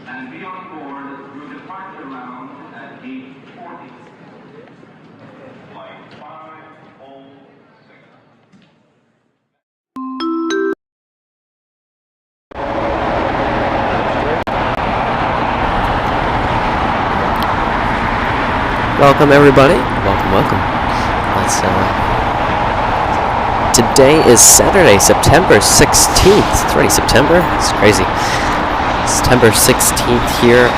and be on board through departure lounge at gate 40. Flight 506. Welcome everybody. Welcome. Today is Saturday, September 16th. It's already September. It's crazy. September 16th here,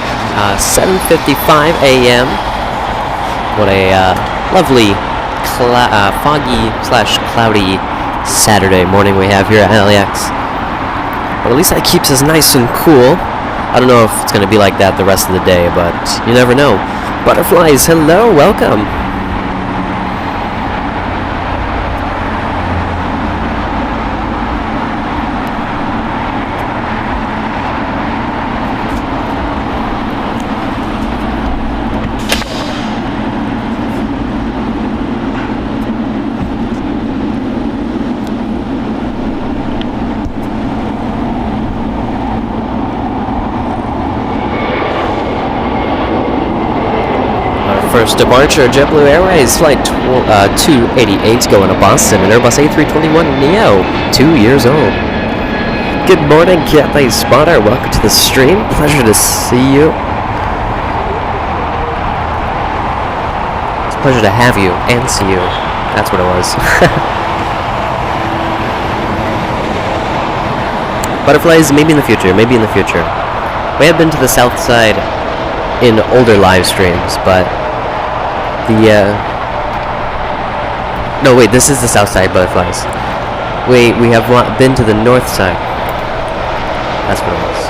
7:55 a.m. What a lovely foggy/cloudy Saturday morning we have here at LAX. But at least that keeps us nice and cool. I don't know if it's going to be like that the rest of the day, but you never know. Butterflies, hello, welcome. First departure, JetBlue Airways Flight 288 going to Boston, and Airbus A321neo, 2 years old. Good morning, Cathay Spotter. Welcome to the stream. Pleasure to see you. It's a pleasure to have you and see you. That's what it was. Butterflies, maybe in the future. We have been to the south side in older live streams, but no wait, this is the south side butterflies. We have been to the north side. That's what it was.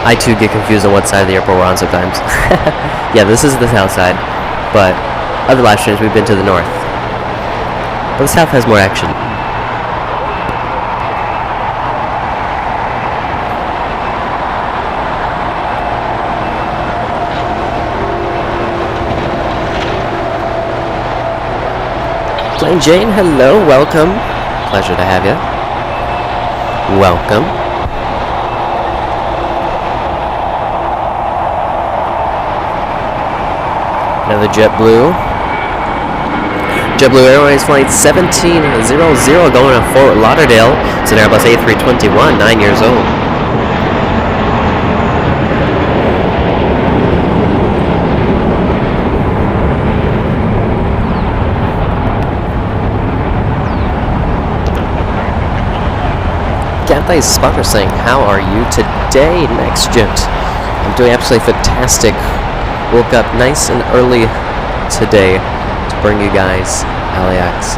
I too get confused on what side of the airport we're on sometimes. Yeah, this is the south side, but other live streams we've been to the north. But the south has more action. Plain Jane, hello, welcome. Pleasure to have you. Welcome. Another JetBlue. JetBlue Airways Flight 1700 going to Fort Lauderdale. It's an Airbus A321, 9 years old. Cathay Spotter saying, how are you today, Next Gent? I'm doing absolutely fantastic. Woke up nice and early today to bring you guys LAX.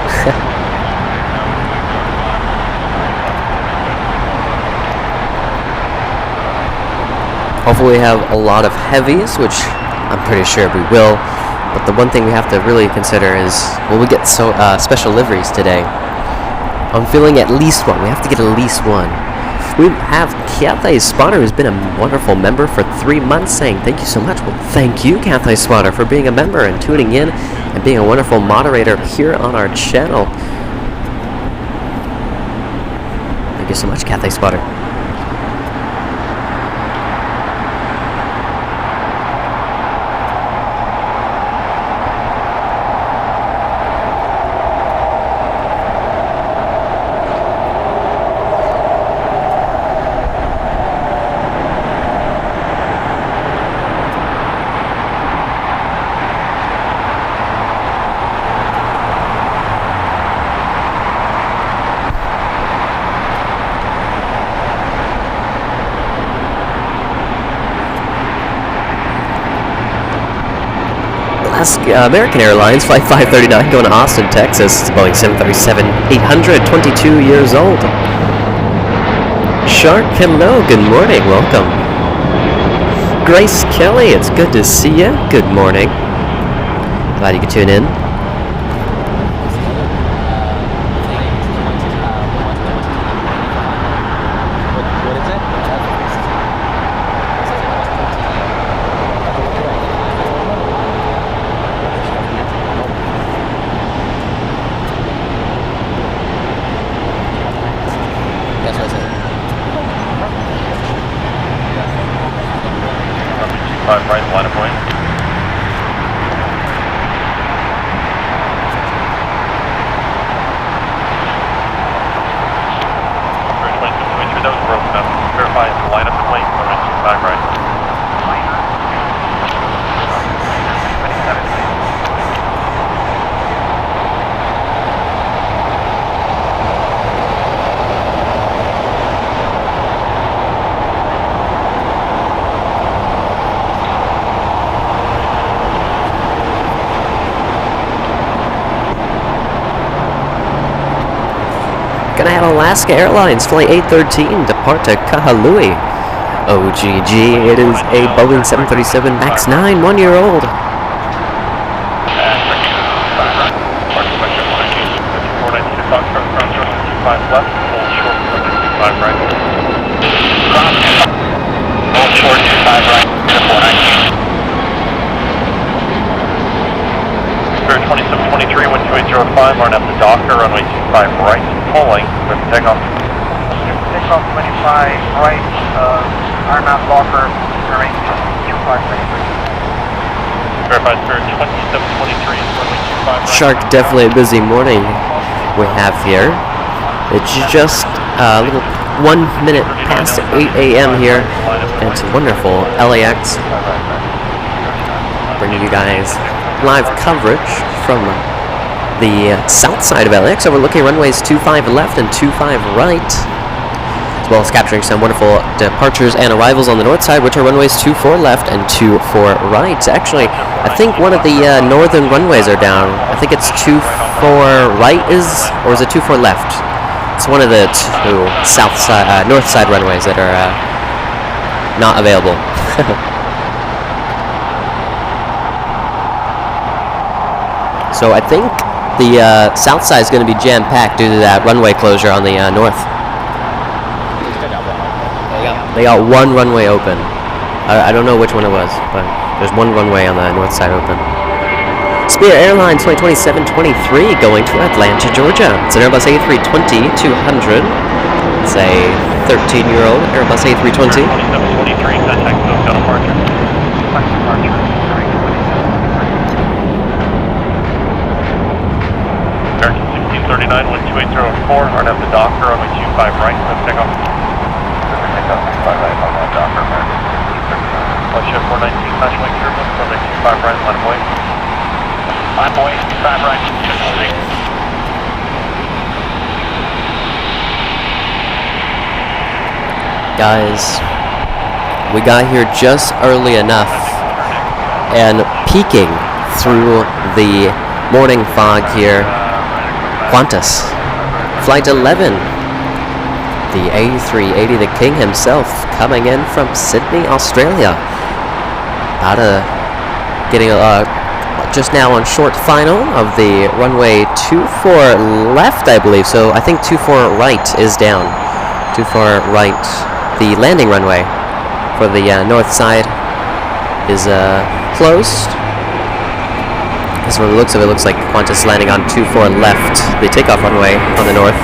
Hopefully we have a lot of heavies, which I'm pretty sure we will. But the one thing we have to really consider is, will we get special liveries today? I'm feeling at least one. We have to get at least one. We have Cathay Spotter, who's been a wonderful member for 3 months, saying thank you so much. Well, thank you, Cathay Spotter, for being a member and tuning in and being a wonderful moderator here on our channel. Thank you so much, Cathay Spotter. American Airlines Flight 539 going to Austin, Texas. It's a Boeing 737-800, 22 years old. Shark, hello, good morning, welcome. Grace Kelly, it's good to see you. Good morning. Glad you could tune in. 25 right, line of way. That was broken up. Verify line up and wait, runway 25 right. Gonna have Alaska Airlines Flight 813 depart to Kahului. OGG, it is a Boeing 737 MAX 9, 1-year-old. Spirit 2723, 12805, running up the Docker, runway 25 right, pulling, with takeoff. Takeoff 25 right, arm out Docker, runway 25 right. Verify Spirit 2723, runway 25 right. Shark, definitely a busy morning we have here. It's just a little 1 minute past 8 a.m. here, and it's wonderful LAX. Bringing you guys live coverage from the south side of LAX, overlooking runways 25 left and 25 right, as well as capturing some wonderful departures and arrivals on the north side, which are runways 24 left and 24 right. Actually, I think one of the northern runways are down. I think it's 24 right or is it 24 left? It's one of the two south side, north side runways that are not available. So I think the south side is going to be jam-packed due to that runway closure on the north. They got one runway open. I don't know which one it was, but there's one runway on the north side open. Spirit Airlines Flight 2723 going to Atlanta, Georgia. It's an Airbus A320-200. It's a 13-year-old Airbus A320. 2723, contact Hotel departure. American 1639, 12804, run up the Docker, runway 25 right, let's take off. Takeoff 25 right on that Docker, American 1639. Watch ship 419, flash wing turbulence, runway 25 right, line of way. Line of way, 25 right, Guys, we got here just early enough, and peeking through the morning fog here, Qantas, Flight 11, the A380, the king himself, coming in from Sydney, Australia. About getting just now on short final of the runway 24 left, I believe. So I think 24 right is down. 24 right, the landing runway for the north side is closed. Because from the looks of it, looks like Qantas landing on 24 left, the takeoff runway on the north.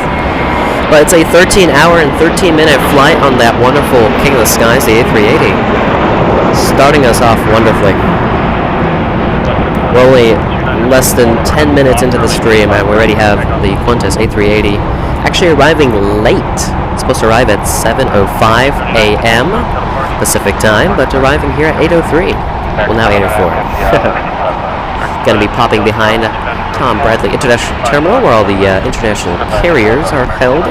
But it's a 13-hour and 13-minute flight on that wonderful King of the Skies, the A380. Starting us off wonderfully. We're only less than 10 minutes into the stream, and we already have the Qantas A380 actually arriving late. It's supposed to arrive at 7:05 a.m. Pacific time, but arriving here at 8:03. Well, now 8:04. Going to be popping behind Tom Bradley International Terminal, where all the international carriers are held.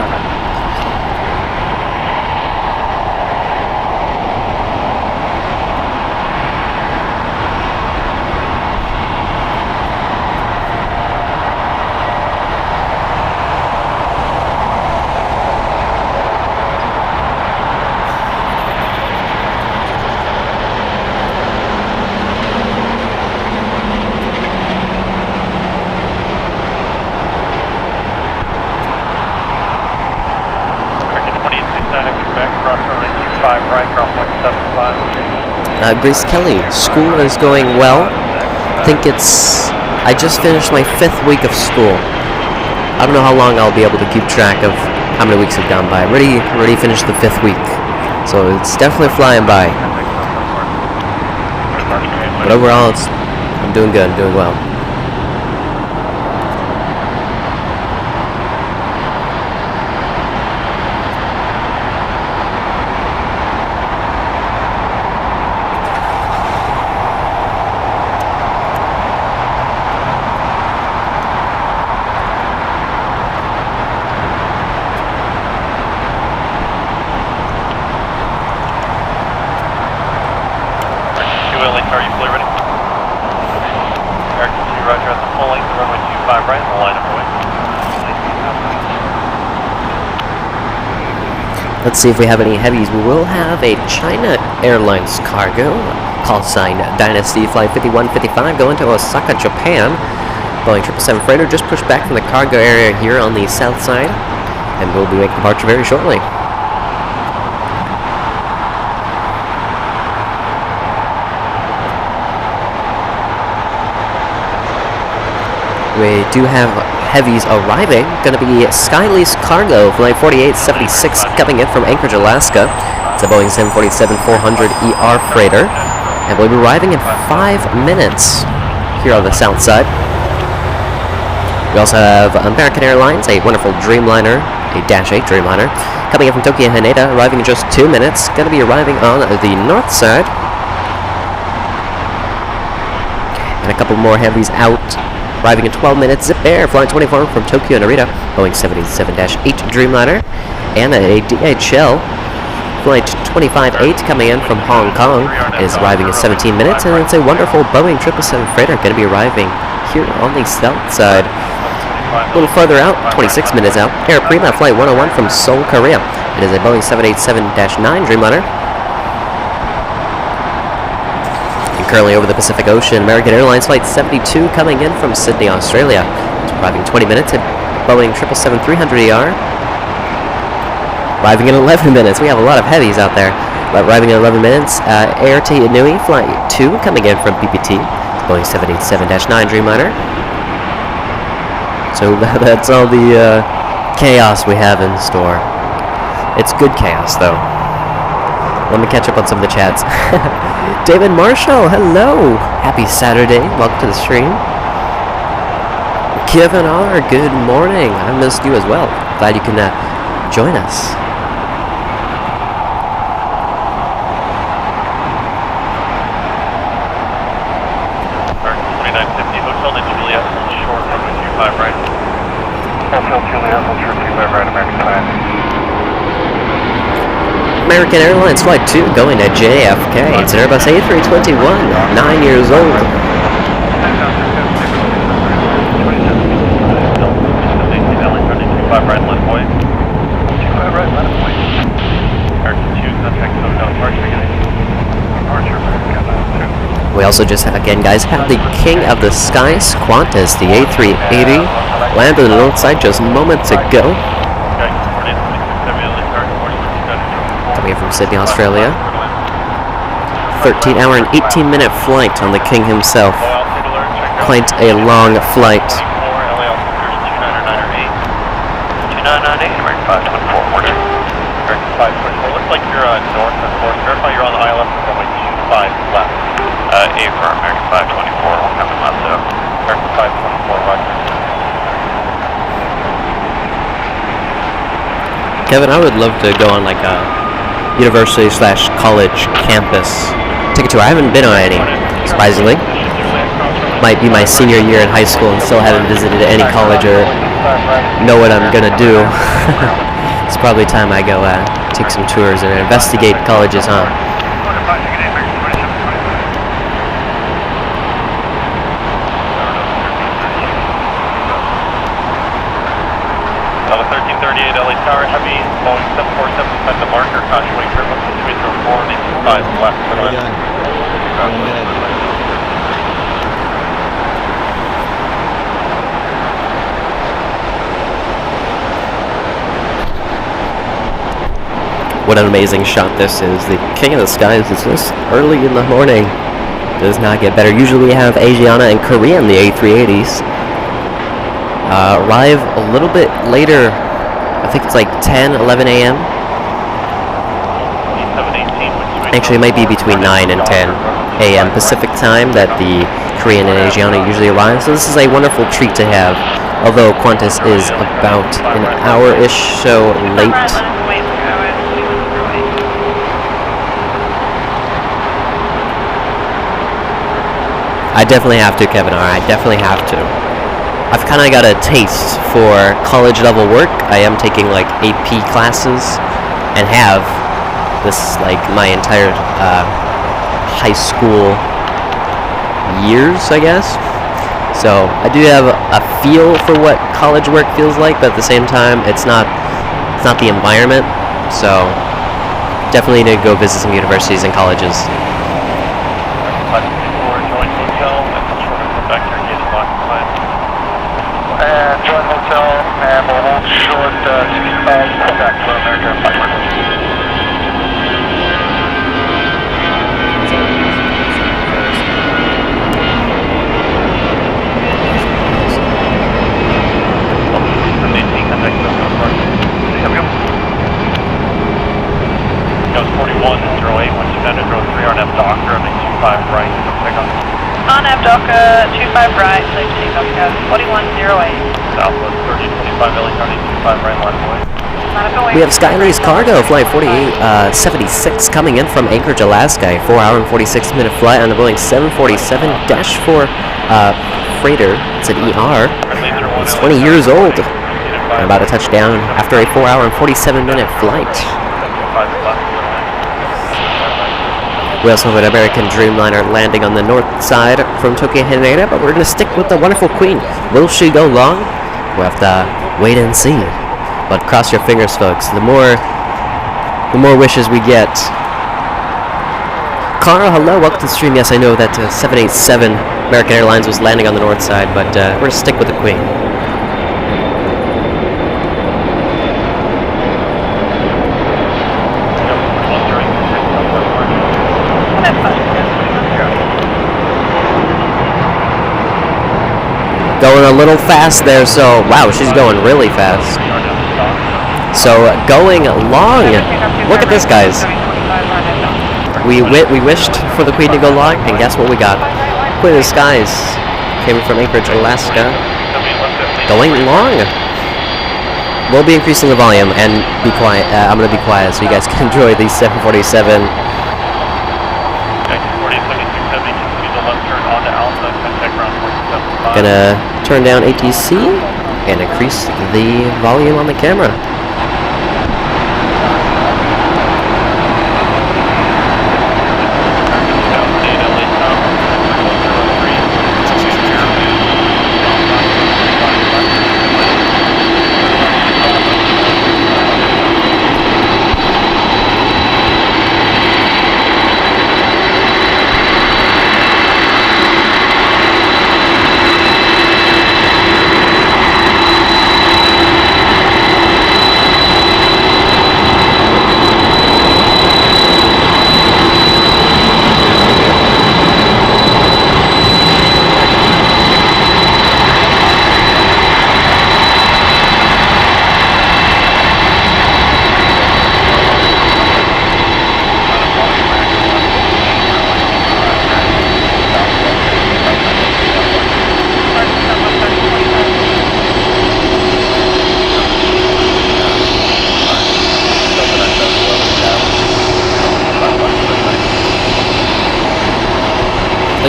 Grace Kelly, school is going well. I just finished my 5th week of school. I don't know how long I'll be able to keep track of how many weeks have gone by. I already finished the 5th week, so it's definitely flying by. But overall, I'm doing good, I'm doing well. Are you fully ready? American 2, roger, at the full length, runway 25 right, and the line up away. Let's see if we have any heavies. We will have a China Airlines cargo, call sign Dynasty Flight 5155, going to Osaka, Japan. Boeing 777 freighter just pushed back from the cargo area here on the south side, and we'll be making departure very shortly. We do have heavies arriving. Going to be Skylease Cargo, Flight 4876, coming in from Anchorage, Alaska. It's a Boeing 747-400ER freighter. And we'll be arriving in 5 minutes here on the south side. We also have American Airlines, a wonderful Dreamliner, a Dash 8 Dreamliner, coming in from Tokyo Haneda, arriving in just 2 minutes. Going to be arriving on the north side. And a couple more heavies out. Arriving in 12 minutes, Zip Air, flying 24 from Tokyo Narita, Boeing 787-8 Dreamliner, and a DHL, flight 25-8 coming in from Hong Kong, is arriving in 17 minutes, and it's a wonderful Boeing 777 freighter going to be arriving here on the south side. A little further out, 26 minutes out, Air Prima, flight 101 from Seoul, Korea. It is a Boeing 787-9 Dreamliner. Currently over the Pacific Ocean, American Airlines Flight 72 coming in from Sydney, Australia. It's arriving 20 minutes at Boeing 777-300ER. Arriving in 11 minutes. We have a lot of heavies out there. But arriving in 11 minutes, Air Inui Flight 2 coming in from PPT. Boeing 787-9 Dreamliner. So that's all the chaos we have in store. It's good chaos, though. Let me catch up on some of the chats. David Marshall, hello! Happy Saturday. Welcome to the stream. Kevin R, good morning. I missed you as well. Glad you can join us. American 2950, Hotel de Juliet, short, runway 25 right. Hotel Juliet, short, 25 right, American time. American Airlines Flight 2 going to JFK. It's an Airbus A321, 9 years old. We also just, again guys, have the King of the Skies, Qantas, the A380, landed on the north side just moments ago. From Sydney, Australia. 13-hour and 18-minute flight on the King himself. Quite a long flight. Looks like you're north of course. Verify you're on the ILS with runway 25 left. A for American 524, all coming left up. American 524, roger. Kevin, I would love to go on like a university/college campus ticket tour. I haven't been on any, surprisingly. Might be my senior year in high school and still haven't visited any college or know what I'm gonna do. It's probably time I go take some tours and investigate colleges, huh? The 1338 LA Tower, Heavy, Boeing 747, set the marker, caution wing turbulence, 2804, 825 left. How you doing? What an amazing shot this is. The King of the Skies is this early in the morning. Does not get better. Usually we have Asiana and Korea in the A380s. Arrive a little bit later. I think it's like 10, 11 a.m. Actually, it might be between 9 and 10. a.m. Pacific time that the Korean and Asiana usually arrive. So this is a wonderful treat to have. Although Qantas is about an hour-ish so late. I definitely have to, Kevin R. I definitely have to. I've kind of got a taste for college level work. I am taking like AP classes and have this like my entire high school years, I guess. So I do have a feel for what college work feels like, but at the same time, it's not the environment. So definitely need to go visit some universities and colleges. And join hotel, and we'll hold short Quebec for American Piper. Goes 4108, once you've entered row 3 on F Docker, on 25 right, pick up. On F Docker, 25 right, please take off, go 4108. Southwest 3025, LA County 25 right, line of way. We have Skylace Cargo, flight 4876, coming in from Anchorage, Alaska. A 4-hour and 46-minute flight on the Boeing 747-4 freighter. It's an ER. It's 20 years old. I'm about to touch down after a 4-hour and 47-minute flight. We also have an American Dreamliner landing on the north side from Tokyo Haneda, but we're going to stick with the wonderful Queen. Will she go long? We'll have to wait and see. But cross your fingers, folks. The more wishes we get. Carl, hello, welcome to the stream. Yes, I know that 787 American Airlines was landing on the north side, but we're going to stick with the Queen. Going a little fast there, so wow, she's going really fast. So going long. Look at this, guys. We wished for the Queen to go long, and guess what we got? Queen of the Skies came from Anchorage, Alaska, going long. We'll be increasing the volume and be quiet. I'm gonna be quiet so you guys can enjoy the 747. Gonna turn down ATC and increase the volume on the camera.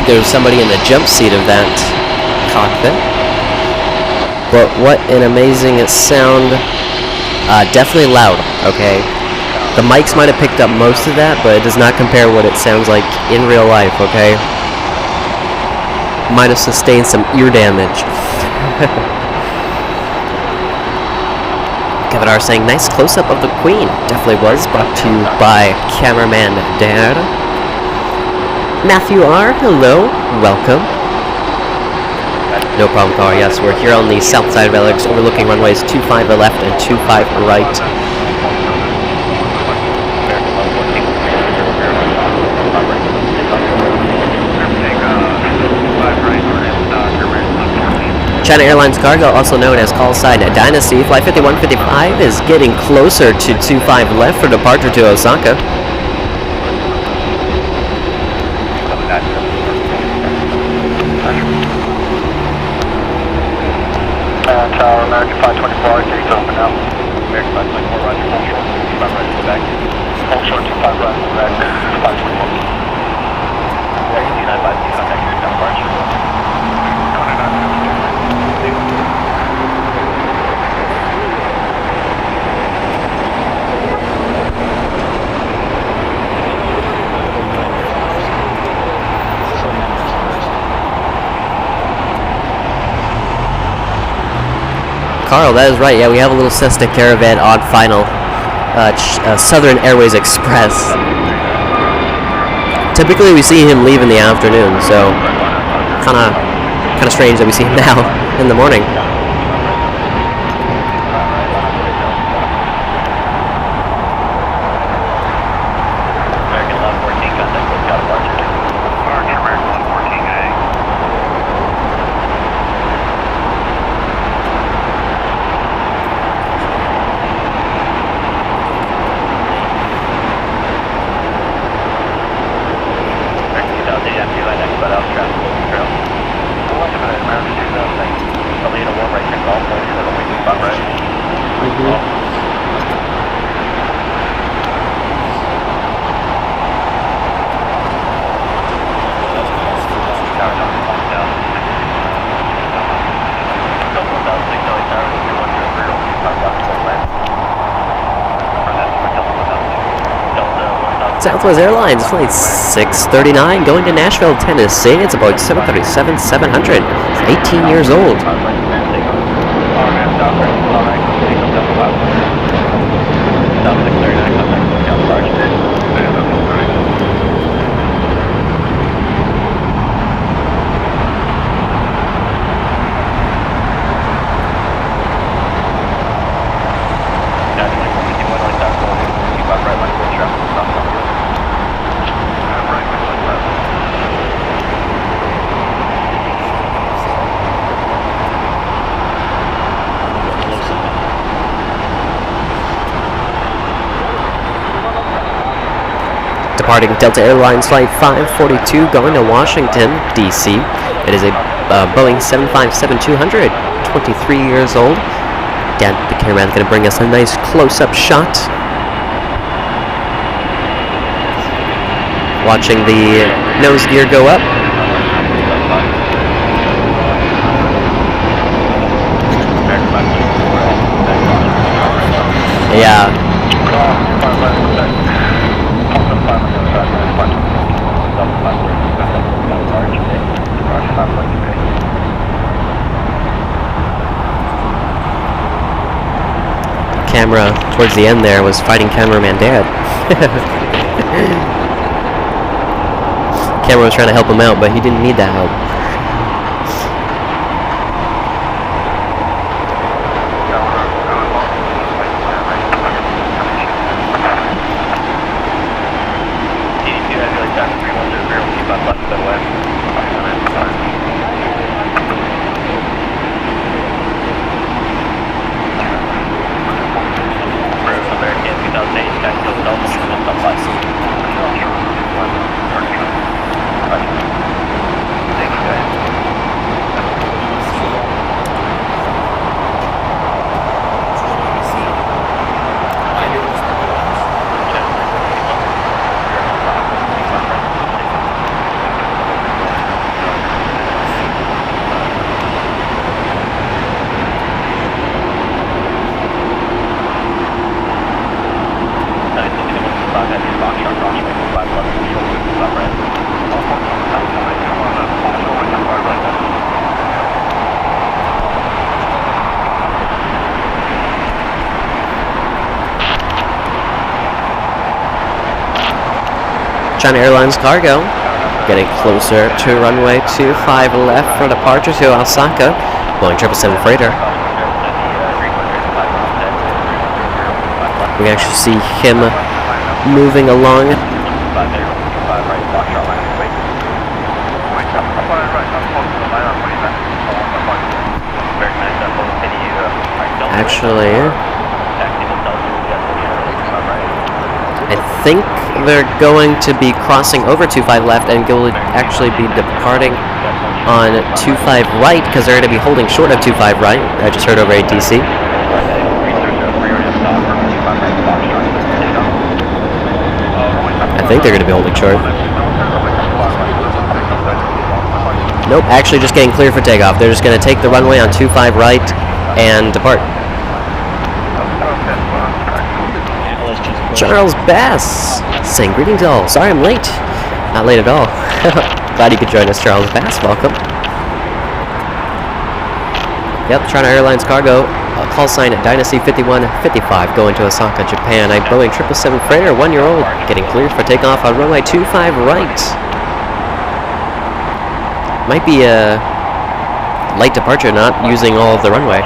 There's somebody in the jump seat of that cockpit. But what an amazing sound. Definitely loud, okay? The mics might have picked up most of that, but it does not compare what it sounds like in real life, okay? Might have sustained some ear damage. Kevin R saying, nice close-up of the Queen. Definitely was, brought to you by cameraman Dad. Matthew R, hello, welcome. No problem, Carl. Yes, we're here on the south side of LAX, overlooking runways 25 left and 25 right. China Airlines Cargo, also known as call sign Dynasty, Flight 5155 is getting closer to 25 left for departure to Osaka. Tower, American 524, gates open now. American 524, roger, full short, 25 right to the back. Full short, 25 right to the back, 521. Yeah, 295, contact your departure. Carl, that is right. Yeah, we have a little Cessna Caravan on final. Southern Airways Express. Typically, we see him leave in the afternoon, so kind of strange that we see him now in the morning. American 1114, contact with got a larger. American 1114A. Southwest Airlines flight 639 going to Nashville, Tennessee. It's a Boeing 737-700. It's 18 years old. Departing Delta Airlines Flight 542 going to Washington, D.C. It is a Boeing 757-200, 23 years old. Dan, the cameraman's going to bring us a nice close-up shot. Watching the nose gear go up. Yeah. Camera towards the end there was fighting cameraman Dad. Camera was trying to help him out, but he didn't need that help. China Airlines cargo getting closer to runway 25 left for departure to Osaka. Boeing 777 freighter. We can actually see him moving along. Actually, I think they're going to be crossing over 25 left and will actually be departing on 25 right because they're going to be holding short of 25 right. I just heard over ATC. I think they're going to be holding short. Nope, actually just getting clear for takeoff. They're just going to take the runway on 25 right and depart. Charles Bass saying greetings all. Sorry I'm late. Not late at all. Glad you could join us, Charles Bass. Welcome. Yep, China Airlines Cargo. Call sign at Dynasty 5155 going to Osaka, Japan. A Boeing 777 freighter, 1-year-old, getting cleared for takeoff on runway 25 right. Might be a light departure, not using all of the runway.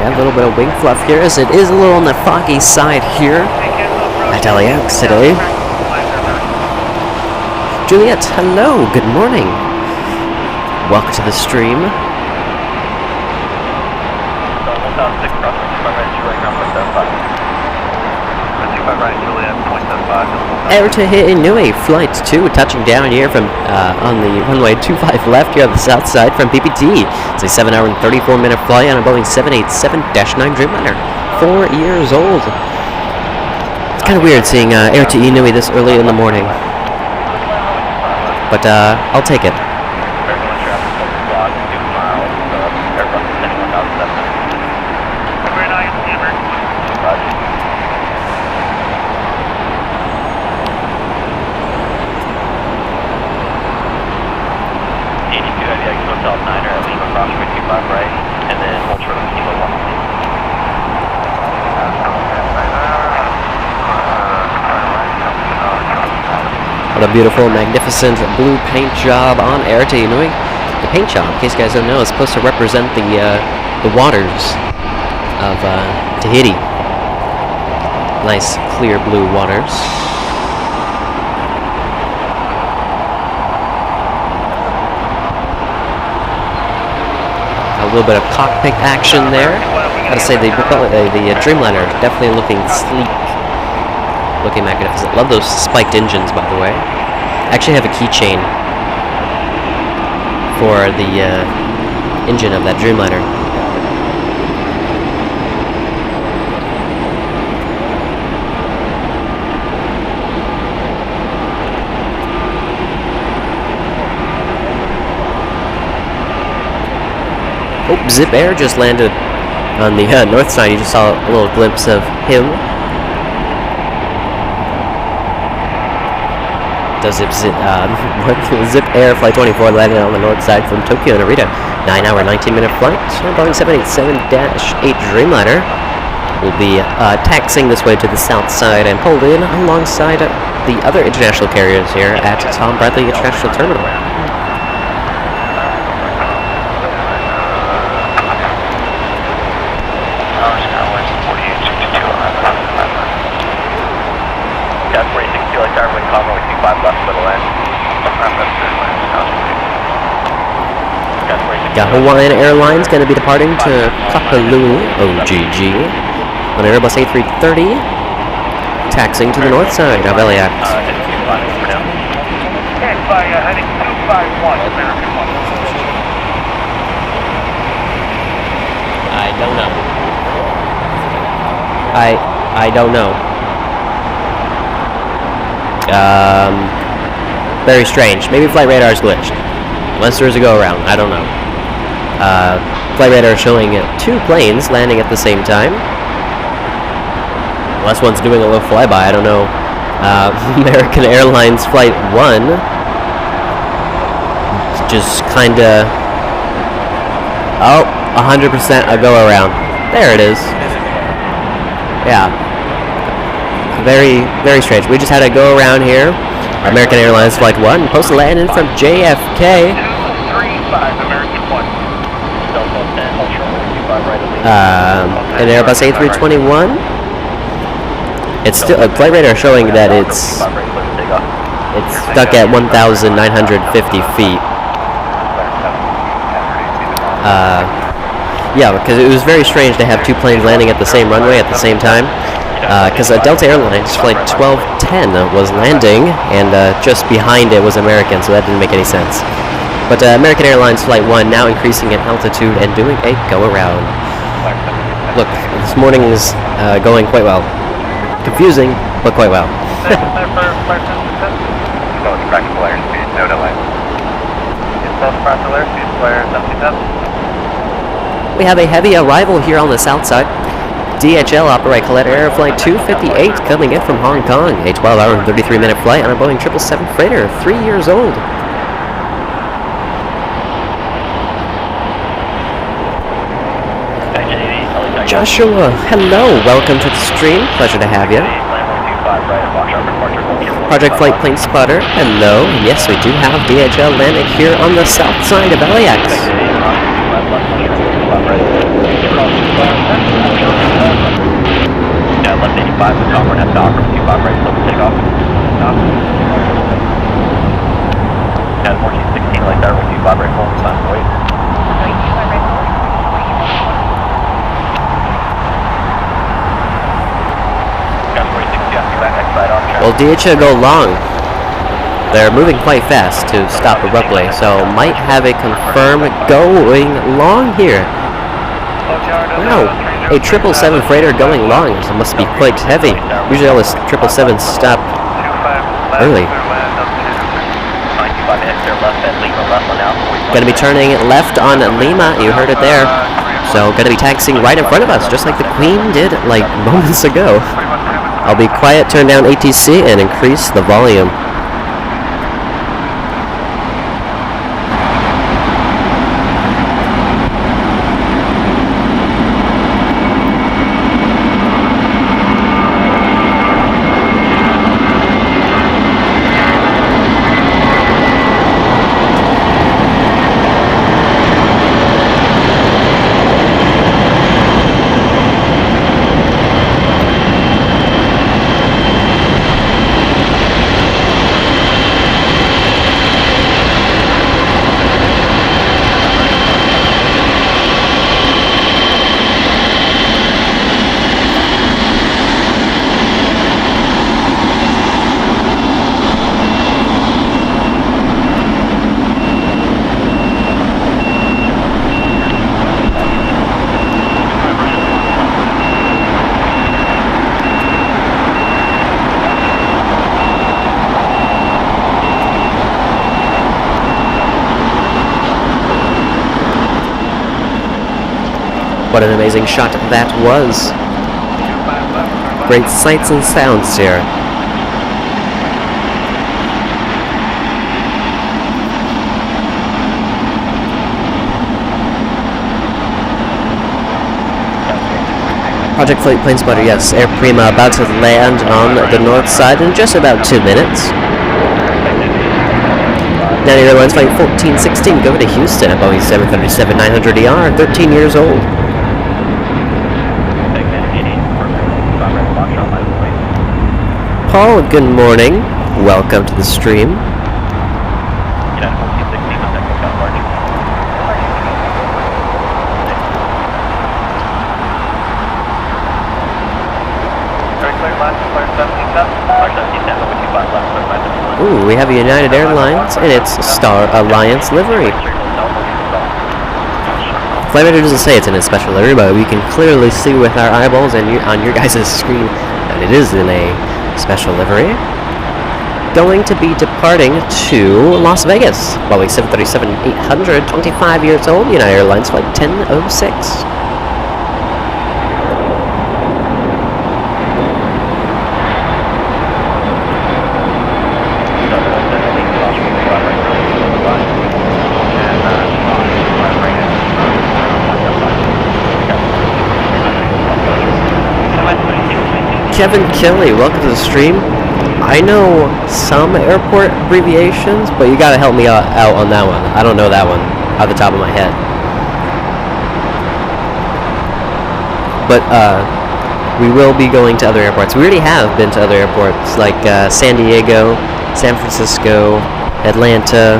A little bit of wing fluff here, as it is a little on the foggy side here at LAX today. Juliet, hello, good morning. Welcome to the stream. Air to Inui, Flight 2, touching down here from on the runway 25 left here on the south side from PPT. It's a 7-hour and 34-minute flight on a Boeing 787-9 Dreamliner, 4 years old. It's kind of weird seeing Air to Inui this early in the morning, but I'll take it. What a beautiful, magnificent blue paint job on Air to Inui. The paint job, in case you guys don't know, is supposed to represent the waters of Tahiti. Nice, clear blue waters. A little bit of cockpit action there. Gotta say, the Dreamliner is definitely looking sleek. Looking magnificent. Love those spiked engines, by the way. I actually have a keychain for the engine of that Dreamliner. Oh, Zip Air just landed on the north side. You just saw a little glimpse of him. Zip Air Flight 24 landed on the north side from Tokyo Narita. 9-hour, 19-minute flight. Boeing 787-8 Dreamliner will be taxiing this way to the south side and pulled in alongside the other international carriers here at Tom Bradley International Terminal. Got Hawaiian Airlines going to be departing to Kapalua, OGG, on Airbus A330, taxiing to the north side of LAX. by heading 251, American 1. I don't know. I don't know. Very strange. Maybe flight radar is glitched. Unless there's a go around. I don't know. Flight radar is showing 2 planes landing at the same time. Unless one's doing a little flyby, I don't know. American Airlines Flight 1 just kinda... Oh, 100% a go around. There it is. Yeah. Very, very strange. We just had a go around here. American Airlines Flight 1 posted landing from JFK. 235, American 1. An Airbus A321. It's still flight radar showing that it's stuck at 1,950 feet. Yeah, because it was very strange to have 2 planes landing at the same runway at the same time. Because Delta Airlines Flight 1210 was landing, and just behind it was American, so that didn't make any sense. But American Airlines Flight 1 now increasing in altitude and doing a go-around. Look, this morning is going quite well. Confusing, but quite well. We have a heavy arrival here on the south side. DHL operate Colette Air Flight 258 coming in from Hong Kong. A 12-hour and 33-minute flight on a Boeing 777 freighter, 3 years old. Joshua, hello, welcome to the stream. Pleasure to have you. Project Flight Plane Spotter, hello. Yes, we do have DHL landing here on the south side of LAX. Yeah, left 85 with Tom Burnett, dock, 25 right, slow take off. Yeah, 1416 like that, 25 right, full time, wait. Well, DHL go long. They're moving quite fast to stop abruptly, so might have a confirmed going long here. Wow, a 777 freighter going long. It must be quite heavy. Usually all the 777s stop early. Going to be turning left on Lima, you heard it there. So going to be taxiing right in front of us, just like the Queen did like moments ago. I'll be quiet, turn down ATC, and increase the volume. What an amazing shot that was. Great sights and sounds here. Project Flight Plane Spotter, yes. Air Prima about to land on the north side in just about 2 minutes. Now Airlines Flight 1416 going to Houston at Boeing 737-900ER, 13 years old. Paul, good morning. Welcome to the stream. Ooh, we have United Airlines and its Star Alliance livery. Flight Radar doesn't say it's in a special livery, but we can clearly see with our eyeballs and on your guys' screen that it is in a special livery. Going to be departing to Las Vegas. Boeing 737-800, 25 years old, United Airlines flight 1006. Kevin Kelly, welcome to the stream. I know some airport abbreviations, but you gotta help me out on that one. I don't know that one out the top of my head. But we will be going to other airports. We already have been to other airports like San Diego, San Francisco, Atlanta,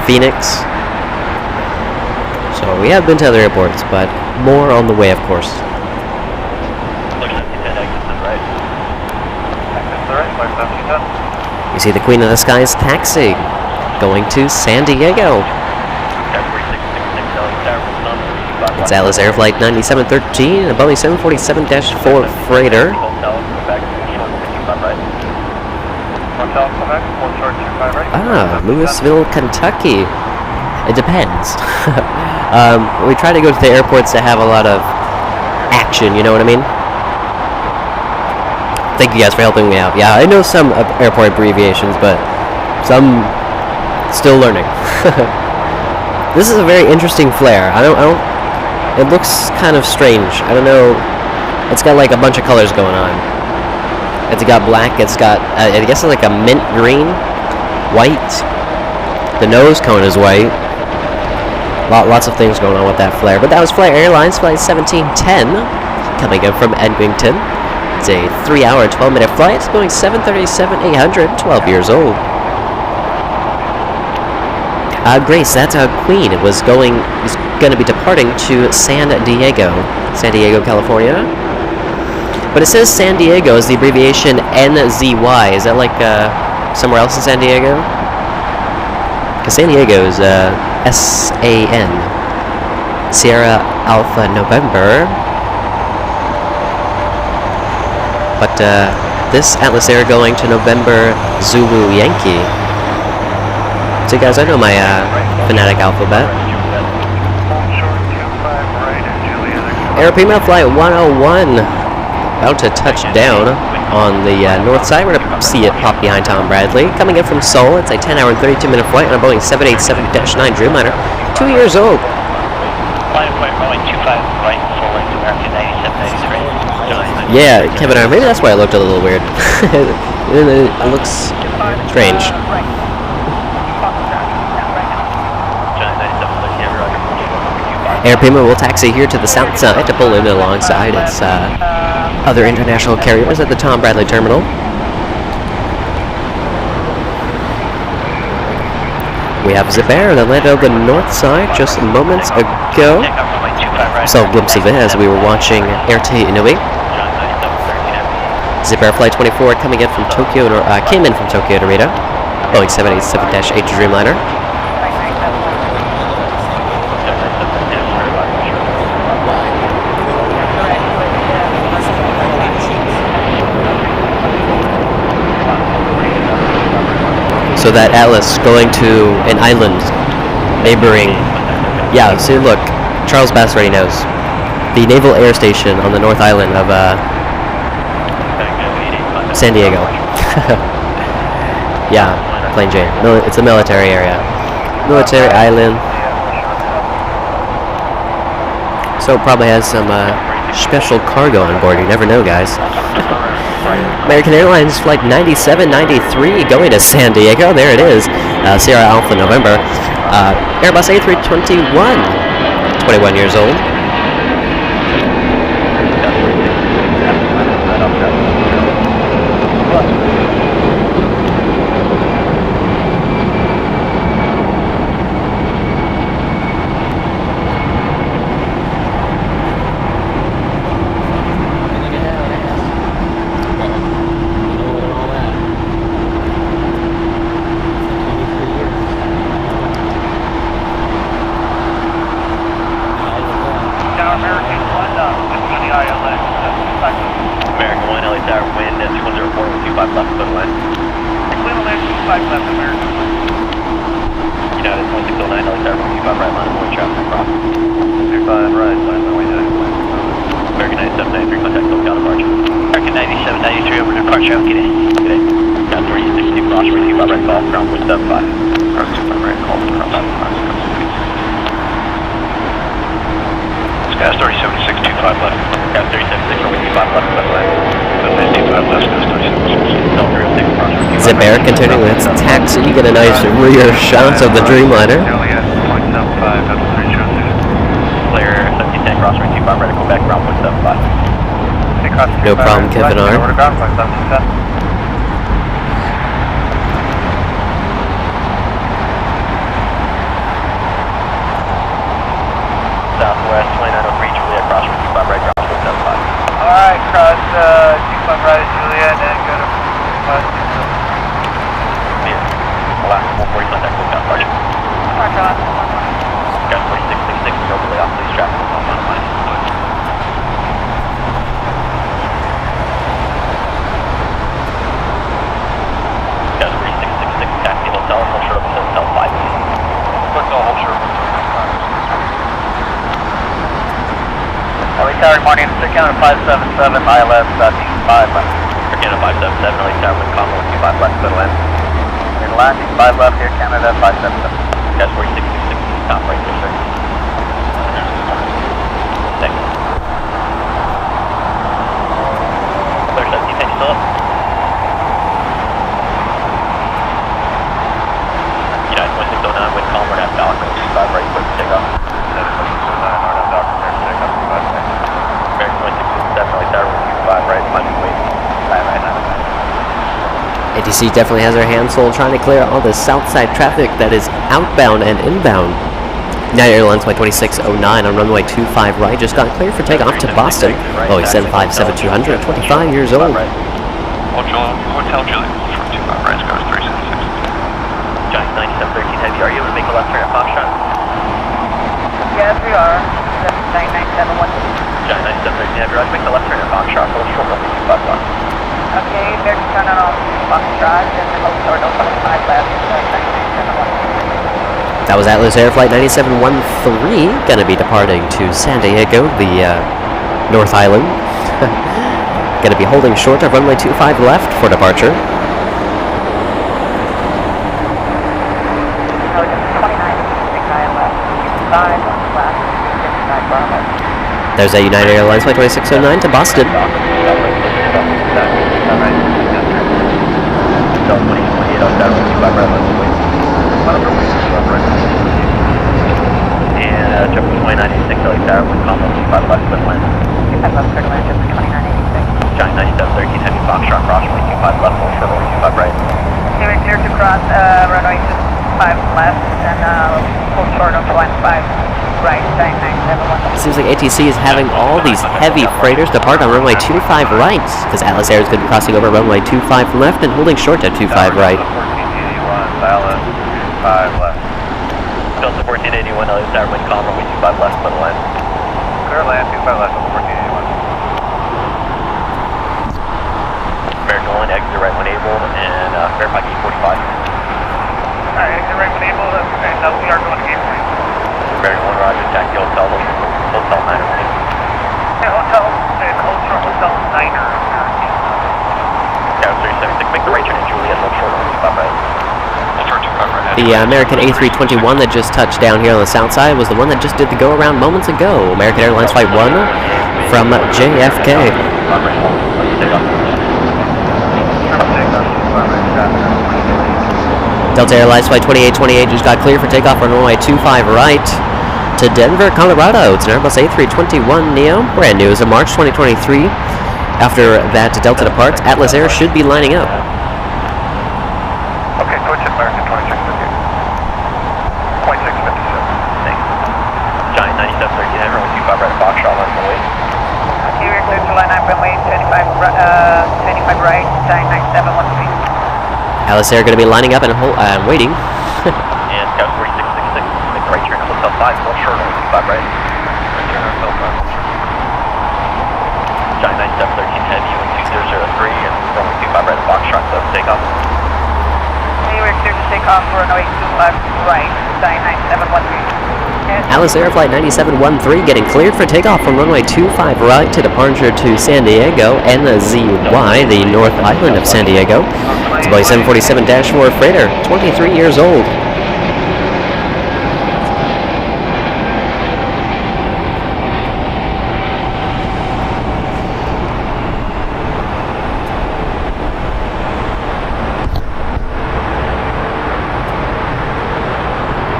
Phoenix. So we have been to other airports, but more on the way, of course. You see the Queen of the Skies taxi going to San Diego. It's Alice Air Flight 9713, a Boeing 747-4 freighter. Louisville, Kentucky. It depends. We try to go to the airports that have a lot of action, you know what I mean? Thank you guys for helping me out. Yeah, I know some airport abbreviations, but some still learning. This is a very interesting flare. It looks kind of strange. I don't know. It's got like a bunch of colors going on. It's got black. It's got I guess it's like a mint green, white. The nose cone is white. Lots of things going on with that flare. But that was Flair Airlines flight 1710 coming in from Edmonton. It's a 3-hour, 12-minute flight. It's going 737-800, 12 years old. Grace, that's Queen. It was going to be departing to San Diego, California. But it says San Diego is the abbreviation NZY. Is that like somewhere else in San Diego? Because San Diego is SAN, Sierra Alpha November. But this Atlas Air going to November Zulu Yankee. So guys, I know my phonetic alphabet. Air Pima Flight 101 about to touch down on the north side. We're going to see it pop behind Tom Bradley. Coming in from Seoul, it's a 10-hour and 32-minute flight on a Boeing 787-9 Dreamliner. 2 years old. Yeah, Kevin, maybe that's why it looked a little weird. It looks strange. Air Pima will taxi here to the south side to pull in alongside its other international carriers at the Tom Bradley terminal. We have Zip Air that landed on the north side just moments ago. Saw a glimpse of it as we were watching Air Inouye. Zip Air Flight 24 coming in from Tokyo, came in from Tokyo Narita. Boeing 787-8 Dreamliner. So that Atlas going to an island neighboring. Yeah, see, look, Charles Bass already knows. The Naval Air Station on the North Island of San Diego. Yeah, Plain Jane. It's a military area. Military island. So it probably has some special cargo on board. You never know, guys. American Airlines Flight 9793 going to San Diego. There it is. Sierra Alpha November. Airbus A321. 21 years old. left, American 1. United 2609, LAX Air 125 right, line of way traffic across. 25 right, line of way United. American 9793, contact SoCal departure. American 9793 over departure, okay. Good day. Got 360 cross, 25 right, call, ground point 75. Cross 25 right, call, ground point 75. Gas 3076, 25 left. Gas 376, 25 left, left line. 55 left, gas 3076. Del 306 cross, 25 Zip Air continuing its taxi. You get a nice rear shot of the Dreamliner. Juliet, 0.75, Delta 306. Clear 1710 cross, 25 right, Quebec, ground point 75. No problem, Kevin R. Over to ground point 1710. Southwest 2903, Juliet, cross, 25 right, ground point 75. Alright, cross 25 right at Juliet and go to Alaska 140, contact SoCal departure. Roger, last one. Gas 4666, overlay off, please traffic on line. Gas 4666, taxi hotel, hold short of hotel 5. Hotel, hold short. LA Tower, morning, Sir Counter 577, ILS, east 5 left. Air Canada 577, LA Tower, wind calm, 25 left, middle end. Clear landing, 5 left, Air Canada 577. Gas 4666, top right there, sir. Thanks. Clear 1710, you still up? United 2609, wind calm, we're at Falcon, 25 right, quick take off. American 2667, LA Tower, 25 right, London wait. ATC definitely has their hands full trying to clear all the south side traffic that is outbound and inbound. United Airlines Flight 2609 on runway 25 right just got cleared for takeoff to Boston. Boeing 757-200, 25 years old. Hotel Juliet, from 25 right, scores 376. Giant 9713 Heavy, are you able to make a left turn at Foxtrot? Yes, we are. 9971. Giant 9713 Heavy, Roger, make the left turn at Foxtrot, hold short runway 25 left. Okay, they're turning on Foxtrot and then hold short on 25 left. 9971. That was Atlas Air Flight 9713, gonna be departing to San Diego, the North Island. Gonna be holding short of runway 25 left for departure. No, just 29, 6 ILS. 5 left, 55 Bravo. There's a United Airlines Flight 2609 to Boston. And check for 2986, LA Tower, wind calm, 25 left, middle end. 25 left, clear to land, just 2986. Giant 9713 Heavy, Foxtrot, cross runway 25 left, hold short runway 25 right. Okay, we're clear to cross runway 25 left and hold short on 25 right, 9971. Seems like ATC is having all these heavy freighters depart on runway 25 right, because Atlas Air is going to be crossing over runway 25 left and holding short at 25 right. 1481, ILS, 5 left. Delta 1481, LA Tower, wind calm, runway 25 left, middle end. Clear land, 25 left, 1481. American 1, exit right when able, and verify gate 45. Alright, exit right when able, and we are going to gate 45. American 1, Roger, taxi hotel, hotel 9 or Hotel, and hold short, hotel 9er. Tower 376, make the right turn at Juliet, hold short on 25 right. Hold short 25 right. The American A321 that just touched down here on the south side was the one that just did the go-around moments ago. American Airlines Flight 1 from JFK. Delta Airlines Flight 2828 just got clear for takeoff on runway 25 right to Denver, Colorado. It's an Airbus A321neo, brand new as of March 2023. After that Delta departs, Atlas Air should be lining up. Okay, switch at American 2658. 2657. Thanks. Giant 9713 Heavy, runway 25 right, Foxtrot, on the way. Okay, we're clear to line up runway 25 right, 9713. Atlas Air going to be lining up and waiting. And Scout 4666, make the right turn at Hotel 5, hold short on 25 right. Right turn at Hotel 5, hold short. Giant 9713 Heavy, 2003, and runway 25 right, Foxtrot, so takeoff. Okay, we're takeoff, runway 25 right, sign 9713. Alice Air Flight 9713 getting cleared for takeoff from runway 25 right to departure to San Diego, NZY, the North Island of San Diego. It's a Boeing 747-4 freighter, 23 years old.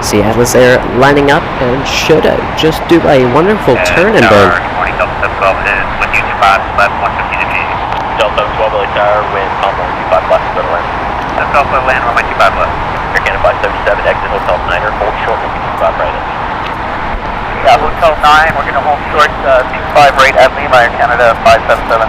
See Atlas Air lining up and should just do a wonderful turn and burn. 20 Delta 712 is with you 25 left 150 to G. Delta 12 LA Tower, wind calm 125 left, go to land. Delta Alpha land 125 left. Air Canada 577, exit Hotel Snyder, hold short 125 right at Lima. Yeah, Hotel 9, we're going to hold short 25 right at Lima, Air Canada 577.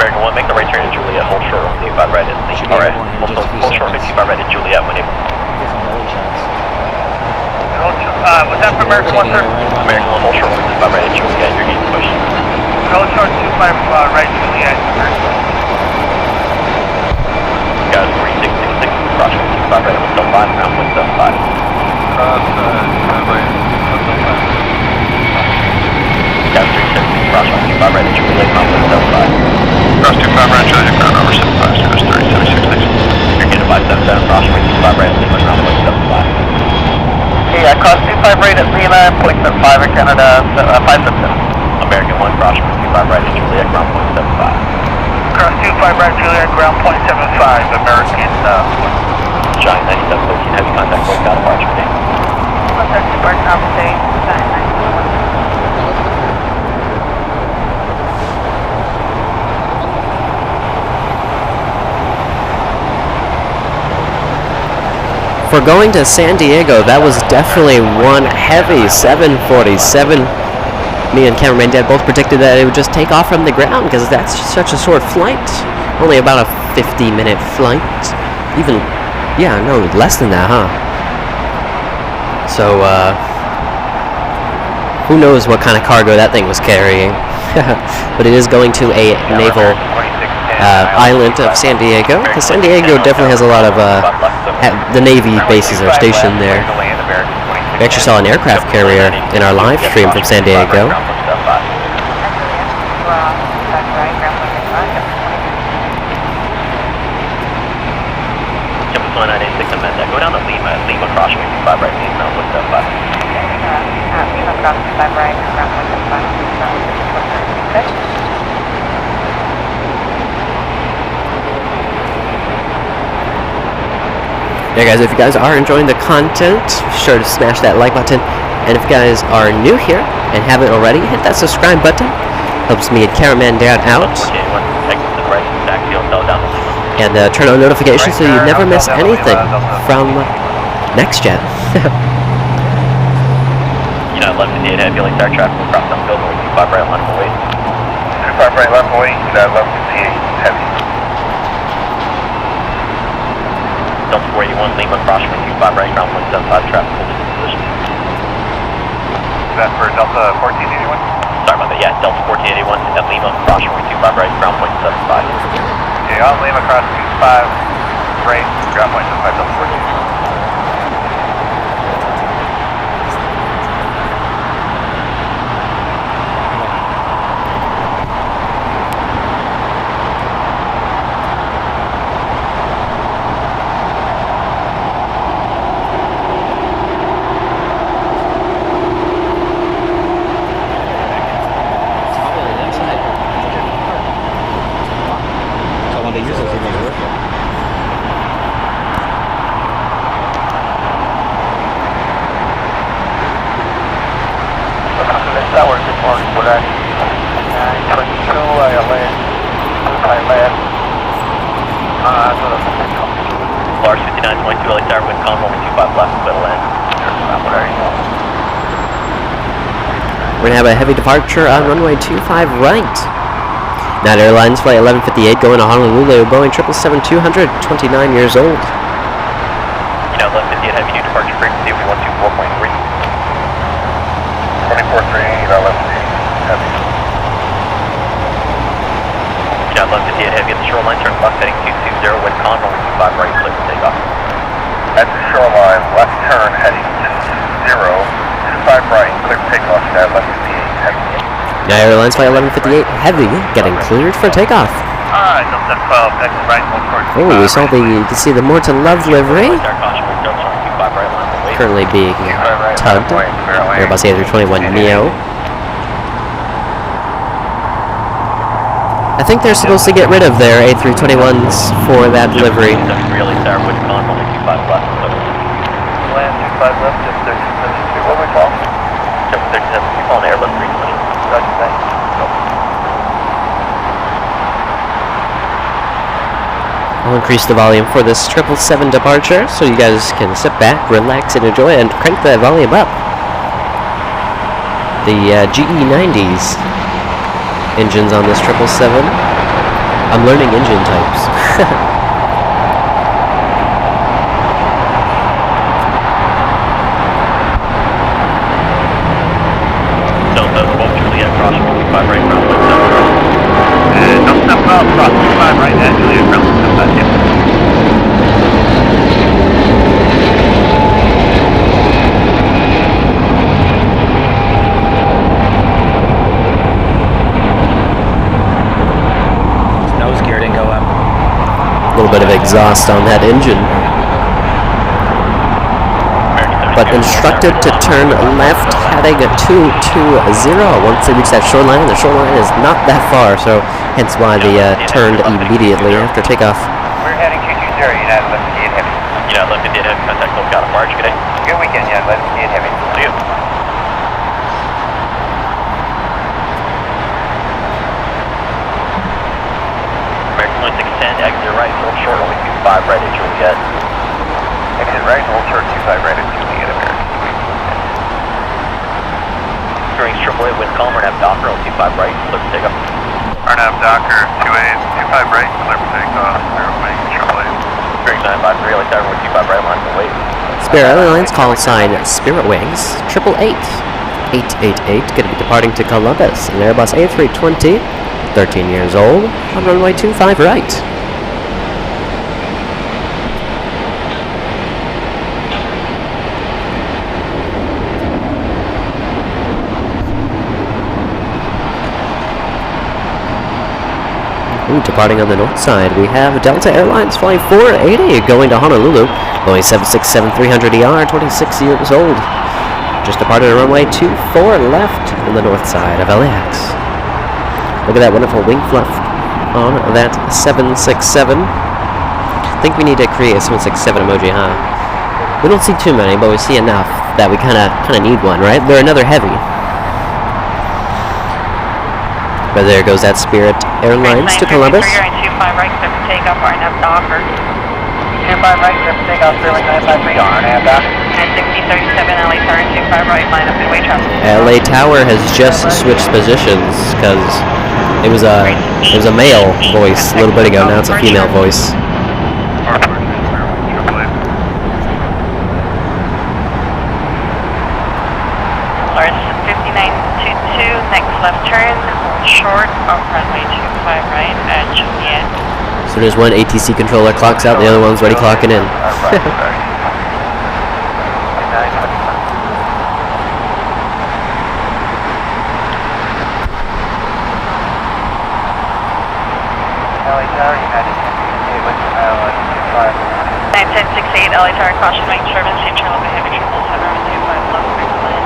American 1, make the right turn to Juliet, hold short 125 right at Lima. Alright, hold short 65 right at Juliet, when able. Was that for American 1, sir? American 1, hold short 125 right at Juliet, you're getting pushed. Hold short 25 right, Juliet. Guys, 3666, cross 125 right at Hotel 5, ground 175. Guys, 360, cross 125 right at Juliet, ground 175. Cross 25 right, Juliet, ground over 75, service 3076. You're getting 577, cross 125 right at Lima, ground 175. Okay, cross 25 right at Lima, 0.75 at Canada 577. American 1, cross 125 right at Juliet, ground 175. Cross 25 right, Juliet, ground 0.75, American 1. Giant 9713, heavy contact, point out departure date. Contact departure now, stay, sign 9713. For going to San Diego, that was definitely one heavy 747. Me and cameraman Dad both predicted that it would just take off from the ground because that's such a short flight. Only about a 50-minute flight. Even, yeah, no, less than that, huh? So, who knows what kind of cargo that thing was carrying. But it is going to a naval island of San Diego, because San Diego definitely has a lot of the Navy bases are stationed there. We actually saw an aircraft carrier in our live stream from San Diego. Go down to Lima, Lima cross 25 right, Lima 175. Lima cross 25 right, ground 175. Good. Yeah, guys, if you guys are enjoying the content, be sure to smash that like button. And if you guys are new here and haven't already, hit that subscribe button. Helps me and cameraman Dad out. And turn on notifications so you never miss anything from NextJet. United 1158, heavy LAX air traffic will cross down field, 25 right, left away. 25 right, left away, United 1158, heavy. Delta 481, Lima, cross 25 right, ground 175, traffic holding in position. Is that for Delta 1481? Sorry about that, yeah, Delta 1481 at Lima, cross 25 right, ground 175. Okay, on Lima, cross 25 right, ground 175, Delta 1481. Large 59.2 LAX tower, wind calm, 125 left, clear to land. We're going to have a heavy departure on runway 25 right. United Airlines Flight 1158 going to Honolulu, Boeing 777-200, 29 years old. United 1158 Heavy, new departure frequency, we want to 4.3. 24.3, United 1158 Heavy. United 1158 Heavy at the shoreline, turn left heading 220, wind con, runway 25 right, clear for takeoff. At the shoreline, left turn heading 220, 25 right, clear for takeoff, United 1158 Heavy. United Airlines Flight 1158 Heavy getting cleared for takeoff. Alright, Delta 12, exit right, hold towards Oh, we saw you can see the More to Love livery currently being tugged. Airbus A321neo. I think they're supposed to get rid of their A321s for that livery. Really sour wind con, only 25 left. Land 25 left, 737, what we call? 737, keep on Airbus 320. Roger, thanks. I'll increase the volume for this 777 departure so you guys can sit back, relax, and enjoy and crank that volume up. The GE90s engines on this 777. I'm learning engine types. Delta 12 Juliet, cross 55 right, ground line 7 right. Delta 12, cross 55 right, and Juliet, ground line 7 right, yeah. A little bit of exhaust on that engine. But instructed to turn left heading 220 once they reach that shoreline. The shoreline is not that far, so hence why they turned immediately after takeoff. We're heading 220, United 1158 Heavy. United 1158 Heavy, contact lookout at March, good day. Good weekend, United 1158 Heavy. See you. American 110, exit right, hold short, only 25 right at Juliet. Exit right, hold short, 25 right at Juliet, American. During AAA, wind calm, RNAV Docker, 25 right, clear for takeoff. RNAV Docker, 25 right, clear for takeoff, wing, AAA. During 953, LA Tower, 25 right, line for wait. Spirit Airlines call sign Spirit Wings 888 going to be departing to Columbus. An Airbus A320, 13 years old, on runway 25 right. Departing on the north side, we have Delta Airlines Flight 480 going to Honolulu. Boeing 767-300ER, 26 years old. Just departed on runway 24 left on the north side of LAX. Look at that wonderful wing fluff on that 767. I think we need to create a 767 emoji, huh? We don't see too many, but we see enough that we kind of need one, right? They're another heavy. But there goes that Spirit Airlines to Columbus. 25 right, clear for takeoff, RNAV Docker. 25 right, clear for takeoff, Sterling 953, RNAV Docker. And 6037, LA Tower, 25 right, line up midway traffic. LA Tower has just switched positions because it was a male voice a little bit ago. Now it's a female voice. Lars 5922, next left turn, short of runway 25 right at Juliet. So there's one ATC controller clocks out, the other one's already clocking in. LA Tower, United 1068, LA Tower, caution, main turbine, safe turn over heavy 777, 25 left, clear to land.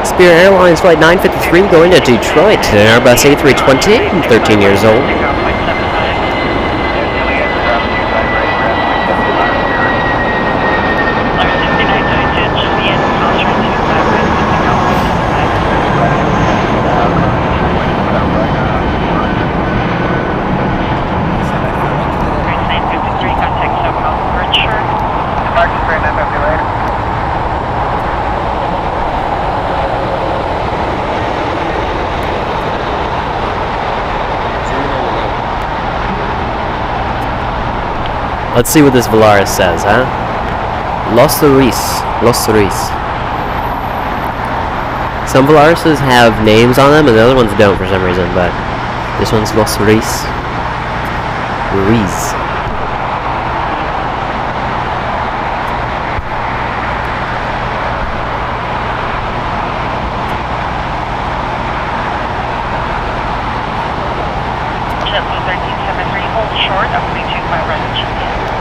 Spirit Airlines Flight 953 going to Detroit. An Airbus A320, 13 years old. Let's see what this Valaris says, huh? Los Ruiz. Some Valarises have names on them and the other ones don't for some reason, but this one's Los Ruiz. Ruiz.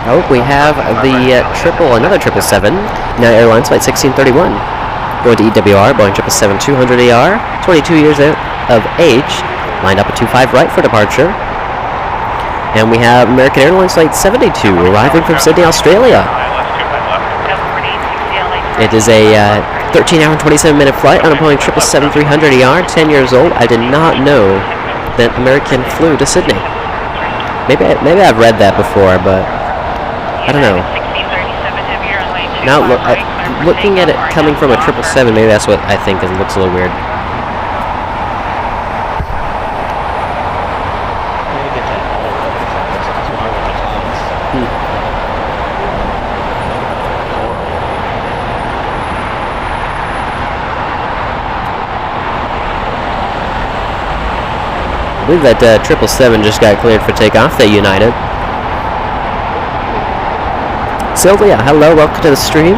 Oh, we have the another 777, United Airlines flight 1631. Going to EWR, Boeing 777-200ER, 22 years of age, lined up at 25 right for departure. And we have American Airlines flight 72, arriving from Sydney, Australia. It is a 13-hour and 27-minute flight on a Boeing 777-300ER, 10 years old. I did not know that American flew to Sydney. Maybe I've read that before, but I don't know. Now, looking at it coming from a 777, maybe that's what I think looks a little weird. I believe that 777 just got cleared for takeoff. They United. Sylvia, hello, welcome to the stream.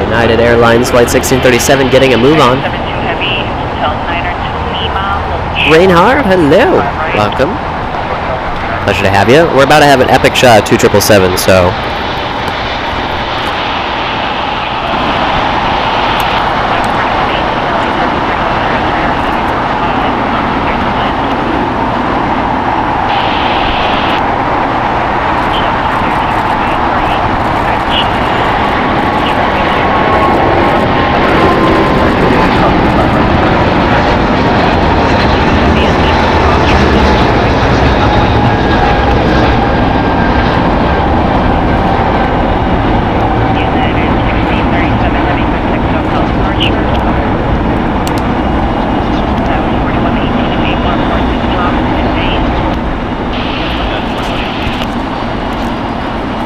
United Airlines flight 1637 getting a move on. Reinhard, hello, welcome. Pleasure to have you. We're about to have an epic shot of 777, so.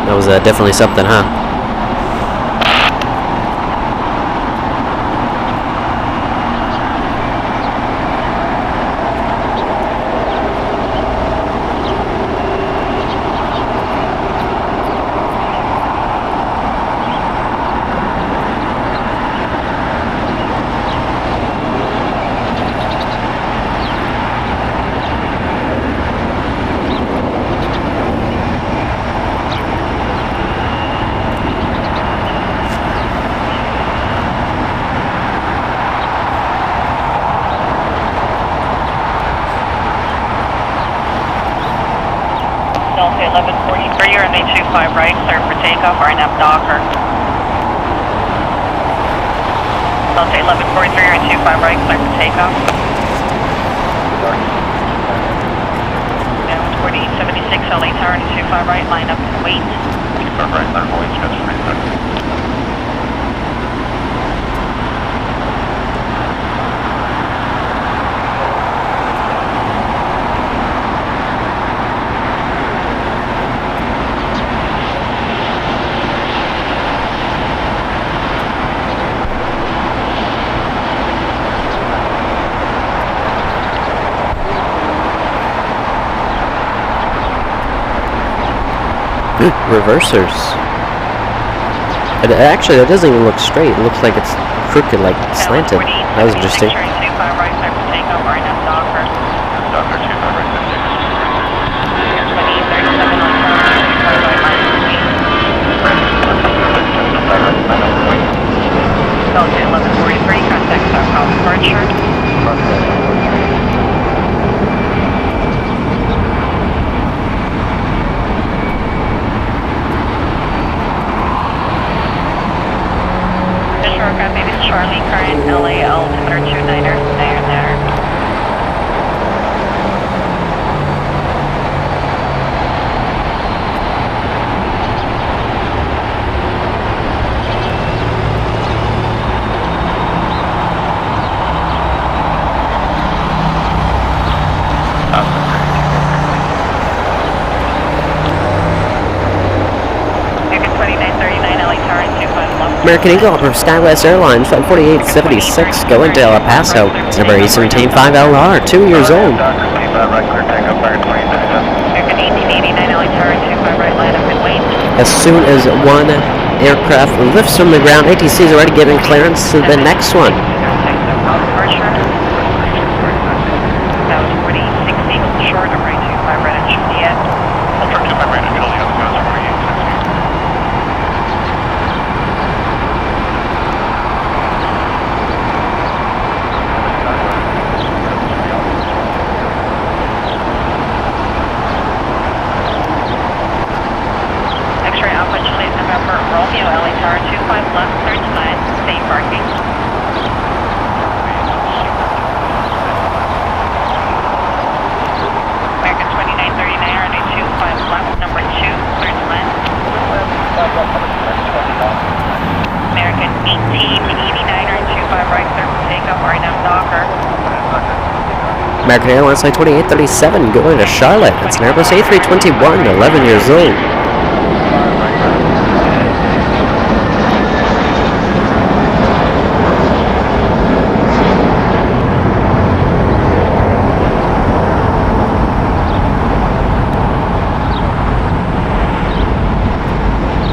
That was definitely something, huh? Delta 1143, you're in the 25 right, clear for takeoff, RNF Docker. Delta 1143, you're in 25 right, clear for takeoff. Down 4876, LA Tower, 25 right, line up and wait. 25 right, line up and wait, schedule for you. Reversers. Actually, that doesn't even look straight. It looks like it's crooked, like slanted. That was interesting. Delta 1143, contact South departure. Charlie, current LA altimeter 29er, American Eagle for SkyWest Airlines, Flight 4876, going to El Paso. It's number 8175LR, 2 years old. American 1889, LA Tower 25 right, line up and wait. As soon as one aircraft lifts from the ground, ATC is already giving clearance to the next one. That was 46 Eagle short, number 25 right at Juliet. Ultra 25 right at Juliet, the guys are 4860. X-ray Alpha Juliet November Romeo, LA Tower 25 left, third side, safe parking. American 2939, runway 25 left, number 2, third side. American 1889, runway 25 right, third takeoff, RNF Docker. American Airlines Flight 2837, going to Charlotte. It's an Airbus A321, 11 years old.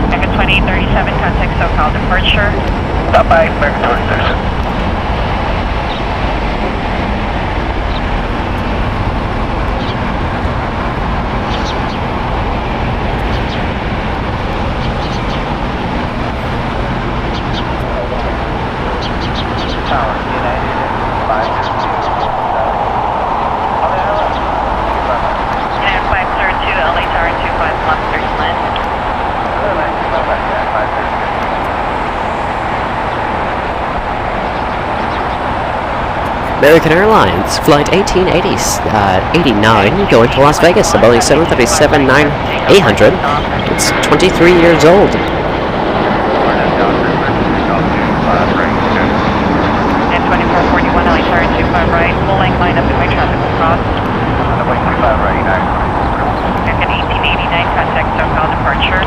American 2837, contact SoCal departure. Stop by American 2037. And 502, LA Tower 25 left, third side. American Airlines Flight 1889, going to Las Vegas, a Boeing 737-800. It's 23 years old. And 2441, LA Tower 25 right, full length line up in my traffic will cross. American 1889, contact SoCal departure.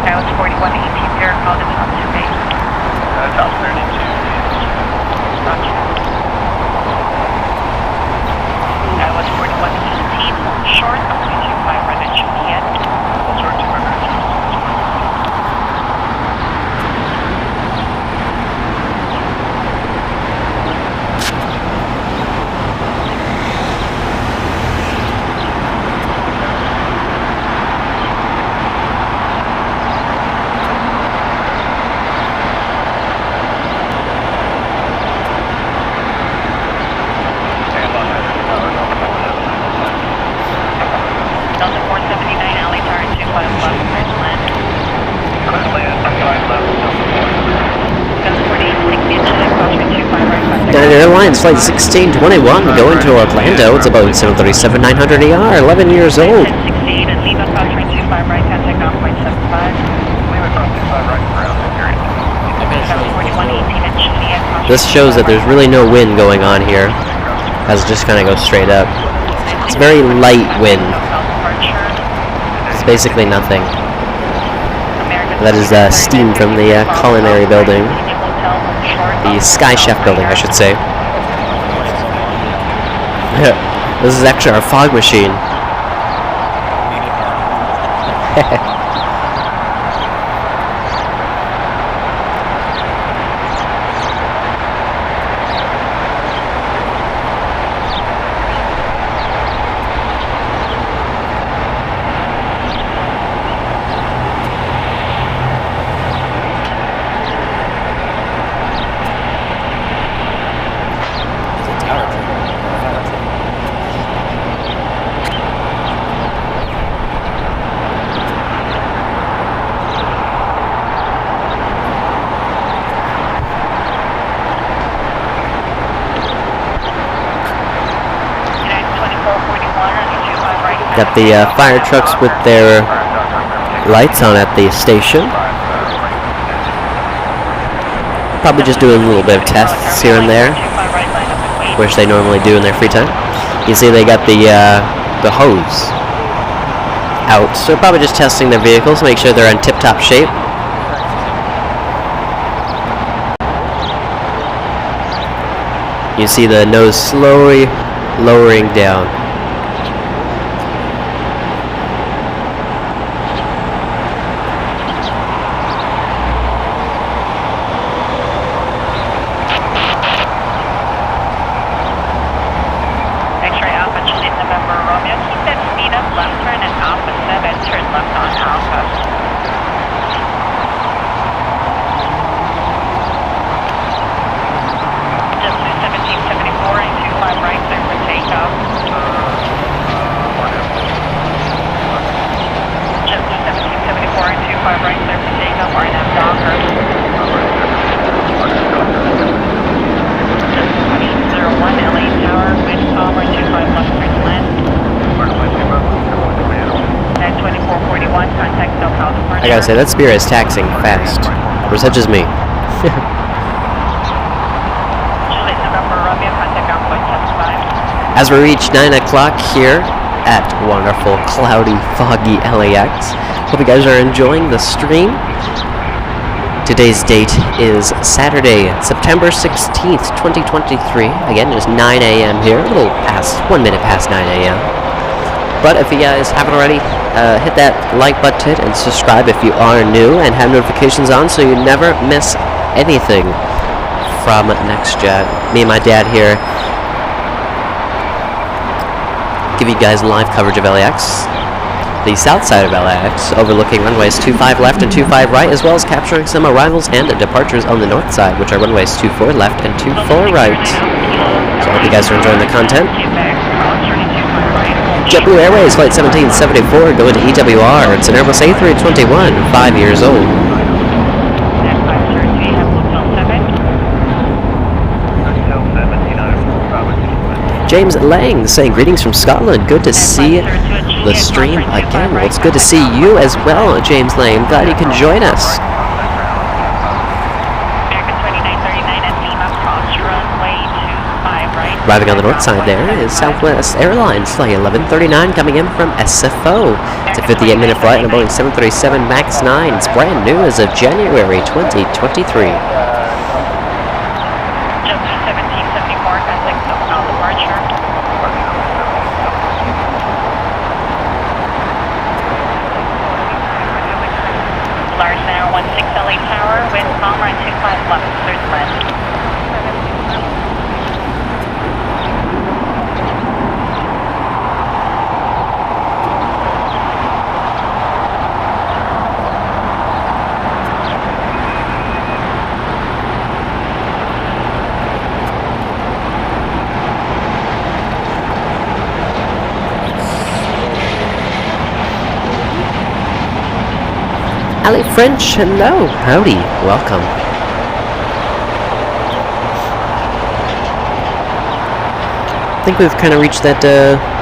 Now it's 4118, air call to top 2 base. Top 32. Roger. Now it's 4118, short, up to 25 right at Juliet. Ultra 25 right at Juliet. Delta 479, LA Tower 25 left, first land. Delta 4860, Chile, crosswind 25 right, contact. United Airlines Flight 1621, going to Orlando. It's a Boeing 737-900ER, 11 years old. 1068 and leave on crosswind 25 right, contact on point 75. Leave across 25 right, ground security. Delta 4118 and Juliet, crosswind This shows that there's really no wind going on here, as it just kind of goes straight up. It's very light wind. It's basically nothing. That is steam from the culinary building. The Sky Chef building, I should say. This is actually our fog machine. Got the fire trucks with their lights on at the station. Probably just doing a little bit of tests here and there, which they normally do in their free time. You see they got the hose out, so probably just testing their vehicles, make sure they're in tip-top shape. You see the nose slowly lowering down. X-ray Alpha, Juliet November Romeo. Keep that speed up, left turn and Alpha 7, turn left on Alpha. Just 1774 and 25 right there for takeoff. Just 1774 and 25 right there for takeoff, RNF Docker. Just 2001 LA Tower, wind power 25 left turn land. At 2441, contact SoCal departure. I gotta say, that Spirit is taxing fast. Or such as me. Juliet November Romeo, contact ground point 75. As we reach 9 o'clock here at wonderful, cloudy, foggy LAX. Hope you guys are enjoying the stream. Today's date is Saturday, September 16th, 2023. Again, just 9 a.m. here, a little past, 1 minute past 9 a.m. But if you guys haven't already, hit that like button and subscribe if you are new and have notifications on so you never miss anything from NextJet. Me and my dad here give you guys live coverage of LAX, the south side of LAX, overlooking runways 25 left and 25 right, as well as capturing some arrivals and departures on the north side, which are runways 24 left and 24 right. So I hope you guys are enjoying the content. JetBlue Airways Flight 1774 going to EWR. It's an Airbus A321, 5 years old. James Lang saying greetings from Scotland. Good to see the stream again. Well, it's good to see you as well, James Lang. Glad you can join us. Arriving on the north side there is Southwest Airlines Flight 1139 coming in from SFO. It's a 58-minute flight on a Boeing 737 MAX 9. It's brand new as of January 2023. Ali French, hello, howdy, welcome. I think we've kind of reached that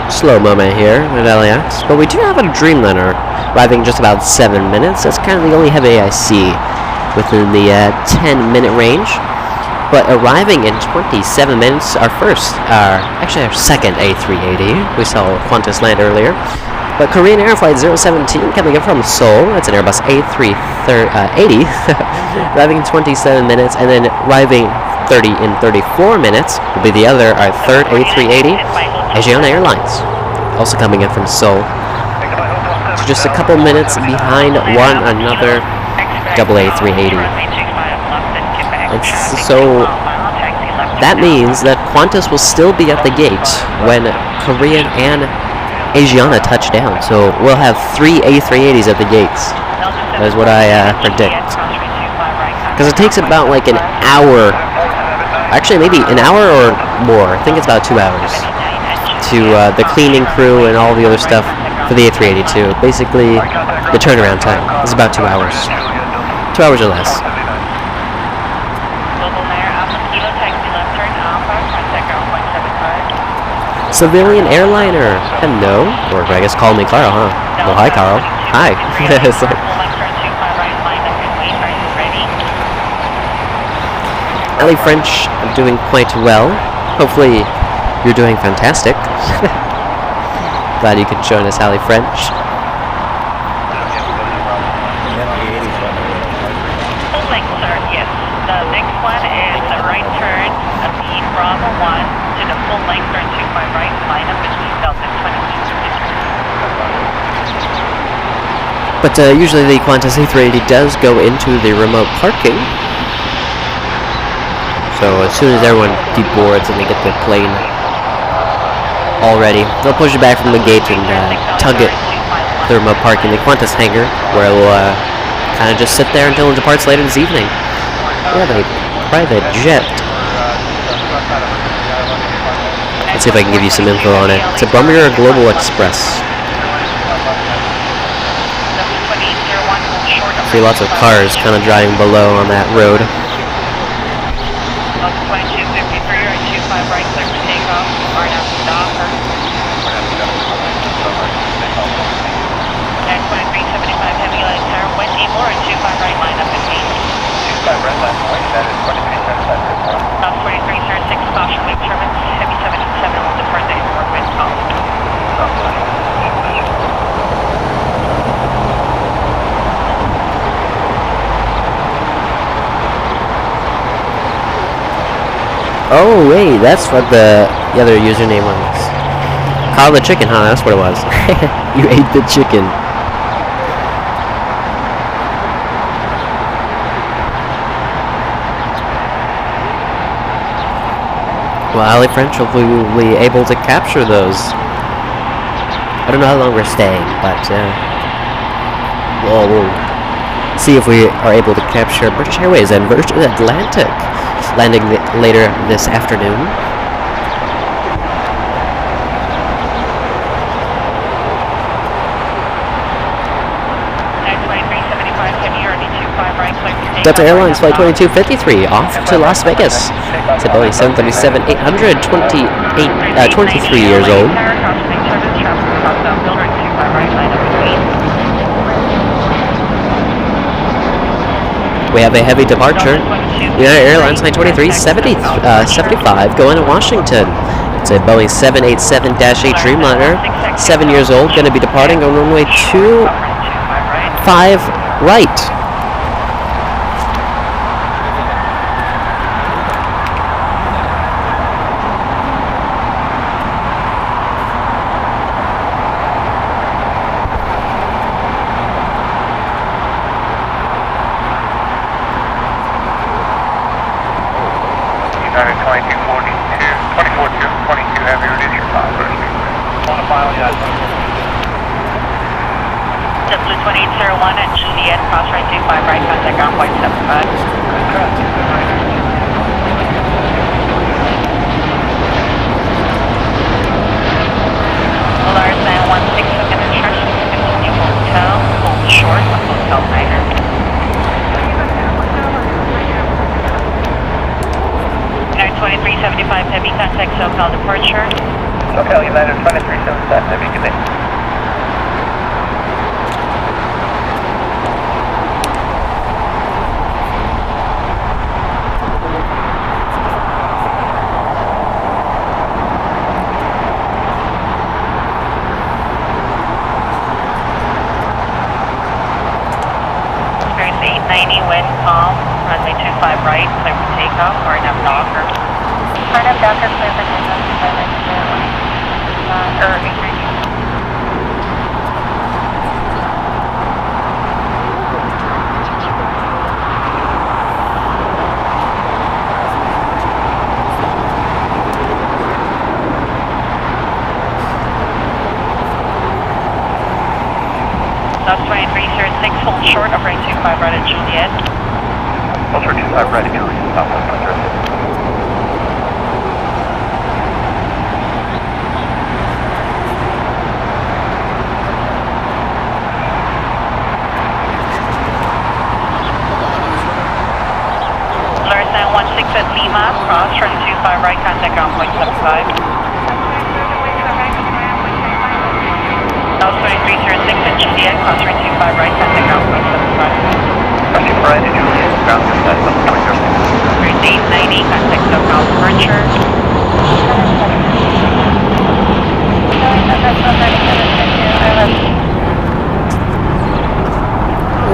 slow moment here at LAX, but we do have a Dreamliner arriving in just about 7 minutes. That's kind of the only heavy I see within the 10-minute range. But arriving in 27 minutes, our second A380. We saw Qantas land earlier. But Korean Air Flight 017 coming in from Seoul. It's an Airbus A380, arriving in 27 minutes, and then arriving 34 minutes will be our third A380, Asiana Airlines, also coming in from Seoul. So just a couple minutes behind one another double A380. And so that means that Qantas will still be at the gate when Korean and Asiana touch down. So we'll have 3 A380s at the gates. That is what I predict. Because it takes about like an hour, actually maybe an hour or more, I think it's about 2 hours, to the cleaning crew and all the other stuff for the A382. Basically, the turnaround time is about 2 hours. 2 hours or less. Civilian airliner, hello. Or I guess call me Carl, huh? Well, hi Carl. Hi. Ali French, I'm doing quite well. Hopefully you're doing fantastic. Glad you could join us, Ali French. Yes, the next one is a right turn at the Bravo 1. But usually the Qantas A380 does go into the remote parking. So as soon as everyone deboards and they get the plane all ready, they'll push it back from the gate and tug it to the remote parking, the Qantas hangar, where it will kind of just sit there until it departs later this evening. We have a private jet. Let's see if I can give you some info on it. It's a Brummer Global Express. See lots of cars kind of driving below on that road. 2253 or 25 right, clear for takeoff. RNAV to Docker. And 2375 heavy light tower, Wendy Moore, 25 right line up in gate. 25 red line, that is 2375. 2306, caution, wake turbines, heavy 77 will depart the airport wind call. Oh wait, that's what the other username was. Carl the Chicken, huh? That's what it was. You ate the chicken. Well, Ali French, hopefully we'll be able to capture those. I don't know how long we're staying, but we'll see if we are able to capture British Airways and Virgin Atlantic, landing later this afternoon. Delta Airlines Flight 2253 off to Las Vegas. It's a Boeing 737-800, 23 years old. We have a heavy departure. United Airlines Flight 2375 going to Washington. It's a Boeing 787-8 Dreamliner, 7 years old, going to be departing on runway 25 right.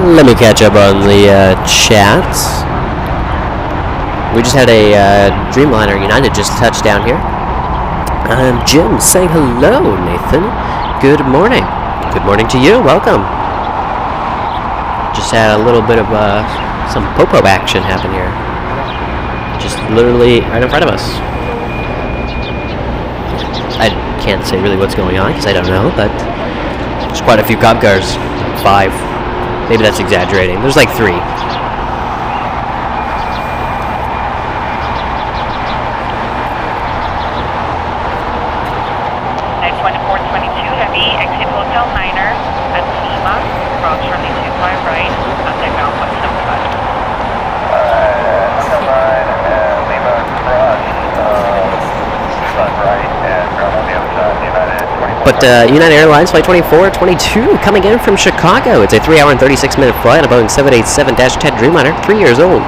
Let me catch up on the chats. We just had a Dreamliner United just touch down here. Jim saying hello, Nathan. Good morning. Good morning to you. Welcome. Just had a little bit of some popo action happen here. Just literally right in front of us. I can't say really what's going on because I don't know, but there's quite a few cop cars. 5. Maybe that's exaggerating. There's like 3. 2422 Heavy, exit Hotel Niner at Lima, approach runway 25 right, contact ground 175. Hotel 9 and Lima cross, 25 right, and ground on the other side, United 24. But United Airlines Flight 2422 coming in from Chicago. It's a 3-hour and 36-minute flight on a Boeing 787-10 Dreamliner, 3 years old.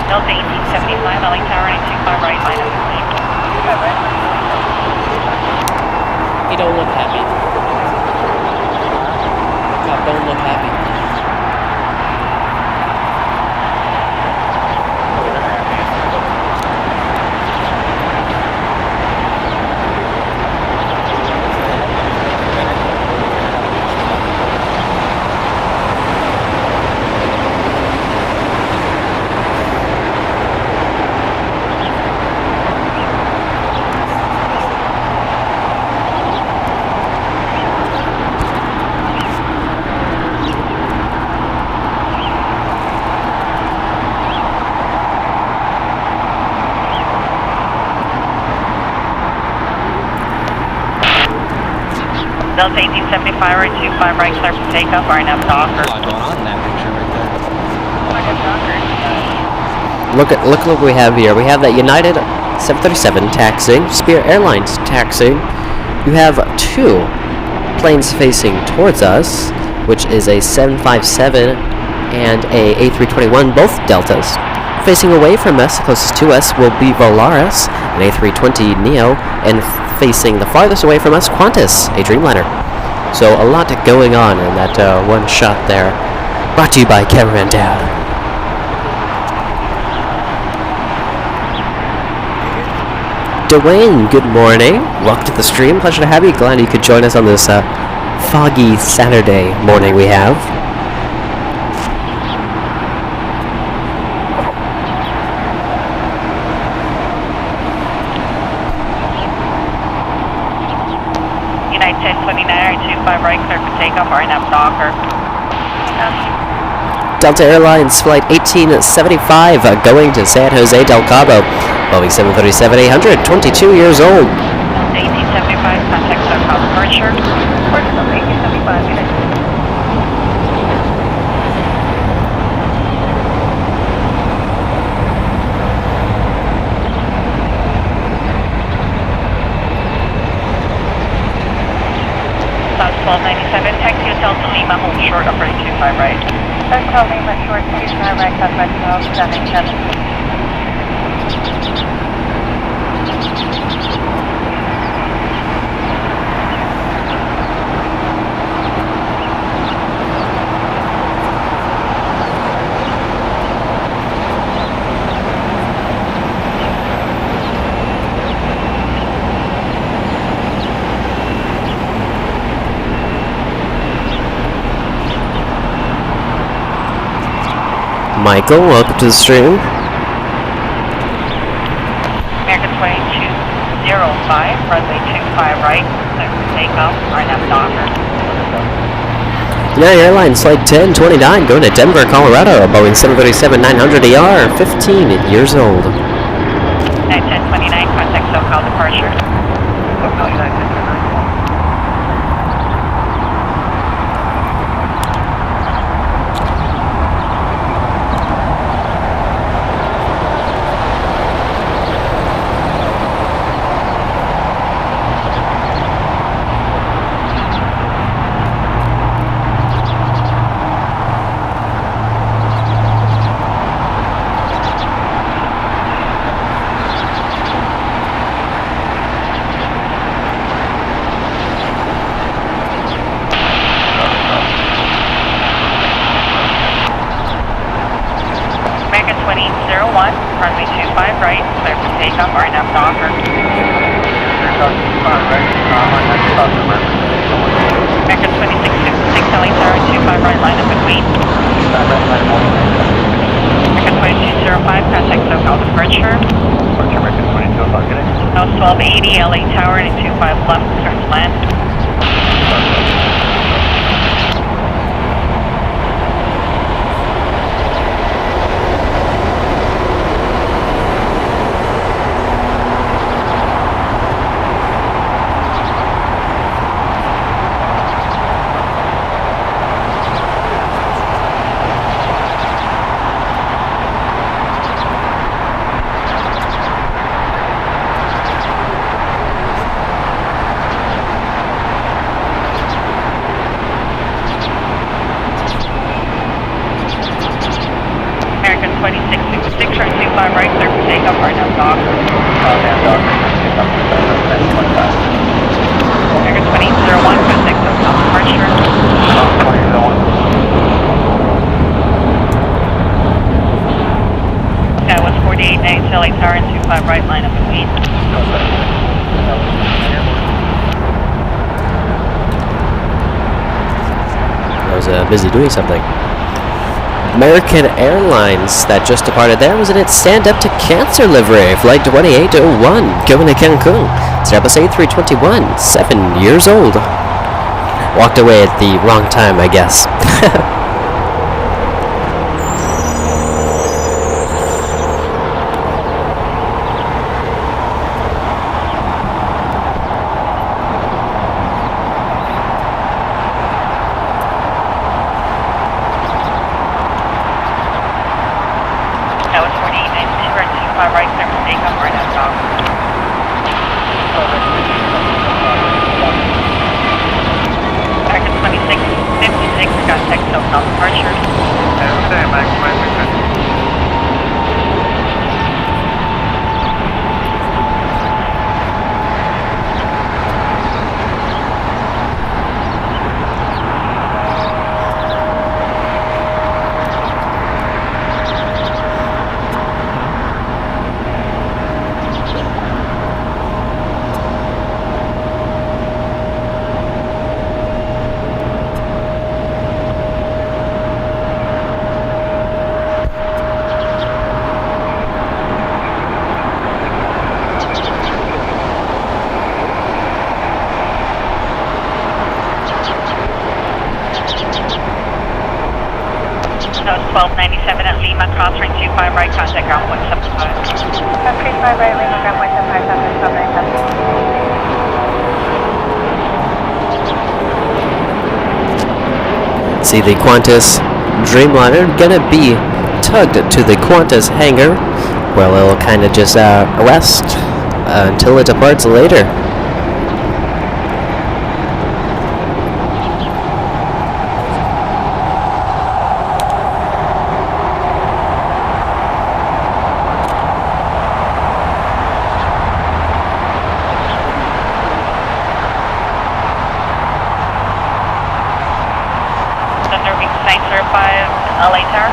Delta 1875, LA Tower 925 right, line up 25 right. You don't look happy. God, don't look happy. Delta 1875 right, 25 right, clear for takeoff, RNF Docker. A lot going on in that picture right there. Look what we have here. We have that United 737 taxiing, Spirit Airlines taxiing. You have 2 planes facing towards us, which is a 757 and a A321, both Deltas. Facing away from us, closest to us, will be Volaris, an A320neo, and facing the farthest away from us, Qantas, a Dreamliner. So a lot going on in that one shot there. Brought to you by Cameraman Dad. Dwayne, good morning. Welcome to the stream. Pleasure to have you. Glad you could join us on this foggy Saturday morning we have. United 1029 right, 25 right, clear for takeoff, RNF Docker. Delta Airlines Flight 1875 going to San Jose del Cabo. Boeing 737-800, 22 years old. Delta 1875, contact Del Cabo departure. Report Delta 1875, United. South 1297, taxi Hotel to Lima, hold short, operating 25 right. Hotel Lima, short, 25 right, contact 1277. Michael, welcome to the stream. American 22-0. runway 25 right, clear for takeoff, RNF Docker. United Airlines Flight 1029 going to Denver, Colorado. Boeing 737-900ER, 15 years old. 1029, contact SoCal departure. SoCal United. Runway 25 right, clear for takeoff, RNF Docker. American 2666, LA Tower, 25 right, line up between. American 2205, contact SoCal departure. American 2205, good day. House 1280, LA Tower, and 25 left, turn to land. American 2666, turn 25 right, clear for takeoff, RNF Docker. American 2001, contact SoCal departure. That was 48 names, LA Tower, and 25 right, line up between. I was busy doing something. American Airlines that just departed there was in its Stand Up to Cancer livery, Flight 2801, going to Cancun. It's Airbus A321, 7 years old. Walked away at the wrong time, I guess. That was 48 names, turn 25 right, clear for takeoff, RNF Docker. American 2656, contact SoCal departure. That was 1297 at Lima, crossing 25 right, contact ground 175. 35 right, Lima, ground 175, contact 1297. See the Qantas Dreamliner gonna be tugged to the Qantas hangar. Well, it'll kind of just rest until it departs later. Thunder 905, LA Tower.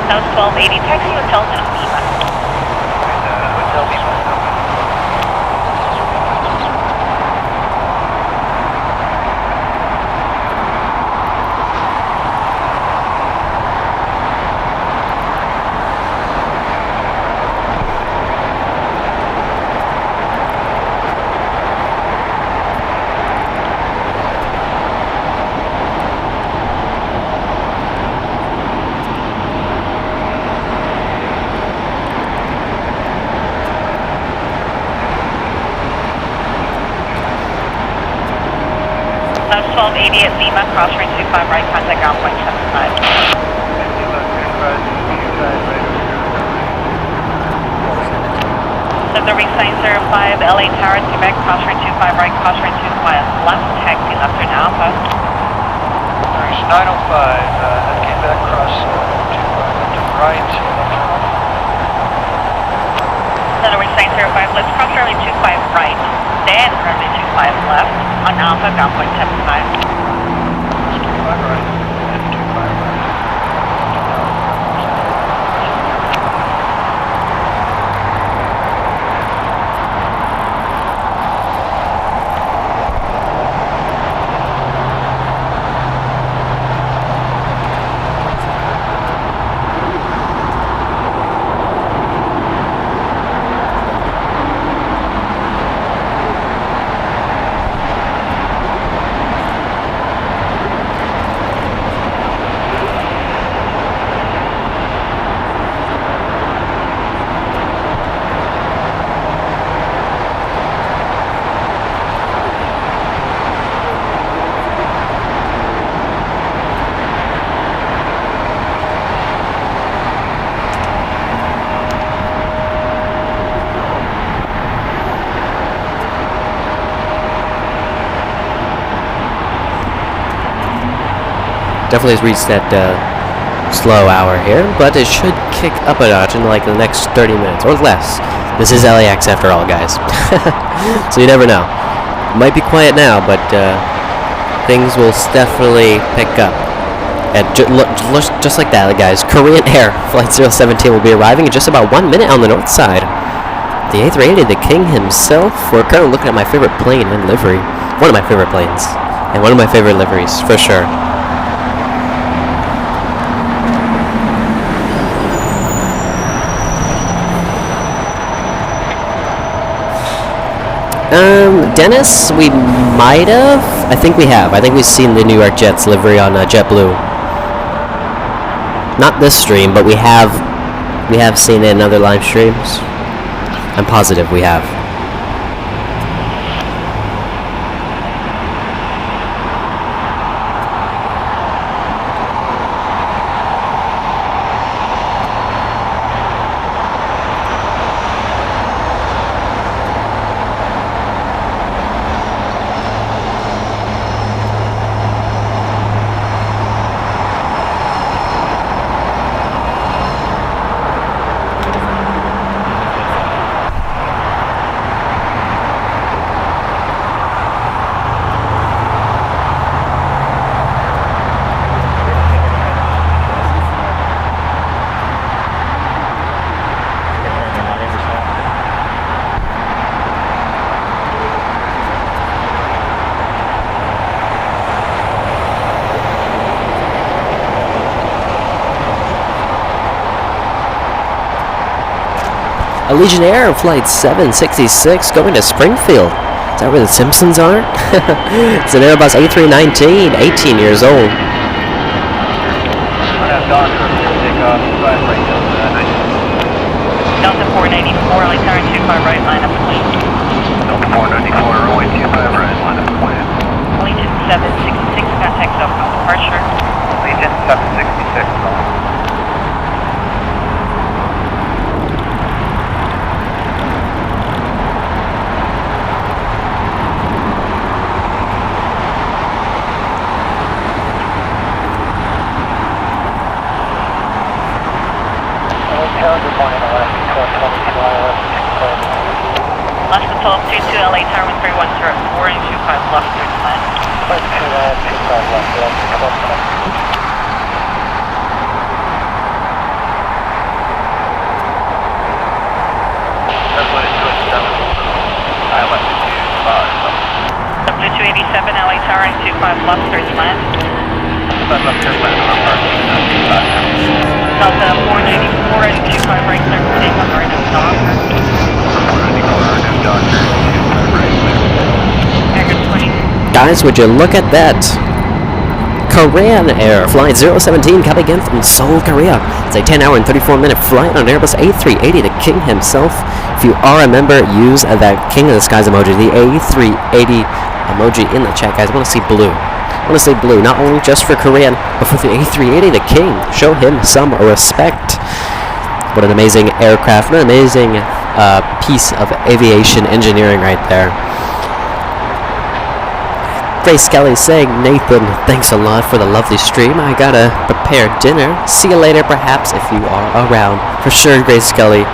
That was 1280, taxi hotel to Lima. Hotel Lima. 1280 at Lima, crosswind 25 right, contact ground point 75. Observing sign 05, LA Tower, Quebec, crosswind 25 right, crosswind 25 left, taxi left turn Alpha. There's 905, that came back cross 25 left to right. Observing sign 05, let's cross runway 25 right, then runway 25 left, on Alpha, ground point 75. 25 right, and 25 left. Definitely has reached that slow hour here, but it should kick up a notch in like the next 30 minutes or less. This is LAX after all, guys. So you never know. Might be quiet now, but things will definitely pick up. And just like that, guys, Korean Air Flight 017 will be arriving in just about 1 minute on the north side. The A380, the king himself. We're currently looking at my favorite plane and livery. One of my favorite planes. And one of my favorite liveries, for sure. Dennis, we might have. I think we have. I think we've seen the New York Jets livery on JetBlue. Not this stream, but we have seen it in other live streams. I'm positive we have. A Legionnaire Flight 766 going to Springfield. Is that where the Simpsons are? It's an Airbus A319, 18 years old. Delta 494, LA Tower 25 right, line up clean. Delta 494, runway 25 right, line up clean. Legion 766, contact southbound departure. Legion 766, Last to 1222, LA Tower 3104 and 25 left, third plan. 25 left, W287, LA Tower and 25 left, third plan. Delta 494 and 25 right, clear for takeoff, right up Docker. Guys, would you look at that? Korean Air Flight 017 coming in from Seoul, Korea. It's a 10-hour and 34-minute flight on Airbus A380, the king himself. If you are a member, use that King of the Skies emoji, the A380 emoji in the chat, guys. I want to see blue. I want to say blue, not only just for Korean, but for the A380, the king. Show him some respect. What an amazing aircraft, what an amazing piece of aviation engineering right there. Grace Kelly saying, Nathan, thanks a lot for the lovely stream. I gotta prepare dinner. See you later, perhaps, if you are around. For sure, Grace Kelly.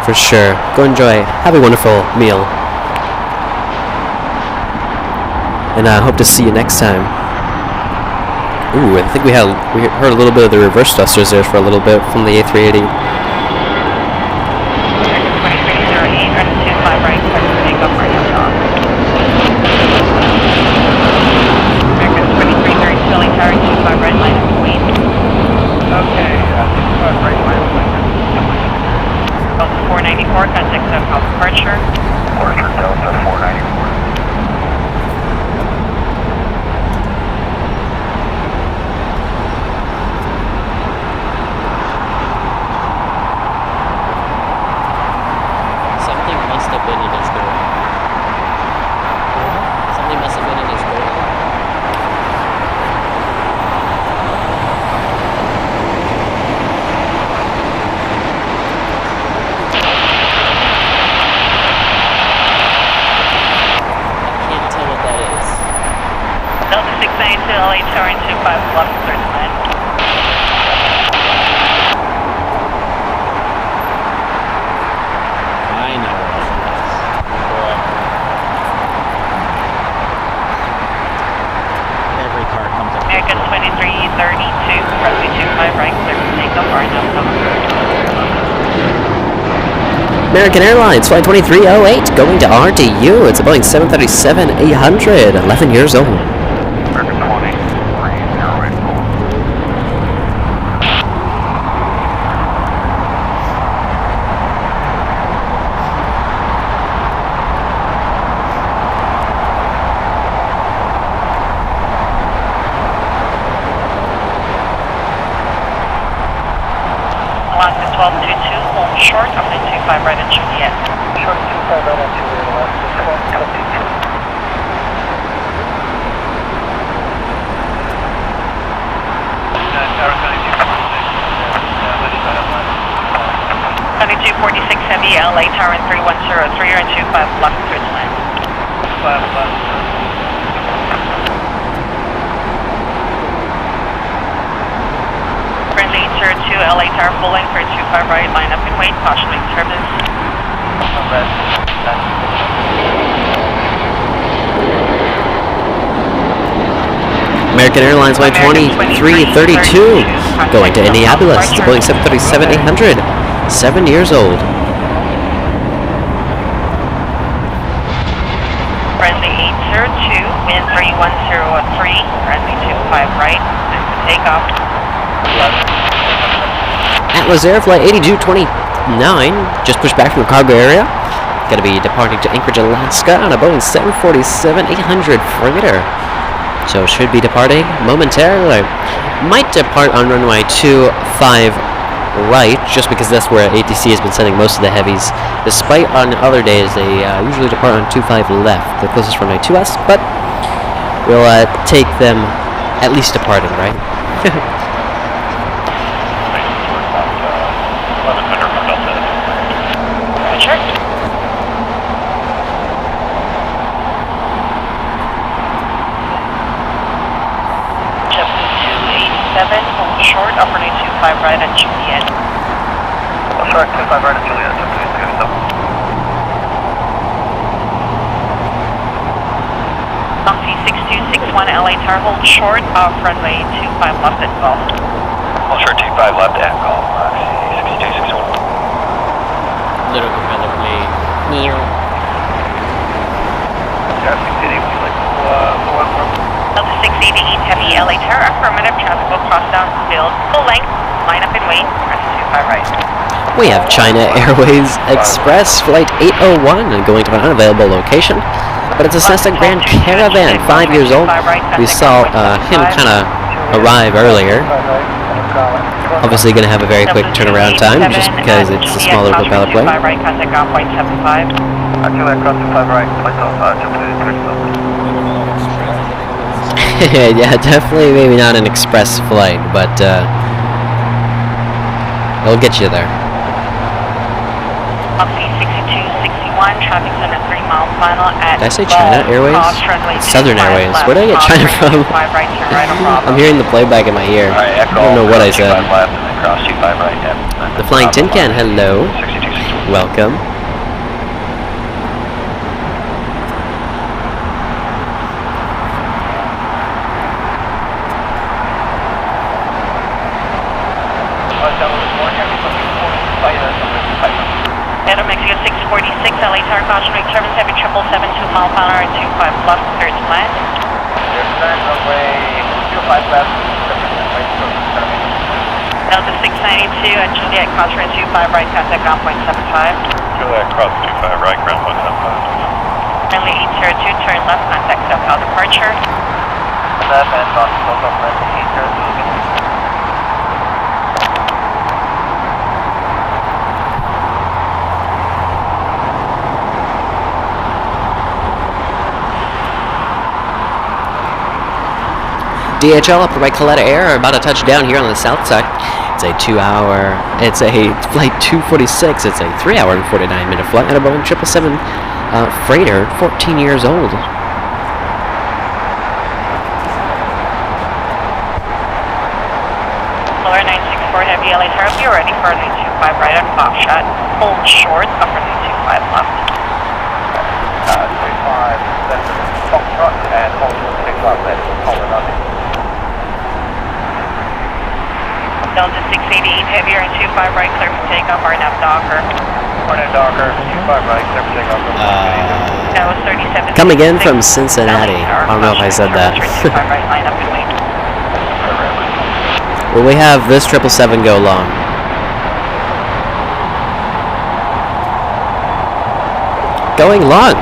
For sure. Go enjoy. Have a wonderful meal. And I hope to see you next time. Ooh, I think we heard a little bit of the reverse thrusters there for a little bit from the A380. 2308, run 25 right, take up right now. American 2330, filling tower, 25 right, line up, wait. Okay, 25 right, line up, wait. Delta 494, contact south departure. Departure Delta 494. Something must have been in his door. Something must have been in his door. I can't tell what that is. Delta 692, LA tower, 25 left, third line. I know what it is. Every car comes up. American 2332, runway 25 right, clear for takeoff, RNL American Airlines Flight 2308 going to RDU. It's a Boeing 737-800, 11 years old. American 2308. Alaska 1222, hold short, up to 25 right at Juliet. Short 25 right on Juliet, Alaska 1222. Tower 2246 Heavy, LA tower in 3103 and 25 left, third line. 5 left. Friendly 02, LA tower full length for 25 right, line up and wait, caution wing turbulence. American Airlines Flight 2332 going to Indianapolis. It's a Boeing 737-800, 7 years old. Friendly 802, wind 3103, friendly 25 right, and for takeoff. Atlas Air Flight 8229 just pushed back from the cargo area. Going to be departing to Anchorage, Alaska on a Boeing 747-800 freighter. So should be departing momentarily. Might depart on runway 25 right, just because that's where ATC has been sending most of the heavies. Despite on other days they usually depart on 25 left, the closest runway to us. But we'll take them at least departing, right? Sure. Jump 287, hold short, upper 25 right at Juliet. Short 25 right at Juliet, jump 287. Moxie 6261, LA tower, hold short, off runway 25 left at Gulf. Hold short 25 left at Golf, Moxie 6261. Little propeller blade. Delta 688 Heavy, LA tower, affirmative, traffic will cross down field, full length, line up and wait, press 25 right. We have China Airways Express Flight 801 and going to an unavailable location. But it's a Cessna Grand Caravan, 5 years old. We saw him kind of arrive earlier. Obviously going to have a very quick turnaround time just because it's a smaller propeller plane. Right, contact ground point 75. Juliet cross 25 right, flight off, jump to 30 left. Yeah, definitely maybe not an express flight, but it'll get you there. Oxy 6261, traffic center 3 mile final at Did I say China Airways? Southern Airways. Where did I get China from? I'm hearing the playback in my ear. I don't know what I said. The Flying Tin Can, hello. Welcome. Adam Mexico 646, LA Tower, caution rate 77, 777, 2 mile final at 25 left, clear to land. Runway 25 left, Delta 692 at Juliet, caution rate 25 right, contact ground point 75. Juliet cross 25 right, ground point 75. Runway 802, turn left, contact SoCal departure. Left and on local runway 802. DHL up by Coletta Air are about to touch down here on the south side. It's a 2-hour, it's a flight 246, it's a 3-hour and 49-minute flight at a Boeing 777 freighter, 14 years old. Lower 964 Heavy LA Tower, be ready for 925 right on Foxtrot. Hold short, upper 925 left. 35 left, Foxtrot, and hold 35 left, hold nothing. Delta 688 Heavy and 25 right, clear for takeoff, RNAV Docker. RNAV Docker, 25 right, clear for takeoff. That was 37. Come again from Cincinnati. I don't know if I said that. 25 right, line up and wait. Will we have this 777 go long? Going long.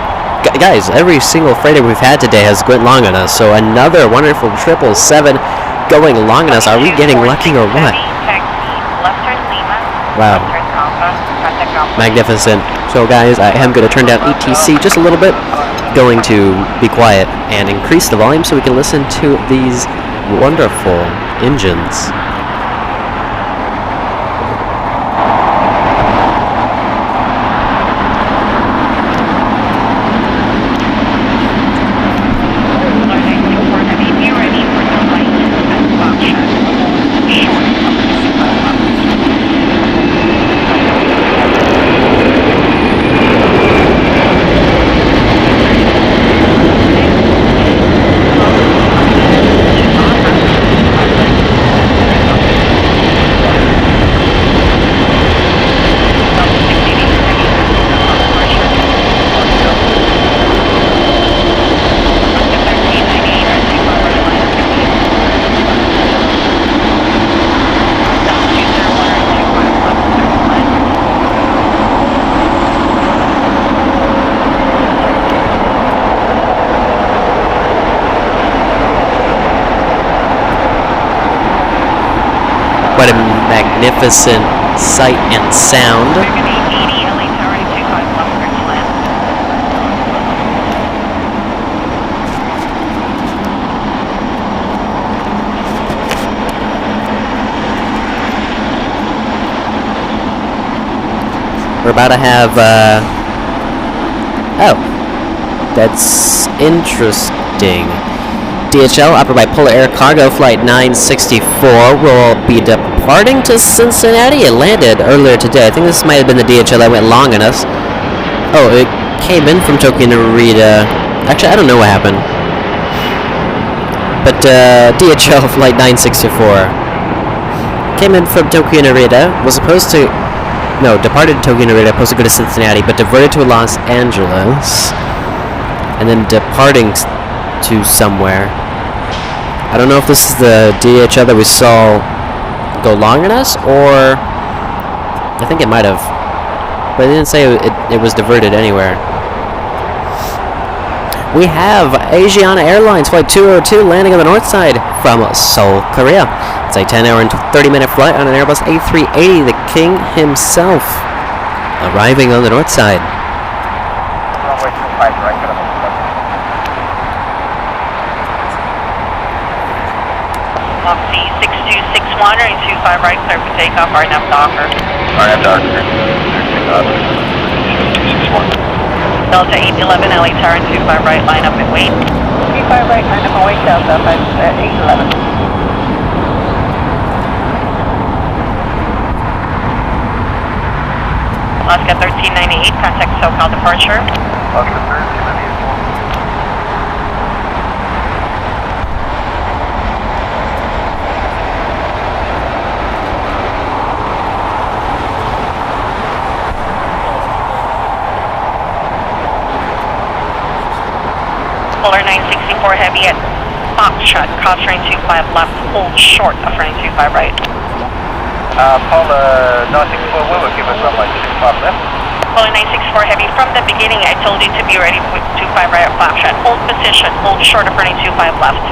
Guys, every single freighter we've had today has went long on us, so another wonderful 777 going long on us. Are we getting lucky or what? Wow. Magnificent. So guys, I am going to turn down ATC just a little bit. Going to be quiet and increase the volume so we can listen to these wonderful engines. What a magnificent sight and sound. We're about to have, oh, that's interesting. DHL, operated by Polar Air Cargo Flight 964, will be departing to Cincinnati. It landed earlier today. I think this might have been the DHL that went long on us. Oh, it came in from Tokyo Narita. Actually, I don't know what happened. But DHL Flight 964 came in from Tokyo Narita, was supposed to, no, departed Tokyo Narita, supposed to go to Cincinnati, but diverted to Los Angeles, and then departing to somewhere. I don't know if this is the DHL that we saw go long on us, or I think it might have, but it didn't say it was diverted anywhere. We have Asiana Airlines Flight 202 landing on the north side from Seoul, Korea. It's a 10-hour and 30-minute flight on an Airbus A380, the king himself, arriving on the north side. Moxie 6261, running 25 right, clear for takeoff, RNF Docker. RNF Docker, clear takeoff, 6261. Delta 811, LA Tower, 25 right, line up and wait. 25 right, line up and wait, Delta 811. Alaska 1398, contact SoCal departure. Alaska 1398. Polar 964 Heavy at Foxtrot, cross running 25 left, hold short of running 25 right. Paula 964, will give us runway 25 left. Polar 964 Heavy, from the beginning I told you to be ready with 25 right at Foxtrot. Hold position, hold short of running 25 left.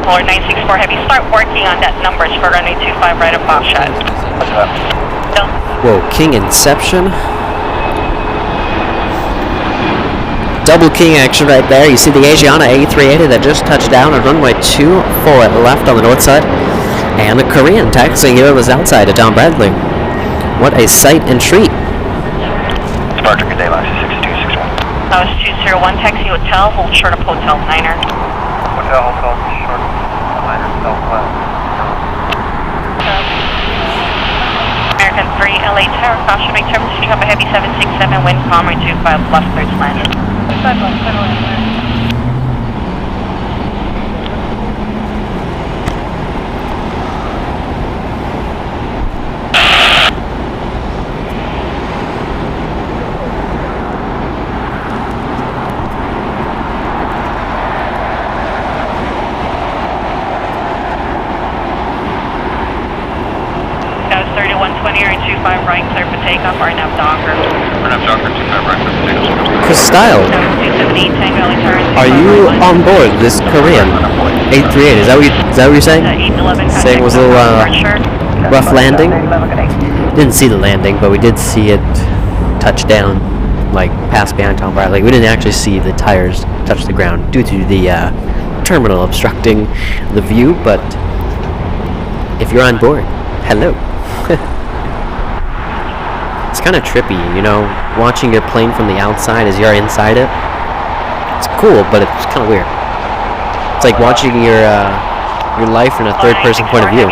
Polar 964 Heavy, start working on that numbers for running 25 right at Foxtrot. Whoa, King Inception. Double King action right there. You see the Asiana A380 that just touched down on runway 24 left on the north side. And a Korean taxiing here on the south side of Tom Bradley. What a sight and treat. Departure, good day, LAX 6261. That was 201, taxi hotel, hold short of hotel Niner. Hotel, hold short of Niner, southwest. American 3, LA Tower, caution right terminus, you have a heavy 767, wind calm, 25 left, clear to land. 25 left, clear to land. That was 3120 or 25 right, clear for takeoff, RNF Docker. RNF Docker, 25 right, clear for takeoff. Chris Style, 278 Tango, LA Tower, are you on board this Korean A380? Is that what you're saying? 811, Saying it was a little rough landing? Didn't see the landing, but we did see it touch down, like pass behind Tom Bradley. We didn't actually see the tires touch the ground due to the terminal obstructing the view, but if you're on board, hello. It's kind of trippy, you know, watching your plane from the outside as you're inside it. It's cool, but it's kind of weird. It's like watching your life from a third-person point of view.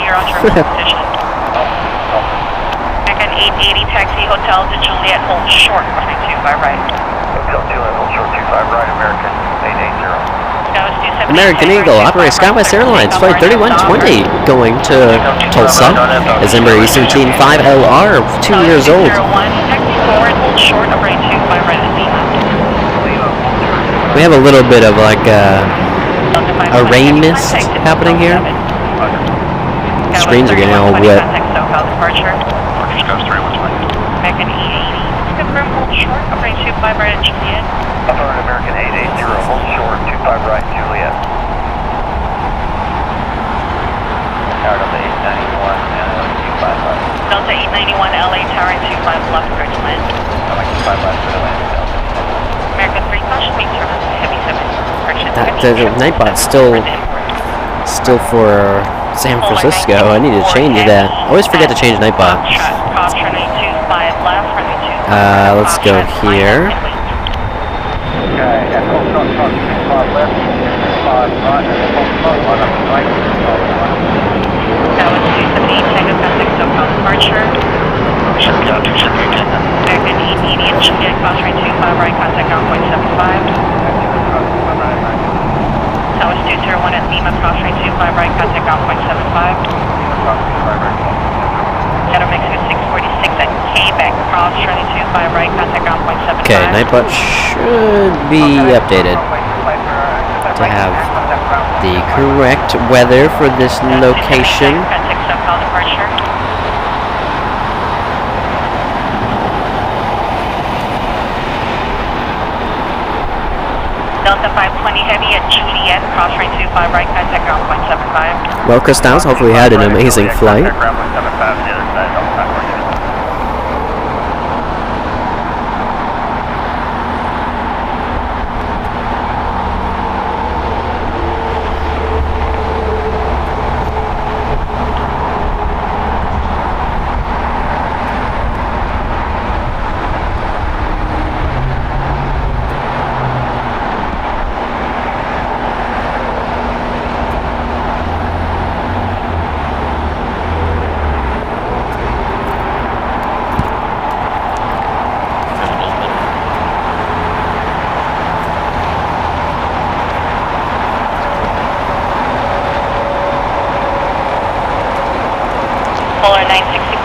American 880 taxi hotel to Juliet, hold short, running 25 right. Hotel Juliet, hold short 25 right, American 880. American Eagle operates Skywest Airlines Flight 3120 going to Tulsa. December Eastern Team 5LR, 2 years old. We have a little bit of like a rain mist happening here. Screens are getting all wet. American 880, confirm hold short, operating 25 right at Juliet. American 880, hold short, 25 right, Juliet. Tower Delta 891, and 25 left. Delta 891, LA Tower, 25 left, clear to land. 25 left, clear to land, Delta. American 3, caution being terminus, heavy 7, correction. The Nightbot's still for San Francisco. I need to change that. I always forget to change Nightbot. Let's go here. That was 278 Tango contact SoCal departure. American 880 and Juliet, cross right 25 right, contact ground point 75. That was 201 at Lima, cross right 25 right, contact ground point 75. Shadow Mexico 646 at Quebec, cross running 25 right, contact ground point 75. Okay, Nightbot should be updated to have the correct weather for this location. Contact SoCal departure. Delta 520 Heavy at Juliet, cross right 25 right, contact ground point 75. Well, Chris Stiles, hopefully you had an amazing flight.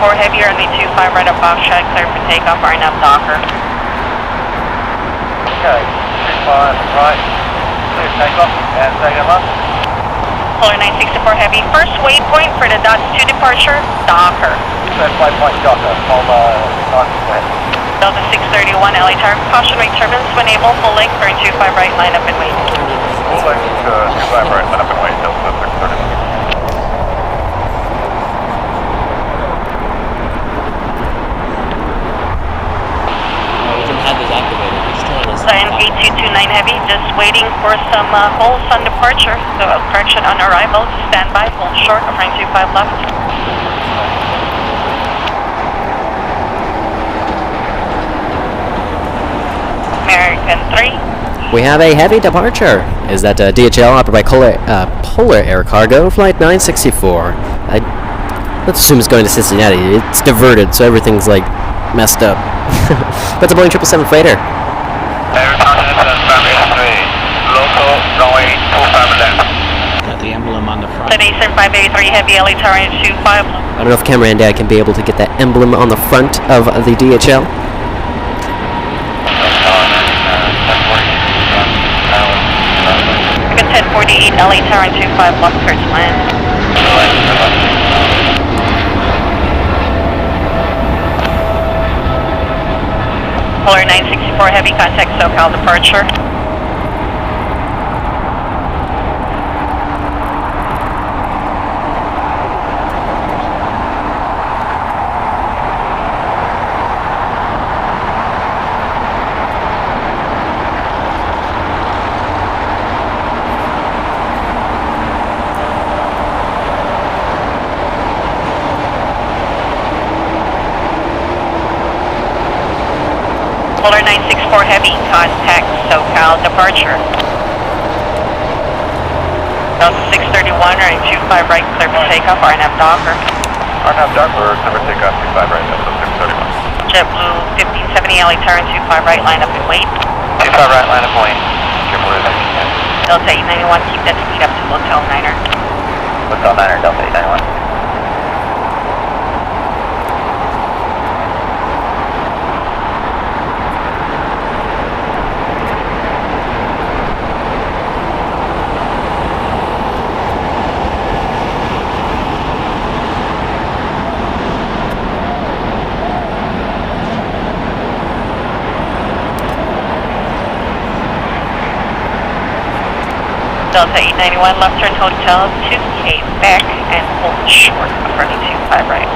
964 Heavy, runway 25 right above, check, clear for takeoff, RNF Docker. Okay, 25 right, clear takeoff, and second left. Polar 964 Heavy, first waypoint for the Dot 2 departure, Docker. First waypoint Docker, hold northwest. Delta 631 LA Tower, caution right turbulence when able, full length, turn 25 right, line up and wait. Full length, 25 right, line up and wait, Delta 631. We can have this activated. He's telling us. Lion 8229 Heavy, just waiting for some holes on departure, so correction on arrival, stand by, hold short, of runway 25 left. American 3. We have a heavy departure. Is that DHL operated by Polar Air Cargo, Flight 964. Let's assume it's going to Cincinnati. It's diverted, so everything's like messed up. But it's a Boeing 777 freighter. Local runway 25 left. Got the emblem on the front. Then Eastern 583 Heavy, LA Tower 25. I don't know if camera and dad can be able to get that emblem on the front of the DHL. American 1048 LA Tower 25 left, clear to land. Polar 964 Heavy, contact SoCal departure. Polar 964 Heavy, contact SoCal departure. Delta 631, running 25 right, clear for takeoff, RNF Docker. RNF Docker, clear for takeoff, 25 right, Delta 631. JetBlue 1570 LA turn 25 right, line up and wait. 25 right, line up and wait. Careful as Delta 891, keep that speed up to Hotel Niner. Hotel 9er, Delta 891. Delta 891, left turn Hotel 2K back and hold short of running 25 right.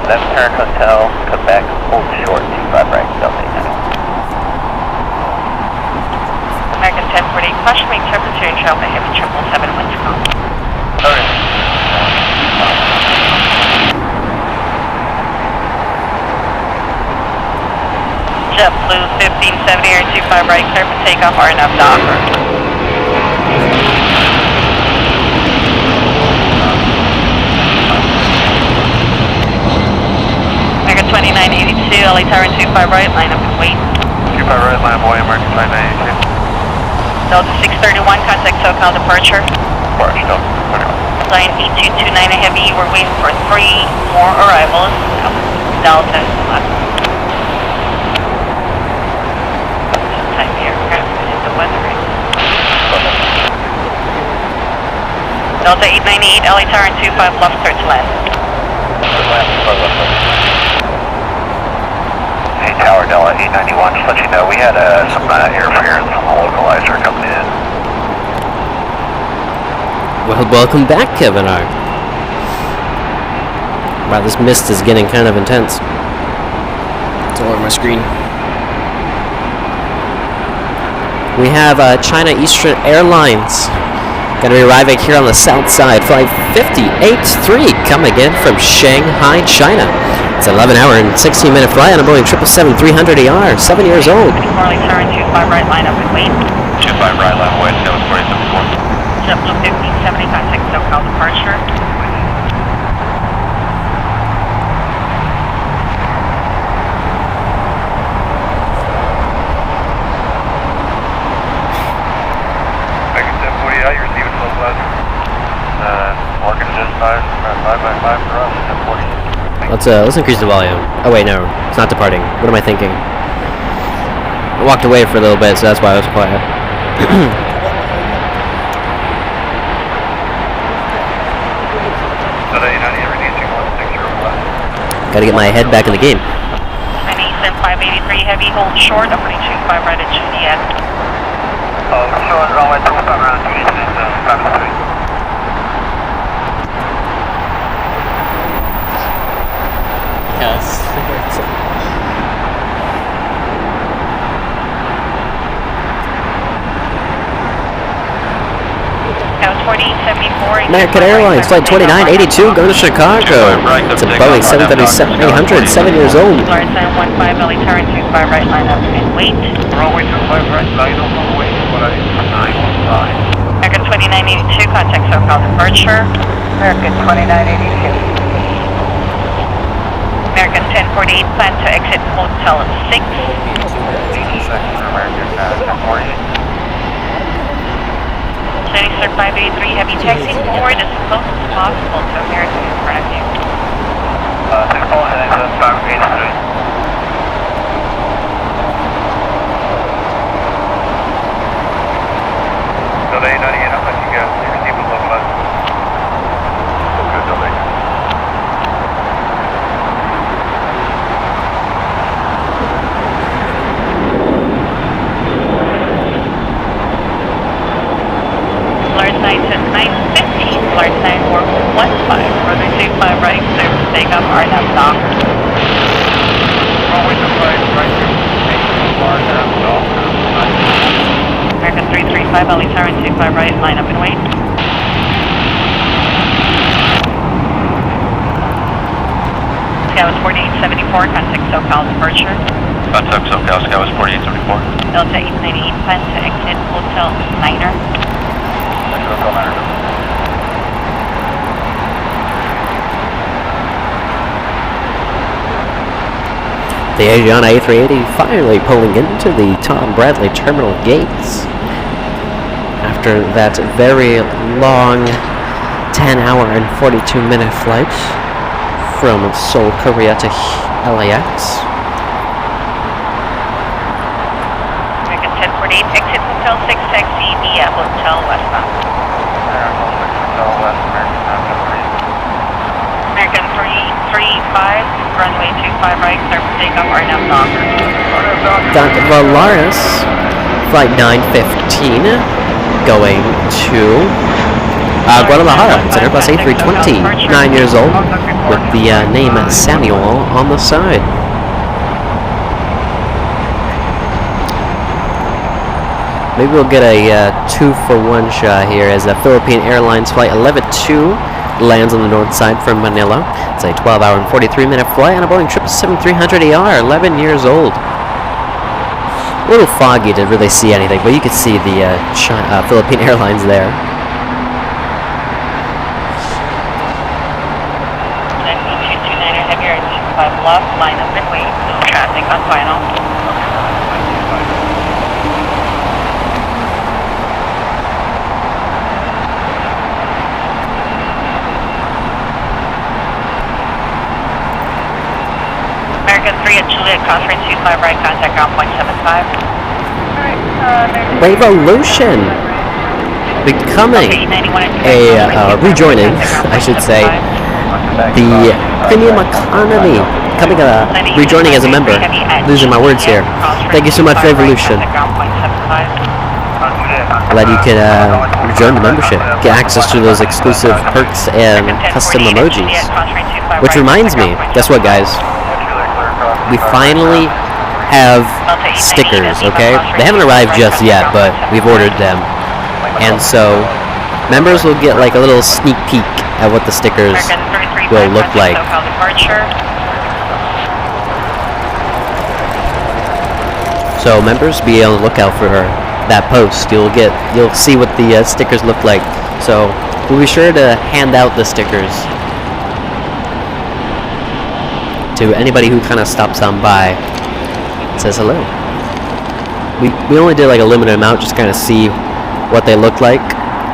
Left turn Hotel, come back, hold short, 25 right, Delta 891. American 1048, caution main temperature and trail by heavy 777 winds calm. JetBlue 1570 or 25 right, clear for takeoff, RNF Docker. American 2982, LA Tower 25 right, line up and wait. 25 right, line up and wait, American 2982. Delta 631, contact SoCal departure. Departure, Delta 631. Line 8229 Heavy, we're waiting for 3 more arrivals. Delta left. Time here, we're going to hit the weather right. Delta 898, LA Tower 25 left, clear to land. Hey Tower, Delta 891, just let you know, we had some interference from the localizer coming in. Well, welcome back, Kevin R. Wow, this mist is getting kind of intense. It's all over my screen. We have China Eastern Airlines going to be arriving here on the south side. Flight 583 coming in from Shanghai, China. It's an 11-hour and 16-minute flight on a Boeing 777-300ER, 7 years old. Morley turn 25 right, line up and wait. 25 right, line up, wait, that was 47-4. JetBlue 1570, contact SoCal departure. American 1040, how you receiving localizer? Working just fine, 5x5 for us, 1040. Let's increase the volume. Oh wait, no, it's not departing. What am I thinking? I walked away for a little bit, so that's why I was quiet. Gotta get my head back in the game. And Eastern 583 Heavy, hold short, up 25 right at Juliet. Short, runway 25 around Juliet, 583. Yes. American Airlines Flight 2982 going to Chicago. It's a Boeing 737-800, 7 years old. Florida 15 Belly turn 25 right, line up and wait. Runway 25 right, line up and wait. 915. American 2982, contact SoCal departure. American 2982. American 1048, plan to exit Hotel 6. American 1048. Eastern 583 Heavy, taxi forward as close as possible to American in front of you. 583. Delay 98, I'll let you go. You receive a localized. Good delay. Florida 915, Florida 9415, further 25 right, service takeoff, RNAV Docker. Runway 25 right, RNAV Docker. American 335, LA turn 25 right, line up and wait. Skywest 4874, contact SoCal departure. Contact SoCal, Skywest 4874. Delta 898, plan to exit Hotel Niner. Hotel Niner. The Asiana A380 finally pulling into the Tom Bradley terminal gates after that very long 10-hour and 42-minute flight from Seoul, Korea to LAX. American 1048, exit Hotel 6, taxi via Hotel Westbound. Hotel West, American 335, runway 25 right, service takeoff, RNAV Docker. Dr. Valaris, flight 915, going to Guadalajara. It's an Airbus A320, 9 years old, with the name Samuel on the side. Maybe we'll get a 2-for-1 shot here as the Philippine Airlines Flight 11-2 lands on the north side from Manila. It's a 12-hour and 43-minute flight on a Boeing 777-300ER, 11 years old. A little foggy to really see anything, but you can see the Philippine Airlines there. Heavier at 5 left, line up and wait. No traffic on final. American 3 at Juliet, conference 25 right, contact ground point 75. Revolution! Becoming rejoining, I should say, the premium economy. Becoming rejoining as a member. Losing my words here. Thank you so much, Revolution. Glad you can rejoin the membership. Get access to those exclusive perks and custom emojis. Which reminds me, guess what, guys? We finally have stickers, okay? They haven't arrived just yet, but we've ordered them. And so, members will get like a little sneak peek at what the stickers will look like. So members, be on the lookout for that post. You'll see what the stickers look like. So we'll be sure to hand out the stickers to anybody who kind of stops on by and says hello. We only did like a limited amount, just kind of see what they look like,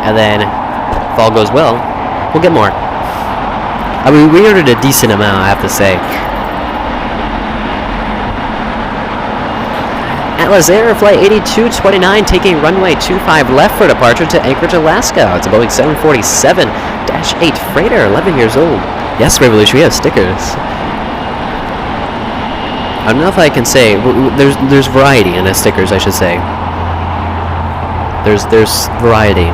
and then if all goes well, we'll get more. I mean, we ordered a decent amount, I have to say. Atlas Air Flight 8229 taking runway 25 left for departure to Anchorage, Alaska. It's a Boeing 747-8 freighter, 11 years old. Yes, Revolution, we have stickers. I don't know if I can say, there's variety in the stickers, I should say. There's variety.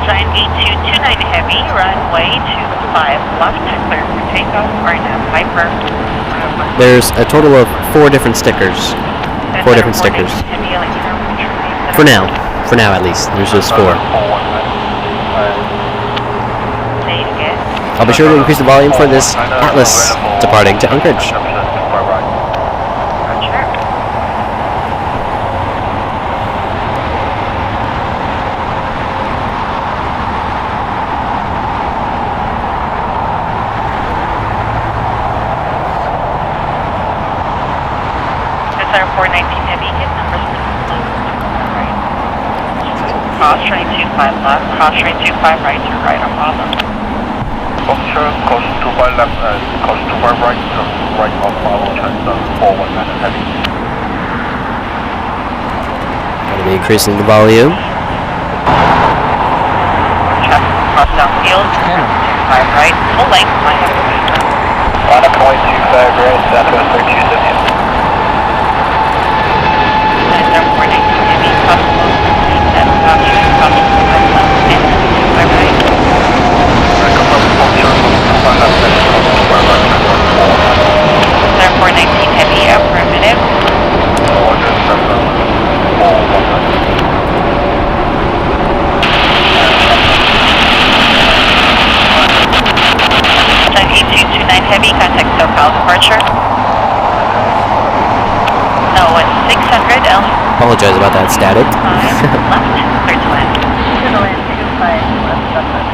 Giant 8229 Heavy, runway 25 left, clear for takeoff, RNAV Hyper. There's a total of 4 different stickers. 4 different stickers. For now at least. There's just 4. I'll be sure to increase the volume for this Atlas departing to Anchorage. Center 419 Heavy, hit numbers right. Cross train 25 left, cross train 25 right to right on bottom. Officer, coast 25 left, coast 25 right, right on follow, transfer 419 Heavy. Going to be increasing the volume. Traffic cross downfield, 25 right, full length, line up the way. Line up point 25 right, Southwest 3270. Center 419 Heavy, cross slow, that's cross train, cross 25 left, and 25 right. Center 419 Heavy, affirmative. Giant 8229 Heavy, contact SoCal departure. No, it's 600 L. Apologize about that static. 5 left, clear to land. Clear to land, 25 left, Southwest.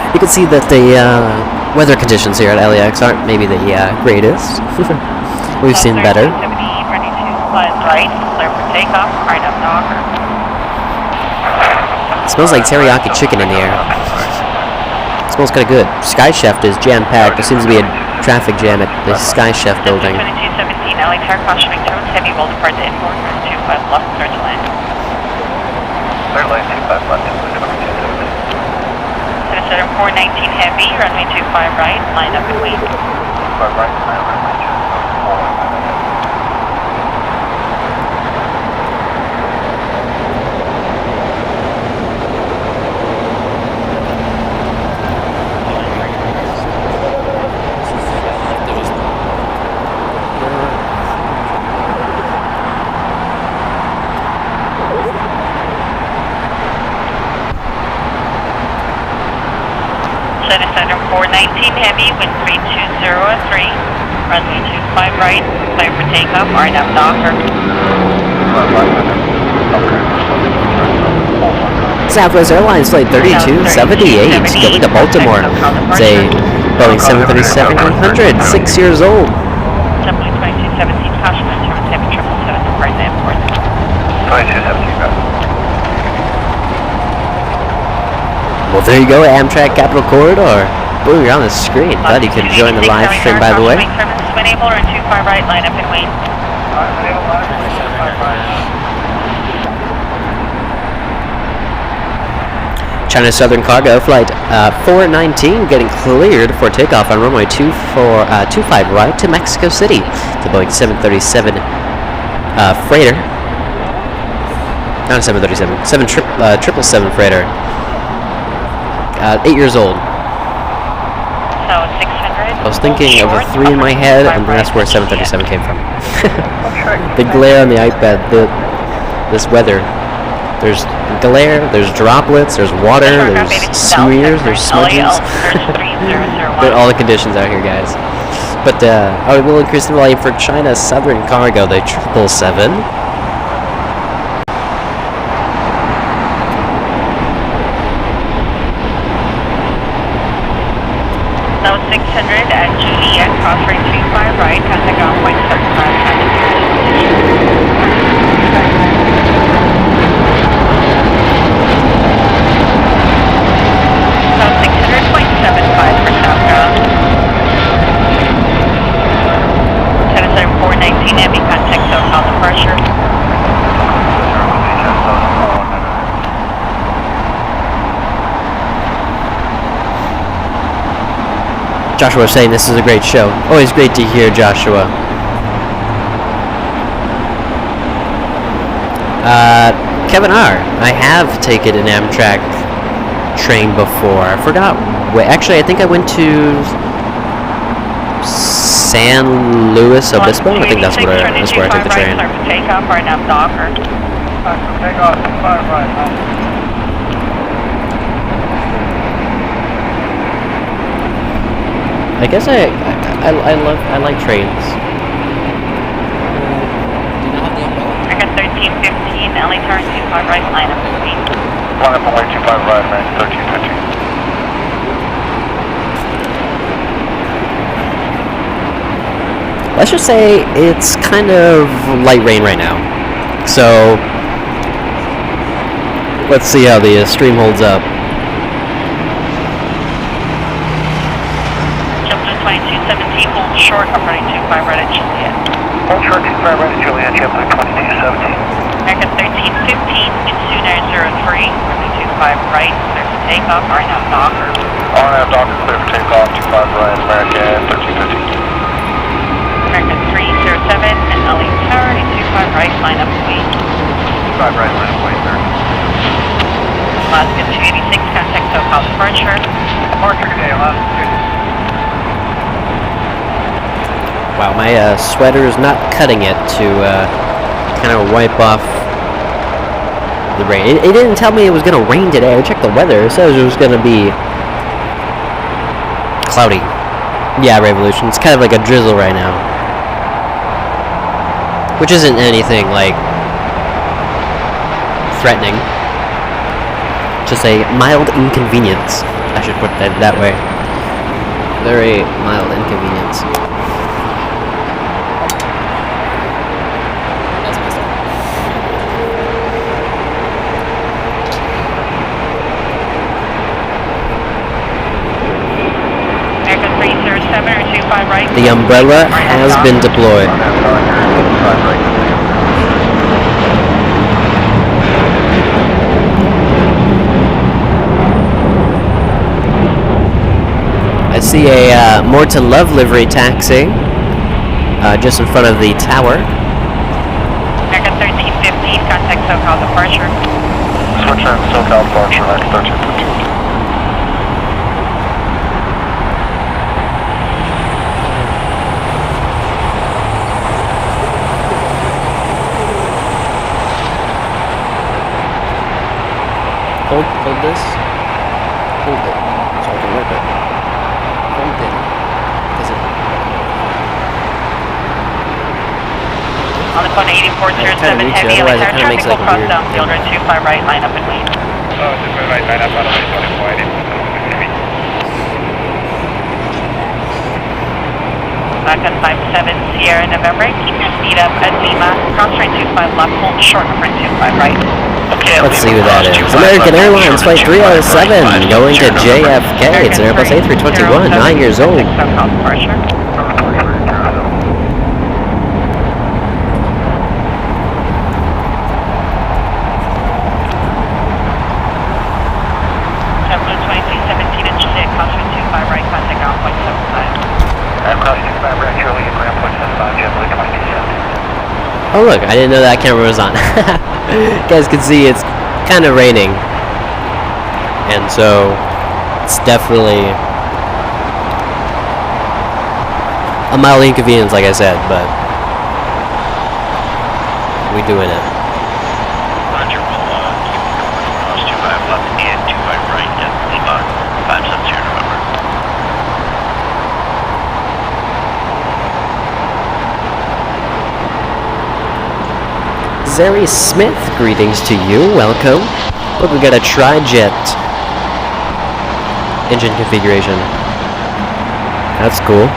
You can see that the weather conditions here at LAX aren't maybe the greatest. We've seen better. 70, ready to slide right, clear for takeoff, right up docker. It smells like teriyaki chicken in the air. It smells kind of good. Sky Chef is jam-packed. There seems to be a traffic jam at the Sky Chef building. 2217, LAX Air cautioning turns, Heavy will depart to inboard, 25 left, clear to land. Clear lane 25 left, 2217. Center 419 Heavy, runway 25 right, line up and wait. 25 right, line up and wait. 419 Heavy, wind 3203, runway 25 right, clear for takeoff, RNAV docker. Southwest Airlines Flight 3278 going to Baltimore. It's a Boeing 737-100, 6 years old. Assembly 2217, caution and turns, Heavy 777 depart the airport. 2217, got it. Well, there you go, Amtrak Capital Corridor. Boom, you're on the screen. Glad you could join the live stream, by the way. Enable or 25 right, line up and wait. China Southern Cargo Flight 419 getting cleared for takeoff on runway 25 right to Mexico City. The Boeing 737 freighter. Not a 737. 777 freighter. 8 years old. So 600. I was thinking of a 3 in my head, and that's where 737 came from. The glare on the iPad, this weather. There's glare, there's droplets, there's water, there's smears, there's smudges. They're all the conditions out here, guys. But I will increase the volume for China Southern Cargo, the 777. So 600 at Juliet, crossing 25 right, contact on 0.75 So 600.75 for southbound. 77419 Heavy, contact SoCal departure. Joshua was saying this is a great show. Always great to hear, Joshua. Kevin R. I have taken an Amtrak train before. I forgot. Actually, I think I went to San Luis Obispo. I think that's where I took the train. Takeoff right now, Docker. Takeoff, 5 right. I guess I like trains. I got 1315, LA turn 25 right, line up to speed. Line up away 25 right, man, 1350. Let's just say it's kind of light rain right now. So let's see how the stream holds up. 2217, hold short, up running 25 right at Juliet. Hold short 25 right at Juliet, JetBlue 2217. American 1315, Mitsuna 03, running 25 right, clear for takeoff, RNAV Docker. RNAV Docker, clear for takeoff, 25 right, American 1350. American 307, and LA Tower, 25 right, line up to wait. 25 right, line up wait, sir. Alaska 286, contact SoCal departure. Departure today, Alaska 286. Wow, my sweater is not cutting it to kind of wipe off the rain. It didn't tell me it was going to rain today. I checked the weather. It says it was going to be cloudy. Yeah, Revolution. It's kind of like a drizzle right now. Which isn't anything, like, threatening. Just a mild inconvenience. I should put that that way. Very mild inconvenience. The umbrella has been deployed. I see a More to Love livery taxi just in front of the tower. American 1315, contact SoCal departure. Switch on SoCal departure, American 1315. Hold this. Hold it. So I can rip it. Hold it. Does it? On the phone 8407 Heavy, LA Tower, traffic will cross down field road 25 right, line up and wait. Oh, 25 right, line up, on the way 24. Vodka 57 Sierra November, keep your speed up at Lima, cross train 25 left, hold short, front 25 right. Okay, let's see who that is. American Airlines Flight 307 going to JFK. It's an Airbus A321, 9 years old. JetBlue 2217 at Juliet, cross train 25 right, contact ground point 75. Cross 25 right, Juliet, ground point 75, JetBlue 2217. Oh look, I didn't know that camera was on. You guys can see it's kind of raining. And so it's definitely a mild inconvenience, like I said, but we doing it. Roger, we'll keep reporting across 25 left and 25 right at Lima 570 November. Zeri Smith, greetings to you, welcome. Look, we got a tri-jet engine configuration. That's cool.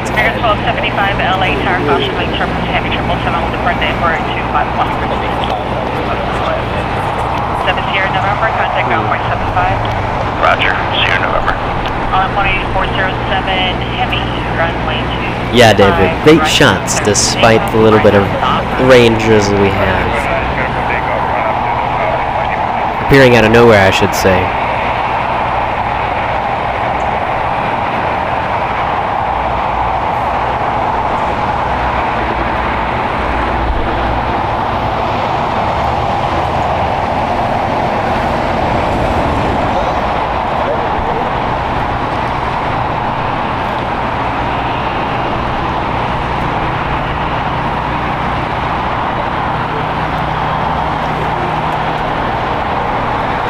Spirit 1275 LA Tower caution lane Sherman Heavy 777 will depart the airport at 251. 70 November, contact runway 75. Roger, Sierra November. On 18407 Heavy, runway 2. Yeah, David, great shots despite the little bit of ranges we have. Appearing out of nowhere, I should say.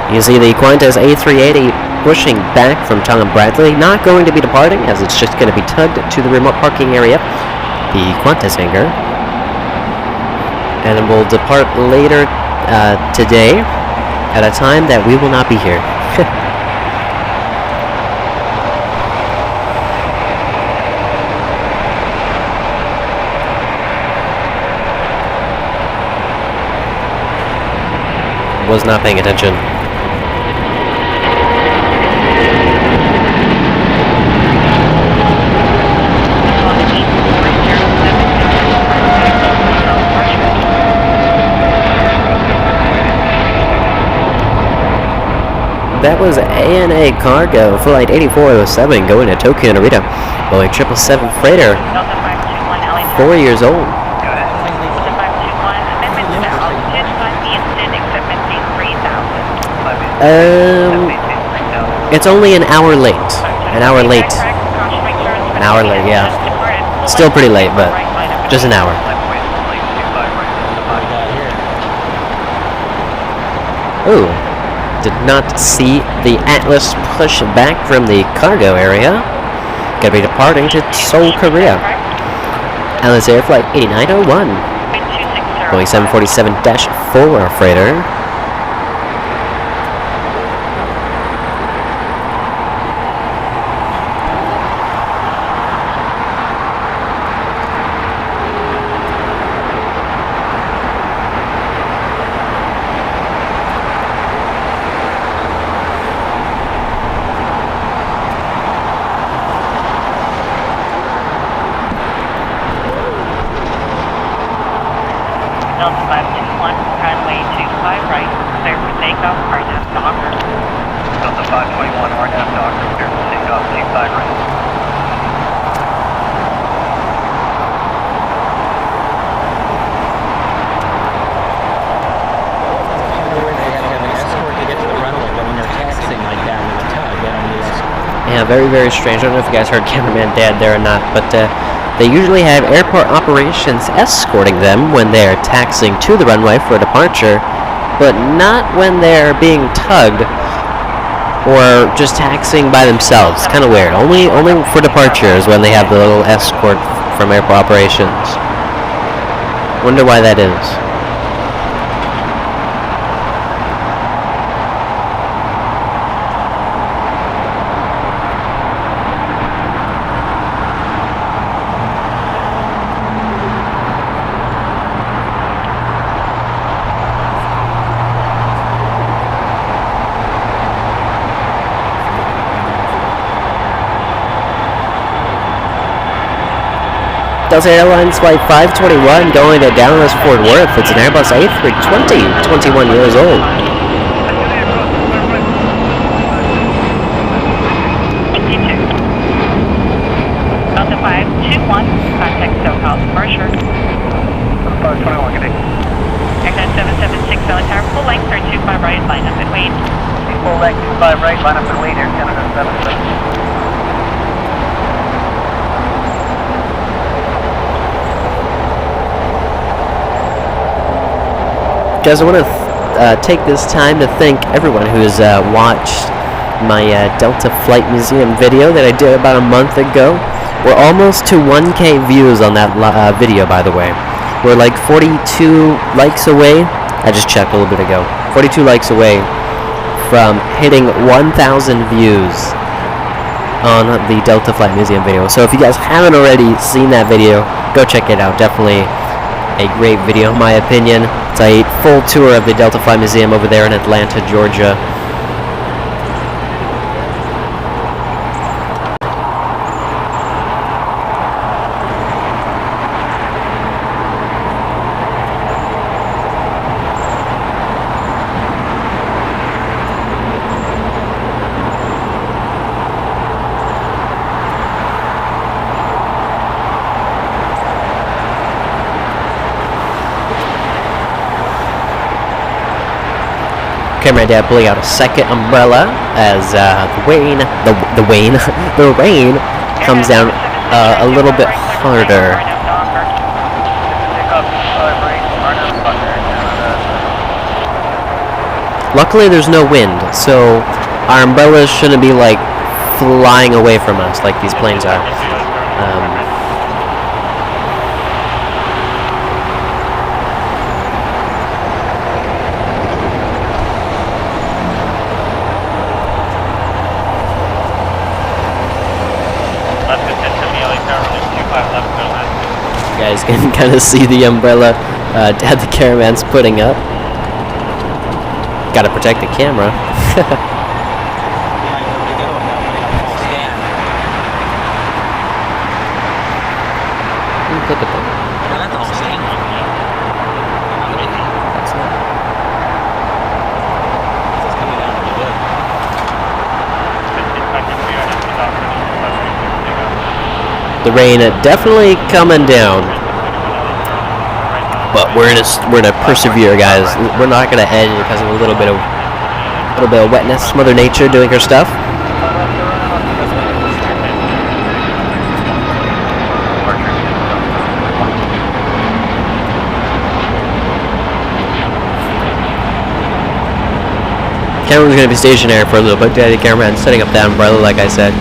You see the Qantas A380 pushing back from Tom Bradley, not going to be departing as it's just going to be tugged to the remote parking area, the Qantas hangar. And it will depart later today at a time that we will not be here. Was not paying attention. That was ANA Cargo, Flight 8407, going to Tokyo Narita. Boeing 777 freighter, 4 years old. It's only an hour late. An hour late. An hour late, yeah. Still pretty late, but just an hour. Ooh. Did not see the Atlas push back from the cargo area. Gonna be departing to Seoul, Korea. Atlas Air Flight 8901. Boeing 747-4 freighter. Delta 521, runway 25 right, clear for takeoff, RNAV docker. Delta 521, RNAV docker, clear for takeoff, 25 right. Yeah, very, very strange. I don't know if you guys heard Cameraman Dad there or not, but they usually have airport operations escorting them when they're taxiing to the runway for a departure, but not when they're being tugged or just taxiing by themselves. Kind of weird. Only for departures when they have the little escort from airport operations. Wonder why that is. Delta Airlines Flight 521 going to Dallas Fort Worth. It's an Airbus A320, 21 years old. 521, contact SoCal departure. 521, good day. Aircraft 776 Valley Tower, full length, turn 25 right, line up and wait. Full length 25 right, line up and wait, Air Canada 77. Guys, I want to take this time to thank everyone who's watched my Delta Flight Museum video that I did about a month ago. We're almost to 1K views on that video, by the way. We're like 42 likes away. I just checked a little bit ago. 42 likes away from hitting 1,000 views on the Delta Flight Museum video. So if you guys haven't already seen that video, go check it out. Definitely a great video, in my opinion. It's a full tour of the Delta Flight Museum over there in Atlanta, Georgia. Camera dad pulling out a second umbrella as the rain comes down a little bit harder. Luckily there's no wind, so our umbrellas shouldn't be like flying away from us like these planes are. You guys can kind of see the umbrella Dad the Caravan's putting up. Gotta protect the camera. Look at that. The rain definitely coming down, but we're gonna persevere, guys. We're not gonna end because of a little bit of wetness. Mother Nature doing her stuff. Camera's gonna be stationary for a little bit. Daddy cameraman setting up that umbrella, like I said.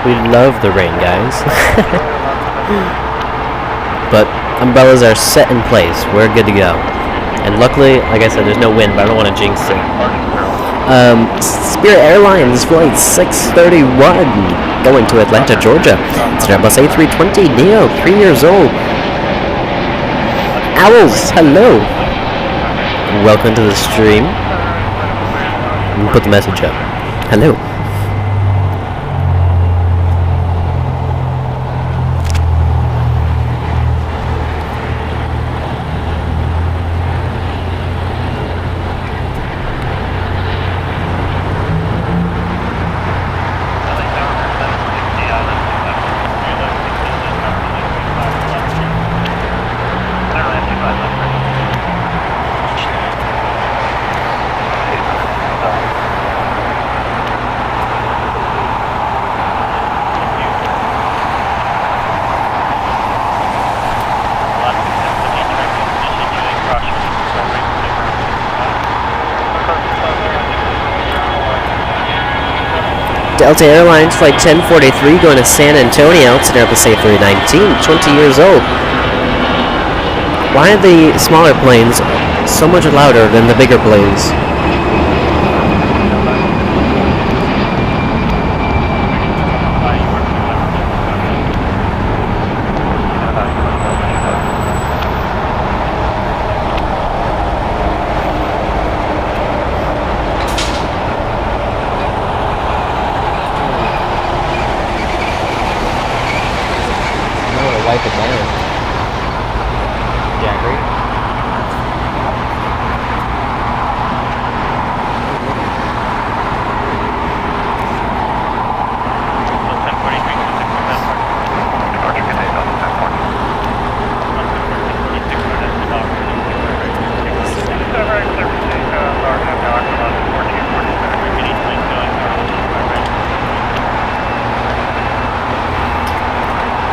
We love the rain, guys. But umbrellas are set in place. We're good to go. And luckily, like I said, there's no wind, but I don't want to jinx it. Spirit Airlines Flight 631 going to Atlanta, Georgia. It's an Airbus A320 Neo, 3 years old. Owls, hello. Welcome to the stream. Let me put the message up. Hello. Delta Airlines Flight 1043 going to San Antonio. It's an Airbus A319, 20 years old. Why are the smaller planes so much louder than the bigger planes? Wipe it down. Yeah, agree.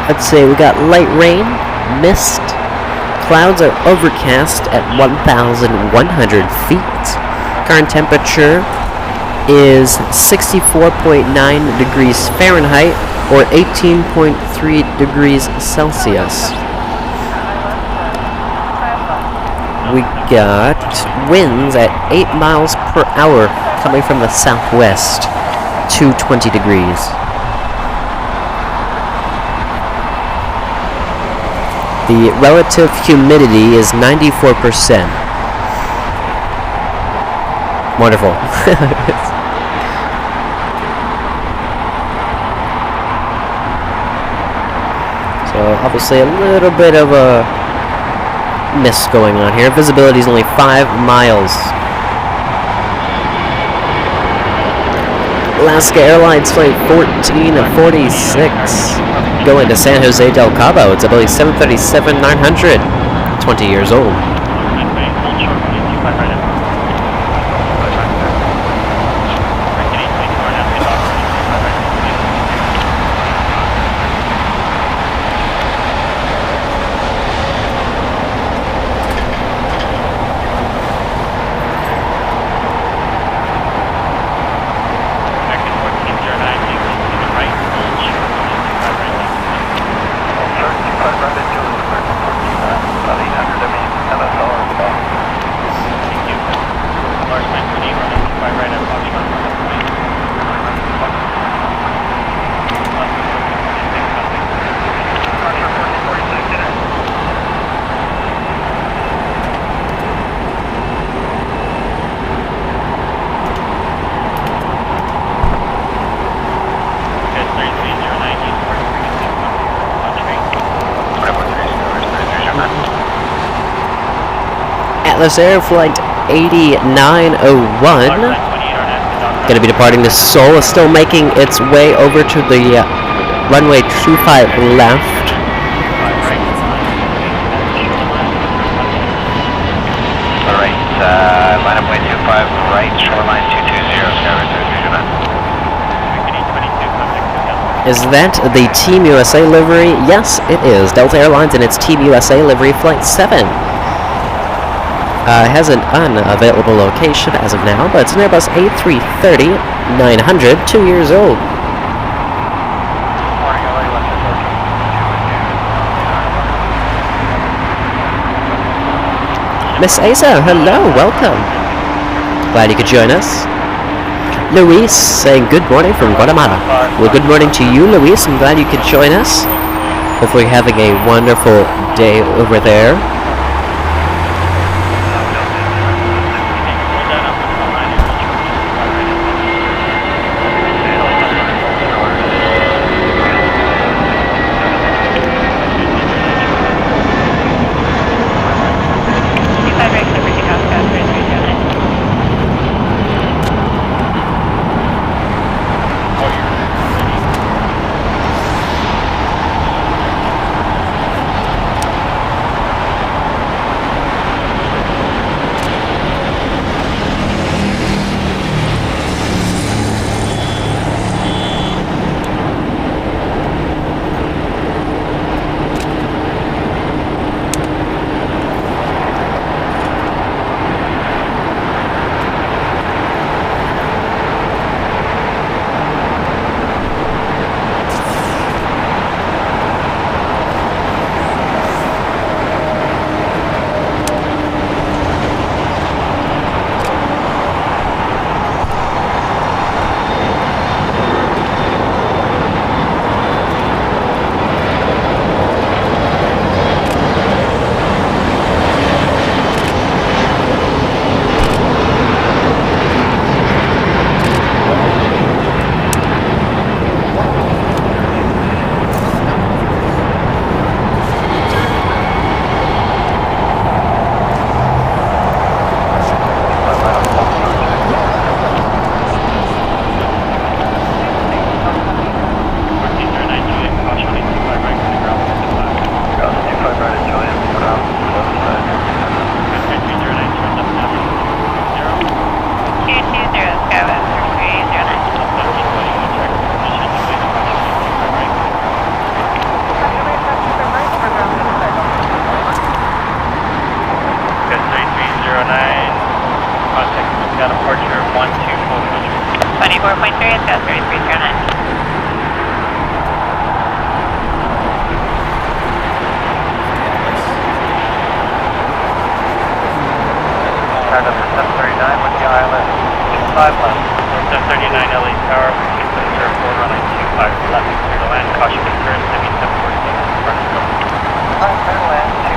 Let's say we got light rain, mist, clouds are overcast at 1,100 feet. Current temperature is 64.9 degrees Fahrenheit or 18.3 degrees Celsius. We got winds at 8 miles per hour coming from the southwest, 220 degrees. The relative humidity is 94%. Wonderful. So obviously a little bit of a mist going on here. Visibility is only 5 miles. Alaska Airlines Flight 1446 going to San Jose del Cabo. It's a Boeing 737-900, 20 years old. Atlas Air Flight 8901 going to be departing to Seoul. Is still making its way over to the runway 25 left. Alright, line up way 25 right, shoreline 220, Is that the Team USA livery? Yes, it is. Delta Airlines and its Team USA livery Flight 7. Has an unavailable location as of now, but it's an Airbus A330-900, 2 years old. Miss Asa, hello, welcome. Glad you could join us. Luis saying good morning from Guatemala. Well, good morning to you, Luis. I'm glad you could join us. Hopefully having a wonderful day over there.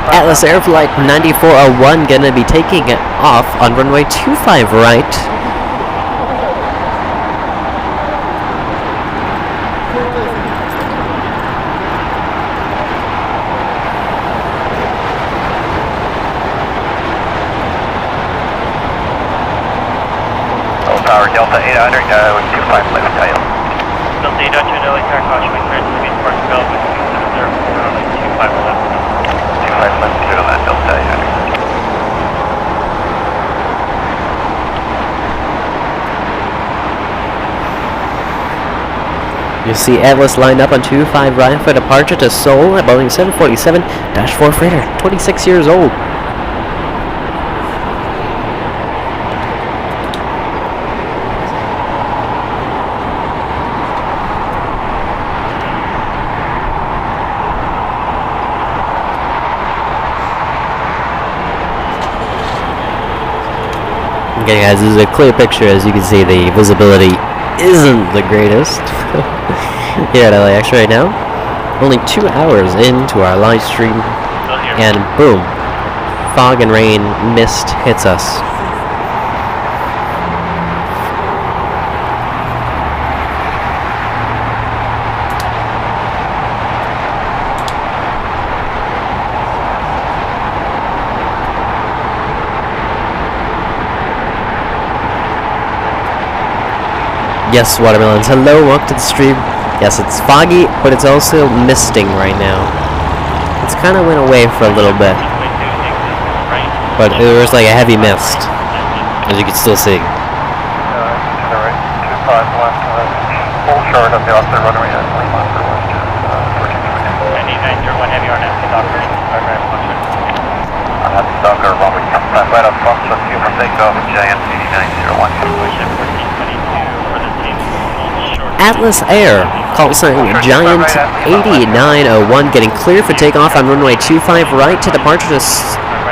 Atlas Air Flight 9401 gonna be taking it off on runway 25 right. Tower Delta 800 with 25 left tail. Delta 800 LA car caution with clearance to be Port Development 704 on 25 left. 25 left clear to land Delta 800. You see Atlas lined up on 25 right for departure to Seoul at Boeing 747-4 freighter, 26 years old. Okay guys, this is a clear picture. As you can see, the visibility isn't the greatest here at LAX right now. Only 2 hours into our live stream, and boom, fog and rain, mist hits us. Yes, Watermelons, hello, welcome to the stream. Yes, it's foggy, but it's also misting right now. It's kind of went away for a little bit, but there was like a heavy mist, as you can still see. To the right, 25 left, full short of the Austin runway at 20 miles per west, 901 heavy RNF to Docker, Docker, runway 25 right up front, so you from takeoff, Giant 8901. Atlas Air, call sign Giant 8901, getting clear for takeoff on runway 25 right to departure to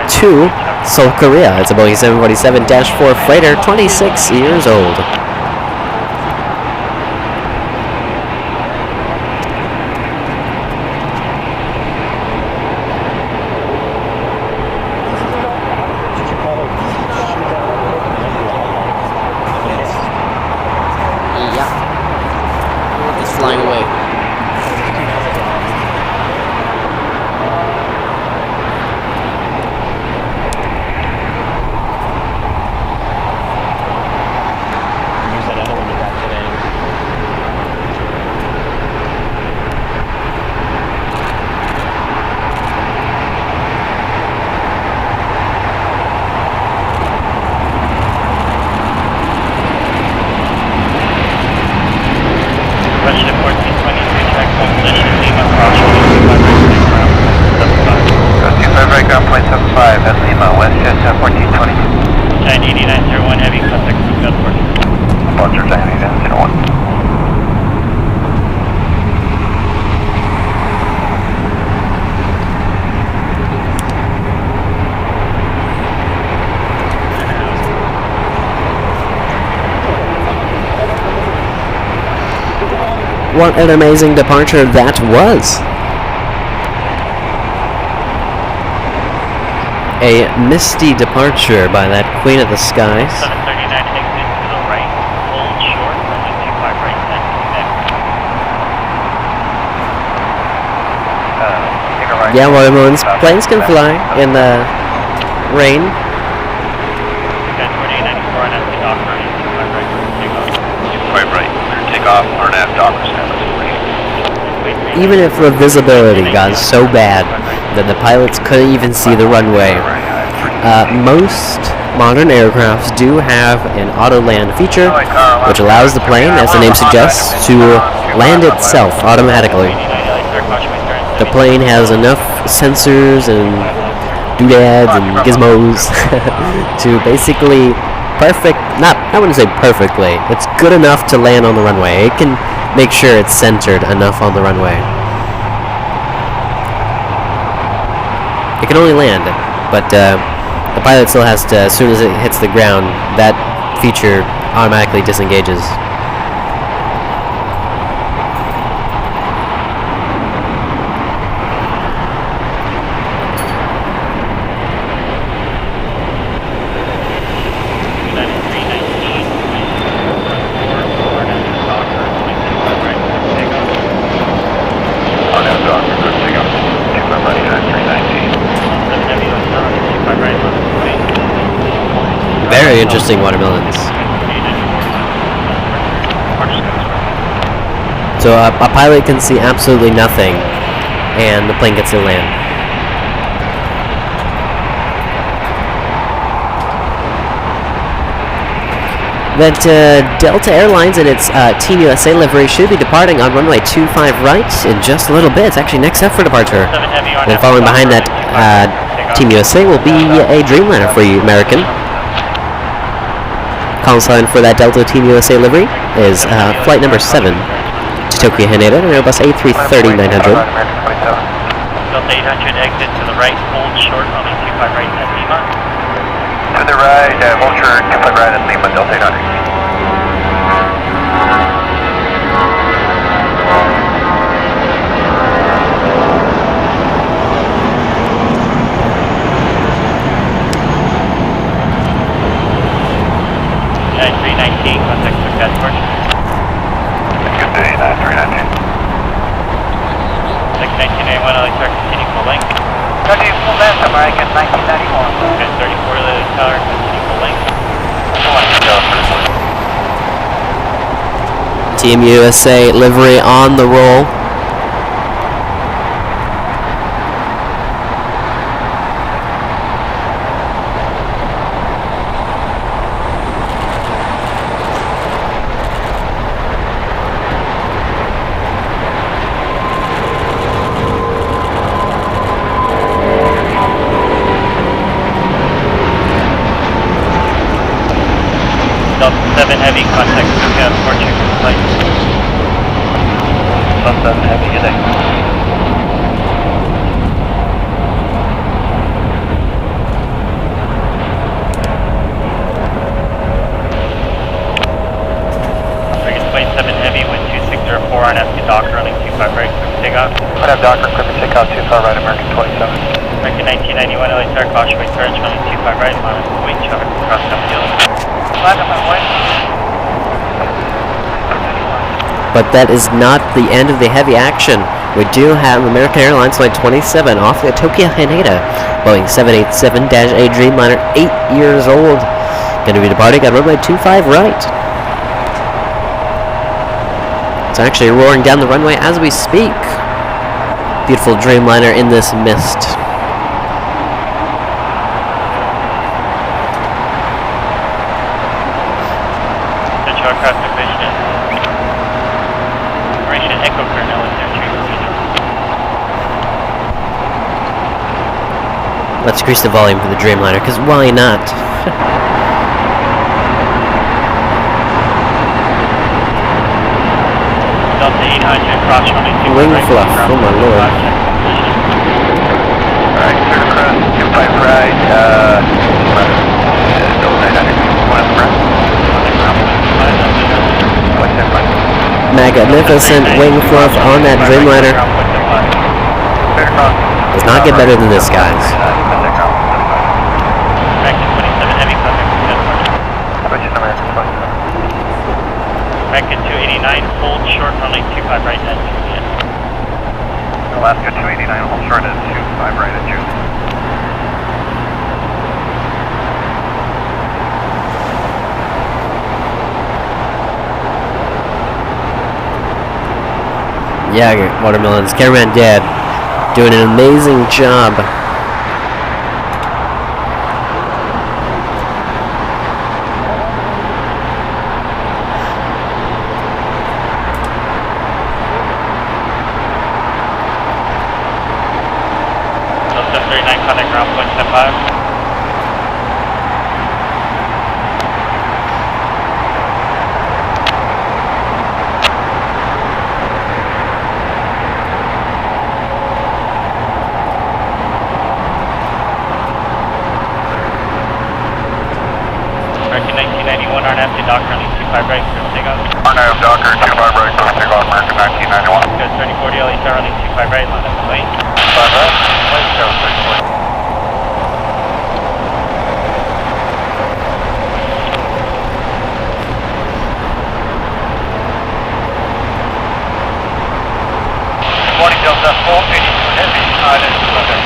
to Seoul, Korea. It's a Boeing 747-4 freighter, 26 years old. Yeah. It's flying away. Westjet 1423, track position, Lima, crosswind, 25 right, take ground, 75. 25 right, ground, point 75, that's Lima, Westjet 1422. Giant 8901, heavy, contact with Gunport. Sponsor, Giant 8901. What an amazing departure that was! A Misty departure by that Queen of the Skies. 739 exit to the right, hold short, runway 25 right, and Yeah, Watermelons, planes can fly in the rain. Got 2894 on empty dock, running 25 right, take off. 25 right, clear takeoff, RNAV dock, Even if the visibility got so bad that the pilots couldn't even see the runway, most modern aircrafts do have an auto-land feature, which allows the plane, as the name suggests, to land itself automatically. The plane has enough sensors and doodads and gizmos to basically I wouldn't say perfectly, it's good enough to land on the runway. It can make sure it's centered enough on the runway. It can only land, but the pilot still has to, as soon as it hits the ground, that feature automatically disengages. Very interesting, Watermelons. So a pilot can see absolutely nothing, and the plane gets to land. That Delta Airlines and its Team USA livery should be departing on runway 25 right in just a little bit. It's actually next up for departure. And following behind that Team USA will be a Dreamliner for you, American. Call sign for that Delta Team USA livery is flight number 7 to Tokyo Haneda, an Airbus A330-900. Delta 800 exit to the right, hold short on the 25 right at Lima. To the right, hold short, 25 right at Lima, Delta 800. Contact with Gunport. Good day, 9319. 61981, I'll start continue full length. 30 full length, American 1991. Okay, 34 to the tower, continue full length. Team USA livery on the roll. Delta 7 Heavy, contact with Gunport, check the flight. Delta 7 Heavy, good day. RNF to Docker running 25 right, quick takeoff. I'd have Docker, quick takeoff, 25 right, American 27. American 1991, LA Tower, caution weight turns running 25 right, line up weight, traffic across the field. Line up my way. But that is not the end of the heavy action. We do have American Airlines Flight 27 off the Tokyo Haneda, Boeing 787-A Dreamliner, 8 years old. Going to be departing on runway 25 right. It's actually roaring down the runway as we speak. Beautiful Dreamliner in this mist. Central aircraft division. Operation Echo Colonel is there. Let's increase the volume for the Dreamliner, because why not? Delta 800, cross running 25 Wing right. fluff, oh my lord. Alright, clear to cross, 25 right, Delta 800, one up front. What's that front? Magnificent wing fluff on that Dreamliner. Clear to cross. Does not get better than this, guys. American 27 heavy contact with departure. Which is American 27? American 289, hold short running 25 right at Juliet. Alaska 289, hold short at 25 right at Juliet. Yeah, Watermelons. Cameraman Dad doing an amazing job. Delta 39, contact ground point 10-5. American 1991, RNF to Docker running 25 right, clear takeoff. RNF Docker, 25 right, clear takeoff, American 1991. Good, 3040 LA Tower running 25 right, line up and wait. 25 right, wait, go, 3040. Morning Delta, 482 heavy, Island, London.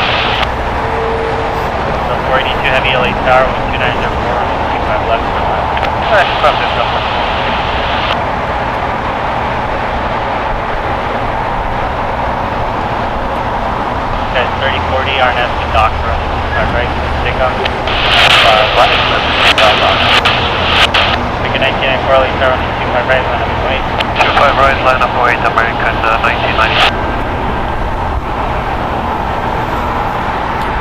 So 482 heavy LA Tower, 12904, running 25 left for line. Alright, stop this Delta. Okay, 3040 RNF to Docker running 25 right, clear takeoff. Running, American 1994 LA Tower running 25 right, line up and wait. 25 right, line up, wait, American 1990.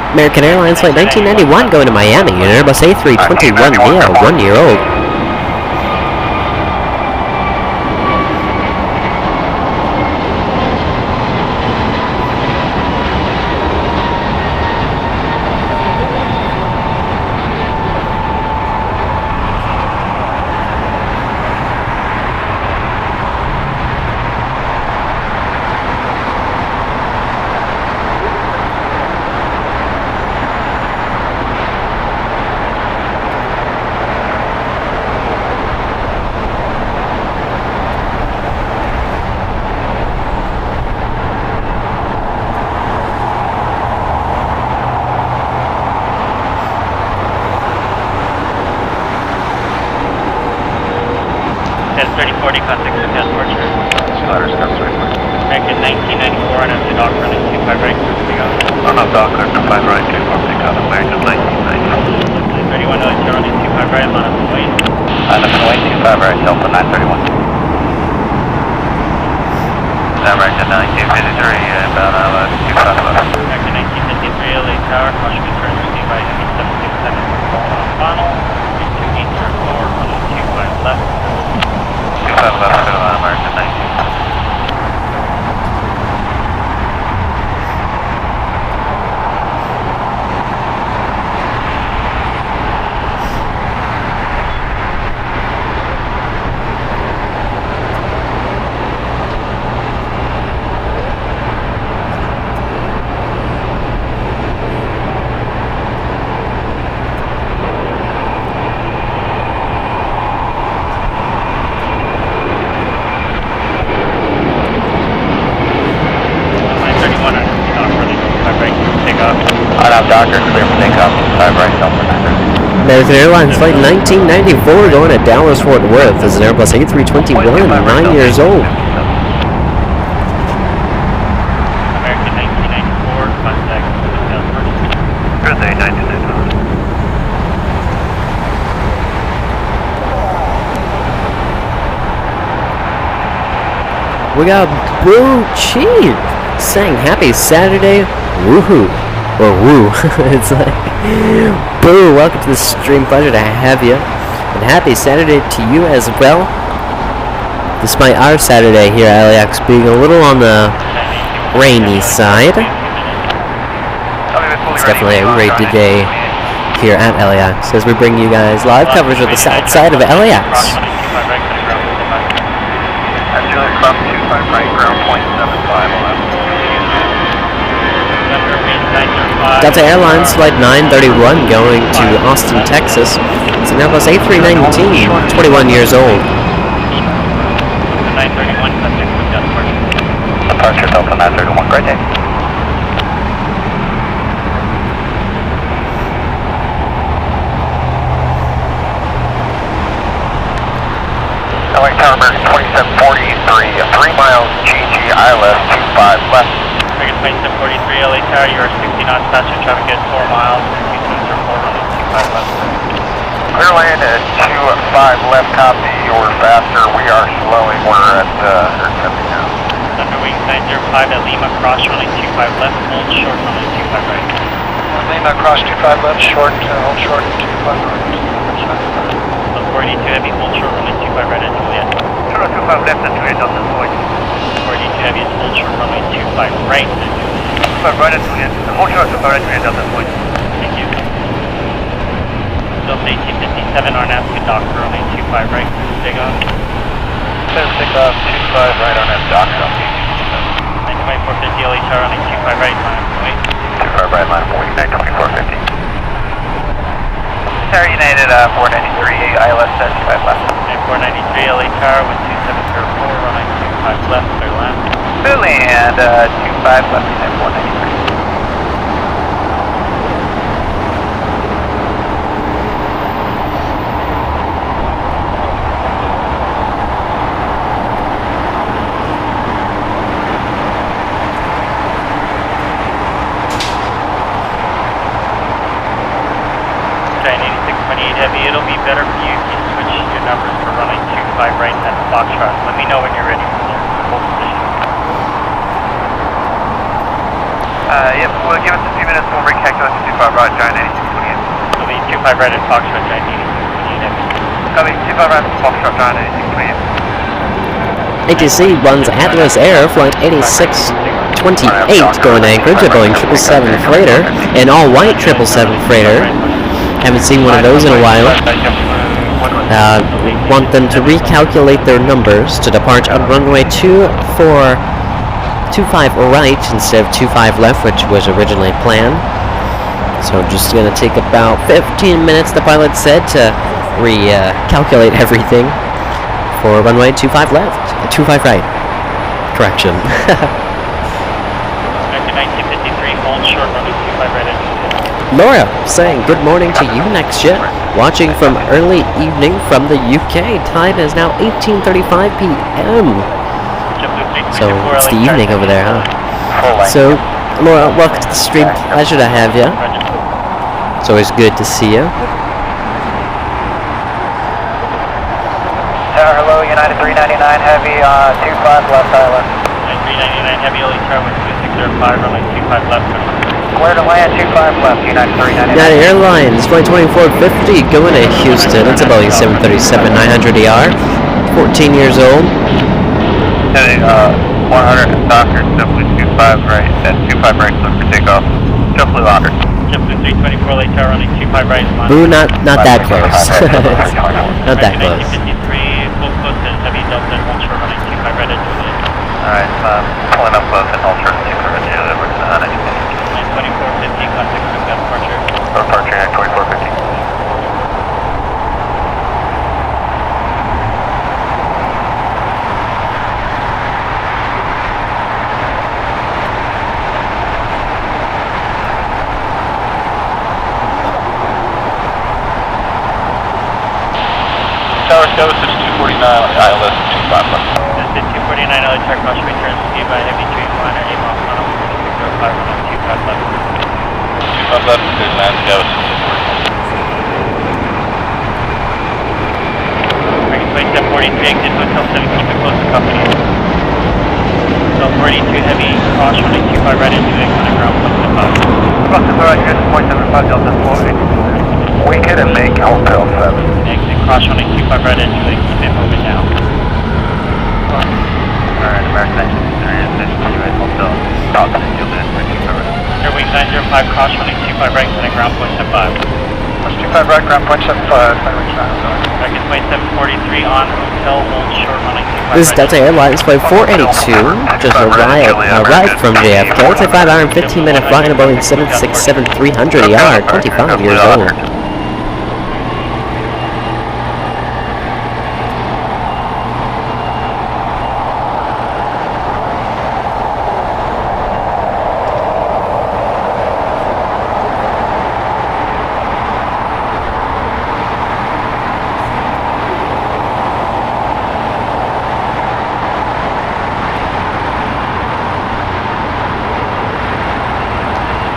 American Airlines Flight 1991 going to Miami. An Airbus A321neo, 1 year old. Okay, 3040 contact with departure. Sliders, go 340. American 1994 RNF to Docker running 25 right, clear takeoff. RNF Docker, 25 right, 24 takeoff, American 1990. 31 LA Tower running 25 right, line up and wait. Line up and wait, 25 right, Delta 931. American 1953, about 25 left. American 1953 LA Tower, caution return received by Heavy 767 final. 2804 running 25 left. 25 left, go to American 19. Docker, clear for takeoff, 5 right, Delta 9. American Airlines Flight 1994 going to Dallas Fort Worth. This is an Airbus A321, 9 years old. American 1994, contact Thursday, 1994. We got Boo Cheap saying happy Saturday, woohoo, or woo. It's like, Boo, welcome to the stream, pleasure to have you, and happy Saturday to you as well. Despite our Saturday here at LAX being a little on the rainy side, it's definitely a great day here at LAX as we bring you guys live coverage of the south side of LAX. Delta Airlines Flight 931 going to Austin, Texas. It's an Airbus A319, 21 years old. 931, contact Departure Delta 931, great day. LA Tower American 2743, 3 miles GG ILS 25 left. American 2743, LA Tower, you are 60 knots, passenger traffic at 4 miles, and 2 running 25 left. Clear land at 25 left, copy, or faster. We are slowing, we're at 170 now. Thunder Wings 905 at Lima, cross running 25 left, hold short running 25 right. Lima cross 25 left, short, hold short, 25 right. So 482 Heavy, hold short running 25 right at Juliet. Short 25 left at Juliet, Delta Void. 482 Heavy is hold short running 25 right at Juliet. 25 right at Juliet, hold short 25 right at Juliet, Delta Void. Thank you. Delta 1857 Arnasca Docker running 25 right, take off. Clear for takeoff, 25 right on that Docker on 92450 LA Tower running 25 right, line of wait. 25 right, line of wait, 92450. Tower United 493, ILS 75 left. 493 LA Tower with 2704 running 25 left, clear land. Clear land, 25 left, 493. Heavy, it'll be better for you if you switch your numbers for running 25 right at Foxtrot. Let me know when you're ready for the full position. Yep, we'll give us a few minutes, we'll recalculate the 25 right, Giant 8628. It'll be 25 right at Foxtrot, Giant 8628 Heavy. Copy, 25 right at Foxtrot, Giant 8628. ATC runs Atlas Air Flight 8628 going to Anchorage, a Boeing 777 freighter, an all-white 777 freighter. Haven't seen one of those in a while. Want them to recalculate their numbers to depart on runway 2425 right instead of 25 left, which was originally planned. So just going to take about 15 minutes, the pilot said, to recalculate everything for runway 25 left, 25 right. Correction. 1953, hold short running 25 right at Laura saying good morning to you next year. Watching from early evening from the UK. Time is now 18:35 p.m. So it's the evening over there, huh? So Laura, welcome to the stream. Pleasure to have you. It's always good to see you. Hello, United 399 Heavy, 25 left island. 399 Heavy, LA Tower with 2605 running 25 left. Clear to land, 25 left, United 399. United Airlines Flight 2450 going to Houston. It's a Boeing 737-900ER, 14 years old. Hey, 100 Docker, JetBlue 25 right, and 25 right, look for takeoff. JetBlue Locker. JetBlue 324 LA Tower running 25 right. Boo, not that close. Not that close. 1953, full close to Heavy Delta, hold short running 25 right at Juliet. Alright, pulling up close and hold short 25 right at Juliet, we're to 2450, contact Quick departure. Departure at 2450. company. So 482 heavy, cross running 25 right into it, kind of ground 175. Cross is alright, here's 475 Delta 4. We couldn't make Hotel 7. Exit, cross running 25 right into it, keep it moving down. Alright, American Engine 3, Hotel. Stop and you'll do it for 25 right. Airwing 905, cross running 25 right, kind of ground 0.75. Cross 25 right, ground 0.75, American flight 743 on hotel, hold short running 25 This is right. Delta Airlines Flight 482, just arrived from JFK. It's a 5 hour and 15 minute flight on a Boeing 767-300ER, 25 years old.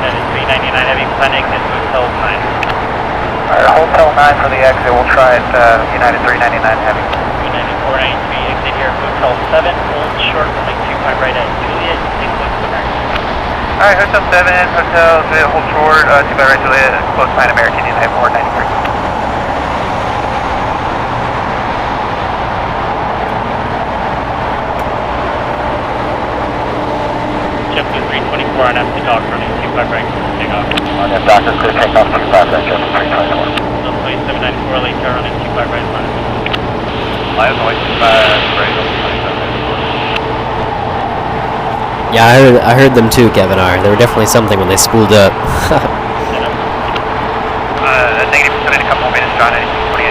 That is 399 heavy, plan exit hotel 9. Alright, Hotel 9 for the exit, we'll try it, United 399 Heavy. 39493, exit here, hotel 7, hold short running 25 right at Juliet, 6 Alright, Hotel 7, Hotel Juliet, hold short, 25 right Juliet, close sign American United 493. JetBlue 324 on empty dock running 25 right, take off. If Dr. Clear, take off 25 right, Joseph 324. Flight 794 late car running 25 right, line. Live only 25 right, Yeah, I heard them too, Kevin R. They were definitely something when they spooled up. Set up. Negative percent in a couple more minutes, John, anything 28.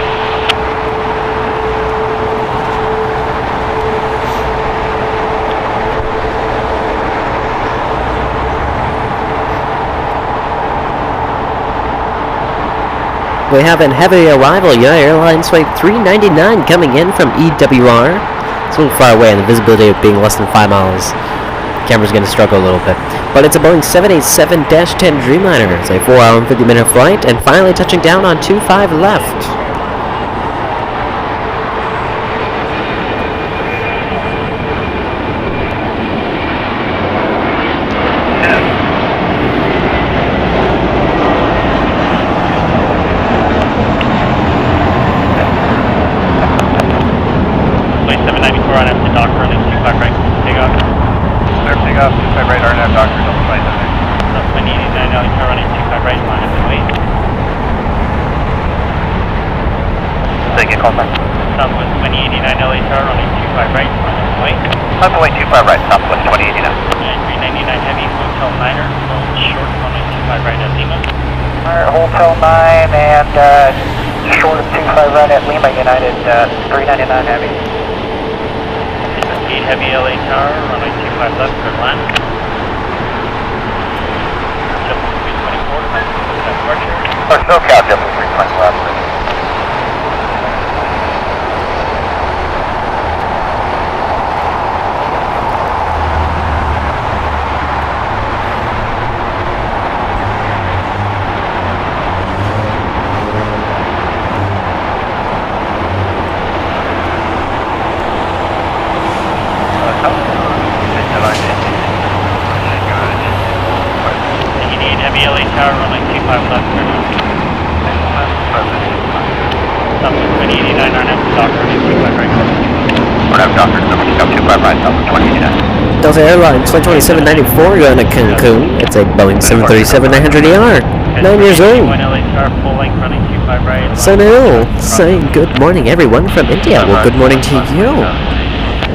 We have a heavy arrival, United Airlines Flight 399 coming in from EWR. It's a little far away and the visibility of being less than 5 miles. Camera's going to struggle a little bit. But it's a Boeing 787-10 Dreamliner. It's a 4 hour and 50 minute flight and finally touching down on 25 left. Flight 794 on empty dock running 25 right, take off. Take off, 25 right, RNAV, Dr. Don't flight that way. Southwind 89 alley car running 25 right, line up and wait. Say again, call sign. Southwest 2089 LA car running 25 right, line up and wait. Southwest 25 right, Southwest 2089. And 399 heavy, hotel 9er, hold short running 25 right at Lima. Alright, Hotel 9 and short of 25 right at Lima, United 399 Heavy. 8 heavy LA tower, runway 25 left for land. JetBlue 324, departure. SoCal, JetBlue 320 left. Heavy LA tower, runway 25 left for Southwest 2089 on empty dock running 25 right. RNAV, Dr. Number 25 right, Southwest 2089. Delta Airlines Flight 2794 going to Cancun. It's a Boeing 737-900ER. 9 years old. 1 LA tower, full length running 25 right. Sunil saying good morning everyone from India. Well, good morning to you.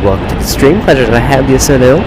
Welcome to the stream. Pleasure to have you, Sunil.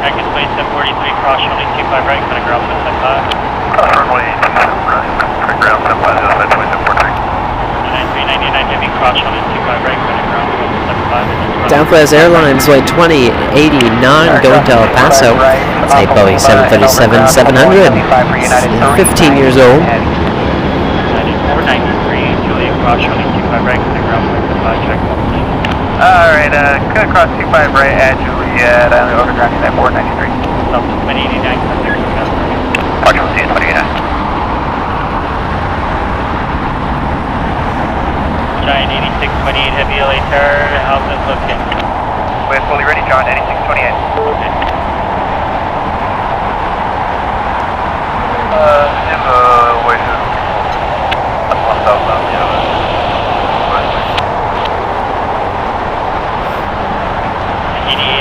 American flight 743, cross running 25 right, kind of ground 175. Runway 27 right, ground 75, 0, 2743. 399 heavy, cross running 25 right, kind of Southwest Airlines Flight 2089 going to El Paso. It's a Boeing 737-700. 15 years old. 9493, Julia cross running 25 right, clear ground point, check. Alright, could cross 25 right at Juliet, overgrounding at 493. South 2089, contact south. Partial C 2089. Giant 8628 heavy LA tower, how's this looking? We're fully ready, John, 8628. Okay. Wait, that's 1000, yeah.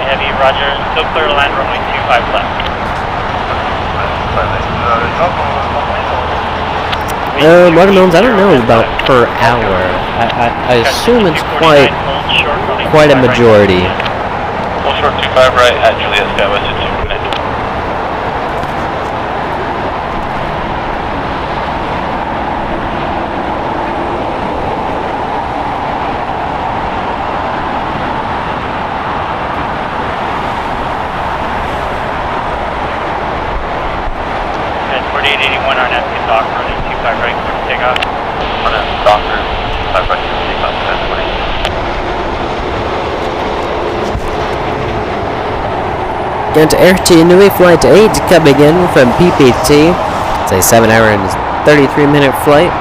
Heavy, roger, still clear to land, runway 25 left. Watermelons, I don't know about per hour. I assume it's quite a majority. Full short 25 right at Juliet Skywest at 2. Again to RT Nui Flight 8 coming in from PPT. It's a 7-hour and 33-minute flight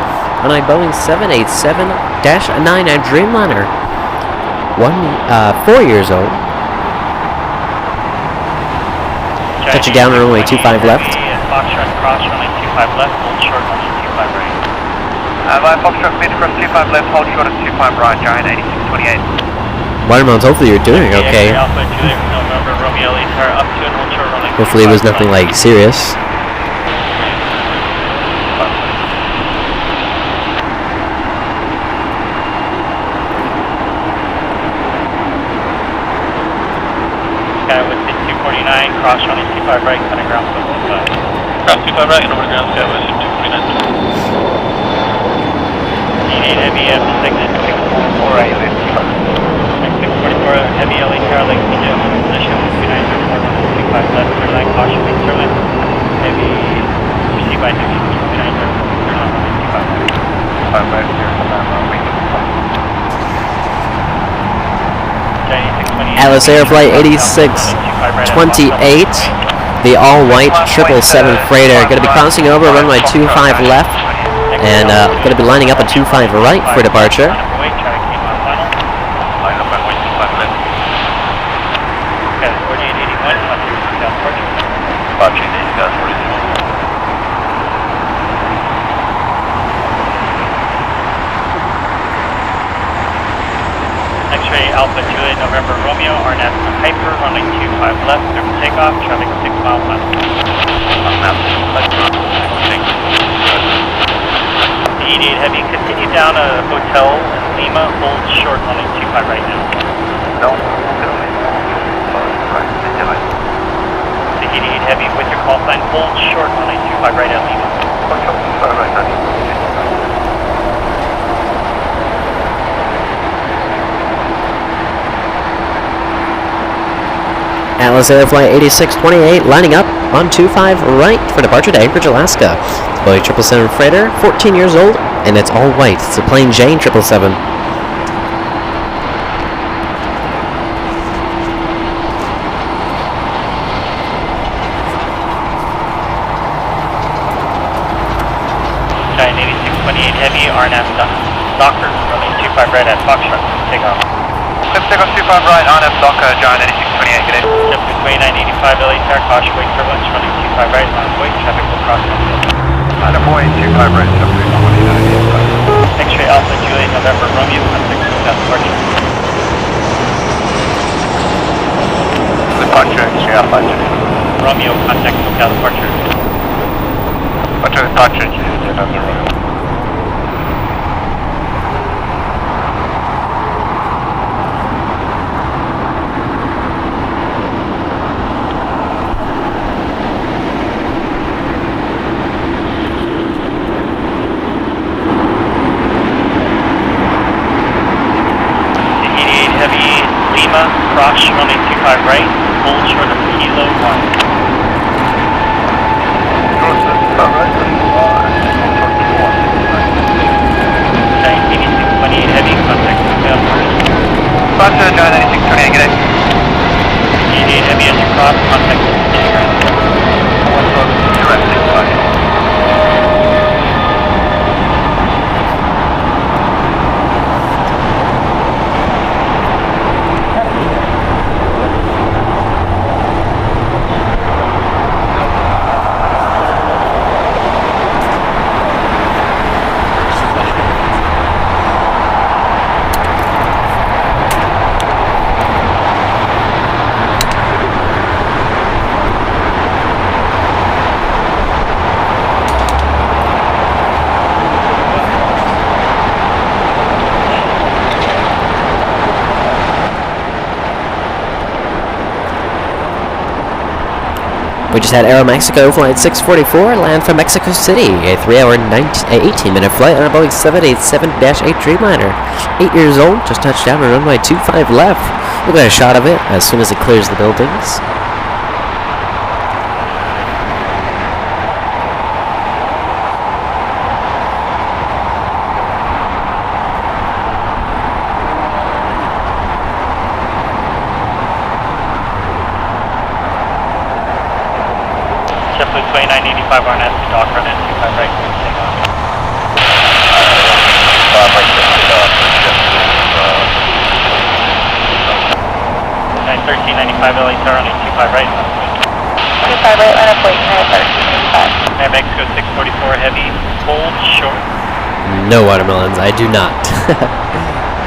on a Boeing 787-9 Dreamliner. 4 years old. Touching down on runway 25 left. Foxtrot cross runway 25 left, hold short runway 25 right. Foxtrot mid cross 25 left, hold short at 25 right, Giant 8628. Watermelons, hopefully you're doing okay. Alpha Juliet November Romeo LA tower up to and hold short runway. Hopefully it was nothing like serious. Skywest 249, cross runway 25 right, cutting ground foot 25. Cross 25 right and over to ground Skywest 249. 88 heavy F segment 644 right, 644 heavy LA tower, Lake CJ, position 2904, 25 left, clear line, caution, wing, turn heavy, received by heavy, 2904, turn line, 25 left. 5 right, wing. Alice Air Flight 8628, the all-white 777 freighter, going to be crossing over runway 25 left, and going to be lining up at 25 right for departure. X-ray Alpha Juliet November Romeo, RNAV Hyper, runway 25 left, clear for takeoff, traffic 6 miles left. 88 heavy, continue down a hotel in Lima, hold short runway 25 right now. No. The 88 heavy with your call sign, hold short runway 25 right at Lima. Atlas Air Flight 8628 lining up on 25 right for departure to Anchorage, Alaska. It's a Boeing 777 freighter, 14 years old, and it's all white. It's a plain Jane 777. Giant 8628 heavy, RNAV Docker, runway 25 right at Foxtrot, takeoff. Clip takeoff 25 right, RNAV Docker, Giant 8628, good day. Step to 2985 LA tower, caution wake turbulence, running 25 right, line of wake, traffic will cross. Boeing 25 right, step to 2985. X-ray Alpha Juliet November Romeo, contact south departure. Departure, X-ray Alpha Juliet. Romeo, contact south departure. Departure, Juliet November Romeo. cross, runway 25 right, hold short of Kilo 1. Okay, 8628 Heavy, contact Hotel. Foster, 9628, get it. 88 Heavy as you cross, contact Instagram. We just had Aeromexico flight 644 land from Mexico City, a 3-hour 18-minute flight on a Boeing 787-8 Dreamliner. 8 years old, just touched down on runway 25 left. We'll get a shot of it as soon as it clears the buildings. JetBlue 2985 on SC dock, run S25 right, take off. 91395 LA tower on 25 right. 25 right, line up wait, United 1385. Air Mexico 644 Heavy, hold short. No watermelons, I do not.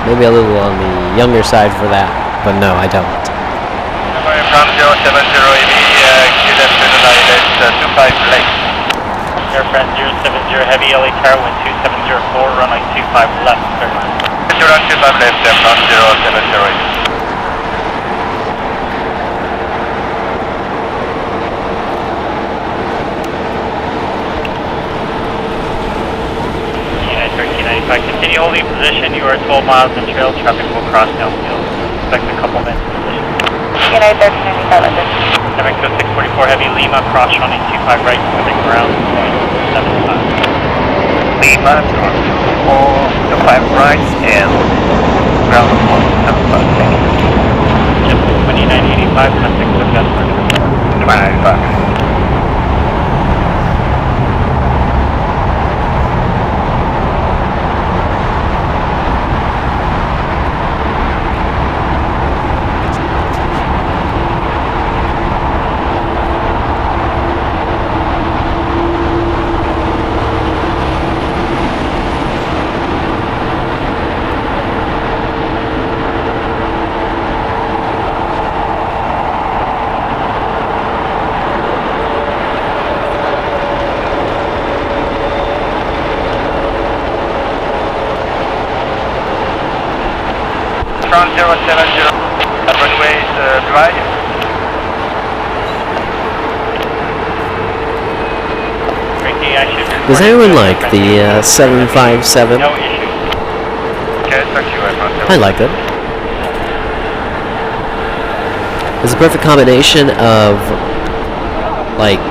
Maybe a little on the younger side for that, but no, I don't. From 070 EV, QLF to the LAX 25 left. Air France 070 Heavy LA tower, wind 2704, runway 25 left, third line. Run 25 left, from 070 EV. United 1395, continue holding position, you are 12 miles in trail, traffic will cross downfield. Expect a couple minutes position. United 1395 London. Air Mexico 644 Heavy Lima, cross running 25 right, moving ground 0.75. Lima, 425 right, and ground 175, thank you. JetBlue 2985, contact Hotel. 2985. From 070, runway right. Breaking action. Does anyone like the 757? No issue. Okay, talk to you at I like it. It's a perfect combination of, like,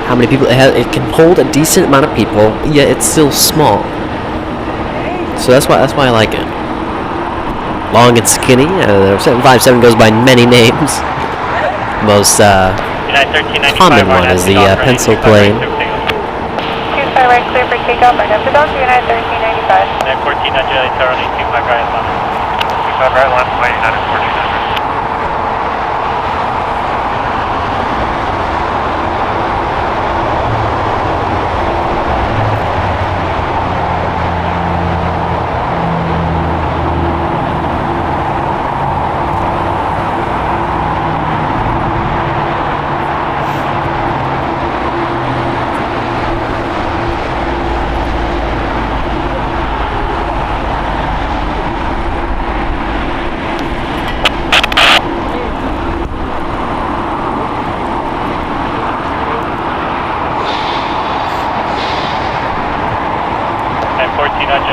how many people it has. It can hold a decent amount of people, yet it's still small. So that's why I like it. Long and skinny. 757 goes by many names. Most common one is the pencil plane. 25 right, clear for takeoff, right up to down to United 1395. United 1400 LA tower on 25 right, London. 25 right, left, way, United 1400.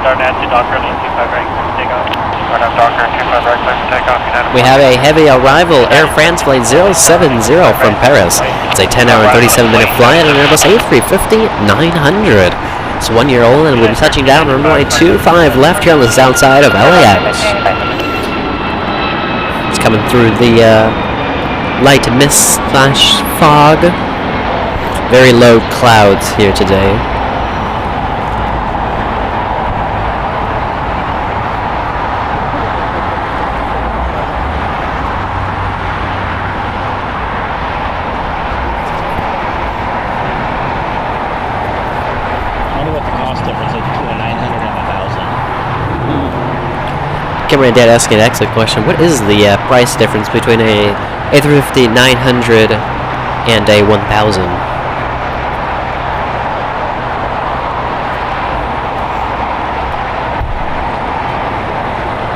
Our Nancy Docker on 25 right, take off. Run up Docker, We have a heavy arrival, Air France flight 070 from Paris. It's a 10-hour and 37-minute flight on Airbus A350-900. It's 1 year old and we'll be touching down on runway 25 left here on the south side of LAX. It's coming through the light mist / fog. Very low clouds here today. Camera Dad asking an excellent question. What is the price difference between a A350-900 and a 1000?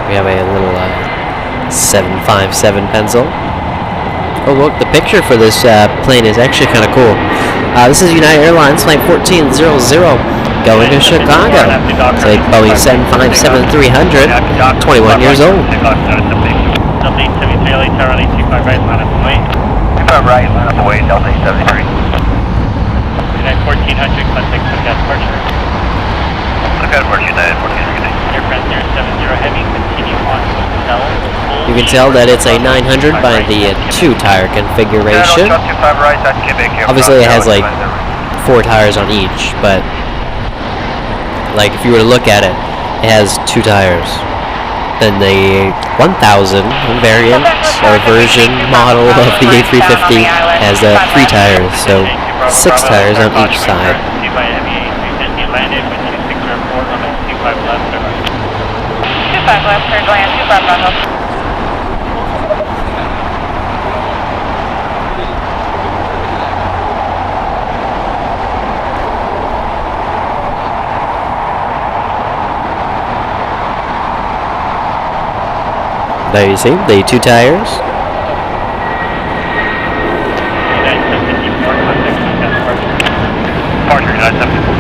We have a little 757 pencil. Oh look, the picture for this plane is actually kind of cool. This is United Airlines flight 1400 going to Chicago. It's a Boeing 757-300, 21 years old. Delta 873, LA Tower, LA 25 right, line up and wait. 25 right, line up and wait, Delta 873. United 1400, contact Sungas departure. Sungas departure, United 1400. Air France 070 Heavy, continue on hotel. You can tell that it's a 900 by the 2-tire configuration. Obviously it has like 4 tires on each, but like if you were to look at it, it has 2 tires. Then the 1000 variant or version model of the A350 has 3 tires, so 6 tires on each side. 25 left, clear to land, 25 Bravo. There you see, the 2 tires. Departure, United 74.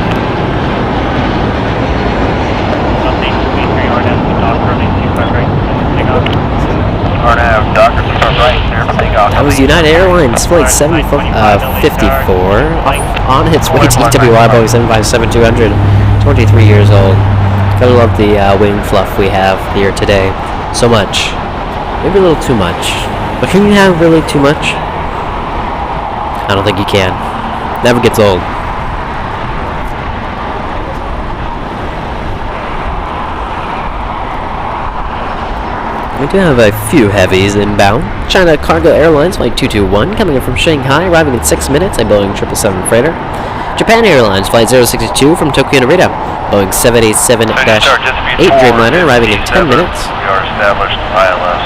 That was United Airlines flight 754 on its way to EWI Boeing 757-200, 23 years old. Gotta love the wing fluff we have here today. So much. Maybe a little too much. But can you have really too much? I don't think you can. Never gets old. We do have a few heavies inbound. China Cargo Airlines flight 221 coming in from Shanghai, arriving in 6 minutes, a Boeing 777 freighter. Japan Airlines flight 062 from Tokyo Narita, Boeing 787-8 Dreamliner, arriving in 10 minutes. We are established ILS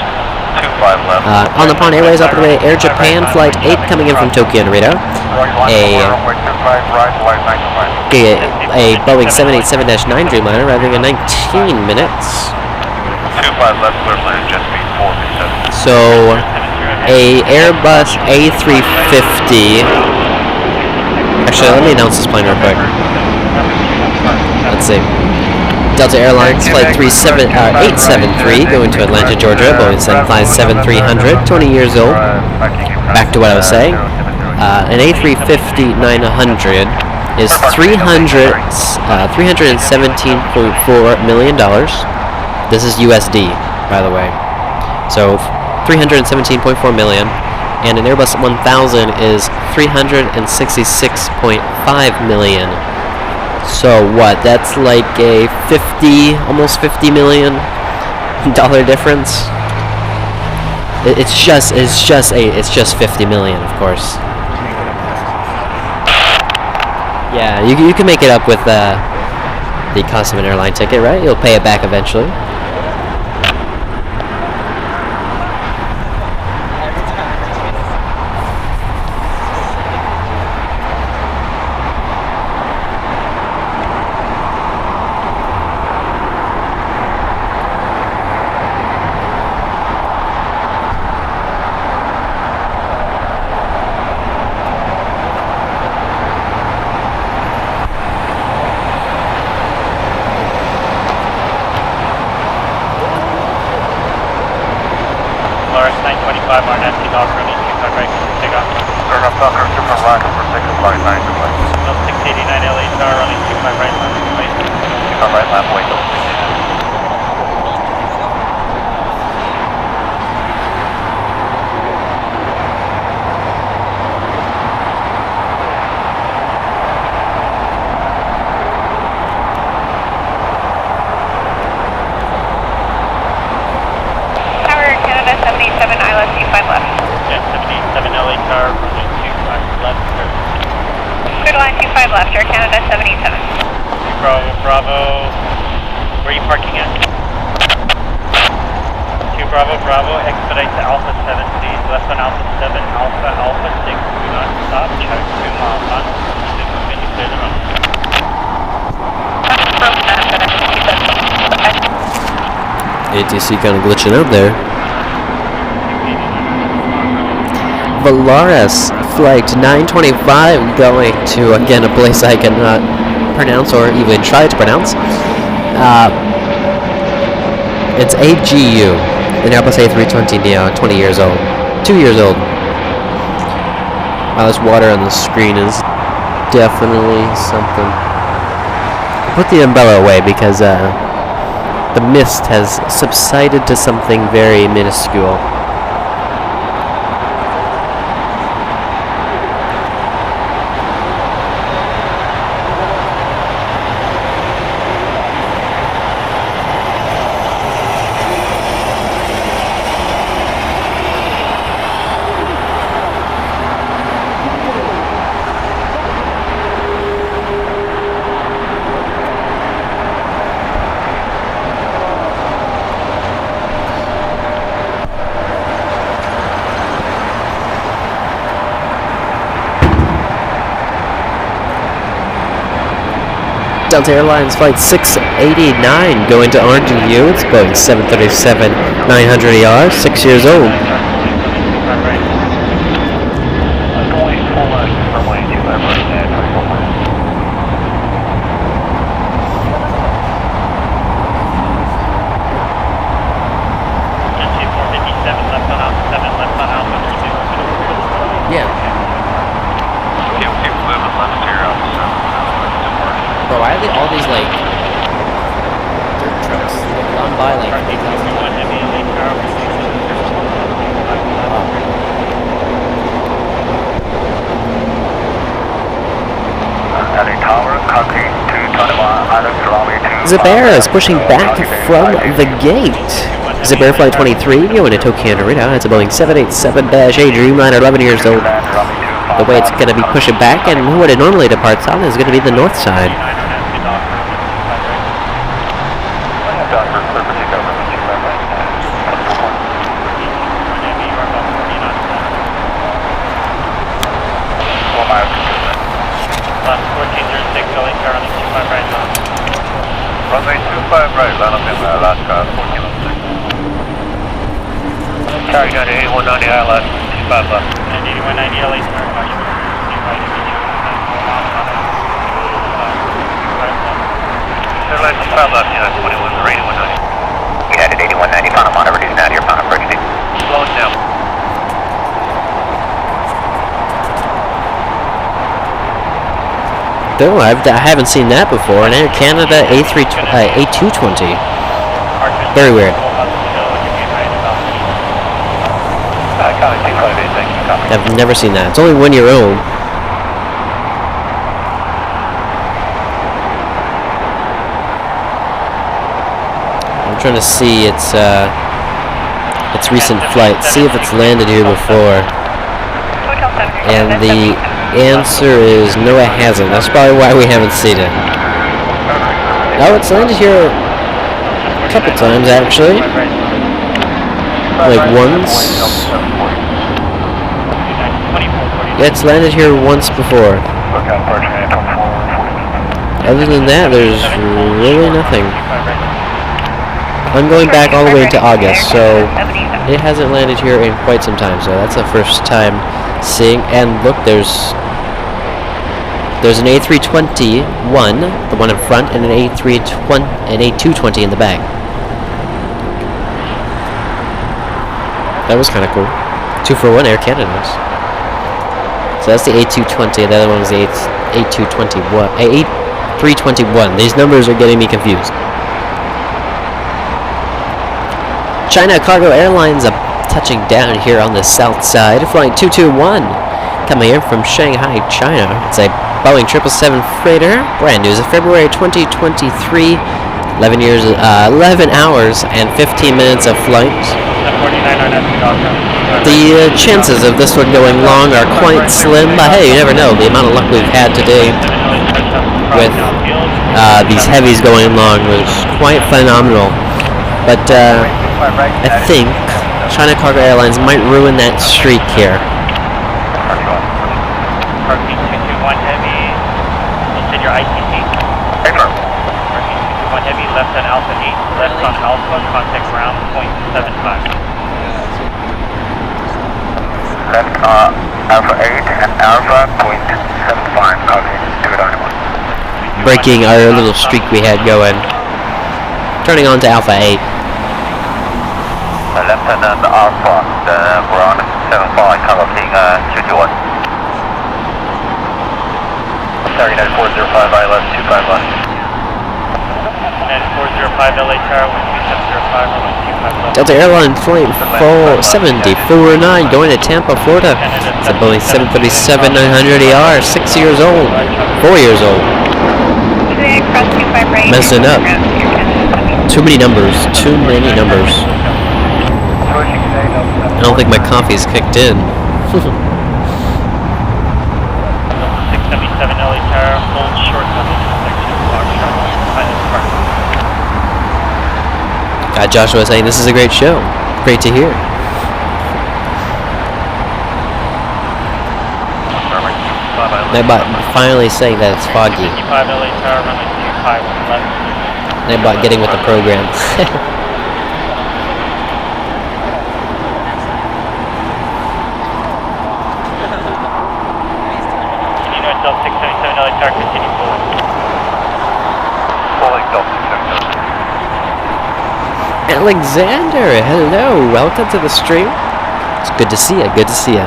25 left. On the Nippon Airways up the way, Air Japan flight 8 coming in from Tokyo Narita. A Boeing 787-9 Dreamliner, arriving in 19 minutes. 25 left, clear for jet speed 457. So, a Airbus A350. Actually, let me announce this plane real quick. Let's see. Delta Airlines flight 873 going to Atlanta, Georgia, Boeing 757-300, 20 years old. Back to what I was saying. An A350-900 is $317.4 million. This is USD, by the way. So, 317.4 million. And an Airbus 1000 is 366.5 million. So what? That's like a almost $50 million difference. It's just 50 million, of course. Yeah, you can make it up with the cost of an airline ticket, right? You'll pay it back eventually. RNF to Docker, runway 25 right, take off. Turn up Docker, 25 right, over 6 flight 9 to flight. 689 LA star, running 25 right, line up wait. 25 right, lap wait, 689. Tower Canada 77, ILS 25 left. Yeah, 77 LA star, running 25 left, sir. Clear to line 25 left, Air Canada 77. Bravo, Bravo. Where are you parking at? 2 Bravo, Bravo. Expedite to Alpha 7, please. Left on Alpha 7, Alpha, Alpha 6. Do not stop. Check 2 miles on. When you clear the run. ATC kind of glitching out there. Valaris flight 925 going to, again, a place I cannot pronounce or even try to pronounce. It's AGU, an Airbus A320 Neo, 20 years old. 2 years old. This water on the screen is definitely something. Put the umbrella away because the mist has subsided to something very minuscule. Delta Airlines Flight 689 going to RDU. It's Boeing 737 900ER, 6 years old. Yeah. Bro, why are they all these like dirt trucks gone by like 8,000? Zubair is pushing back from the gate. Zubair Flight 23 going to Tokyo Narita. It's a Boeing 787-8 Dreamliner, 11 years old. The way it's going to be pushing back, and what it normally departs on is going to be the north side. Runway 25 right, line up in Alaska, 4 kilo 6. Carry down to 8190 ILS, 25 left. And 8190 LA star, caution, right, Airline 25 left, United 21, or 8190. United 8190, final monitor, reducing out here, final approach speed. Slowing down. No, I haven't seen that before. An Air Canada A220. Very weird. I've never seen that. It's only 1 year old. I'm trying to see its recent flight. See if it's landed here before. And the answer is no, it hasn't. That's probably why we haven't seen it. Oh, it's landed here a couple times actually. Like once. Yeah, it's landed here once before. Other than that, there's really nothing. I'm going back all the way into August, so it hasn't landed here in quite some time. So that's the first time seeing. And look, there's an A320-1, the one in front, and an A220 in the back. That was kind of cool. 241 Air Canada's. So that's the A220. The other one was the A221. A321. These numbers are getting me confused. China Cargo Airlines touching down here on the south side, flying 221, coming in from Shanghai, China. It's a Boeing 777 freighter, brand new. It's February 2023, 11 hours and 15 minutes of flight. The chances of this one going long are quite slim, but hey, you never know. The amount of luck we've had today with these heavies going long was quite phenomenal. But I think China Cargo Airlines might ruin that streak here. Parking 221 Heavy, inside your ITC. Parking 221 Heavy, left on Alpha 8, left on Alpha, contact ground, 0.75. Left Alpha 8 and Alpha 0.75. Okay, do it on one. Breaking our little streak we had going. Turning on to Alpha 8. Lieutenant Alpha, the ground 75, contact 221. 39405 ILS 25 left. 9405 LA Tower, 12705, runway 25 left. Delta Airlines Flight 47449 going to Tampa, Florida. It's a Boeing 737-900ER, 6 years old, 4 years old. Messing up. Too many numbers, too many numbers. I don't think my coffee's kicked in. 677 LA Tower, hold short level section, Got Joshua saying this is a great show. Great to hear. Nightbot finally saying that it's foggy. 55 LA Tower, runway 25 left. Nightbot getting with the program. Delta 677 LA Tower, continue forward. Fully Delta 677. Alexander, hello. Welcome to the stream. It's good to see you. Good to see you.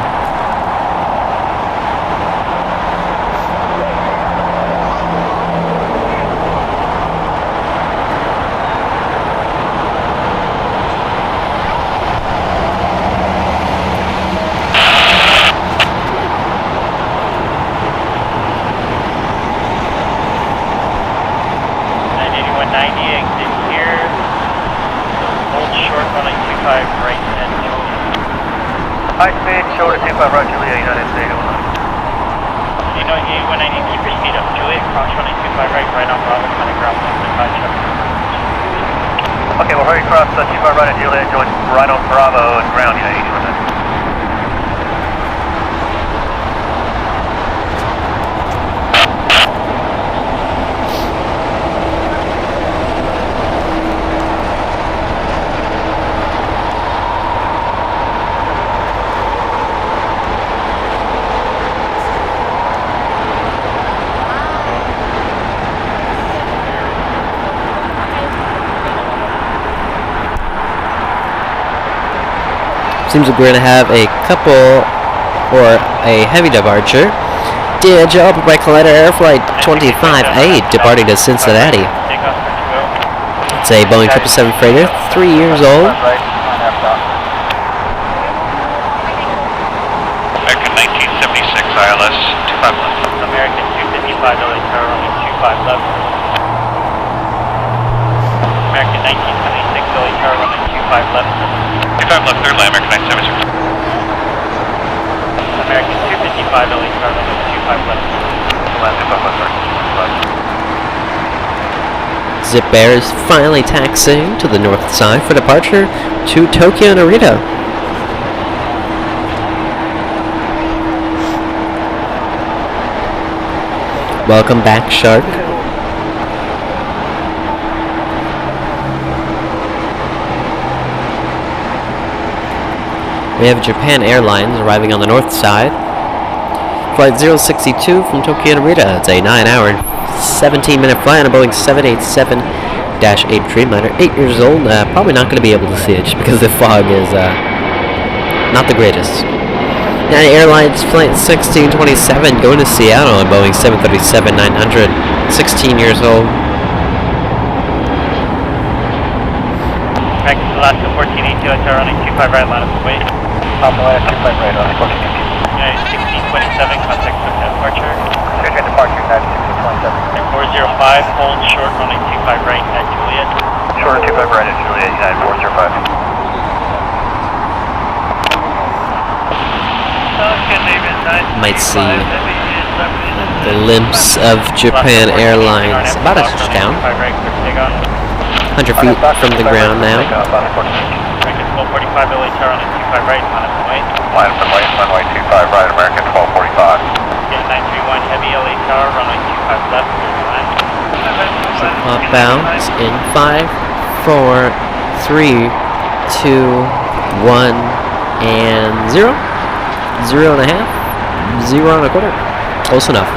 High speed, shoulder 25 right, Juliet, United States. You know, 190, keep your speed up. Juliet, cross running 25 right on Bravo, kind of ground 1.5 check. Okay, we'll hurry across 25 right at Juliet, join right on Bravo and ground, United 81. Seems like we're going to have a couple, or a heavy departure. DHL by Collider Air Flight 25A departing to Cincinnati. It's a Boeing 777 freighter, 3 years old. American 1976 ILS 25 left. American 255 LA Tower, runway 25 left. American 1976 LA Tower, runway 25 left. 25 left, third line, American 976. American 255 LA Tower, runway 25 left. Zip Air is finally taxiing to the north side for departure to Tokyo Narita. Welcome back, Shark. We have Japan Airlines arriving on the north side. Flight 062 from Tokyo Narita. It's a 9-hour and 17-minute flight on a Boeing 787-8 Dreamliner. 8 years old. Probably not going to be able to see it just because the fog is not the greatest. United Airlines Flight 1627 going to Seattle on Boeing 737-900, 16 years old. Back to Alaska 1480, running 25 right, line up and wait. Alaska 25 right, on 1480. United 1627, contact with departure. Scheduled departure, United 1627. And 405, hold short, running 25 right at Juliet. Short 25 right at Juliet, United 405. Might see a glimpse of Japan Airlines, about a touchdown. 100 feet from the ground now. 1245 LHR on a 25 right, line up and wait. Line up and wait, runway 25 right, American 1245. Get 931 heavy LHR, runway 25 left, clear the line. Hop bounce in 5, 4, 3, 2, 1, and 0. 0 and a half. 0 and a quarter. Close enough.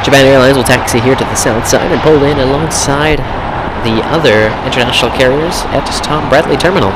Japan Airlines will taxi here to the south side and pull in alongside the other international carriers at Tom Bradley Terminal.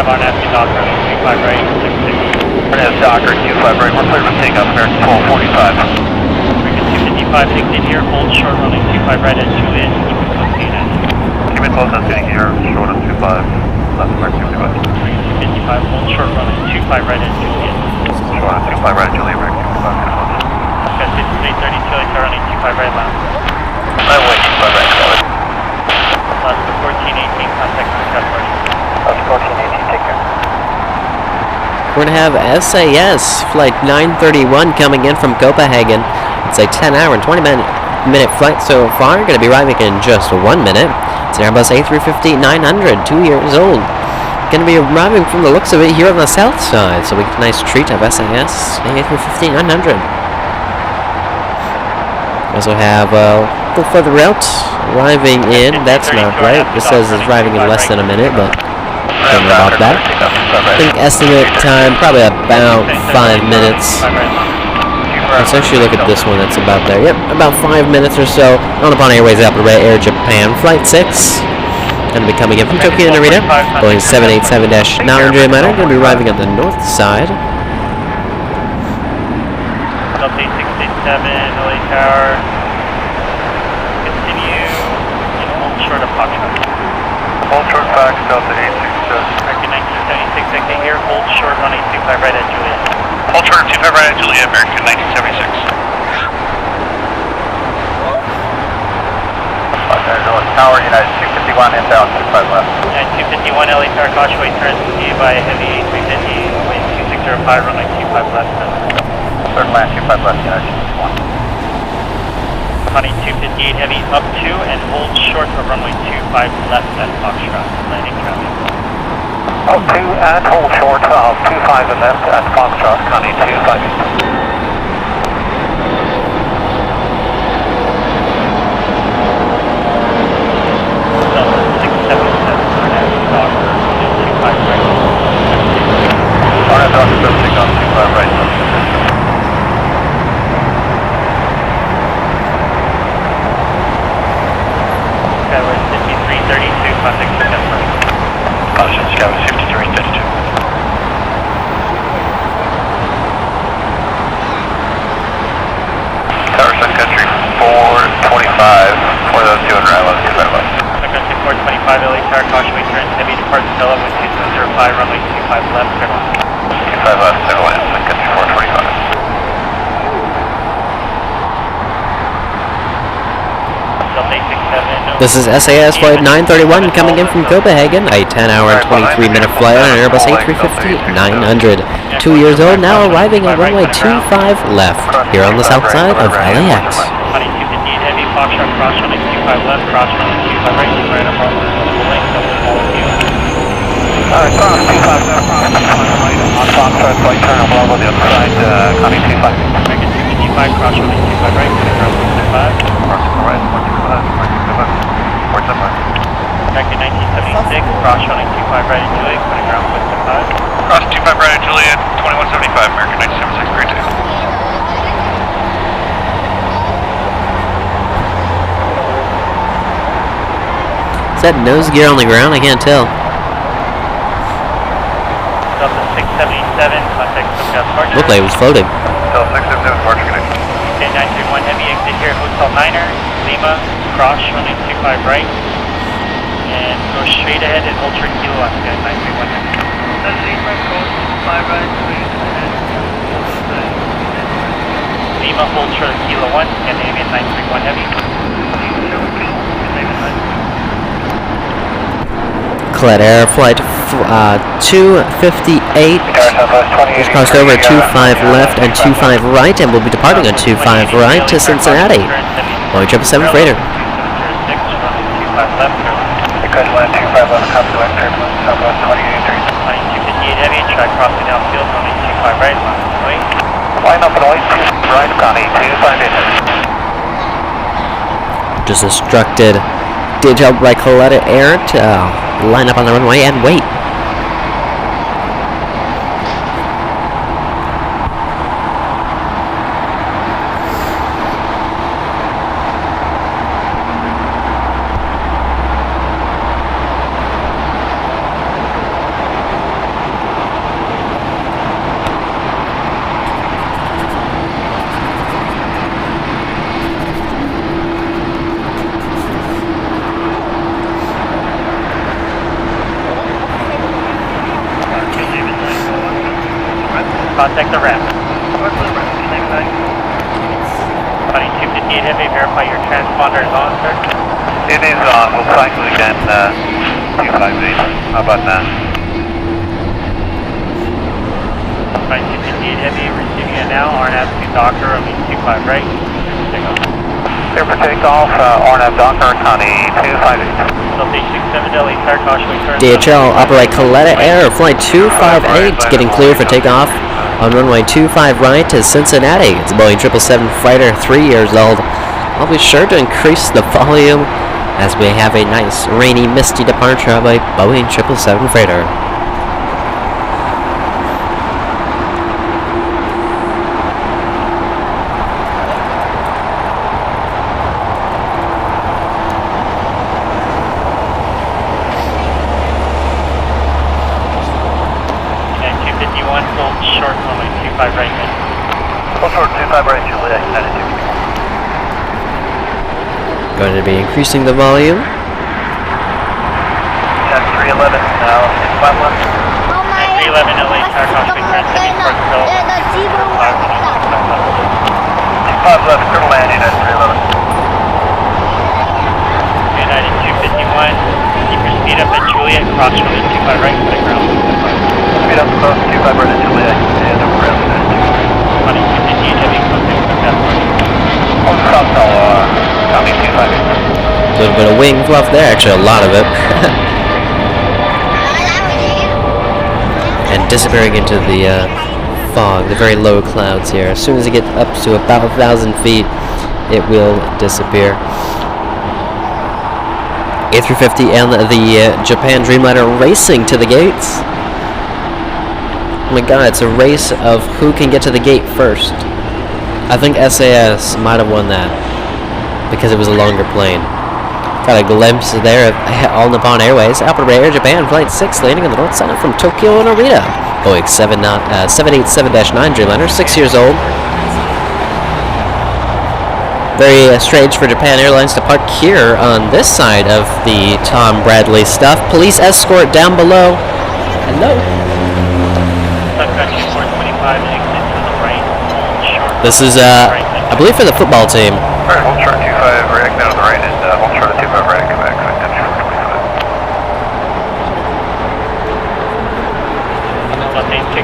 On Aspen Docker, 25 right, 66. Fernandez Docker, 25 right, we're clear for takeoff, American 1245. American 255, exit here, hold short, running 25 right at Juliet, keep it close to United. Keep it close, sitting here, short of 25, left American 255. American 255, hold short, running 25 right at Juliet. Short of 25 right at Juliet, American 255. Got 6332, LHR running 25 right, line. Runway 25 right, got it. Alaska 1418, contact with departure. Alaska 1418, take care. We're going to have SAS Flight 931 coming in from Copenhagen. It's a 10-hour and 20-minute flight so far. Going to be arriving in just 1 minute. It's an Airbus A350-900, 2 years old. Going to be arriving from the looks of it here on the south side. So we get a nice treat of SAS A350-900. We also have a little further out, arriving in, that's not right. This says it's arriving in less than a minute, but don't know about that. I think estimate time, probably about 5 minutes. Let's actually look at this one, that's about there. Yep, about 5 minutes or so. On upon airways out of Air Japan, Flight 6. Going to be coming in from Tokyo Narita. Boeing 787-900 Miner, going to be arriving on the north side. Delta 687, LA Tower. Continue in hold short of Foxtrot. Hold short Fox, Delta 867. American 1976, exit here, hold short running 25 right at Juliet. Hold short 25 right at Juliet, American 1976. Tower, United 251 inbound, 25 left. United 251, LA Tower, Causeway, turns received by a heavy A350, wind 2605, runway 25 left. Third land, 25 left, United 251. Honey 258 heavy up to and hold short of runway 25 left at Foxtrot, landing traffic. Up to and hold short of 25 and left at Foxtrot, Connie 258. This is SAS flight 931 coming in from Copenhagen, a 10-hour and 23-minute flight on an Airbus A350-900. 2 years old, now arriving on runway 25 left, here on the south side of LAX. Honey 258 Heavy, Foxtrot, cross running 25 left, cross running 25 right, right up on the link, double follow you. Cross 25 left, on Foxtrot, flight turn up level, the other side, Connie 25. American 255, cross running 25 right, ground 125. Cross to the right, 125, American 1976, cross running 25 right at Juliet, putting ground 125. Cross 25 right at Juliet, 2175, American 1976, great day. Is that nose gear on the ground? I can't tell. Delta 677, contact Southwest Departure. Looked like it was floating. Delta 677, departure connection. Okay, 931 Heavy, exit here, Hotel Niner, Lima, cross running 25 right. And go straight ahead and hold your kilo on sky, 931 Heavy. Lima, code 5 right, Lima, hold short kilo 1, Scandinavian 931 Heavy. Colette Air flight 258 just crossed over 25 left and 25 right, and will be departing on 25 right to Cincinnati. Boeing 777 freighter. 25 left, Because land 25 left, copy the wind turbulence, Southwest 2883. 258 Heavy, try crossing downfield, running 25 right, wait. Line up and wait, 2 right, Connie 258. Just instructed detailed by Colette Air to line up on the runway and wait. Contact the ramp. Funny 258 Heavy, verify your transponder is on, sir. It is on, we'll cycle again, 258. How about that? Funny 258 Heavy, receiving it now, RNAV to Docker, running 25 right. Take off. Clear for takeoff, RNAV Docker, Connie 258. Delta 867 Delhi, start caution, turn. DHL operate Colette Air flight 258 getting clear for takeoff on runway 25 right to Cincinnati. It's a Boeing 777 freighter, 3 years old. I'll be sure to increase the volume as we have a nice rainy, misty departure of a Boeing 777 freighter. Going to be increasing the volume. That's 311 now, it's 51. 311 LA, car caution, transmitting for the hill. 5 left, clear landing at 311. United 251, keep your speed up at Juliet, cross running 25 right, for the ground. Speed up close, 25 right at Juliet, and over ground. Funny 258 Heavy, contact with that point. On the south now, Connie 258. A little bit of wing fluff there, actually a lot of it. And disappearing into the fog, the very low clouds here. As soon as it gets up to about 1,000 feet, it will disappear. A350 and the Japan Dreamliner racing to the gates. Oh my god, it's a race of who can get to the gate first. I think SAS might have won that because it was a longer plane. Got a glimpse there of All Nippon Airways, Alpha Air Japan Flight 6 landing on the north side from Tokyo Narita. Boeing 787-9 Dreamliner, 6 years old. Very strange for Japan Airlines to park here on this side of the Tom Bradley stuff. Police escort down below. Hello. This is, I believe, for the football team. Alright, hold short 25 right, down to the right, and hold short 25 right.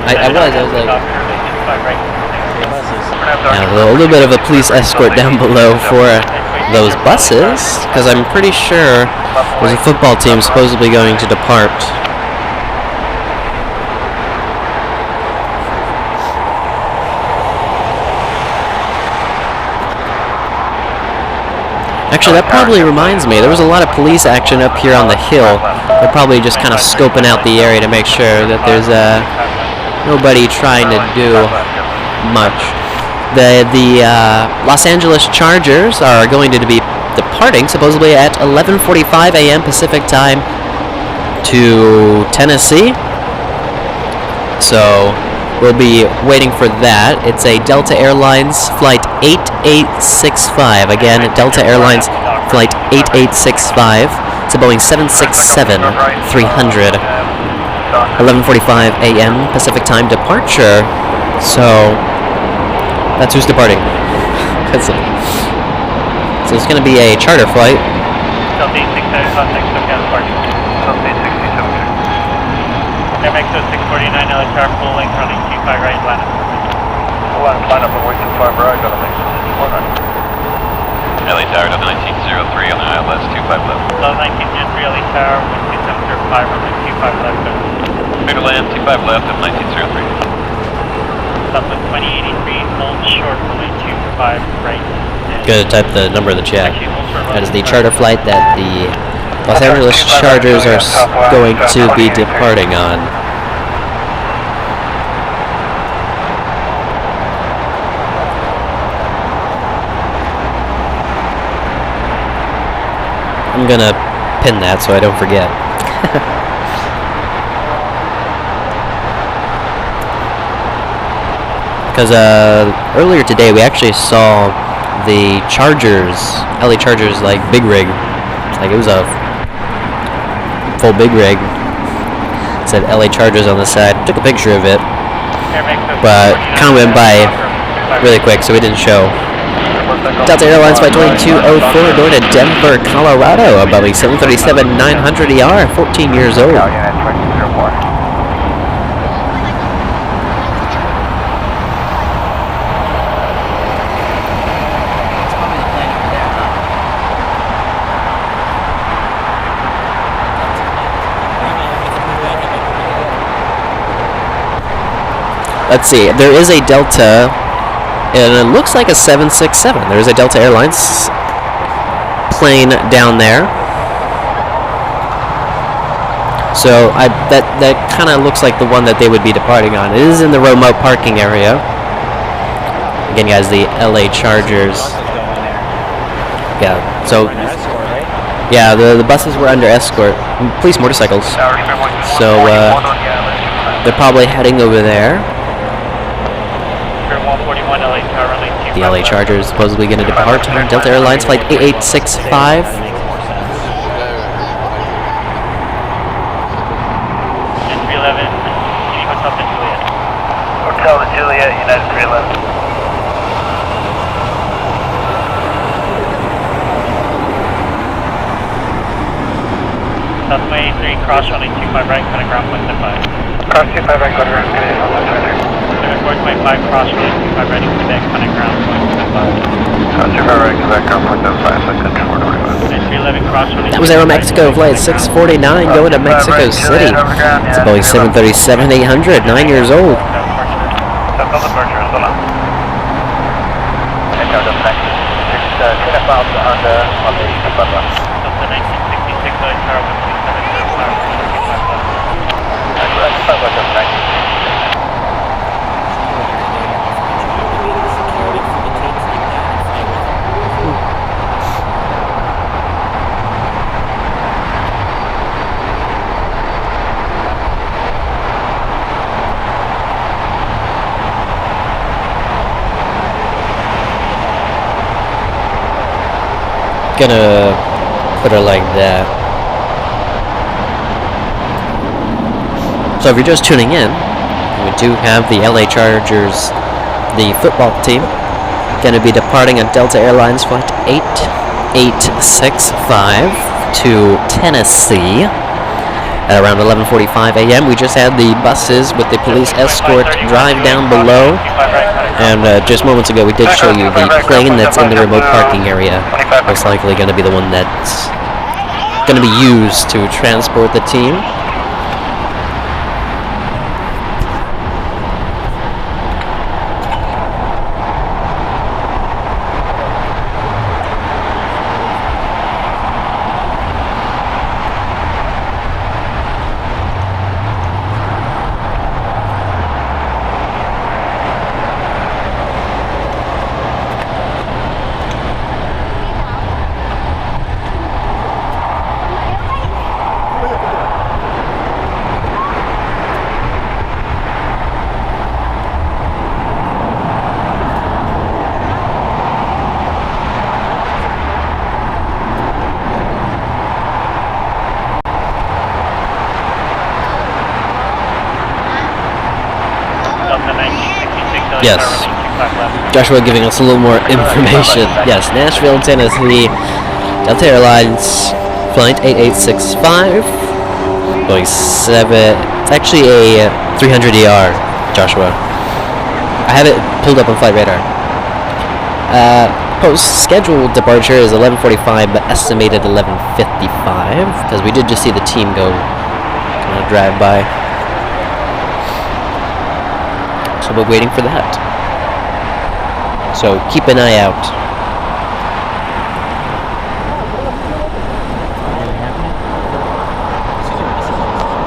I was like, Doctor, like 25 right. yeah, a little bit of a police escort down below for those buses, because I'm pretty sure there's a football team supposedly going to depart. Actually, that probably reminds me, there was a lot of police action up here on the hill. They're probably just kind of scoping out the area to make sure that there's nobody trying to do much. The Los Angeles Chargers are going to be departing supposedly at 11:45 a.m. Pacific time to Tennessee. So we'll be waiting for that. It's a Delta Airlines flight 8865. Again, Delta Airlines flight 8865. It's a Boeing 767-300. 11:45 a.m. Pacific time departure. So that's who's departing. So it's going to be a charter flight. Delta 867 contact SoCal departure. Delta 867. Mexico 649 LHR full length running 25 right line up. Line up and wait 25 right, got to make some 400. LA Tower, Delta 1903 on the ILS 25 left. Delta 1903 LA Tower, 12705 runway 25 left. Clear to land, 25 left at 1903. Southwest 2083, hold short runway 25 right. Gonna type the number of the check. That is the charter flight that the Los Angeles Chargers are going to be departing on. I'm gonna pin that so I don't forget. Because earlier today we actually saw the Chargers, LA Chargers, like big rig. Like it was a full big rig. It said LA Chargers on the side. Took a picture of it, but kind of went by really quick, so we didn't show. Delta Airlines flight 2204 going to Denver, Colorado. A Boeing 737-900ER, 14 years old. Let's see, there is a Delta, and it looks like a 767. There's a Delta Airlines plane down there. So that kind of looks like the one that they would be departing on. It is in the remote parking area. Again, guys, the LA Chargers. Yeah, so yeah, the buses were under escort, police motorcycles. So they're probably heading over there. The LA Chargers supposedly going to depart on Delta Airlines flight 8865. And 311, any hotel to Juliet. Hotel to Juliet, United 311. Southway 3, cross running 25 right, kind of ground point 5. Cross 25 right, go to ground, good on the 425 cross running 25 right, Quebec, kind of ground point 5. Cross 25 right, Quebec, ground point 5, so I couldn't 425. And 311 cross running. That was Aeromexico flight 649 going to Mexico City. It's a Boeing 737-800, 9 years old. Circle departure, hold on. And go to the next. Take a file on the button. Delta 1966 LHR 12705. That's about the next. Gonna put her like that. So if you're just tuning in, we do have the LA Chargers, the football team, gonna be departing on Delta Airlines flight 8865 to Tennessee. At around 11:45 a.m., we just had the buses with the police escort drive down below. And just moments ago, we did show you the plane that's in the remote parking area. Most likely going to be the one that's going to be used to transport the team. Yes. Joshua giving us a little more information. Yes, Nashville, Tennessee, Delta Airlines, flight 8865, going 7. It's actually a 300ER, Joshua. I have it pulled up on Flight Radar. Post-scheduled departure is 11:45, but estimated 11:55, because we did just see the team go drive by. So we're waiting for that. So keep an eye out.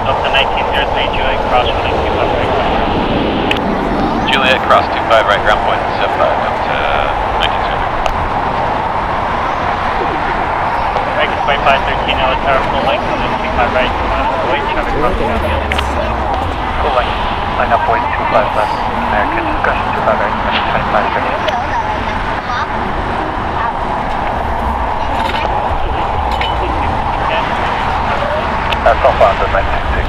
Up to 1903, Juliet, cross 125 right ground. Juliet, cross 25 right ground point, step 5 up to 1903. Vegas 2513, LA Tower, full length, 125 right, wait, traffic crossing down the other. Full length. Line up, wait, 25 left. American discussion, 25 right, 25 30. That's all fine, but 966.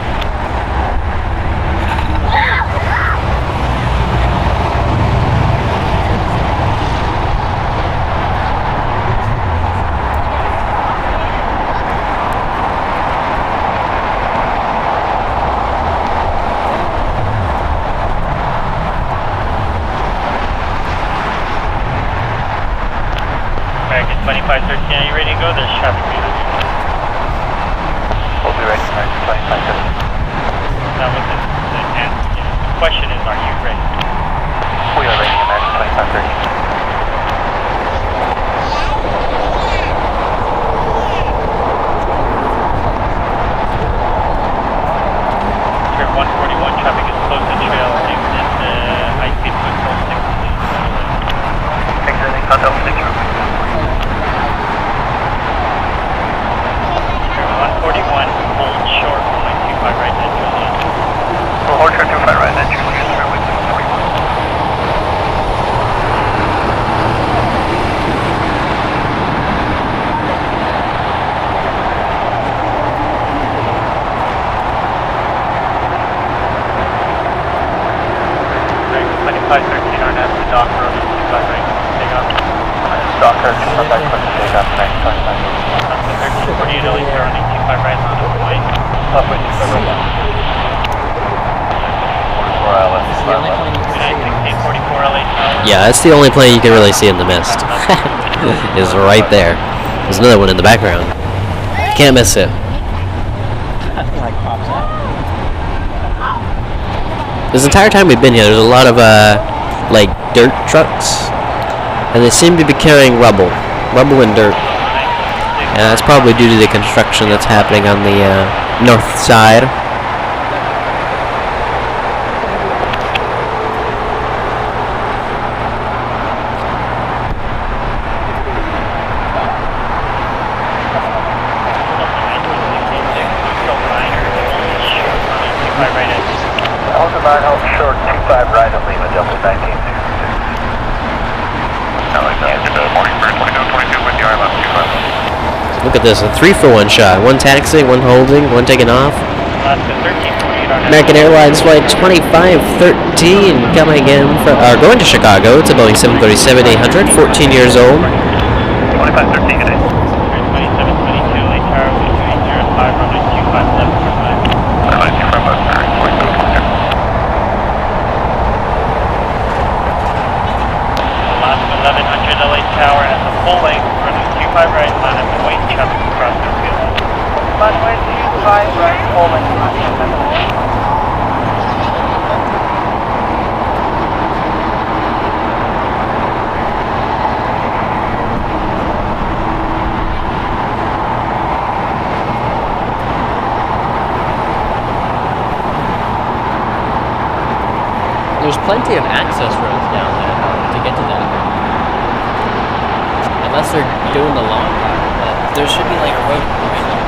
American 2513, are you ready to go? There's traffic behind you. We'll be ready, American 2530. That was the question is, are you ready? We are ready, American 2530. Turn 141, traffic is close to trail, exit high-speed control 6, please. Exiting Hotel 6 room. Turn 141, hold short, 125 right, then Juliet. We'll hold short 25 right, then Juliet, sir, with 41. American 2513, RNF, the dock road, 25 right, take off. Docker, 25 right, take off, American 2530. 1348, LA Tower, 125 right, on the way. Up with 25 right now. 44 LS. Good night, 1644, LA Tower. Yeah, that's the only plane you can really see in the mist. Is right there. There's another one in the background. Can't miss it. This entire time we've been here, there's a lot of like dirt trucks, and they seem to be carrying rubble and dirt. And that's probably due to the construction that's happening on the north side. Delta 9, hold short 25 right and Lima, Delta 1966. I like that. 22 with the R left 25. Look at this, a 3-for-1 shot. One taxiing, one holding, one taking off. American Airlines flight 2513 coming in from, going to Chicago. It's a Boeing 737-800, 14 years old. 2513, good day. 2722, late tower, 2305, runway 25 left for 5. 25 right, line up and wait, traffic across the field. Runway 25 right, holding. There's plenty of access roads down there to get to that. Unless they're doing the long route, but there should be like a road right there.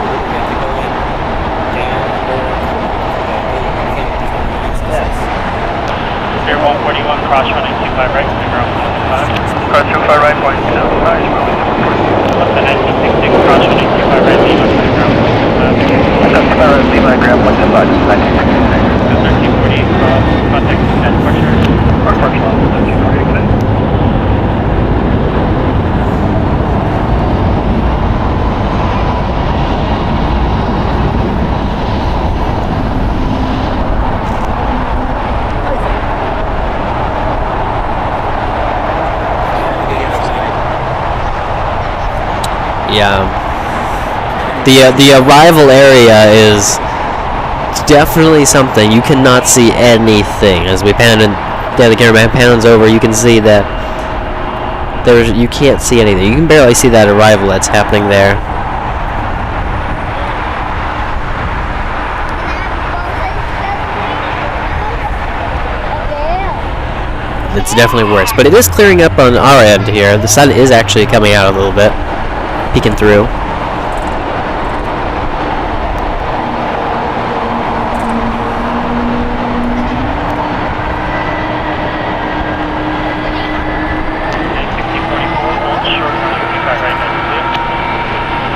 We have to go in, down, Yes. Clear 141, cross running 25 right, to the ground 25. Cross 25 right, point 2. Up the 1966, cross running 25 right, leave us to the ground 25. Levi Graham 125, this is 1966. 1340, contact and departure. Our parking lot is 1340, good. Yeah. The arrival area is definitely something. You cannot see anything as we pan and the cameraman pans over. You can see that you can't see anything. You can barely see that arrival that's happening there. It's definitely worse, but it is clearing up on our end here. The sun is actually coming out a little bit, peeking through.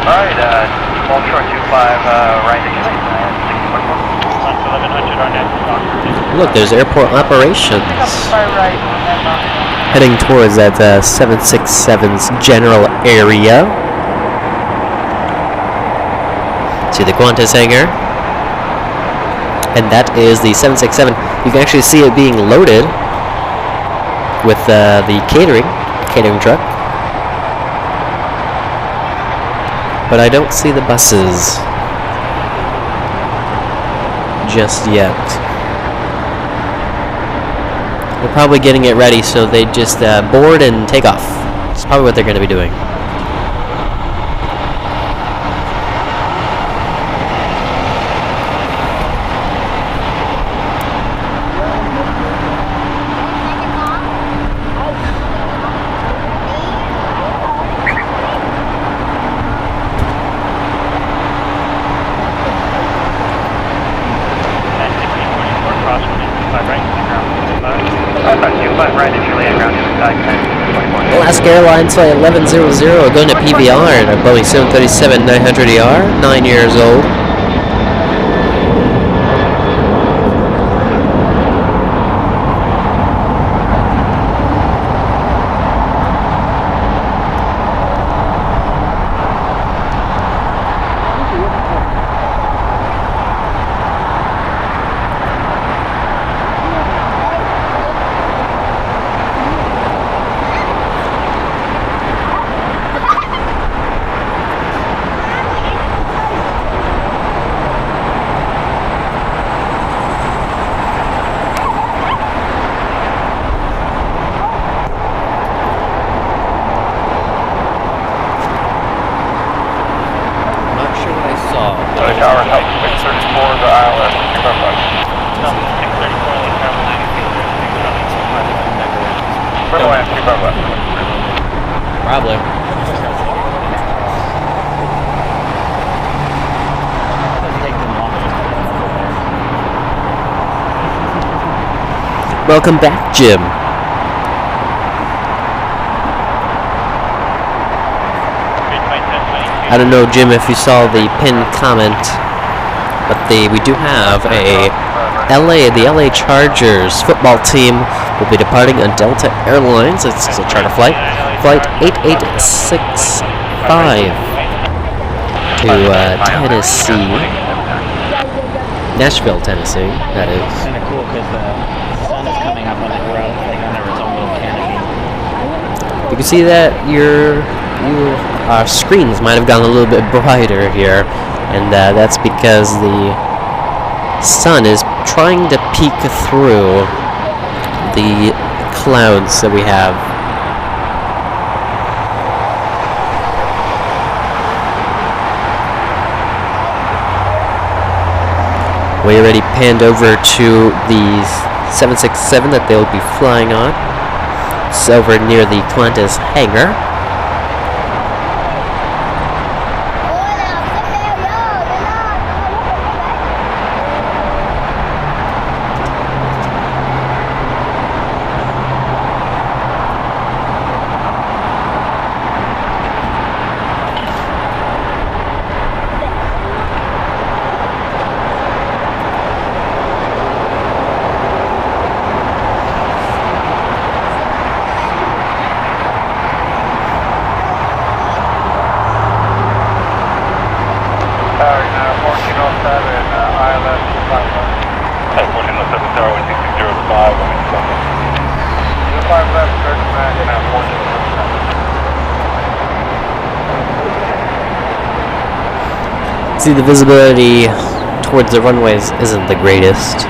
Alright, Old Shore 25, right again. On 1100 on that. Look, there's airport operations. Right, Heading towards that 767's general area. See the Qantas hangar. And that is the 767. You can actually see it being loaded with the catering truck. But I don't see the buses just yet. They're probably getting it ready so they just board and take off. That's probably what they're going to be doing. Alaska Airlines Flight 1100 going to PBR and a Boeing 737-900ER, 9 years old. Probably. Welcome back, Jim. I don't know, Jim, if you saw the pinned comment, but we do have the LA Chargers football team will be departing on Delta Airlines. It's a charter flight, flight 8865 to Tennessee, Nashville, Tennessee. That is. It's kind of cool because the sun is coming up on the ground, like under its own little canopy. You can see that your our screens might have gotten a little bit brighter here, and that's because the sun is trying to peek through the clouds that we have. We already panned over to the 767 that they'll be flying on. It's over near the Qantas hangar. See, the visibility towards the runways isn't the greatest.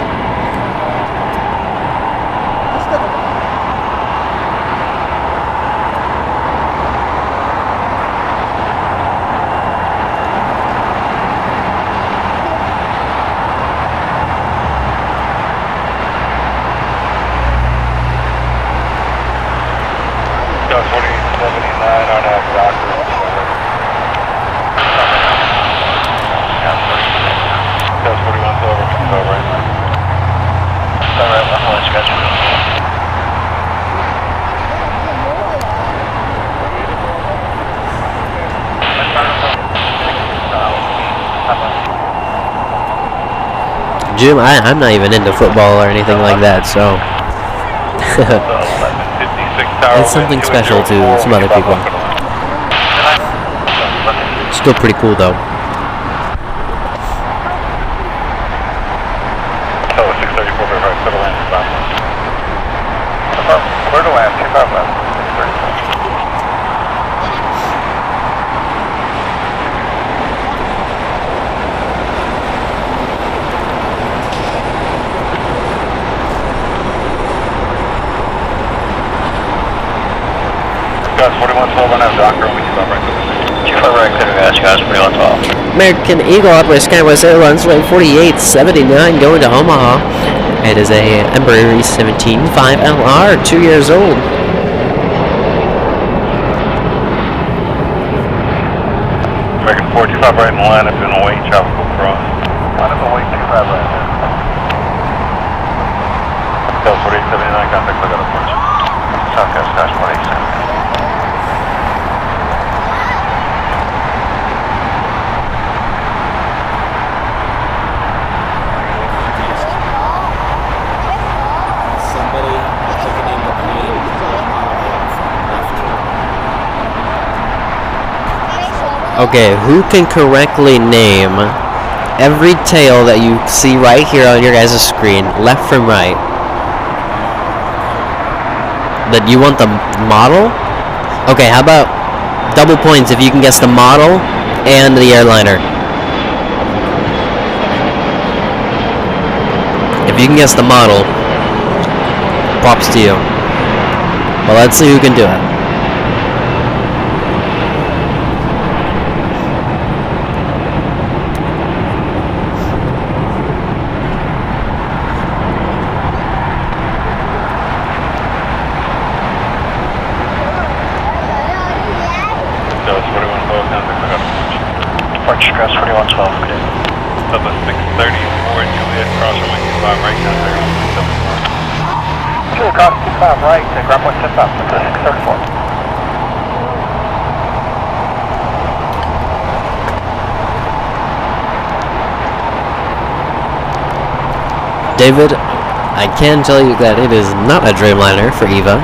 Jim, I'm not even into football or anything like that, so it's something special to some other people. Still pretty cool though. Oh, 634, right, clear to land, stop. Clear to land, 25 left. Gus 4112 on that doctor, we can stop right there. 25 right, clear to gas, guys, 4112. American Eagle operates Skywest Airlines flight 4879 going to Omaha. It is a Embraer 175LR, 2 years old. American 425 right in line up in await, traffic will cross. Line up await 25 right there. Delta 4879, contact, look at approach. Southwest, Dash 4879. Okay, who can correctly name every tail that you see right here on your guys' screen, left from right? That you want the model? Okay, how about double points if you can guess the model and the airliner? If you can guess the model, props to you. Well, let's see who can do it. Departure Gus 4112, good day. Up at 634, Juliet, cross runway 25 right, contact. Juliet, cross 25 right, ground point 10 up, 634. David, I can tell you that it is not a Dreamliner for Eva.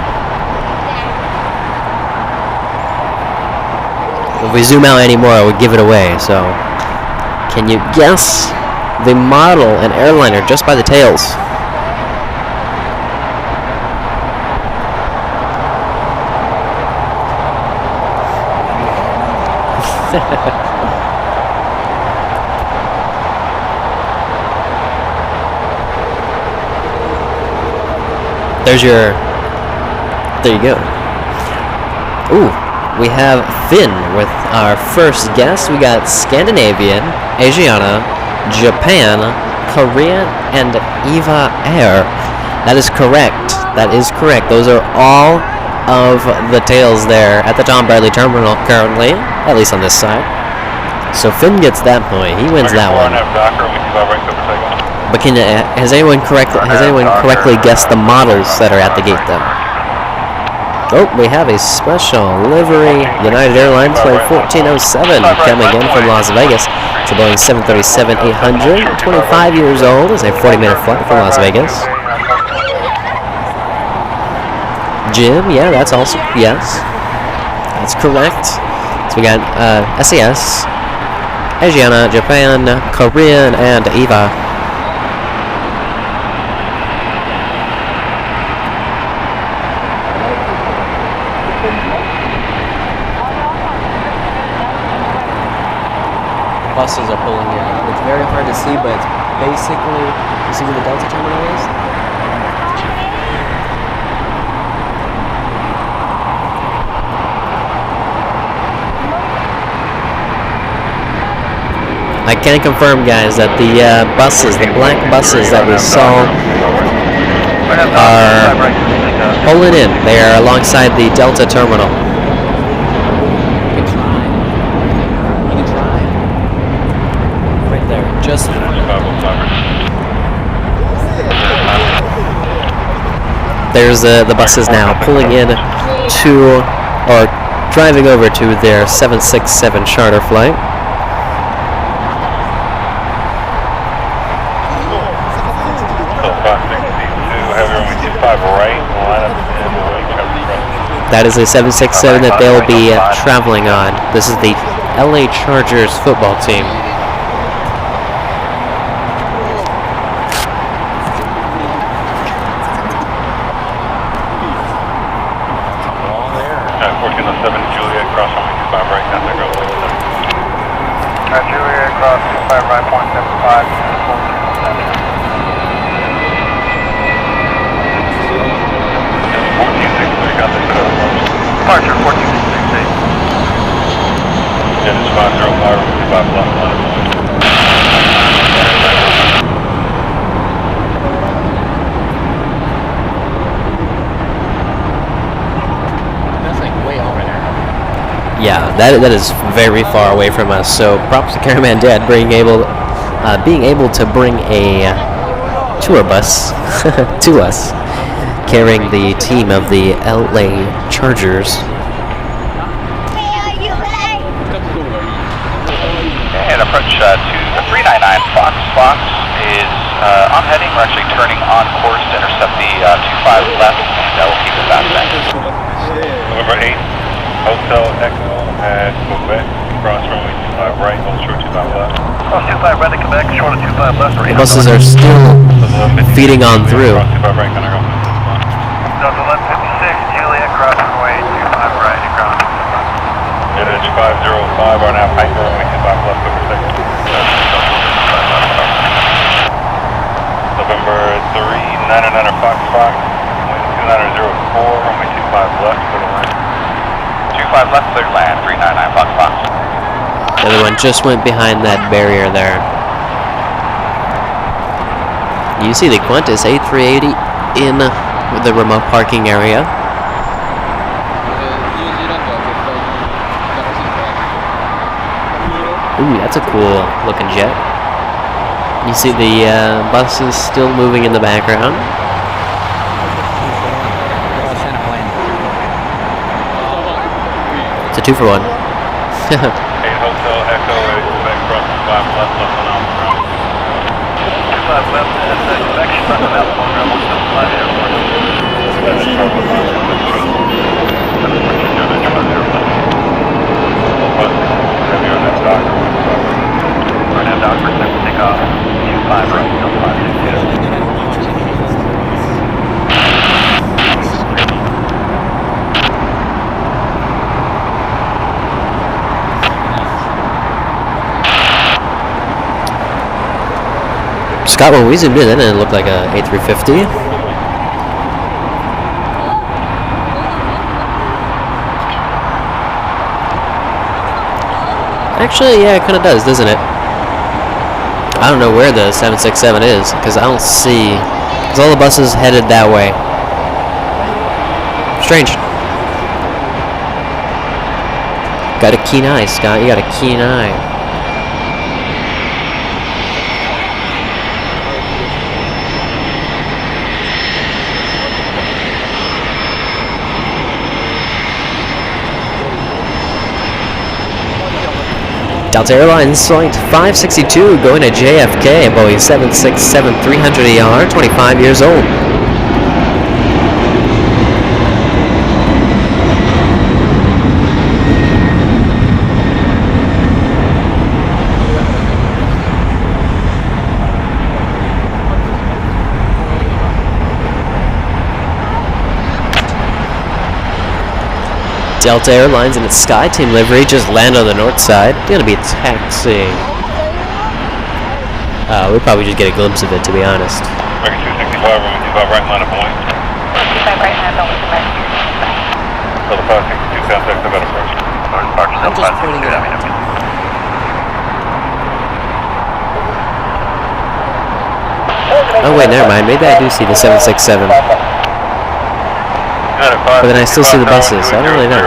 If we zoom out anymore, I would give it away, so... Can you guess the model and airliner just by the tails? There you go. Ooh, we have Finn with our first guest. We got Scandinavian, Asiana, Japan, Korean, and Eva Air. That is correct. That is correct. Those are all of the tails there at the Tom Bradley Terminal currently, at least on this side. So Finn gets that point. He wins that one. But has anyone correctly guessed the models that are at the gate though? Oh, we have a special livery United Airlines flight 1407 coming in from Las Vegas. It's a Boeing 737-800. 25 years old. It's a 40-minute flight from Las Vegas. Jim, yeah, that's also, yes. That's correct. So we got SAS, Asiana, Japan, Korean, and Eva. Buses are pulling in. It's very hard to see, but it's basically, you see where the Delta terminal is? I can confirm, guys, that the buses, the black buses that we saw are pulling in. They are alongside the Delta terminal. Just there's the buses now pulling in to, or driving over to their 767 charter flight. That is a 767 that they'll be traveling on. This is the LA Chargers football team. Departure 1468. Genesis 505, 5 left. That's like way over there. Yeah, that is very far away from us. So props to Cameraman Dad being able to bring a tour bus to us, carrying the team of the LA Chargers. And approach to 399 Fox. Fox is on heading. We're actually turning on course to intercept the 25 left, and we'll keep it fast then. November 8th, Hotel Echo at Quebec, cross runway 25 right, hold short 25 left. Cross 25 right at Quebec, short of 25 left. The buses are still feeding on through. Cross 25 right, kind of go. Delta 1156, Juliet, cross runway 25 right, ground. Edge 505, are now height runway 25 left, over second. November 3, 999 Fox, wind 2904, runway 25 left, clear to land. 25 left, clear to land, 399 Fox. The other one just went behind that barrier there. You see the Qantas A380 in the remote parking area. Ooh, that's a cool looking jet. You see the buses still moving in the background. It's a 2-for-1. 8 Hotel Echo at Quebec, cross 5 left, left on out ground. 25 left, Quebec, front of out on ground, we'll still fly the airport. Right now, Doc, we're set to take off. 25 right, still 562. Scott, when we zoomed in, that didn't look like a A350. Actually, yeah, it kind of does, doesn't it? I don't know where the 767 is, because I don't see... Because all the buses headed that way. Strange. Got a keen eye, Scott. You got a keen eye. Delta Airlines Flight 562 going to JFK, Boeing 767-300ER, 25 years old. Delta Airlines in its Sky Team livery just landed on the north side. It's gonna be taxiing. We probably just get a glimpse of it, to be honest. American 265, room 25 right, line up point. 25 right, hand over to left. So the 562 contact about approach. I'm just pointing it out. Oh wait, never mind. Maybe I do see the 767. But then I still see the buses, so I don't really know.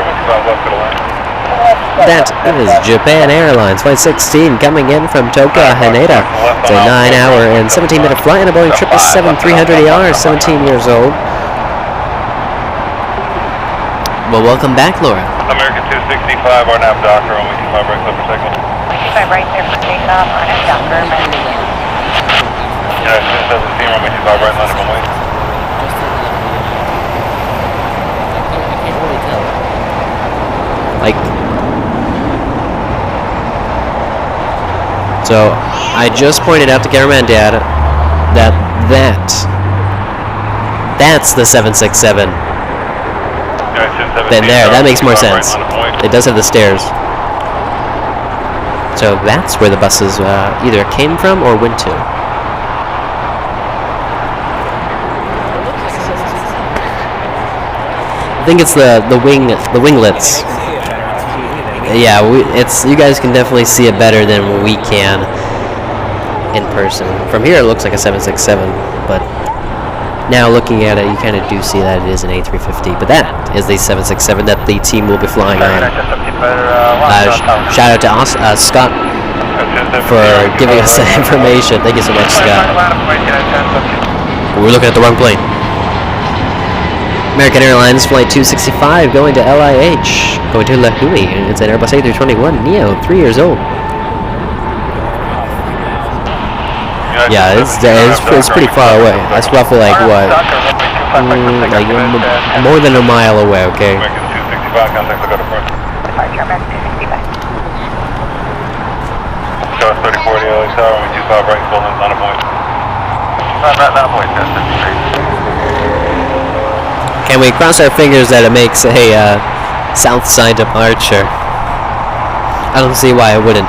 That is Japan Airlines Flight 16 coming in from Tokyo, Haneda. It's a 9-hour and 17-minute flight on a Boeing 777-300ER, 17 years old. Well, welcome back, Laura. American 265, our nav doctor, on 25 right, clear for takeoff. 25 right there for takeoff, on a doctor, United 217, on 25 right, line up on way. Like, so I just pointed out to cameraman Dad that's the 767. Then there, that makes more sense. It does have the stairs. So that's where the buses either came from or went to. I think it's the winglets. Yeah, you guys can definitely see it better than we can in person. From here, it looks like a 767, but now looking at it, you kind of do see that it is an A350. But that is the 767 that the team will be flying on. Shout out to Scott for giving us that information. Thank you so much, Scott. We're looking at the wrong plane. American Airlines Flight 265 going to LIH, going to La Hui. It's an Airbus A321 Neo, 3 years old. Yeah, it's pretty far away. That's roughly like what? Like more than a mile away, okay? American 265, contact the front. Departure, American 265. Charles 3040, LA Tower, 25 right, full line up point. Right, line up point, that's 53. Can we cross our fingers that it makes a south side departure? I don't see why it wouldn't.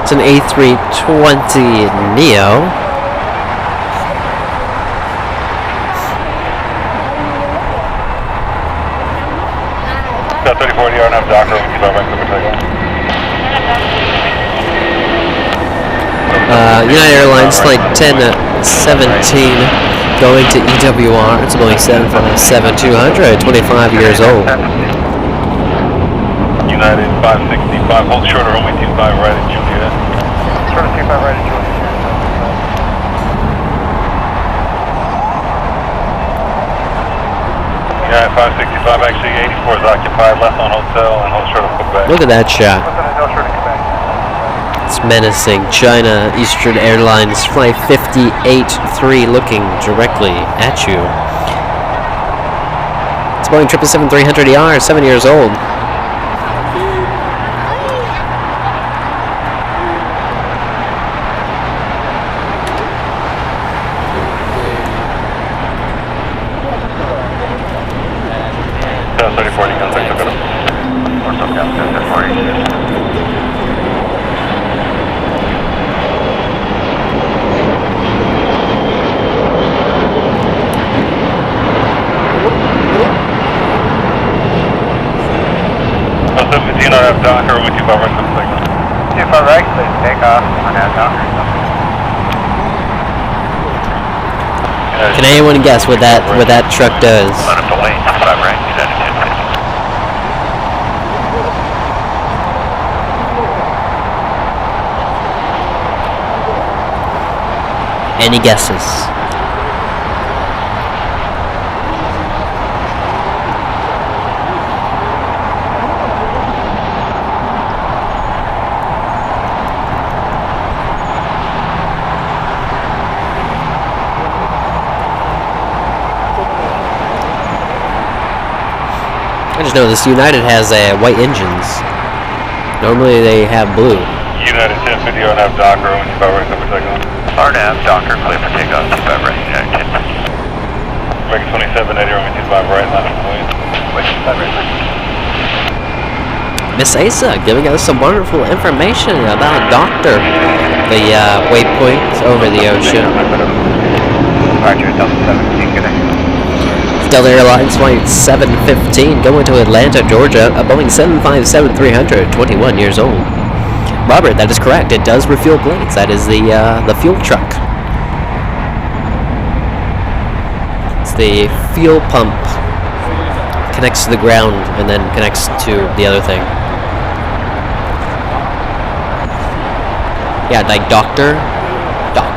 It's an A320 Neo. Got 3040, RNF Docker, 25 right, clear for takeoff. United Airlines Flight 1017 going to EWR. It's Boeing 757-200, 25 years old. United 565, hold shorter, only 25 right at Juliet. Shorter 25 right at Juliet. 25 565, actually 84 is occupied, left on hotel and hold short of Quebec. Look at that shot. It's menacing. China Eastern Airlines Flight 58-3 looking directly at you. It's Boeing 777-300ER, 7 years old. Docker with 25 right, 25 right, please take off on that Docker. Can anyone guess what that truck does? Line up the lane, 25 right, United 1050. Any guesses? I just noticed United has white engines. Normally they have blue. United 1050 on have Docker on 25 right, number second. RNAV, Docker, clear for takeoff, 25 right, United 1050. Break 2780 on 25 right, line up the lane. Wait, 25 right, Miss Asa giving us some wonderful information about Doctor, the waypoint over the ocean. Roger, Delta 17, good day. Delta Airlines Flight 715 going to Atlanta, Georgia, a Boeing 757-300, 21 years old. Robert, that is correct. It does refuel blades. That is the fuel truck. It's the fuel pump. Connects to the ground and then connects to the other thing. Yeah, like Doctor, Doc.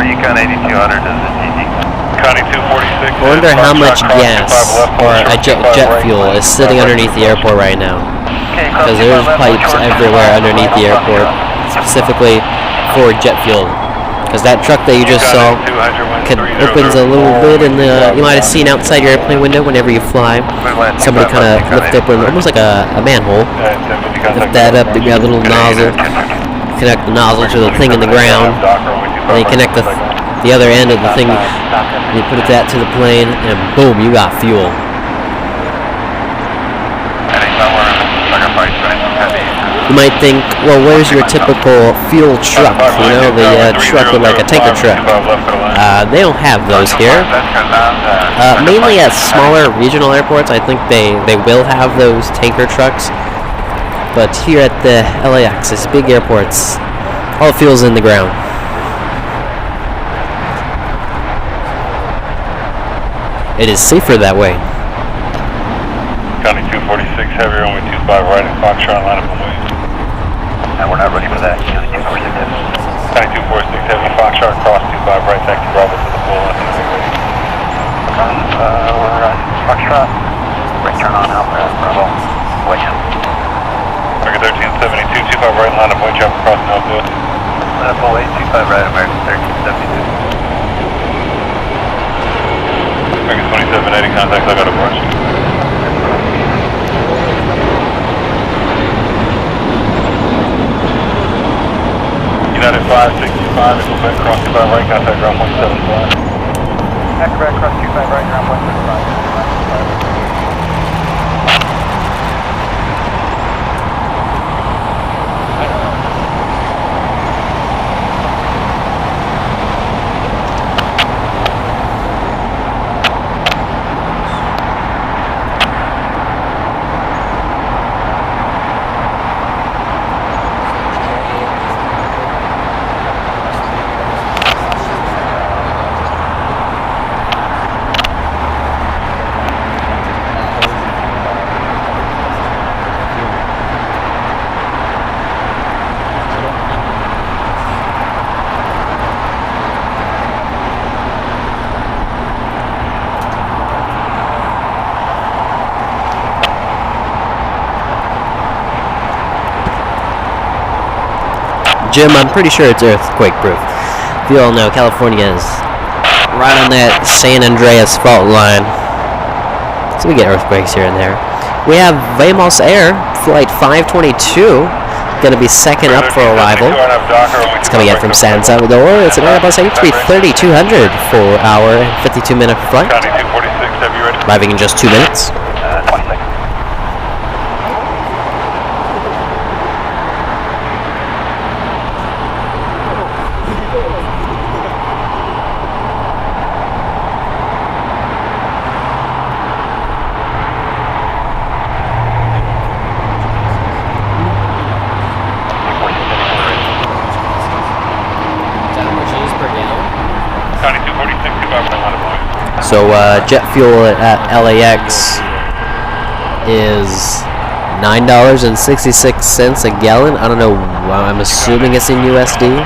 Econ 8200 is a GG. Connie 246. I wonder how much gas or jet fuel is sitting underneath the airport right now. Because there's pipes everywhere underneath the airport, specifically for jet fuel. Because that truck that you just saw opens a little bit, and you might have seen outside your airplane window whenever you fly. Somebody kind of lift open, almost like a manhole. Lift that up, you got a little nozzle. Connect the nozzle to the thing in the ground. And they connect the other end of the thing, and you put that to the plane, and boom, you got fuel. You might think, well, where's your typical fuel truck? You know, the truck with like a tanker truck. They don't have those here. Mainly at smaller regional airports, I think they will have those tanker trucks. But here at the LAX, it's big airports, all the fuel's in the ground. It is safer that way. County 246 heavy on with 25 right and Foxtrot line up and wait. And we're not ready for that. County 246 heavy. County 246 heavy Foxtrot cross 25 right taxi Bravo to the full left and ready. We're Foxtrot. Right turn on out Bravo. Wait out. American 1372 25 right line up white chopper crossing out good. Line up away 25 right American 1372. American 2780 contact, I got a brush. United 565, Quebec cross 25 right, contact ground 175. Quebec cross 25 right, ground 175. Jim, I'm pretty sure it's earthquake proof. If you all know, California is right on that San Andreas fault line. So we get earthquakes here and there. We have Vamos Air, flight 522, gonna be second up for arrival. It's coming in from San Salvador. It's an Airbus A330-200 4-hour and 52-minute flight. Arriving in just 2 minutes. 26. So jet fuel at LAX is $9.66 a gallon. I don't know. I'm assuming it's in USD.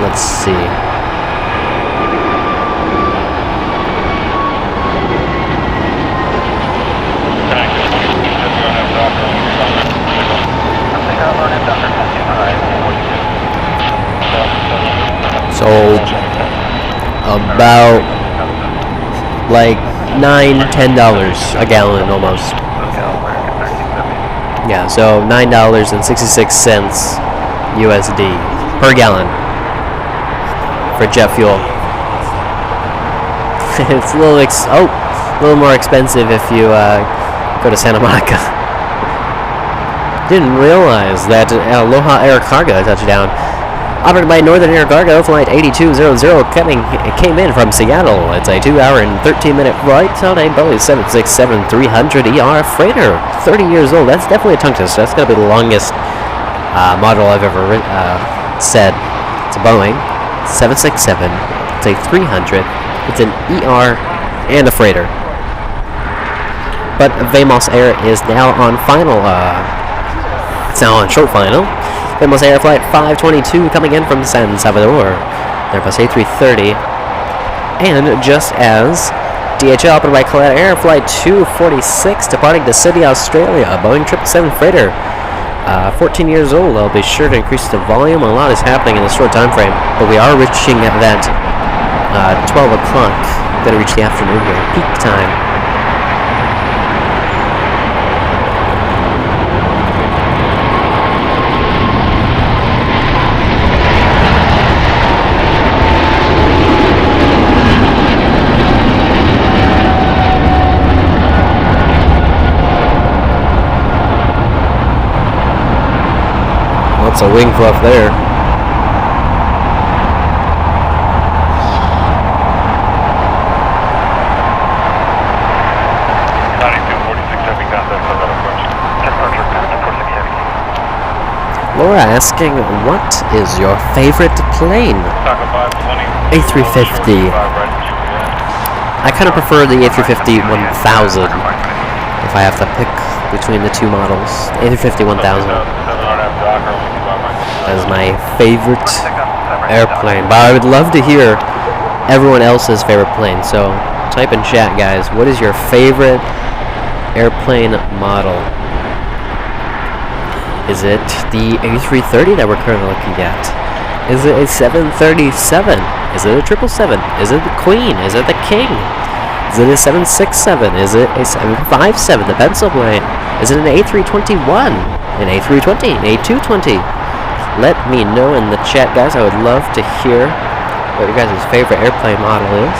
Let's see. So about like $9-10 a gallon almost. Yeah, so $9.66 USD per gallon for jet fuel. It's a little more expensive if you go to Santa Monica. Didn't realize that Aloha Air Cargo touchdown, operated by Northern Air Cargo, flight 8200, came in from Seattle. It's a 2-hour and 13-minute flight on a Boeing 767-300ER freighter. 30 years old. That's definitely a tongue twister. That's going to be the longest model I've ever said. It's a Boeing 767. It's a 300. It's an ER and a freighter. But Vamos Air is now on final. It's now on short final. Vamos Air Flight 522 coming in from San Salvador. Airbus A330. And just as DHL operated by Colette Air Flight 246 departing to Sydney, Australia. A Boeing 777 freighter. 14 years old. I'll be sure to increase the volume. A lot is happening in this short time frame. But we are reaching that 12 o'clock. Going to reach the afternoon here. Peak time. Lots of wing fluff there. Laura asking, what is your favorite plane? A350. I kind of prefer the A350-1000 if I have to pick between the two models. A350-1000. That is my favorite airplane, but I would love to hear everyone else's favorite plane. So type in chat, guys. What is your favorite airplane model? Is it the A330 that we're currently looking at? Is it a 737? Is it a 777? Is it the Queen? Is it the King? Is it a 767? Is it a 757, the pencil plane? Is it an A321? An A320? An A220? Let me know in the chat, guys. I would love to hear what your guys' favorite airplane model is.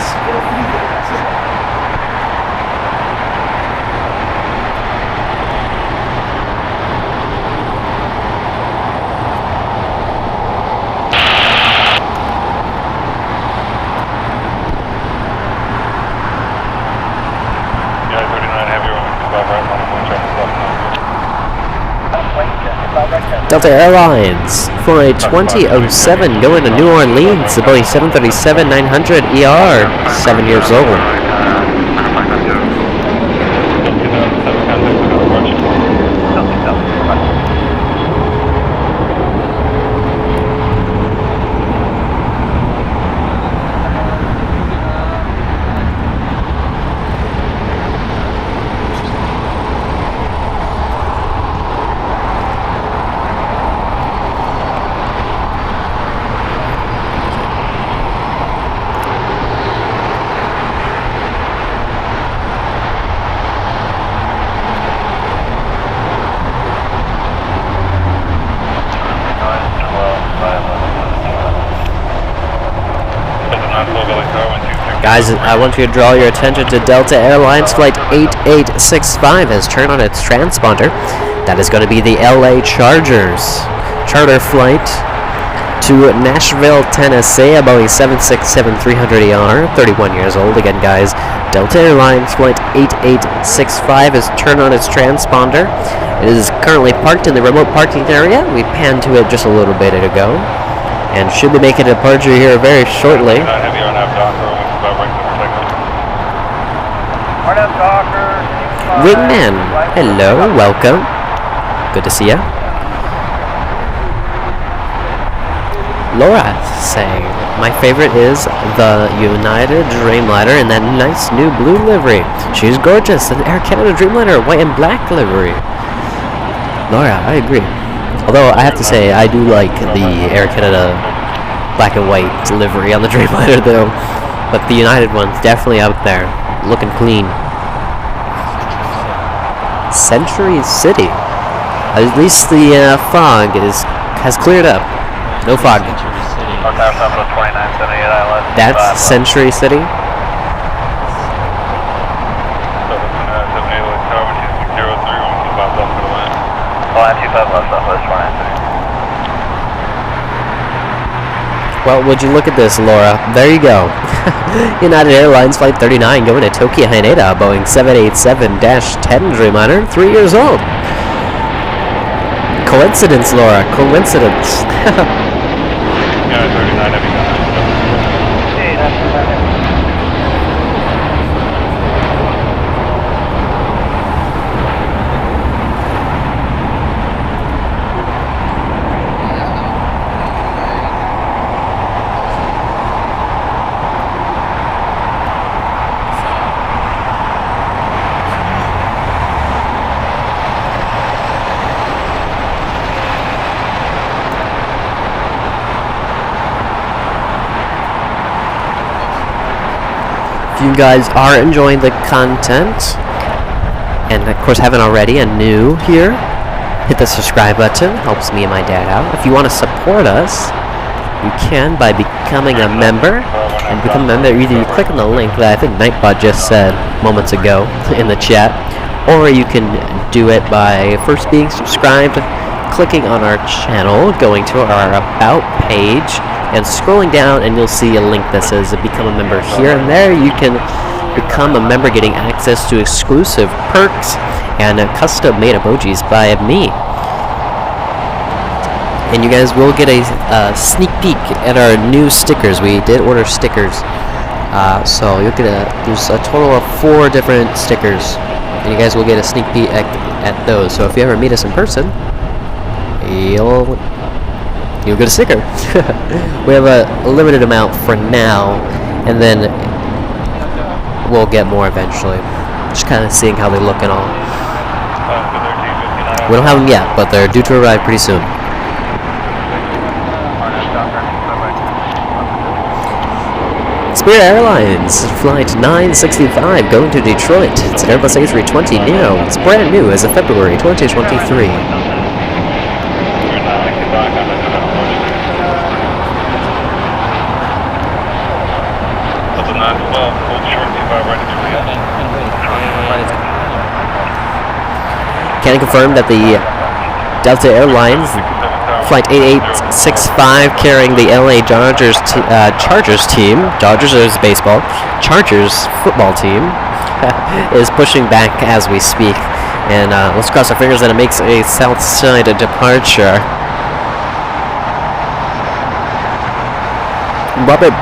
Delta Airlines, flight 2007 going to New Orleans, the Boeing 737-900ER, 7 years old. Guys, I want you to draw your attention to Delta Airlines Flight 8865 has turned on its transponder. That is going to be the LA Chargers charter flight to Nashville, Tennessee, a Boeing 767-300ER, 31 years old. Again, guys, Delta Airlines Flight 8865 has turned on its transponder. It is currently parked in the remote parking area. We panned to it just a little bit ago, and should be making a departure here very shortly. Heavy on that docker, Wingman, hello, welcome. Good to see ya. Laura saying, my favorite is the United Dreamliner in that nice new blue livery. She's gorgeous. An Air Canada Dreamliner white and black livery. Laura, I agree. Although I have to say, I do like the Air Canada black and white livery on the Dreamliner though. But the United one's definitely out there, looking clean. Century City. At least the fog has cleared up. No fog. That's Century City. Well, would you look at this, Laura? There you go. United Airlines Flight 39 going to Tokyo Haneda, Boeing 787-10 Dreamliner, 3 years old. Coincidence, Laura. Coincidence. Yeah, 39 heavy. If you guys are enjoying the content, and of course haven't already and new here, hit the subscribe button. Helps me and my dad out. If you want to support us, you can by becoming a member. And become a member, either you click on the link that I think Nightbot just said moments ago in the chat, or you can do it by first being subscribed, clicking on our channel, going to our About page, and scrolling down, and you'll see a link that says become a member here, and there you can become a member, getting access to exclusive perks and custom made emojis by me. And you guys will get a sneak peek at our new stickers. We did order stickers, so you'll get there's a total of 4 different stickers, and you guys will get a sneak peek at those. So if you ever meet us in person, you'll get a sticker. We have a limited amount for now, and then we'll get more eventually. Just kind of seeing how they look and all. We don't have them yet, but they're due to arrive pretty soon. Spirit Airlines Flight 965 going to Detroit. It's an Airbus A320neo. It's brand new as of February 2023. Can I confirm that the Delta Airlines Flight 8865 carrying the LA Chargers team, Dodgers is baseball, Chargers football team, is pushing back as we speak. And let's cross our fingers that it makes a south side departure. Robert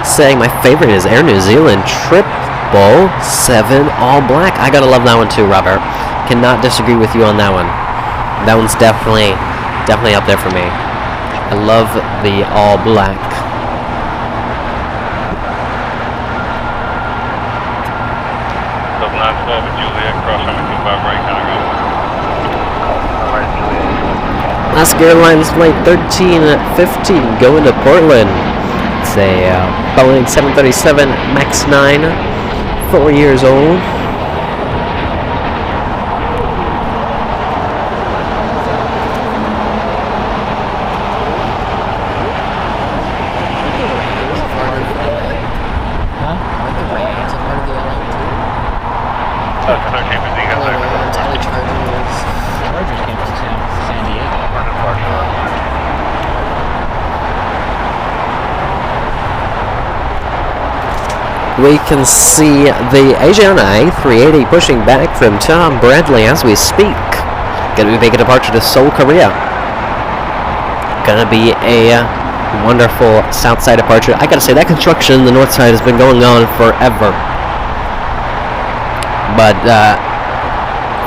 saying my favorite is Air New Zealand 777 all black. I gotta love that one too, Robert. Cannot disagree with you on that one. That one's definitely up there for me. I love the all black. Alaska Airlines Flight 1315 going to Portland. It's a Boeing 737 MAX 9, 4 years old. Huh? Chambers, you got there. LA Chargers came to San Diego. We can see the Asiana A380 pushing back from Tom Bradley as we speak. Gonna be making a departure to Seoul, Korea. Gonna be a wonderful south side departure. I gotta say, that construction in the north side has been going on forever. But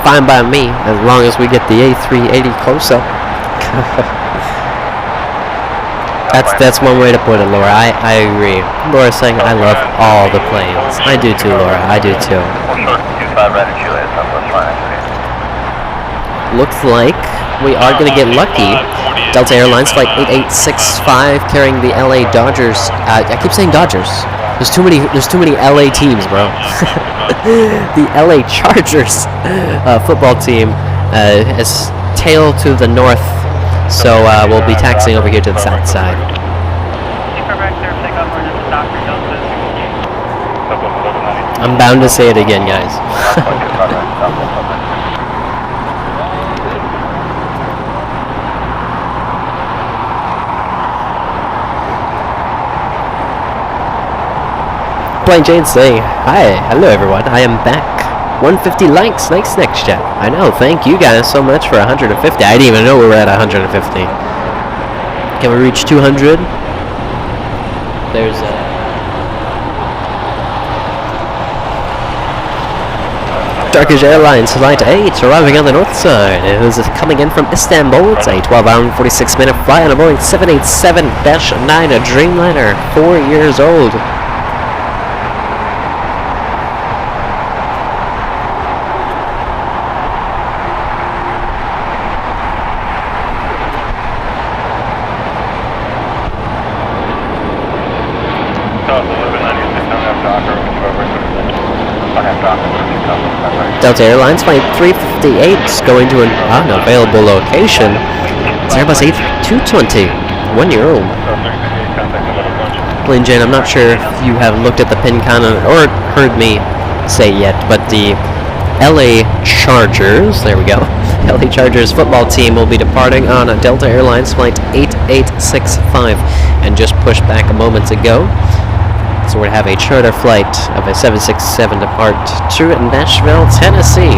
fine by me, as long as we get the A380 close up. That's one way to put it, Laura. I agree. Laura's saying I love all the planes. I do too, Laura. I do too. Looks like we are going to get lucky. Delta Airlines Flight 8865 carrying the LA Dodgers. I keep saying Dodgers. There's too many LA teams, bro. The LA Chargers football team is tail to the north. So we'll be taxiing over here to the south side. I'm bound to say it again, guys. Plain Jane saying, hi, hello everyone, I am back. 150 likes, nice next chat. I know, thank you guys so much for 150. I didn't even know we were at 150. Can we reach 200? There's Turkish Airlines Flight 8 arriving on the north side. It is coming in from Istanbul. It's a 12-hour and 46-minute flight on a Boeing 787-9, a Dreamliner, 4 years old. Delta Airlines Flight 358 is going to an unavailable location. It's Airbus A220, 1 year old. Plain Jane, I'm not sure if you have looked at the pin count or heard me say yet, but the LA Chargers, there we go, LA Chargers football team will be departing on a Delta Airlines Flight 8865 and just pushed back a moment ago. So we're going to have a charter flight of a 767 depart to Nashville, Tennessee.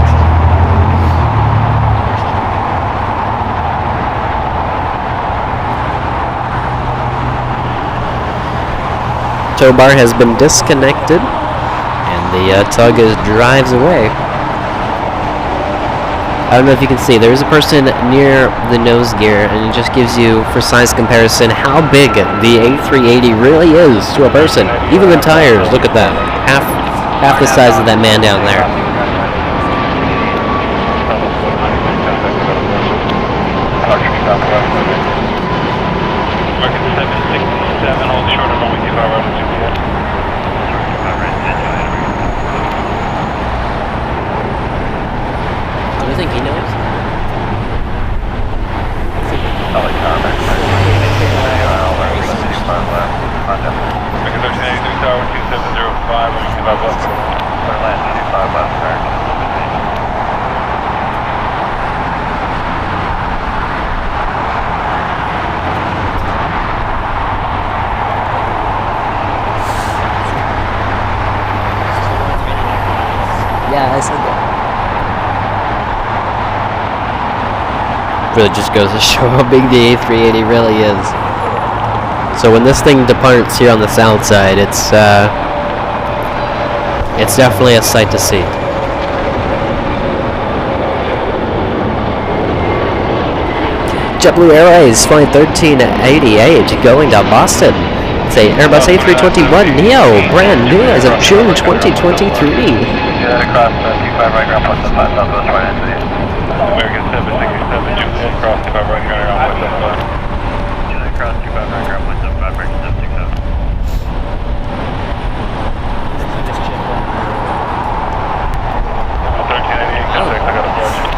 Tow bar has been disconnected, and the tug drives away. I don't know if you can see, there is a person near the nose gear, and it just gives you, for size comparison, how big the A380 really is to a person. Even the tires, look at that. Half the size of that man down there. Do you think he knows? Yeah, I said that. Really just goes to show how big the A380 really is. So when this thing departs here on the south side, it's definitely a sight to see. JetBlue Airways Flight 1388 going to Boston. It's a Airbus A321 Neo, brand new as of June 2023. Across 25 right ground, plus the 5 Southwest right into the American 767, June cross 25 right ground, plus the 5. Cross 25 right ground, plus the 5, American 767. I got a budget.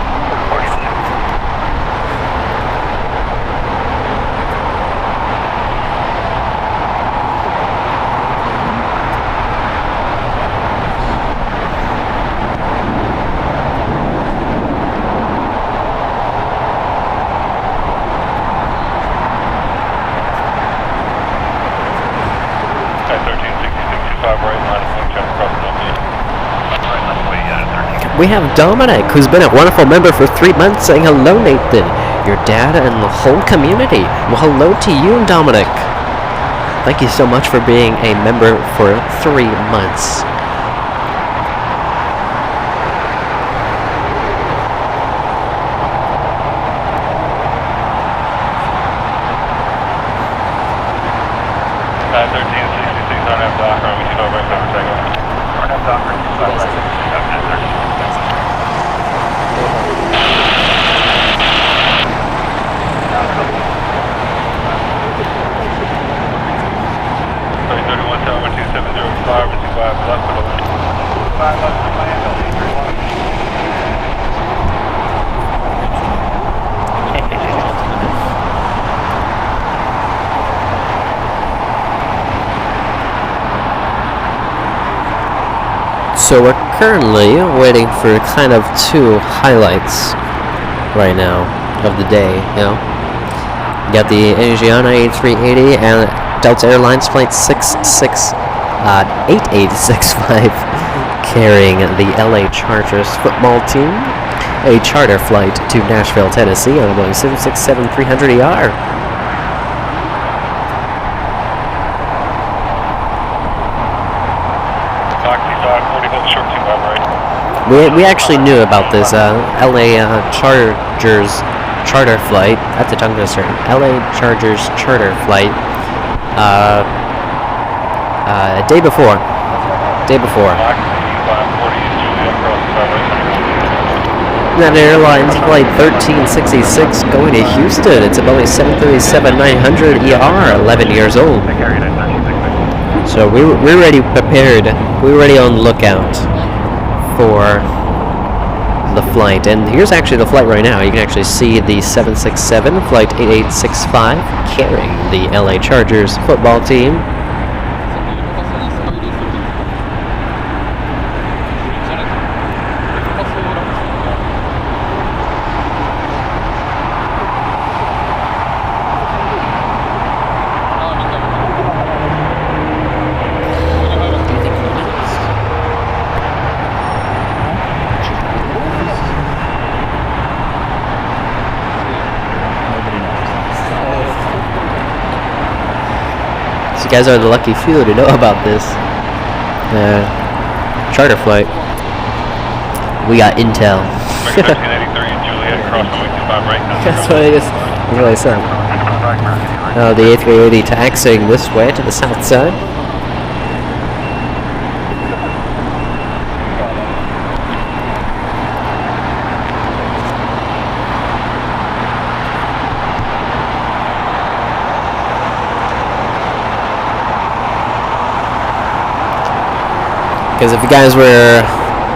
we have Dominic, who's been a wonderful member for 3 months, saying hello, Nathan, your dad, and the whole community. Well, hello to you, Dominic. Thank you so much for being a member for 3 months. So we're currently waiting for kind of 2 highlights right now of the day, you know. You got the Asiana A380 and Delta Airlines Flight 8865 carrying the LA Chargers football team. A charter flight to Nashville, Tennessee on a Boeing 767-300ER. We actually knew about this LA Chargers charter flight. I have to tongue twister. LA Chargers charter flight. Day before. That Airlines Flight 1366 going to Houston. It's a Boeing 737-900ER, 11 years old. So we're already prepared. We're already on the lookout for the flight. And here's actually the flight right now. You can actually see the 767 Flight 8865 carrying the LA Chargers football team. You guys are the lucky few to know about this charter flight. We got intel. That's what I said. The A380 taxiing this way to the south side. Because if you guys were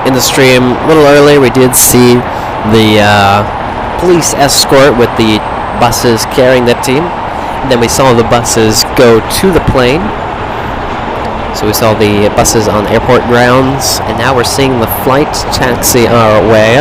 in the stream a little early, we did see the police escort with the buses carrying that team. And then we saw the buses go to the plane. So we saw the buses on airport grounds, and now we're seeing the flight taxi our way.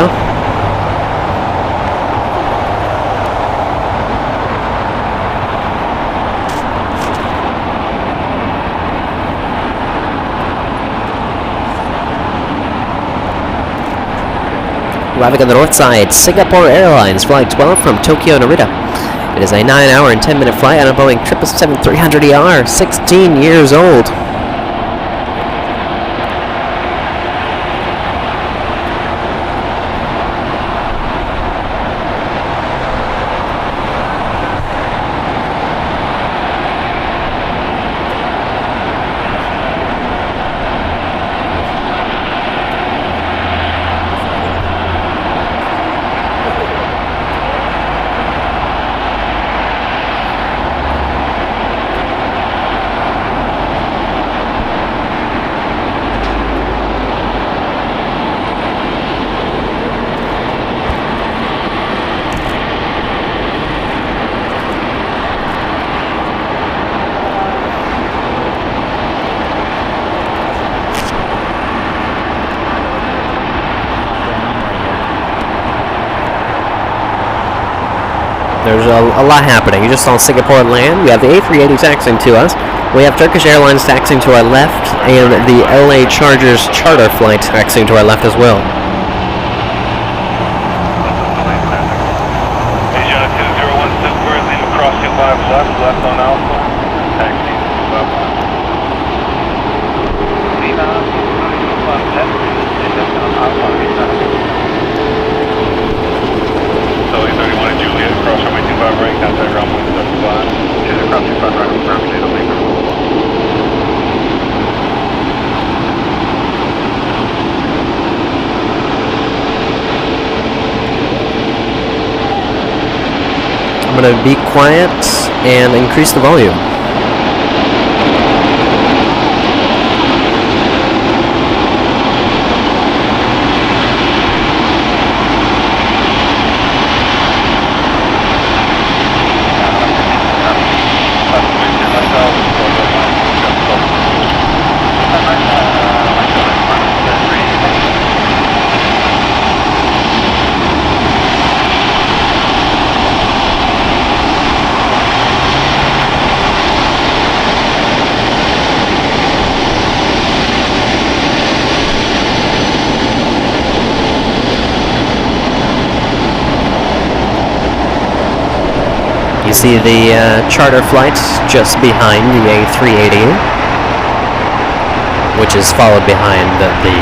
Arriving on the north side, Singapore Airlines Flight 12 from Tokyo Narita. It is a 9-hour and 10-minute flight on a Boeing 777-300ER, 16 years old. There's a lot happening. You just saw Singapore land. We have the A380 taxiing to us. We have Turkish Airlines taxiing to our left, and the LA Chargers charter flight taxiing to our left as well. I'm going to be quiet and increase the volume. You see the charter flight just behind the A380, which is followed behind the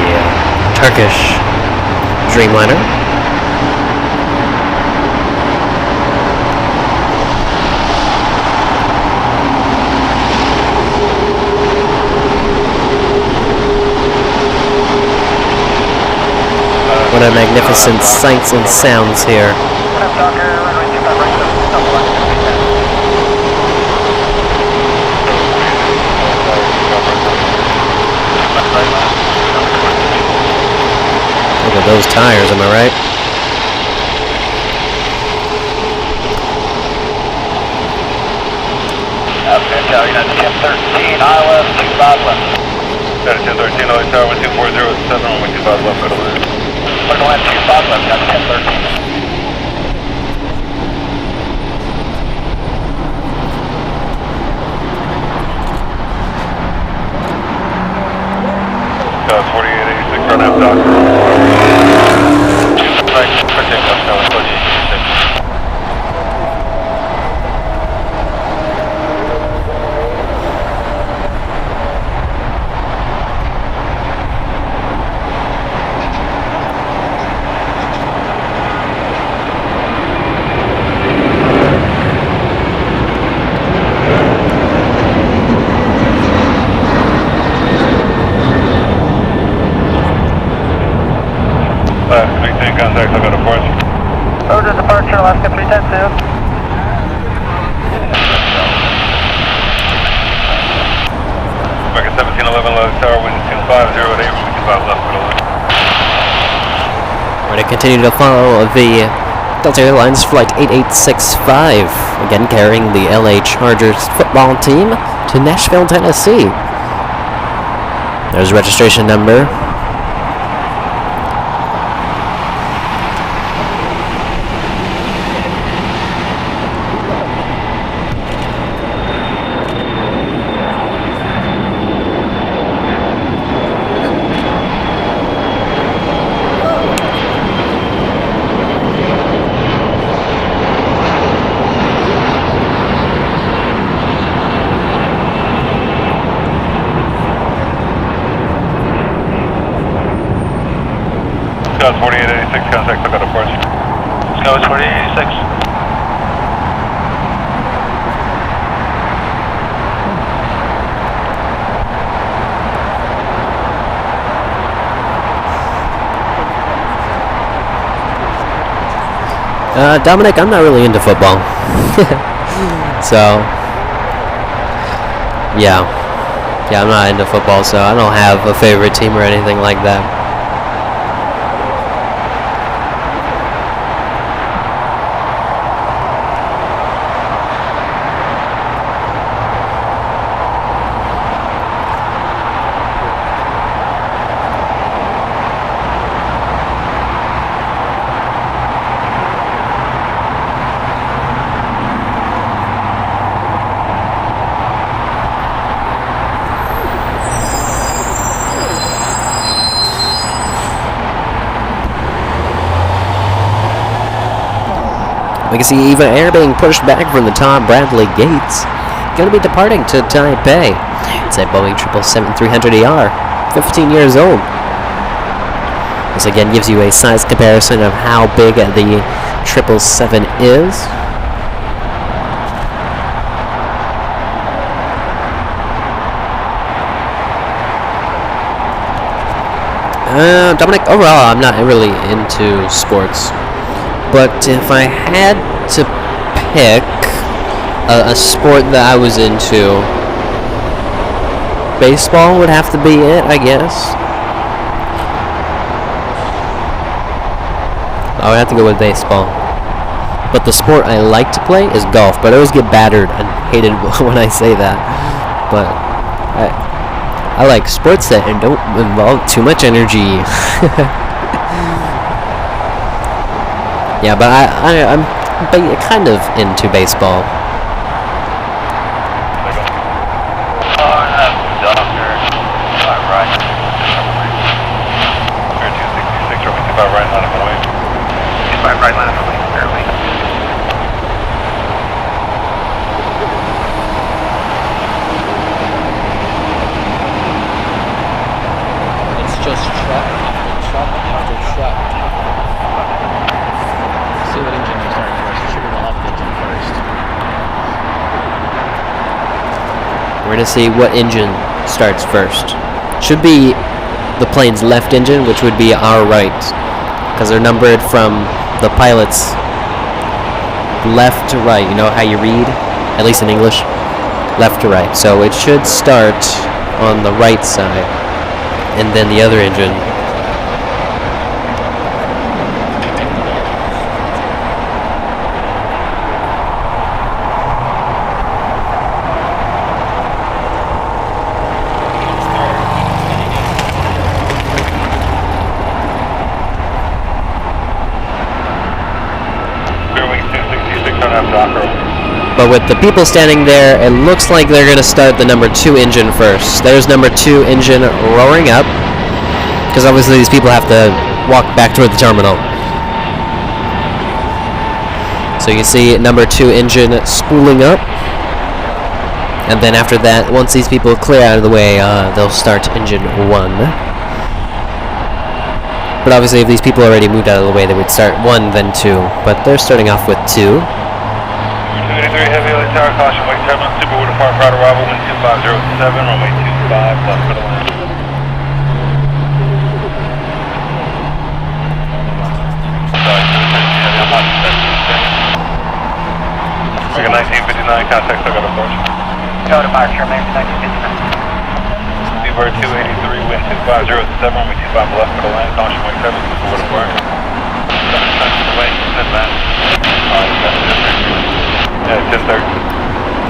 Turkish Dreamliner. What a magnificent sights and sounds here. Look at those tires, am I right? Okay, Tower, United 1013, ILS 25 left. United 1013, LA Tower 12407, 125 left, middle of We're going to 25 left, United 1013. Cause 4886, run out, doctor. Right, protect us, Cause 4886. Contact, I got a force. Road to departure, Alaska 310-2. American 1711, Low Tower, wind 250 at 8, 25 left, middle of We're going to continue to follow the Delta Airlines Flight 8865, again carrying the LA Chargers football team to Nashville, Tennessee. There's a registration number. Scott 4886, contact, I got a force. Scott 4886. Dominic, I'm not really into football. So, yeah, I'm not into football, so I don't have a favorite team or anything like that. We can see Eva Air being pushed back from the Tom Bradley gates. Going to be departing to Taipei. It's a Boeing 777-300ER, 15 years old. This again gives you a size comparison of how big the 777 is. Dominic, overall, I'm not really into sports. But if I had to pick a sport that I was into, baseball would have to be it, I guess. I would have to go with baseball. But the sport I like to play is golf, but I always get battered and hated when I say that. But I like sports that don't involve too much energy. Yeah, but I'm kind of into baseball. Right line of the lane, fairly. It's just truck after truck after truck. See what engine you're starting first. It should be the left engine first. We're gonna see what engine starts first. Should be the plane's left engine, which would be our right, because they're numbered from the pilot's left to right. You know how you read, at least in English, left to right. So it should start on the right side, and then the other engine. But with the people standing there, it looks like they're going to start the number 2 engine first. There's number 2 engine roaring up, because obviously these people have to walk back toward the terminal. So you see number 2 engine spooling up, and then after that, once these people clear out of the way, they'll start engine 1. But obviously if these people already moved out of the way, they would start 1, then 2. But they're starting off with 2. 283 Heavy LA Tower, caution, wake turbulence, super wood apart, proud arrival, wind 2507, runway 25, left for the land. Sorry, 213 Heavy, I'm on 726. Make a 1959, contact, I got approach. Go departure, maybe 1959. Seabird 283, wind 2507, runway 25, left for the land, caution, wake turbulence, super wood apart. 7 cents to the way, advance. Alright, that's it.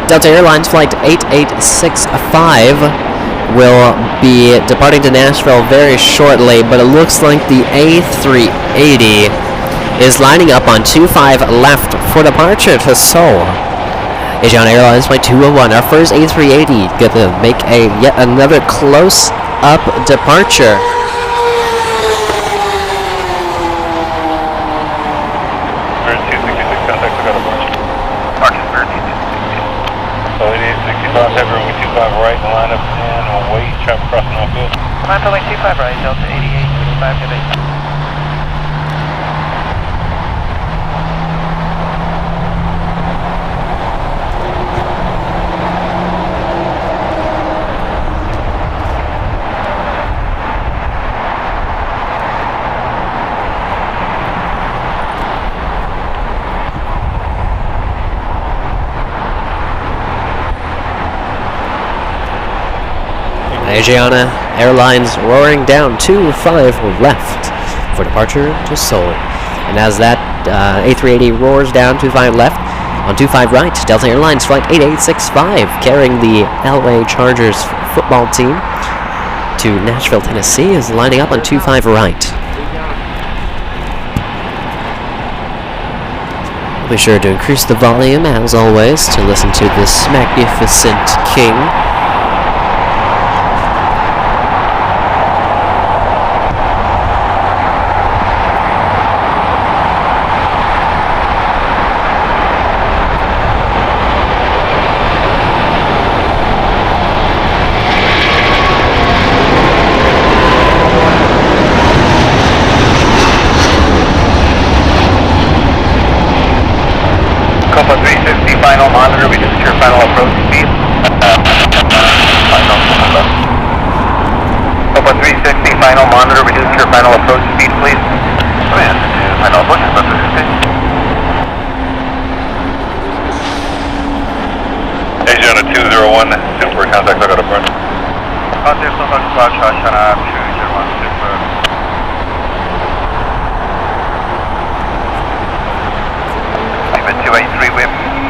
Delta Airlines Flight 8865 will be departing to Nashville very shortly, but it looks like the A380 is lining up on 25 left for departure to Seoul. Asiana Airlines Flight 201, our first A380, gonna make yet another close-up departure. Heavy 25 right, line up and wait, traffic crossing off field. Line for 25 right, Delta 88, 5 to 8. Asiana Airlines roaring down 25 left for departure to Seoul. And as that A380 roars down 25 left, on 25 right, Delta Airlines Flight 8865 carrying the LA Chargers football team to Nashville, Tennessee is lining up on 25 right. Be sure to increase the volume, as always, to listen to this magnificent king. Final monitor, we just secure final approach speed. Copa 360, final monitor, we just secure final approach speed, please. Command, final approach,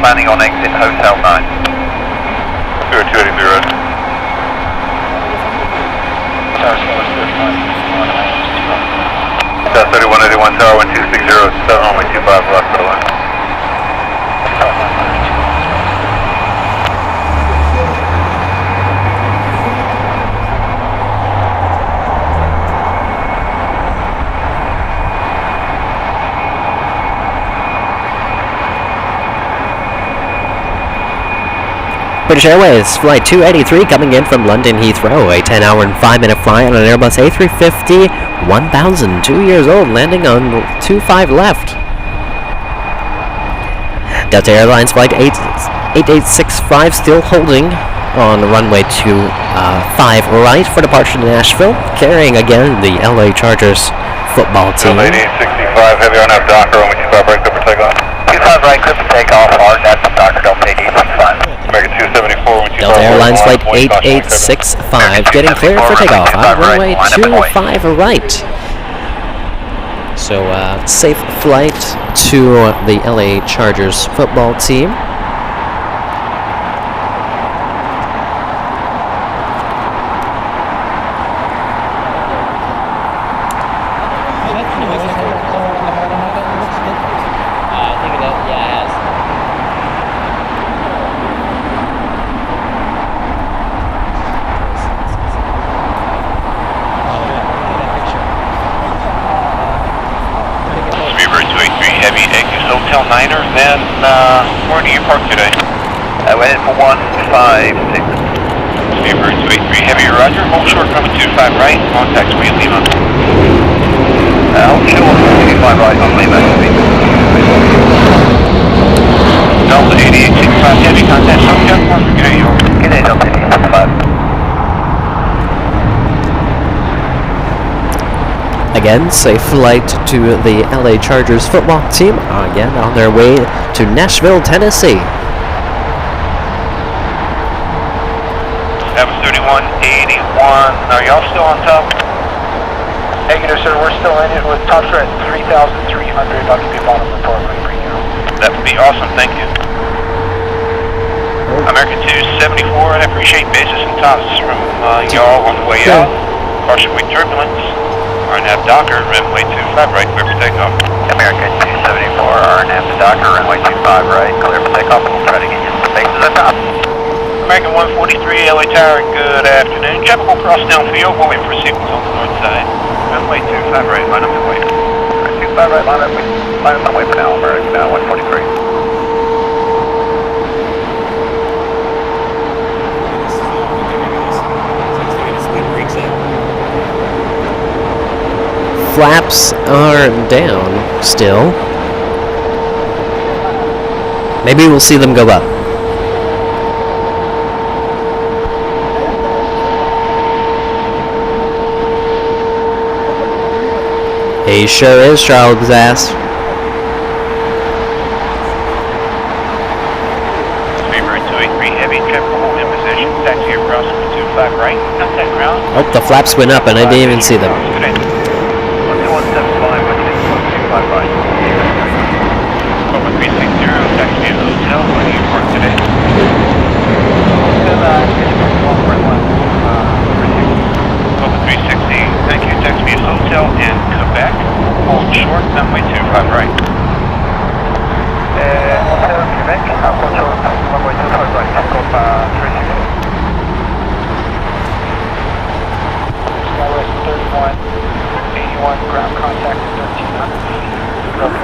landing on exit Hotel 9. 0280. Tower Square 3181 Tower 1260, 7 runway 25 left for the line. British Airways Flight 283 coming in from London Heathrow, a 10-hour and 5-minute flight on an Airbus A350 1000, 2 years old, landing on 25 left. Delta Airlines Flight 8865 still holding on runway 25 right for departure to Nashville, carrying again the LA Chargers football team. 8865, heavy on that docker, runway 25 right, clear for takeoff. 25 right, clear for takeoff, hard, that's the docker, don't take 865. American 274, runway 25 Delta Airlines Flight right, 8865 getting cleared for takeoff on runway 25 right. So, safe flight to the LA Chargers football team. Hotel Niner, then where do you park today? I went in for 156. Speedbird 283 Heavy, roger. Hold short, runway 25 right, contact Sweet Lima. Hold short, 25 right on Lima. Delta 8865 Heavy, contact Hotel, good day, you. Good day, Delta 8865. Again, safe flight to the LA Chargers football team, again on their way to Nashville, Tennessee. That was 3181. Are y'all still on top? Negative, sir. We're still in it with tops at 3,300. I'll give you a bottom report when I bring you. That would be awesome, thank you. American 274, I appreciate basis and tops from y'all on the way out. Caution with turbulence. RNAV Docker, runway 25 right, clear for takeoff. American 274, RNAV Docker, runway 25 right, clear for takeoff. We'll try to get you some bases at top. American 143, LA Tower, good afternoon. Typical cross downfield, we'll wait for sequence on the north side. Runway 25 right, line up and wait. 25 right, line up and wait for now, American 143. Flaps are down still. Maybe we'll see them go up. He sure is, Charles ass. Speedbird 283 Heavy, typical hold in position, taxi across 25 right, contact ground. Oh, the flaps went up and I didn't even see them. 175, 125 right. Over 360, taxi to Hotel, where do you park today? Over 360, thank you, taxi to Hotel in Quebec. Hold short, runway 25 right. Hotel Quebec, hold short, runway 25 right, takeoff 360. Skywest 3181, ground contact 1300 feet. Let's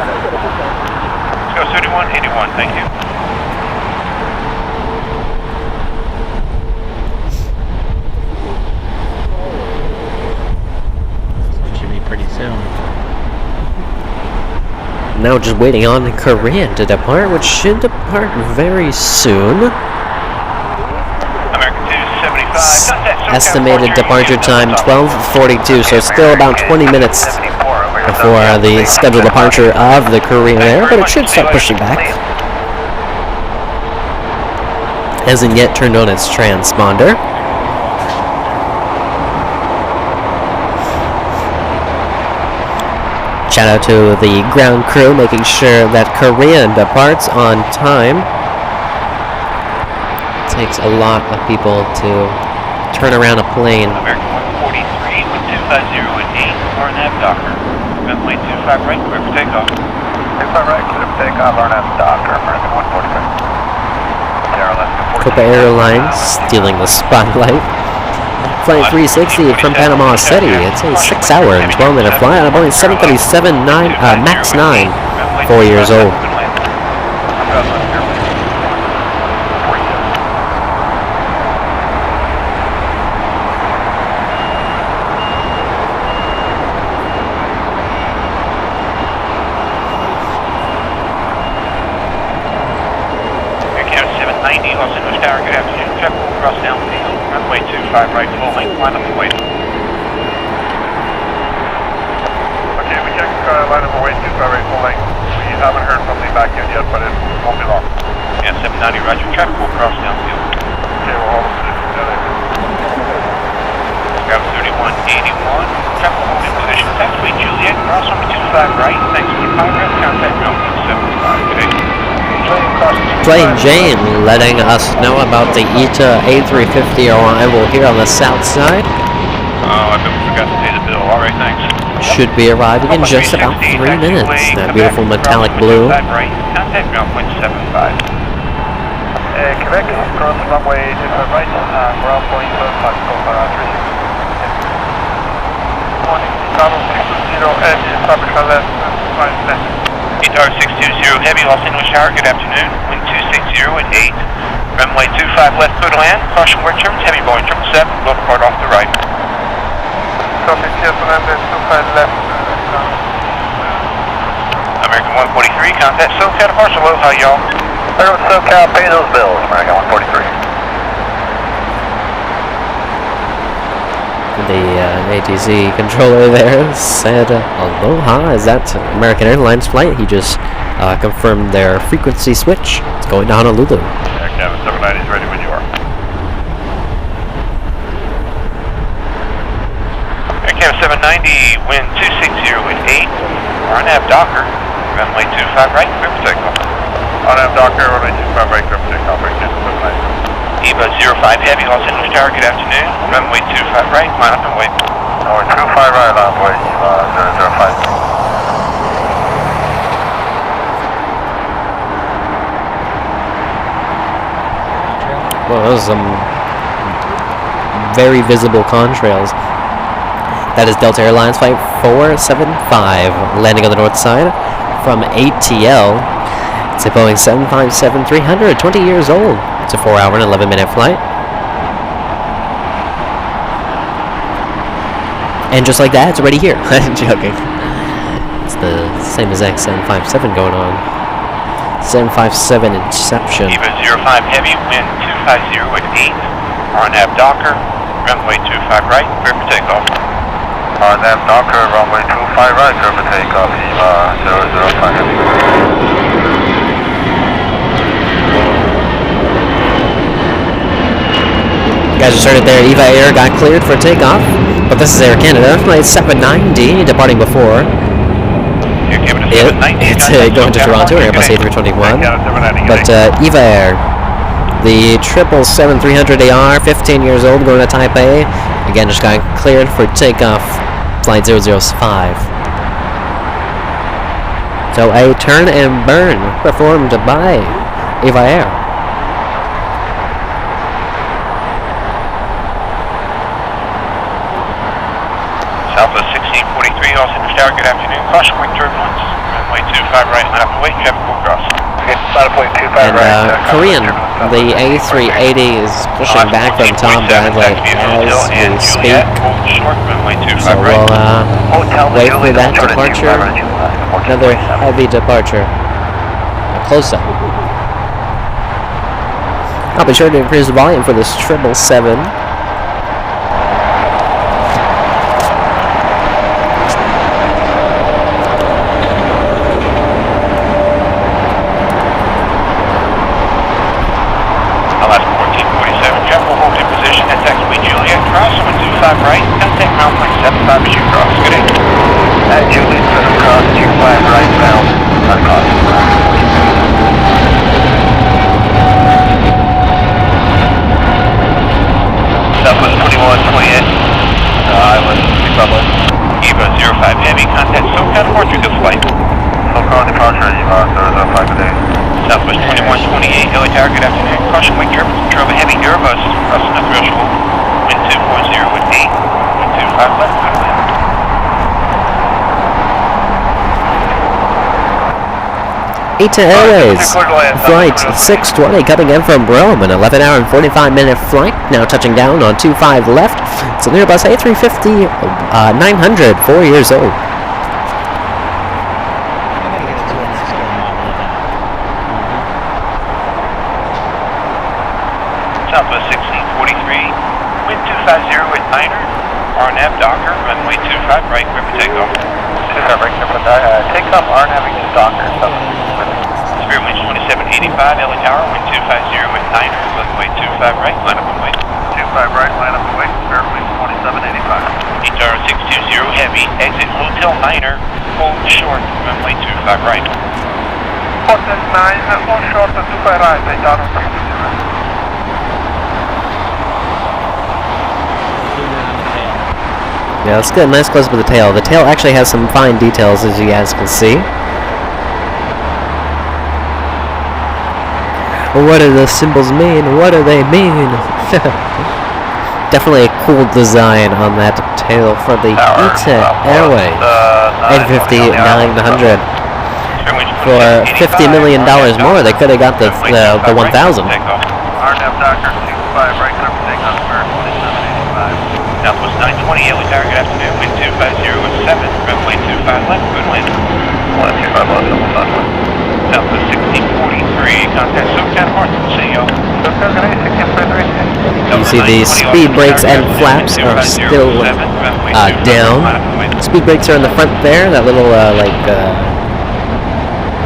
go 3181, thank you. Should be pretty soon. Now just waiting on Korean to depart, which should depart very soon. American 275, Estimated departure time 12:42, so still about 20 minutes before the scheduled departure of the Korean Air, but it should start pushing back. Hasn't yet turned on its transponder. Shout out to the ground crew making sure that Korean departs on time. takes a lot of people to turn around a plane. American 143 with 250 at 8, RNAV Docker. Runway 25 right, clear for takeoff. 25 right, clear for takeoff, RNAV Docker, American 143. Copa Airlines stealing the spotlight. Flight 360 from Panama City. It's a 6-hour and 12-minute flight on a Boeing 737 MAX 9, 4 years old. Line up and wait. Okay, we check line up and wait, 25 right, full length. We haven't heard from the back end yet, but it won't be long. Yeah, 790, roger, traffic will cross downfield. Okay, we'll hold position. Grab 3181, traffic will hold in position. Taxiway Juliet, cross over 25 right, thanks for the power rep, contact ground 75 today. Plain Jane letting us know about the ETA A350 arrival here on the south side. Oh, I bet we forgot to pay the bill. All right, thanks. Should be arriving in just about 3 minutes. That beautiful metallic blue. Right, contact ground point 75. Quebec, cross runway 25 right, ground point 75, go 360. Morning, Chicago 620, and traffic left, 5 left. 8R620 Heavy, Los Angeles Tower, good afternoon. Wind 260 at 8. Runway 25 left, clear to land. Caution where turns, Heavy Boeing 777, low depart off the right. Copy, clear to land, 25 left. American 143, contact SoCal, departure, aloha y'all. SoCal, pay those bills, American 143. The ATC controller there said aloha. Is that American Airlines flight? He just confirmed their frequency switch. It's going to Honolulu. Air cabin 790 is ready when you are. Air cabin 790, wind 260 at 8. RNAV Docker, runway 25 right, clear for takeoff. RNAV Docker, runway 25 right, clear for takeoff, right, 790. EVA 05 Heavy, Los Angeles Tower, good afternoon. Runway 25 right, line up and wait. Runway 25 right, line up and wait, EVA 005. Well, those are some very visible contrails. That is Delta Airlines Flight 475, landing on the north side from ATL. It's a Boeing 757-300, 20 years old. It's a 4-hour and 11-minute flight. And just like that, it's already here. I'm joking. It's the same exact 757 going on. 757 Inception. EVA 05 Heavy, wind 250 at 8. RNAV Docker, runway 25 right, clear for takeoff. RNAV Docker, runway 25 right, clear for takeoff, EVA 005 Heavy. Guys just heard it there. EVA Air got cleared for takeoff, but this is Air Canada. Flight 790 departing before. It's going to Toronto, Airbus A321. But EVA Air, the 777-300AR, 15 years old, going to Taipei. Again, just got cleared for takeoff. Flight 005. So a turn and burn performed by EVA Air. Southwest 1643, Los Angeles Tower, good afternoon. Caution wing turbulence. Runway 25 right, line up and wait, traffic will cross. Okay, line up wait, 25 right. Korean, the A380 is pushing back from Tom Bradley as we speak. So we'll wait for that departure. Another heavy departure. Close up. I'll be sure to increase the volume for this 777. Right, contact ground point 75 as you cross. Good day. Juliet, cross 25 right now. departure, 005 today. Southwest 2128, LA Tower, good afternoon. Caution, wake your drove a heavy Airbus crossing the threshold. Wind 240 with 8, wind 25 left, good wind. ATA Airways, flight 620 coming in from Rome, an 11-hour and 45-minute flight, now touching down on 25 left. It's an Airbus A350 900, 4 years old. Southwest 1643, wind 250 with 9er, RNAV Docker, runway 25 right, clear for takeoff. 25 right, clear for takeoff, RNAV to Docker, Spirit winds 2785, LA Tower, wind 250 with 9er, runway 25 right, line up and wait. 25 right, line up and wait, Spirit winds 2785. Guitar 620 heavy, exit Hotel 9er, hold short, runway 25 right. Hotel 9, hold short, 25 right, Guitar 620. Yeah, let's get a nice close up of the tail. The tail actually has some fine details, as you guys can see. What do the symbols mean? What do they mean? Definitely a cool design on that tail for the ATA Airways A350 900. For $50 million more, they could have got the 1000. RNAV Docker 25 right, clear for takeoff, Spirit 2785. Southwest 920, LA Tower, good afternoon, wind 250 with 7, runway 25 left, good wind. 25 left, Southwest 1643, contact SoCal Horton, CEO. You see the speed brakes and flaps are still down. Speed brakes are in the front there, that little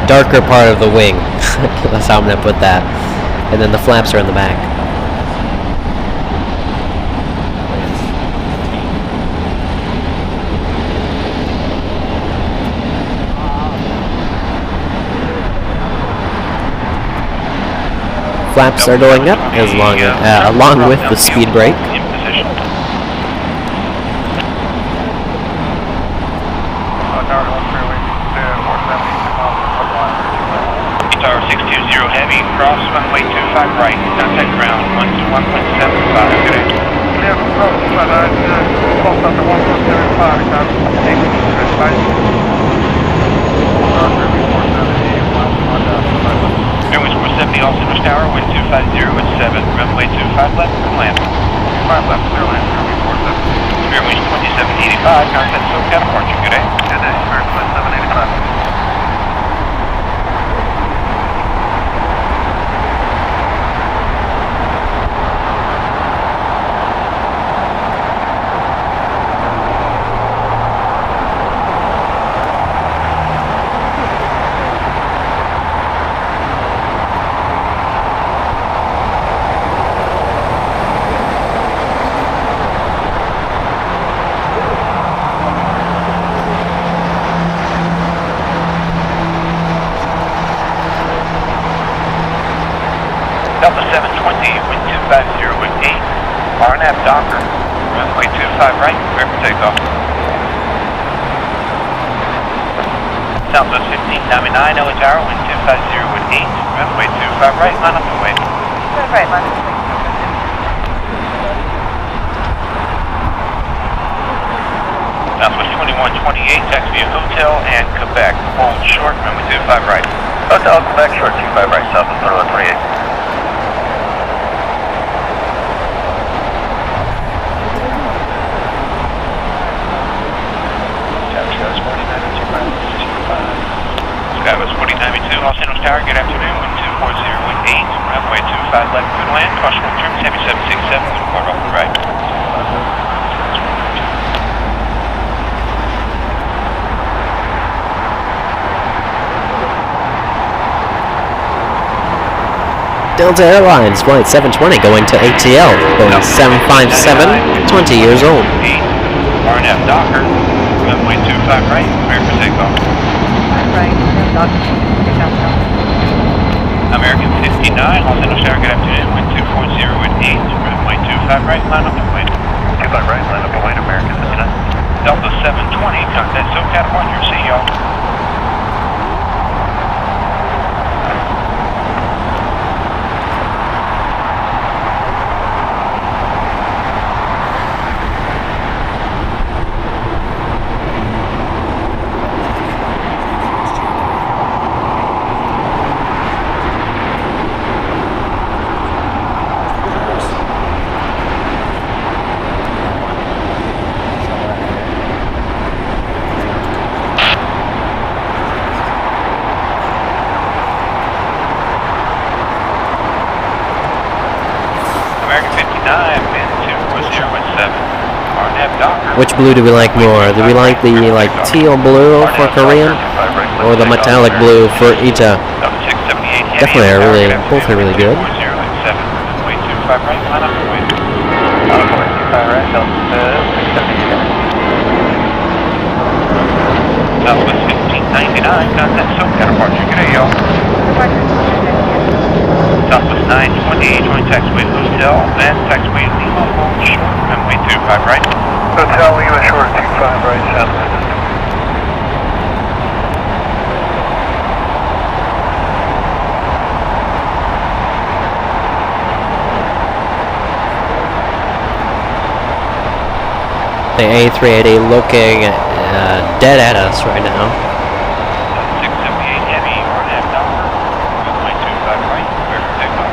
darker part of the wing. That's how I'm gonna put that. And then the flaps are in the back. Flaps are going up along with the speed brake. In position. Guitar 620 heavy, cross runway 25 right, contact ground 121.75, good day. Clear for cross, close after 1.75, Airways 470, all Citrus Tower, wind 250 with 7, runway 25 left, and land. 25 left, clear land, Spirit winds 2785, contact SoCal departure, good day. Good day, Spirit 2785. Delta 720, wind 250 with 8, RNAV Docker, runway 25 right, clear for takeoff. Southwest 1599, LA Tower, wind 250 with 8, runway 25 right, line up and wait. Right, line up. Southwest 2128, taxi via Hotel and Quebec, hold short, runway 25 right. Hotel Quebec, short 25 right, Southwest 2128. Skywest 4992, Los Angeles Tower, good afternoon, wind 240 with 8, runway 25 left, good land, caution on trims, heavy 767, report off the right. Delta Airlines Flight 720 going to ATL, Boeing 757, 20 years old. 8, RNAV Docker, runway 25 right, clear for takeoff. Right, American 59, Los Angeles Tower, good afternoon, wind 240 with 8, runway 25 right, line up and wait. 25 right, line up and wait, American 59. Delta 720, contact SoCal departure, see y'all. Which blue do we like more? Do we like the teal blue for Korean, or the metallic blue for Ita? Definitely are really, both are really good. Southwest 1599, contact SoCal departure. Good day, y'all. Southwest 920, join taxiway Hotel and taxiway Lima Short, runway 25 right. Hotel Lima Short, 25 right, Southwest. The A380 looking dead at us right now. 678 Heavy, or an F number, runway 25 right, clear for takeoff.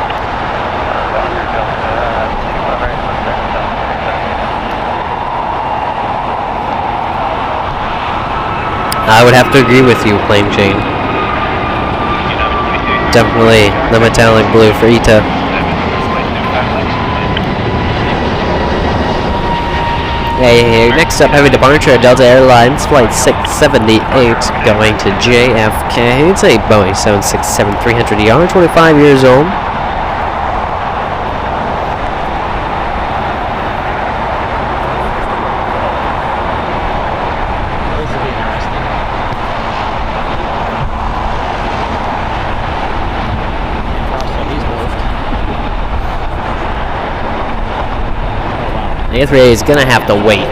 Doctor Delta, 25 right, I would have to agree with you, Plane Jane. Definitely the metallic blue for Ita. Hey, next up, heavy departure at Delta Airlines, flight 678, going to JFK. It's a Boeing 767-300ER, 25 years old. This will be interesting. So he's moved. The A380 is going to have to wait.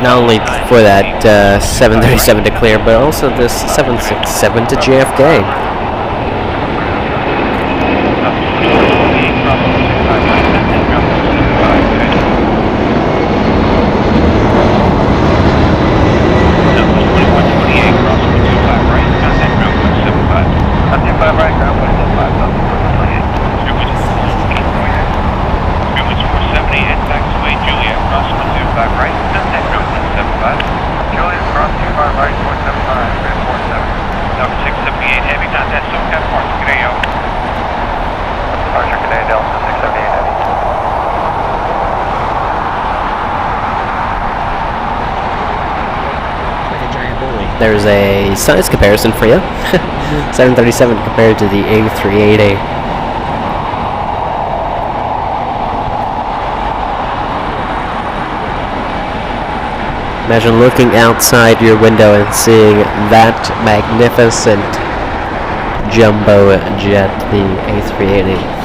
Not only for that 737 to clear, but also this 767 to JFK. There's a size comparison for you. 737 compared to the A380. Imagine looking outside your window and seeing that magnificent jumbo jet, the A380.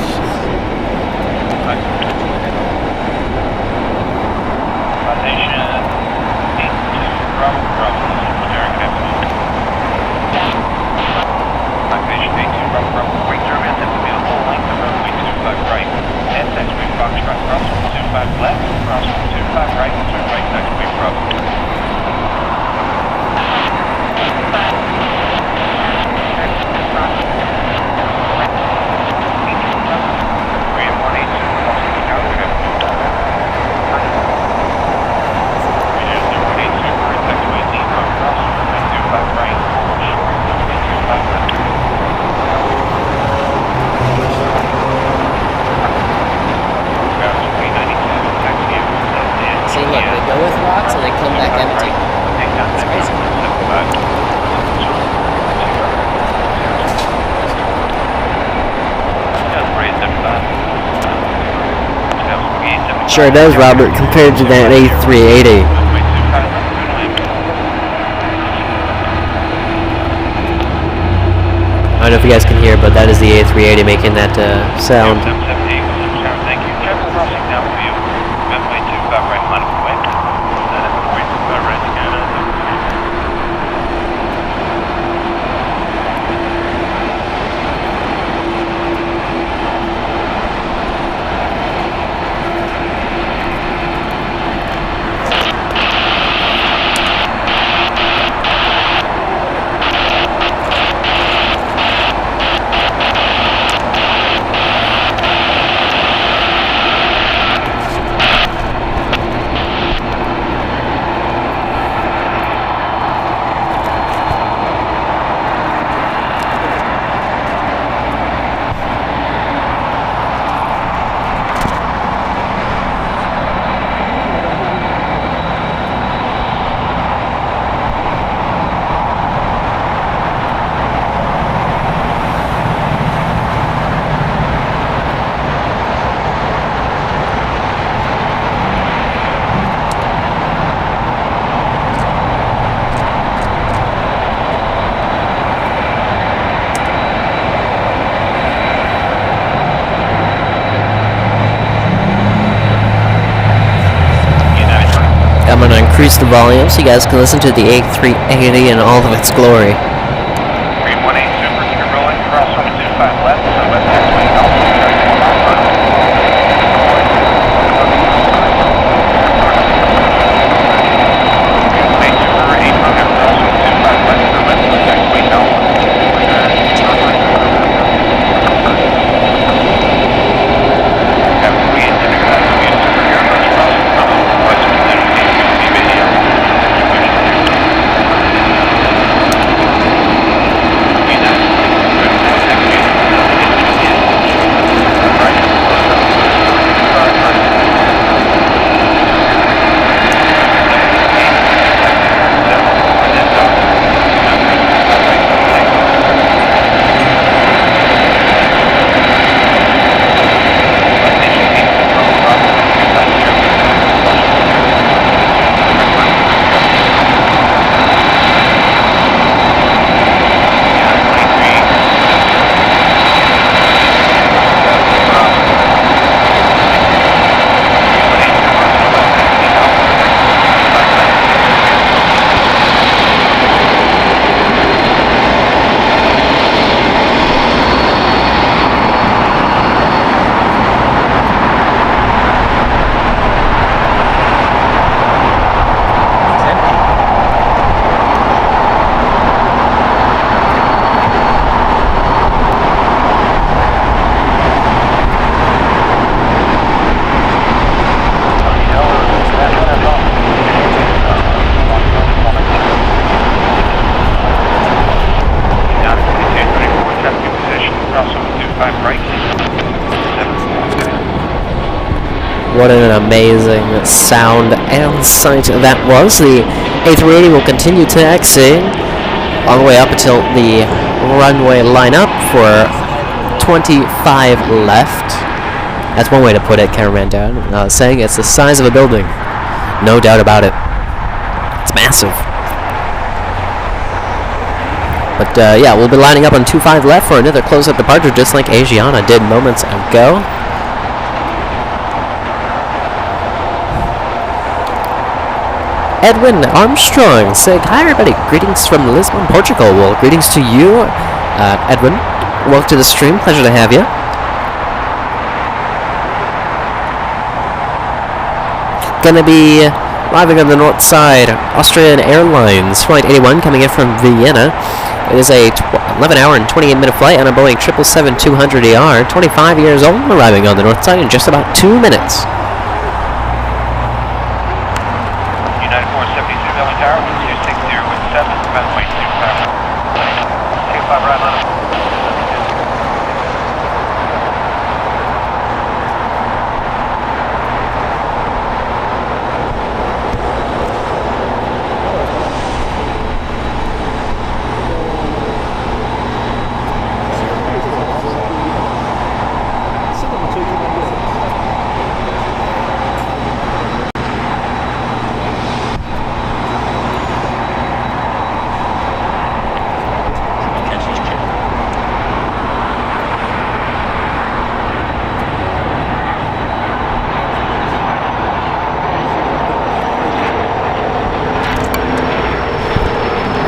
Sure does, Robert, compared to that A380. I don't know if you guys can hear, but that is the A380 making that sound. increase the volume so you guys can listen to the A380 in all of its glory. 318 Super, keep rolling, crosswind 25 left, west taxiway, altitude 34 miles per hour. What an amazing sound and sight that was. The A380 will continue taxiing all the way up until the runway lineup for 25 left. That's one way to put it, cameraman Dad. Saying it's the size of a building. No doubt about it. It's massive. But yeah, we'll be lining up on 25 left for another close-up departure, just like Asiana did moments ago. Edwin Armstrong saying, hi everybody, greetings from Lisbon, Portugal. Well, greetings to you, Edwin. Welcome to the stream, pleasure to have you. Gonna be arriving on the north side, Austrian Airlines, Flight 81 coming in from Vienna. It is a 11-hour and 28-minute flight on a Boeing 777-200ER, 25 years old, arriving on the north side in just about 2 minutes. United 472 Valley Tower, 126017, runway 25. 25 right on.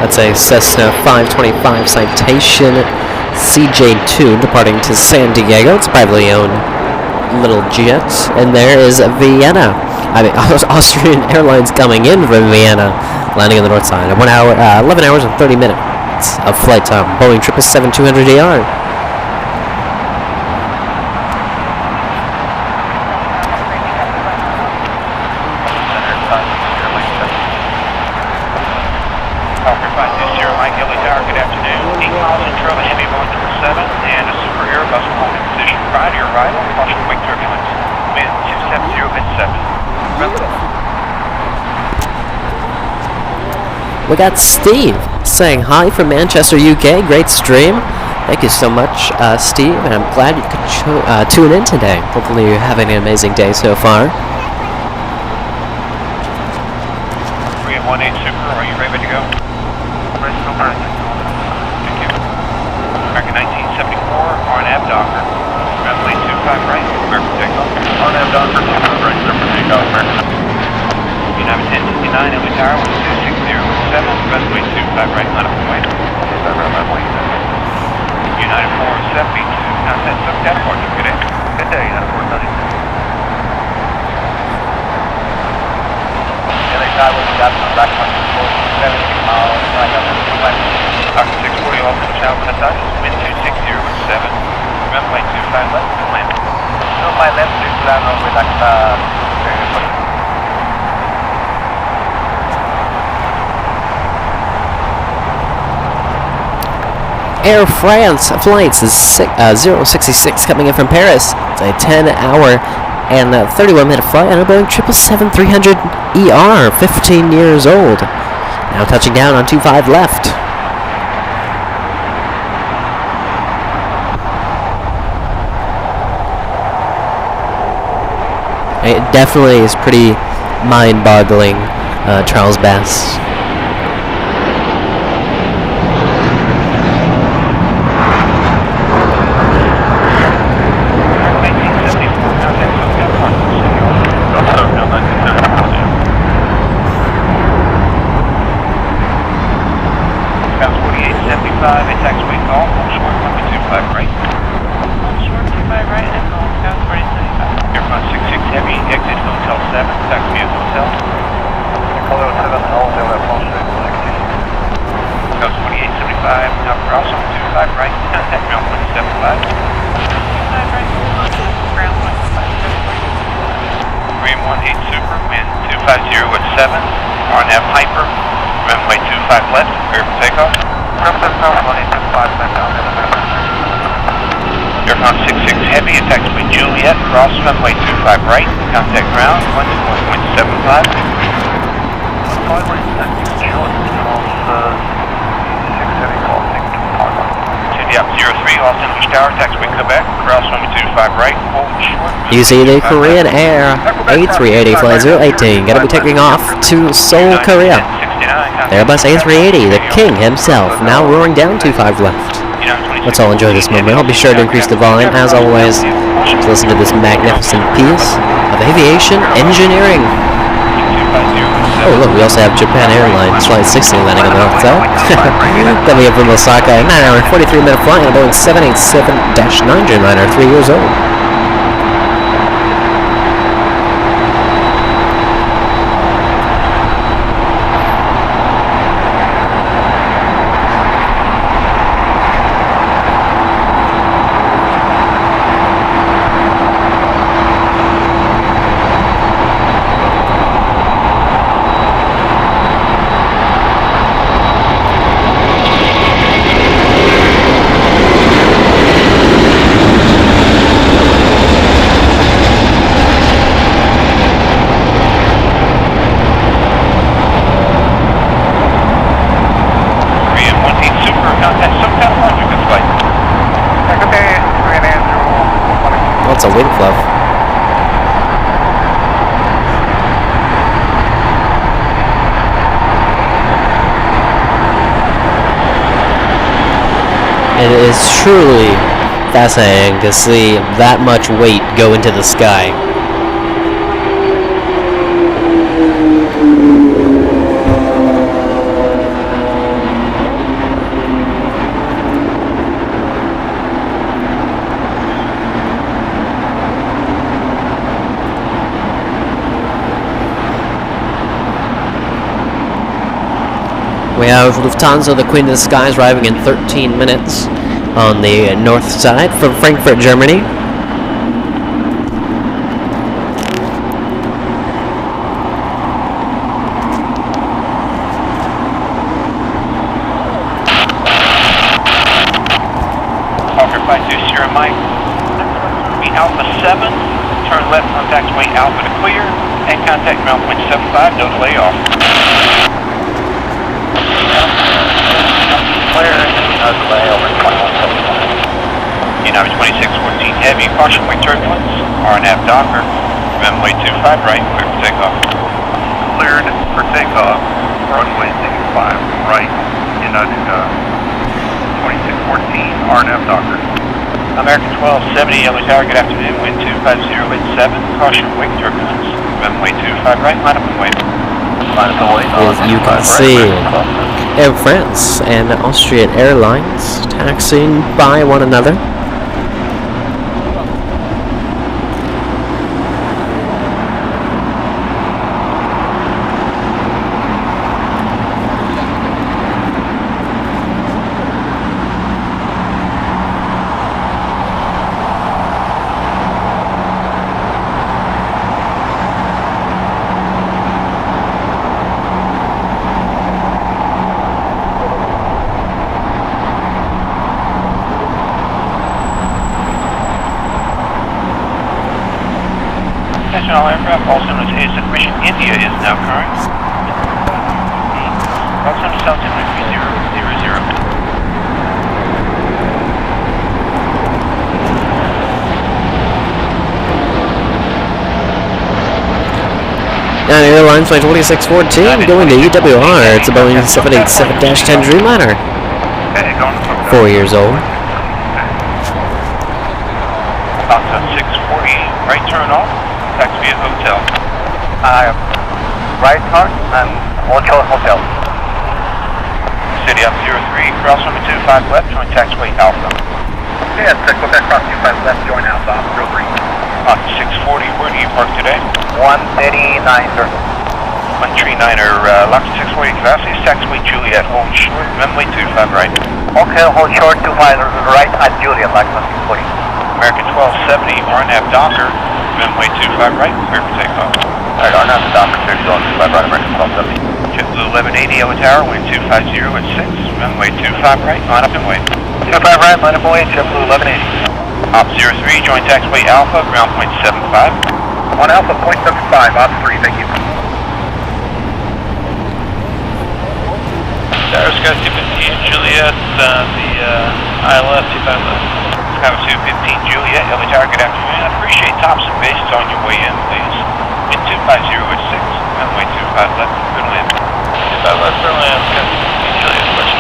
That's a Cessna 525 Citation CJ2 departing to San Diego. It's a privately owned little jet. And there is Vienna. Austrian Airlines coming in from Vienna, landing on the north side. 11 hours and 30 minutes of flight time. Boeing 777-200ER. We got Steve saying hi from Manchester, UK. Great stream. Thank you so much, Steve, and I'm glad you could tune in today. Hopefully you're having an amazing day so far. 318 Super, are you ready to go? Ready to go. Thank you. American 1974, RNAV Docker. Runway 25 right, clear for takeoff. RNAV Docker, 25 right, clear for takeoff. United RNAV 1059, LA Tower, 1260 with 7, runway 25 right, line up and wait. United 407, contact SoCal, departure, good day. Good day, United 407. LA Tower, we got some back on 70 miles, right up to west. Doctor 640, off the channel, wind 260 with 7, runway 25 left, and land. Runway left, plan runway like Air France flights is 066 coming in from Paris. It's a 10-hour and 31-minute flight on a Boeing 777-300ER, 15 years old. Now touching down on 25 left. It definitely is pretty mind-boggling, Charles Bass. Cross runway 25 right, contact ground, 121.75. Up 03, Austin Beach Tower, taxiway Quebec, cross runway 25 right, hold short. You see the Korean Air A380 flight 018, gonna be taking off to Seoul, Korea. The Airbus A380, the king himself, now roaring down 25 left. Let's all enjoy this moment. I'll be sure to increase the volume, as always, to listen to this magnificent piece of aviation engineering. Oh, look, we also have Japan Airlines Flight 60 landing on the north side. Coming up from Osaka, a 9-hour and 43-minute flight on a Boeing 787-9 dreamliner, 3 years old. That's a wing fluff. It is truly fascinating to see that much weight go into the sky. We have Lufthansa, the Queen of the Skies, arriving in 13 minutes on the north side from Frankfurt, Germany. Hawker 520 Mike, be Alpha 7, turn left on taxiway Alpha to clear, and contact ground point 75, no delay off. Clear, no delay over 2175. United 2614 Heavy, partial wing turbulence, RNAV Docker, runway 25 right, clear for takeoff. Cleared for takeoff, runway 25 right, United 2614 RNAV Docker. American 1270 LA Tower, good afternoon, wind 25087, caution wing turbulence, runway 25 right, line up and wait. As you can see, Air France and Austrian Airlines taxiing by one another. All aircraft, all similar to ATC mission India is now current. Proximity to South 10.3000. Now Airlines Flight 2614 going to EWR. It's a Boeing 787-10 Dreamliner. 4 years old. About 640, right turn off. Taxi at hotel. Right turn and hotel. City up 03, cross number 25 left, join taxiway Alpha. Yes, Quebec cross 25 left, join Alpha, 03. On 640, where do you park today? 139, sir. 139er, LAX 640 capacity, taxiway Juliet, hold short, runway 25 right. Okay, hold short 25 right at Juliet, LAX 640. American 1270, RNAV Docker, runway 25 right, clear for takeoff. Alright, RNAV Docker, clear to 25 right, American 1270. JetBlue 1180, Yellow Tower, wind 250 at 6, runway 25 right, line up and wait. 25 right, line up and wait, JetBlue 1180. Op 03, join taxiway Alpha, ground point 75. On Alpha, point 75, Op 3, thank you. Sarah Scott 215 Juliet, the ILS 25 left. Have 215 Juliet, Yellow Tower, good afternoon. I appreciate tops and bases on your way in, please. Wind 250 at 6, runway 25 left, good land. 25 left, good land, Juliet, question.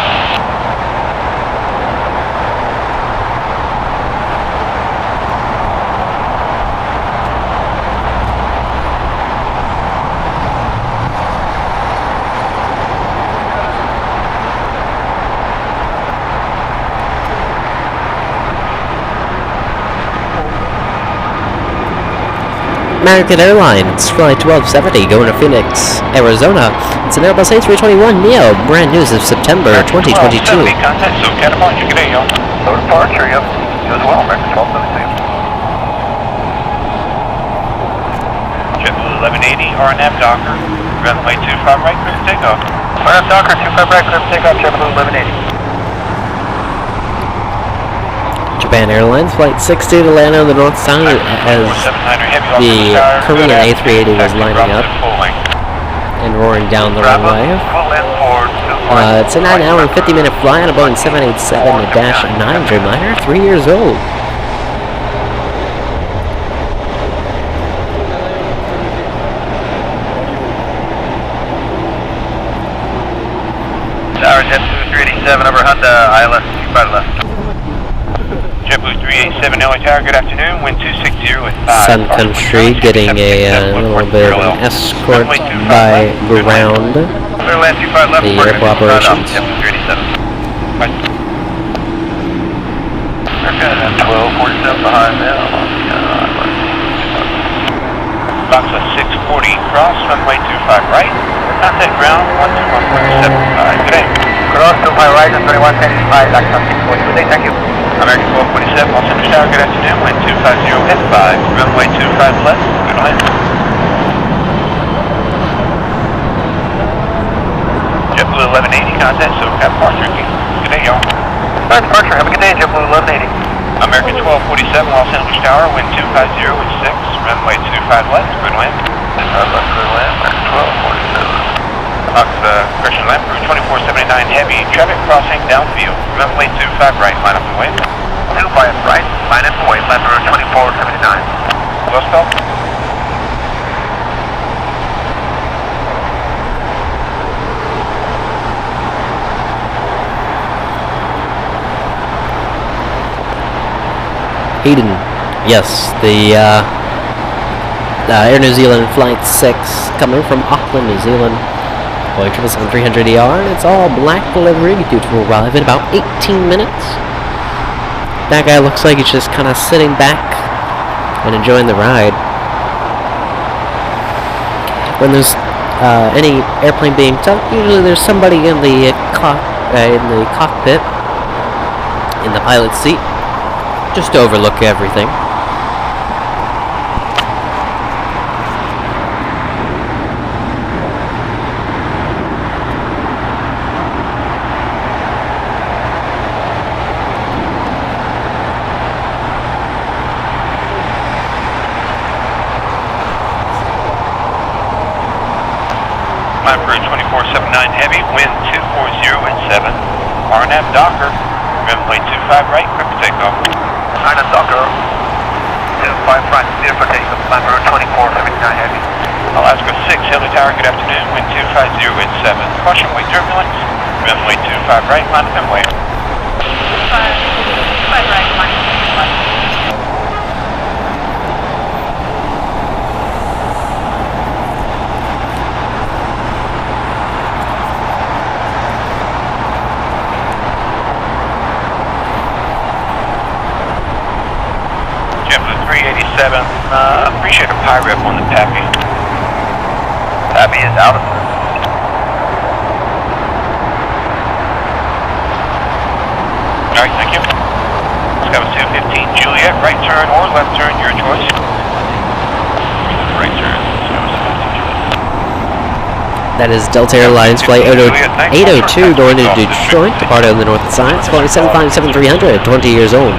American Airlines Flight 1270 going to Phoenix, Arizona. It's an Airbus A321neo, brand new as of September 2022. Contact, so Catamarca, good day, y'all. No departure, yep. You as well, American 1270. JetBlue 1180, RNAV Docker, runway 25 right, clear for takeoff. RNAV Docker, 25 right, clear for takeoff, JetBlue 1180. Japan Airlines Flight 60 to land on the north side as the Korean A380 was lining up and roaring down the runway. It's a 9-hour and 50-minute flight on a Boeing 787-9 Dreamliner, 3 years old. Tower JetBlue 387 over Honda, ILS 25 left. JetBlue 387 LA Tower, good afternoon. Wind 260 with 5. Sun Country getting a little bit of an escort by ground. The airport operations. JetBlue 387. Okay, 1247 behind now. Box 640 cross, runway 25 right. Contact ground 121.75. Good day. Cross to my right and 2175, LAX 640. Good day, thank you. American 1247, Los Angeles Tower, good afternoon. Wind 250 at 5. Runway 25 left. Good land. JetBlue 1180, contact, so Catamarca. Good day, y'all. Sorry, departure. Have a good day, JetBlue 1180. American 1247, Los Angeles Tower, wind 250 at 6. Runway 25 left. Good land. Good land, American 1247. Christian Lamp, Route 2479 Heavy, traffic crossing downfield, runway 25 right, line up and wait. 25 right, line up and wait, left route 2479. Well spelled. Hayden, yes, the Air New Zealand Flight 6 coming from Auckland, New Zealand. Boeing 777-300ER, and it's all black livery, due to arrive in about 18 minutes. That guy looks like he's just kind of sitting back and enjoying the ride. When there's any airplane being towed, usually there's somebody in the cockpit, in the pilot's seat, just to overlook everything. Climb for 2479 Heavy, wind 240 at 7. RNAV Docker, runway 25 right, clear for takeoff. RNAV Docker, 25 right, clear for takeoff. Climb for 2479 Heavy. Alaska 6, Heli Tower, good afternoon, wind 250 at 7. Caution wing turbulence, runway 25 right, line up and wait. 25 right, line up and wait. JetBlue 387, appreciate a pie rep on the Pappy. Pappy is out of Alright, thank you. Sky 215 Juliet, right turn or left turn, your choice. Right turn, Sky 215 Juliet. That is Delta Airlines Flight 802 going to Detroit, departed on the north side. It's flight 757-300, 20 years old.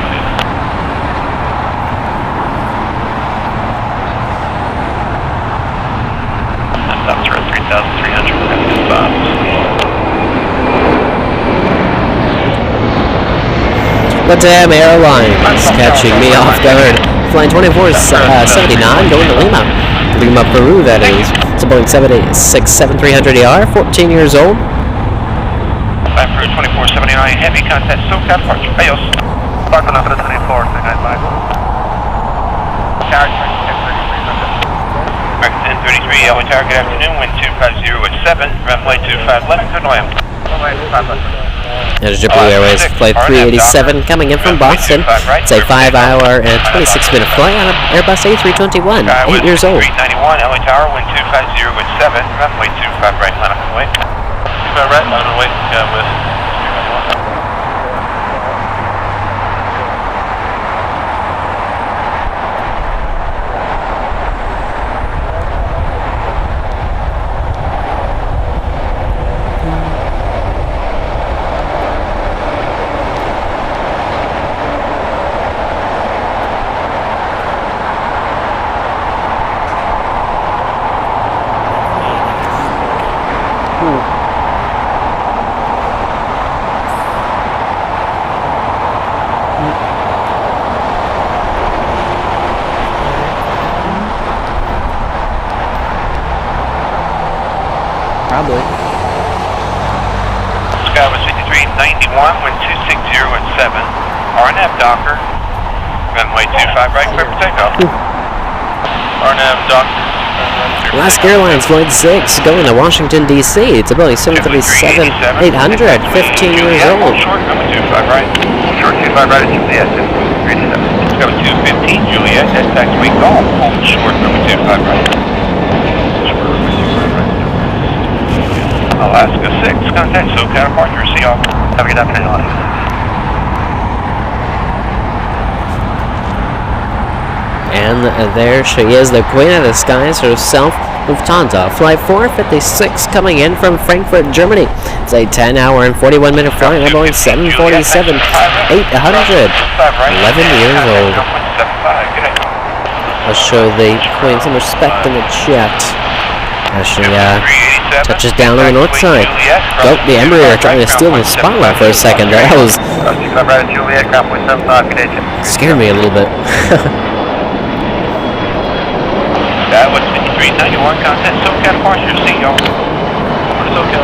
That's around 3,300. Latam Airlines catching me off guard. Flying 2479 going to Lima, Peru. That is. It's a Boeing 767-300ER, 14 years old. Climb for 2479 Heavy, contact SoCal departure. Ayos. Park on 2479. Tower 1033 Yellow Tower, good afternoon, wind 250 at 7, runway 25 left, good land. There's JetBlue Airways Flight 387 coming in from Boston. It's a 5-hour and 26-minute flight on an Airbus A321, 8 years old. 391 LA Tower, wind 250 at 7, runway 25 right, line up and wait. 25 right, line up and wait, with 391. Probably. Sky was 5391, wind 260 at 7. RNAV Docker, runway 25 right, clear for takeoff. RNAV Docker. Alaska Airlines Flight 6 going to Washington, D.C. It's a Boeing 737-800, 15 years old. Short, number 25 right. Short 25 right at Juliet, 387. Sky was 215 Juliet, at taxiway golf, hold short, number 25 right. Alaska 6, contact SoCal departure, see y'all. Have a good afternoon. And there she is, the Queen of the Skies herself, Lufthansa. Flight 456 coming in from Frankfurt, Germany. It's a 10-hour and 41-minute flight on Boeing 747-800, 11 years old. Let's show the Queen some respect in the chat as she touches down on the north side. Oh, the Embraer trying to steal the spotlight for a second there. That was scared me a little bit. That was 5391, contact SoCal departure, see y'all. SoCal,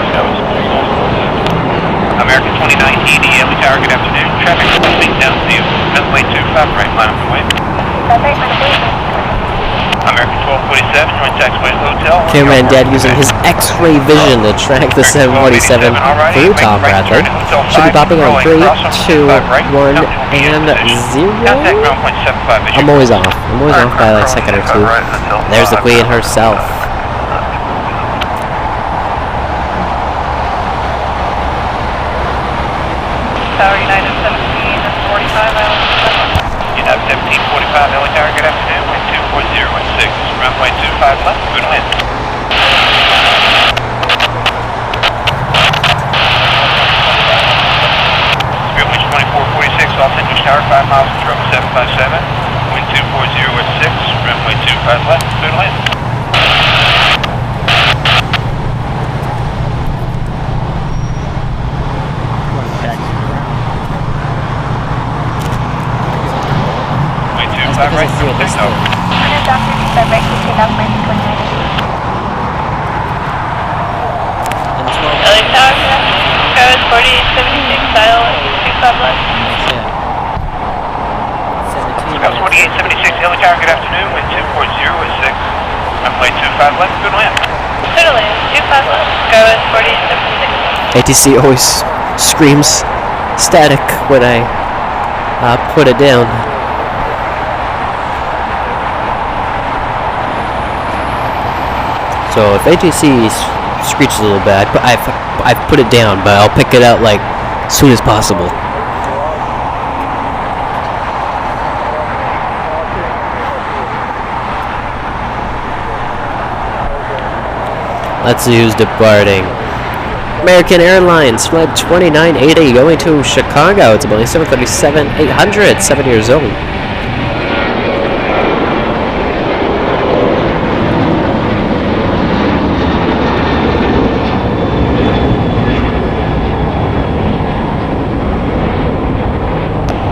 American 29 ED, LA Tower, good afternoon. Traffic speed down to you. Runway 25 right, line up the way. American 1246 joint taxiway to hotel. Cameraman Dad using his X-ray vision to track the 747 through Tom Bradley. Should be popping on 3, 2, 1, and 0. I'm always off. I'm always off by like a second or two. There's the Queen herself. Tower United 17, 45 miles. United 17, 45, LA Tower, good afternoon, wind 24016, runway 25 left, good wind. Spirit wind 2446, off English Tower, 5 miles control 757, wind 24016, runway 25 left, good wind. That's because it's realistic. Honor Doctor, 25 right, take off, Misty 29. LA Tower, code 4876, dial 25 left. Yeah. 17 Scott 2876, LA Tower, good afternoon, wind 24016, runway 25 left, good wind. Totally, 25 left, code 4876. ATC always screams static when I put it down. So if ATC screeches a little bit, I've put it down, but I'll pick it out like as soon as possible. Let's use departing. American Airlines flight 2980 going to Chicago. It's about 737-800, 7 years old.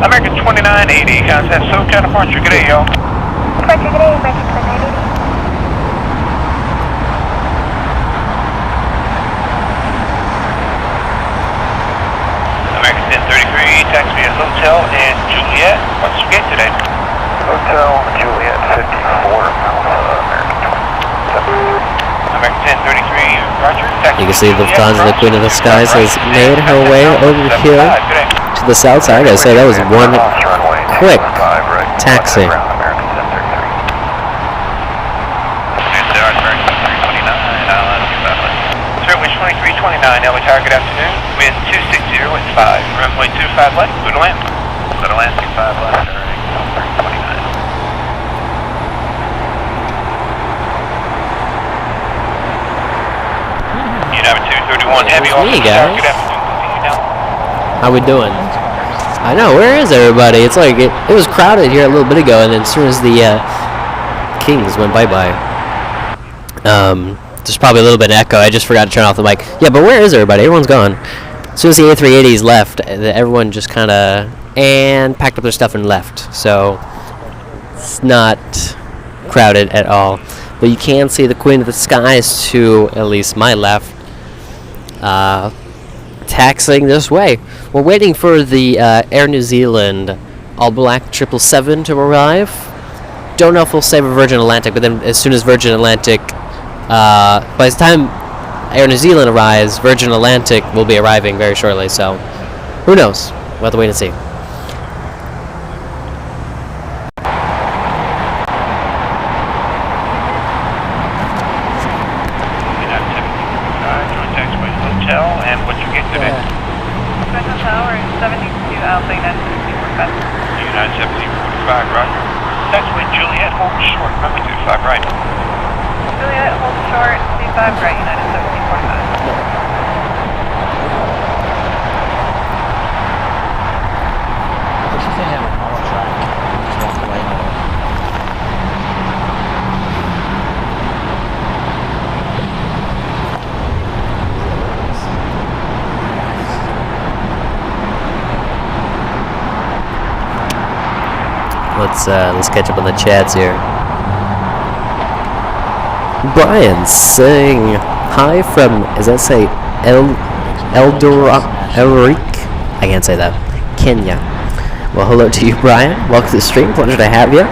American 2980, contact SoCal departure, good day, y'all. Departure, good day, American 2980. American 1033, taxi at Hotel and Juliet. What's your gate today? Hotel Juliet 54, American 1033, Roger. Taxi You can see Juliet, Lufthansa, the Queen of the Skies, has made her way over here to the south side. I gotta say, that was one quick taxi. Wind 2329, LA Tower, good afternoon. Wind 260 at 5, runway 25 left, good to land. Good to land, 25 left, 29. United 231 Heavy, It's me, guys. good afternoon, continue down. How we doing? I know, where is everybody? It's like, it was crowded here a little bit ago, and then as soon as the Kings went bye-bye, there's probably a little bit of echo. I just forgot to turn off the mic. Yeah, but where is everybody? Everyone's gone. As soon as the A380s left, everyone just kind of packed up their stuff and left. So it's not crowded at all. But you can see the Queen of the Skies to at least my left, taxiing this way. We're waiting for the Air New Zealand all-black 777 to arrive. Don't know if we'll save a Virgin Atlantic, but then as soon as Virgin Atlantic, by the time Air New Zealand arrives, Virgin Atlantic will be arriving very shortly, so who knows? We'll have to wait and see. United 75, joint taxiway to Hotel, and what's your gate today? Central Tower, 72 Alpha, United 1745. United 1745, Roger. Taxiway Juliet, hold short, runway 25 right. Juliet, hold short, 25 right, United 1745. What you think of an auto track? Just walk away. Let's catch up on the chats here. Brian saying hi from, does that say Elric? I can't say that. Kenya. Well, hello to you, Brian. Welcome to the stream. Pleasure to have you.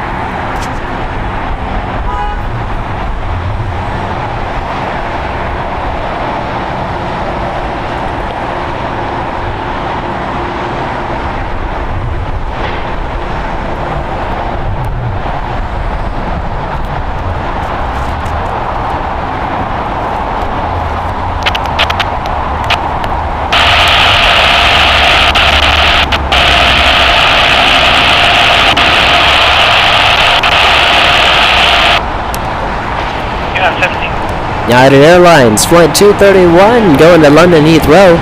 United Airlines, Flight 231, going to London Heathrow.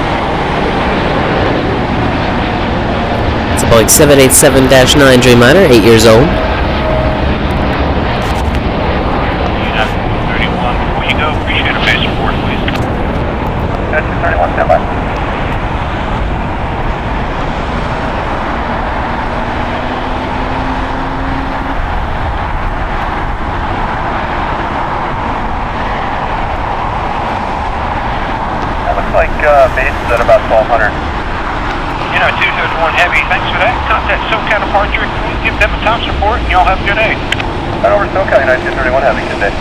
It's a Boeing 787-9 Dreamliner, 8 years old. United 31, before you go, appreciate a base report, please. United 231, stand by. Base is at about 1200. United 231 Heavy, thanks for that. Contact SoCal departure. Can you give them a top support and y'all have a good day? Right over SoCal, United 231 Heavy, good day.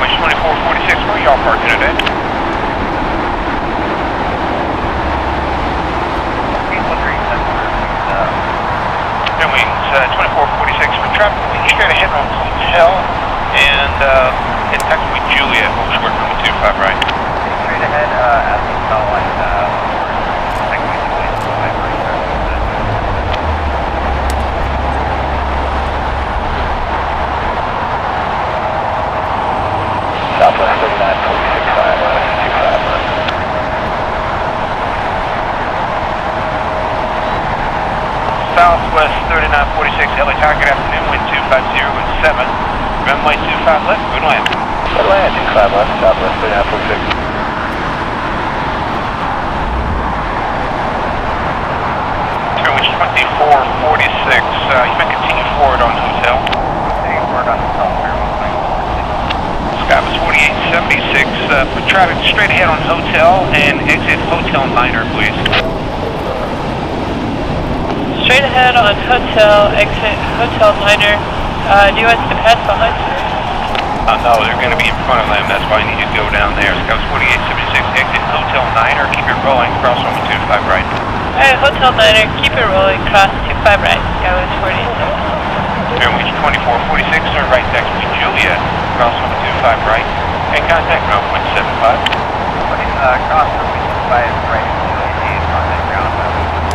Wish 2446, where y'all parking today? Wings 2446 for traffic, wings straight ahead on Hotel and hit taxiway Juliet, short number 25 right. Straight ahead, at the Hotel line, taxiway Juliet, 25 right. Southwest 39, 25 right. Southwest 3946 LA Tower, good afternoon, wind 250 and 7. Runway 25 left, good land. Good land, 25 left, Southwest 3946. Turn winch 2446, you may continue forward on Hotel. Continue forward on Hotel, Skywest 4876, put traffic straight ahead on Hotel and exit Hotel Niner, please. Straight ahead on Hotel, exit Hotel Niner. Do you want us to pass behind you? No, they're going to be in front of them. That's why I need you to go down there. Skywest 4876, exit Hotel Niner. Keep it rolling. Cross over 25 right. Alright, Hotel Niner, keep it rolling. Cross 25 right. Skywest 4876. Turn winch 2446, turn right taxiway Juliet. Cross over 25 right. And contact ground point 75. Cross 25 right, Juliet, contact ground point 75.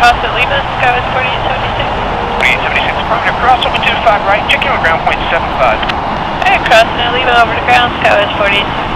Cross at Lima, Skywest 4876. 4876, affirmative, cross over 25 right, check in with ground point 75. Alright, crossing at Lima over to ground, Skywest 4876.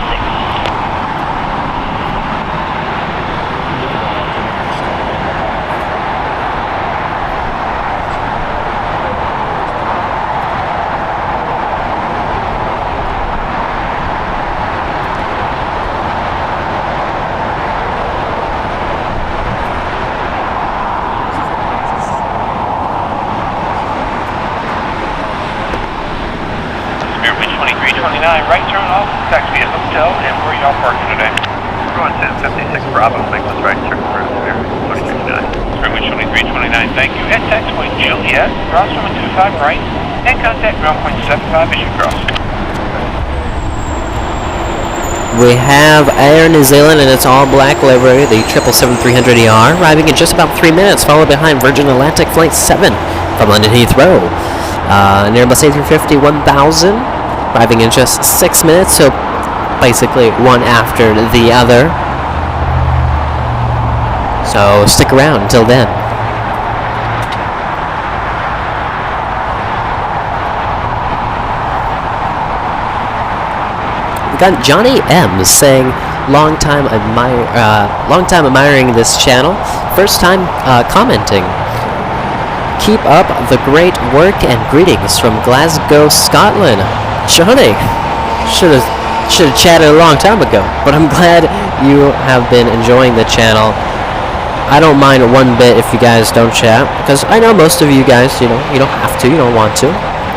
Right turn off, taxi at Hotel, and where y'all parking today? We're going to 56 Bravo, make this right turn for Spirit 2329. Spirit 2329, thank you. At taxiway Juliet, cross from 25 right, and contact ground point 75 as you cross. We have Air New Zealand in its all-black livery, the 777-300ER, arriving in just about 3 minutes, followed behind Virgin Atlantic Flight 7 from London Heathrow. Airbus A350 1000, arriving in just 6 minutes, so basically one after the other. So stick around until then. We got Johnny M saying, long time admiring this channel, first time commenting. Keep up the great work and greetings from Glasgow, Scotland. Johnny, should have chatted a long time ago, but I'm glad you have been enjoying the channel. I don't mind one bit if you guys don't chat, because I know most of you guys, you don't have to, you don't want to.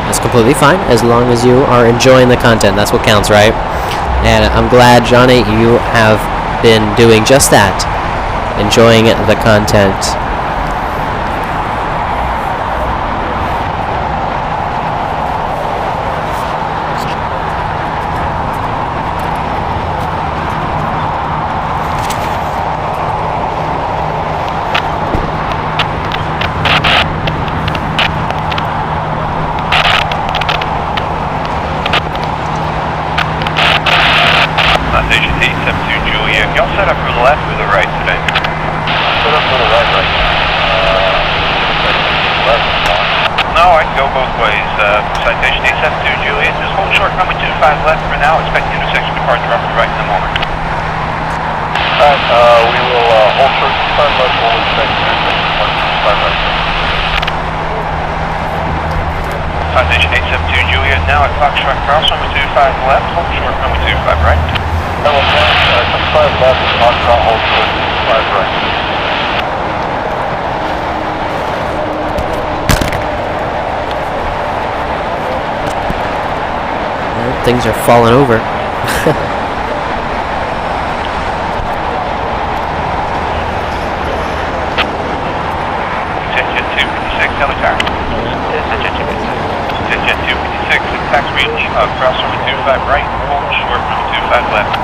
That's completely fine, as long as you are enjoying the content. That's what counts, right? And I'm glad, Johnny, you have been doing just that, enjoying the content. set up for the left or the right today? Set up for the right now. Left. No, I can go both ways. Citation 872 Juliet, just hold short runway 25 left for now. Expect intersection departure off the right in the moment. Alright, we will hold short 25 left, we'll expect intersection departure 25 right. Citation 872 Juliet, now at Foxtrot Cross, runway 25 left, hold short runway 25 right. That will fly, 25 left, Foxtrot, hold short 25 right. Things are falling over. Jet 256, Helicar. Jet 256, taxiway leave cross runway 25 right, hold short runway 25 left.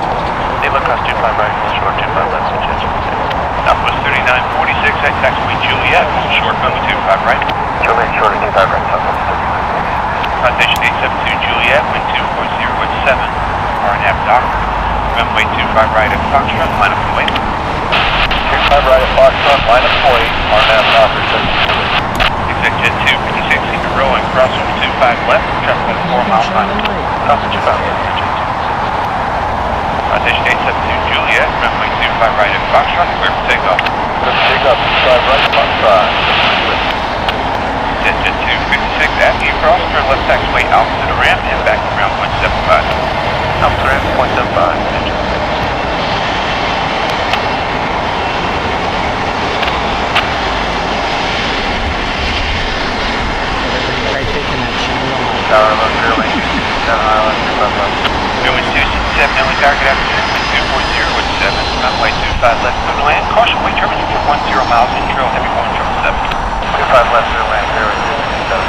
Leave cross 25 right, hold short 25 left, Jet 256. Southwest 3946 at taxiway Juliet, hold short runway 25 right. Juliet short 25 right, Southwest 3946. Citation 872 Juliet, wind 240 at 7, R&F Docker. Runway 25 right at Foxtrot, line up and wait. 25 right at Foxtrot, line up and wait, R&F Docker, 72. Exec Jet 256, keep it rolling, cross runway 25 left, traffic at 4 miles an hour. Cross 25 left, Jet 256. Citation 872 Juliet, runway 25 right at Foxtrot, clear for takeoff. Clear for takeoff, 25 right, Foxtrot. Jet 256, after you cross, turn left taxiway out to the ramp and back to ground 175. Out to ramp 175. Tower left, rear lane 267, Island, 25 left. Wind 267, Ellie Tower, good afternoon, wind 240 at 7, runway 25 left, clear to land, caution, wait, terminal, 10 miles, intro, heavy 177. 25 left, rear lane, 0, 267.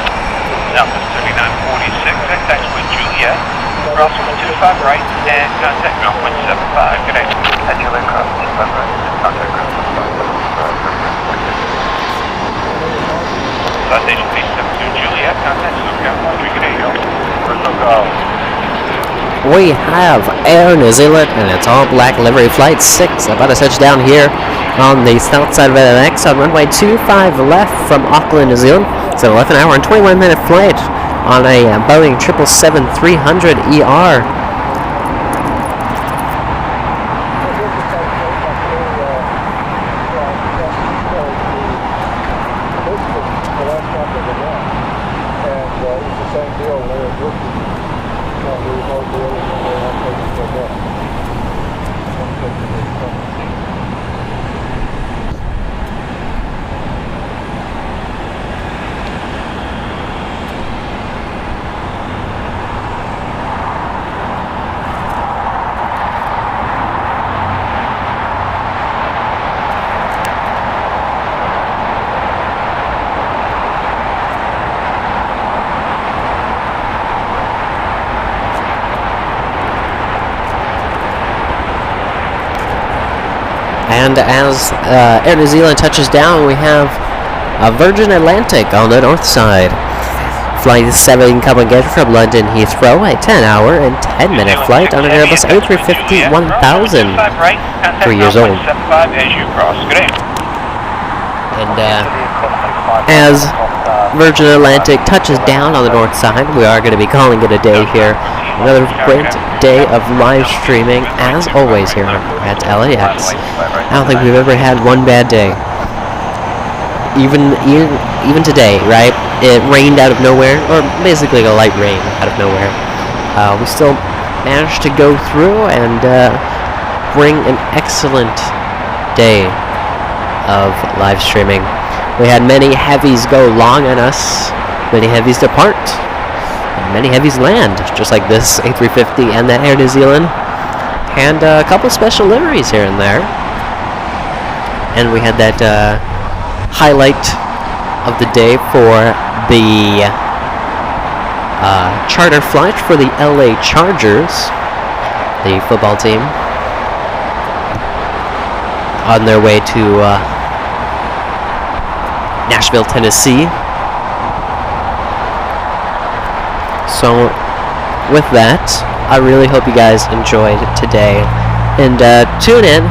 Southwest 3946 at taxiway Juliet, cross runway 25 right, and contact ground 175, good day. At Juliet, cross 25 right, contact ground 175. Citation 872 Juliet, contact SoCal 13, good day, yo. For SoCal. We have Air New Zealand, and it's all black livery flight 6 about to touch down here on the south side of LAX on runway 25 left from Auckland, New Zealand. It's an 11 hour and 21 minute flight on a Boeing 777-300ER. And as Air New Zealand touches down, we have Virgin Atlantic on the north side. Flight 7 coming in from London Heathrow, a 10 hour and 10 minute flight on an Airbus A350 1000, 3 years old. And as Virgin Atlantic touches down on the north side, we are going to be calling it a day here. Another great day of live streaming, as always, here at LAX. I don't think we've ever had one bad day. Even today, right? It rained out of nowhere, or basically a light rain out of nowhere. We still managed to go through and bring an excellent day of live streaming. We had many heavies go long on us, many heavies depart, and many heavies land, just like this A350 and that Air New Zealand, and a couple special liveries here and there. And we had that highlight of the day for the charter flight for the LA Chargers, the football team, on their way to Nashville, Tennessee. So with that, I really hope you guys enjoyed today, and tune in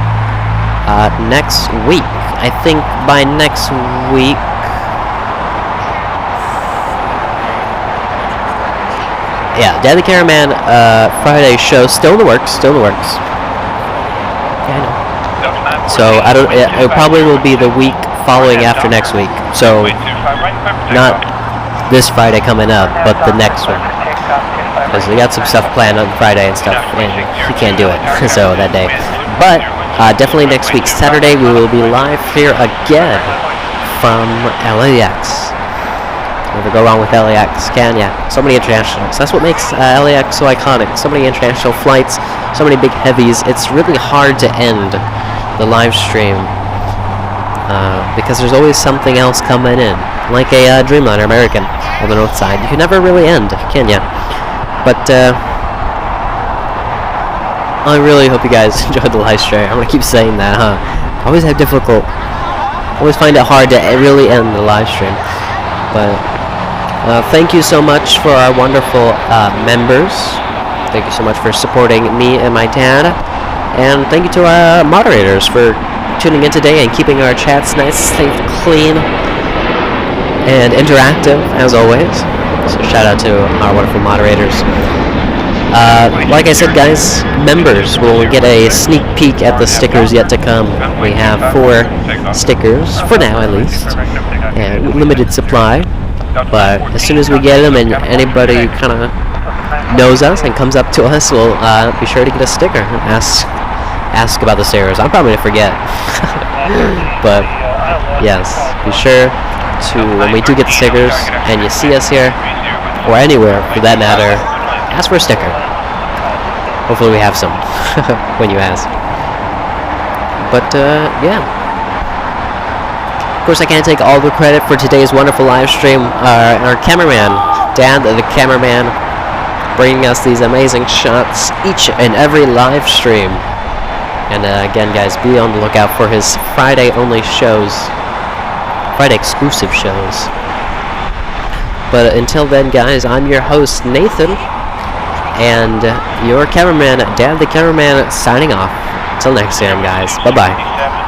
next week. I think by next week. Yeah, Dan the Cameraman Friday show still in the works. Yeah, I know. So I don't. It probably will be the week following after next week. So not this Friday coming up, but the next one. Because we got some stuff planned on Friday and stuff, and he can't do it. So that day, but definitely next week Saturday we will be live here again from LAX. Never go wrong with LAX, can ya? So many internationals. That's what makes LAX so iconic. So many international flights, so many big heavies. It's really hard to end the live stream because there's always something else coming in, like a Dreamliner American on the north side. You can never really end, can ya? But I really hope you guys enjoyed the live stream. I'm gonna keep saying that, huh? Always find it hard to really end the live stream, but. Thank you so much for our wonderful members. Thank you so much for supporting me and my dad. And thank you to our moderators for tuning in today and keeping our chats nice, safe, clean, and interactive, as always. So shout out to our wonderful moderators. Like I said, guys, members will get a sneak peek at the stickers yet to come. We have 4 stickers, for now at least, and limited supply. But as soon as we get them and anybody kind of knows us and comes up to us, we'll be sure to get a sticker and ask about the stickers. I'm probably going to forget. But yes, be sure to, when we do get the stickers and you see us here, or anywhere for that matter, ask for a sticker. Hopefully we have some when you ask. But yeah. Of course, I can't take all the credit for today's wonderful live stream. Our cameraman, Dan the Cameraman, bringing us these amazing shots each and every live stream. And again, guys, be on the lookout for his Friday-only shows, Friday-exclusive shows. But until then, guys, I'm your host, Nathan, and your cameraman, Dan the Cameraman, signing off. Until next time, guys. Bye-bye.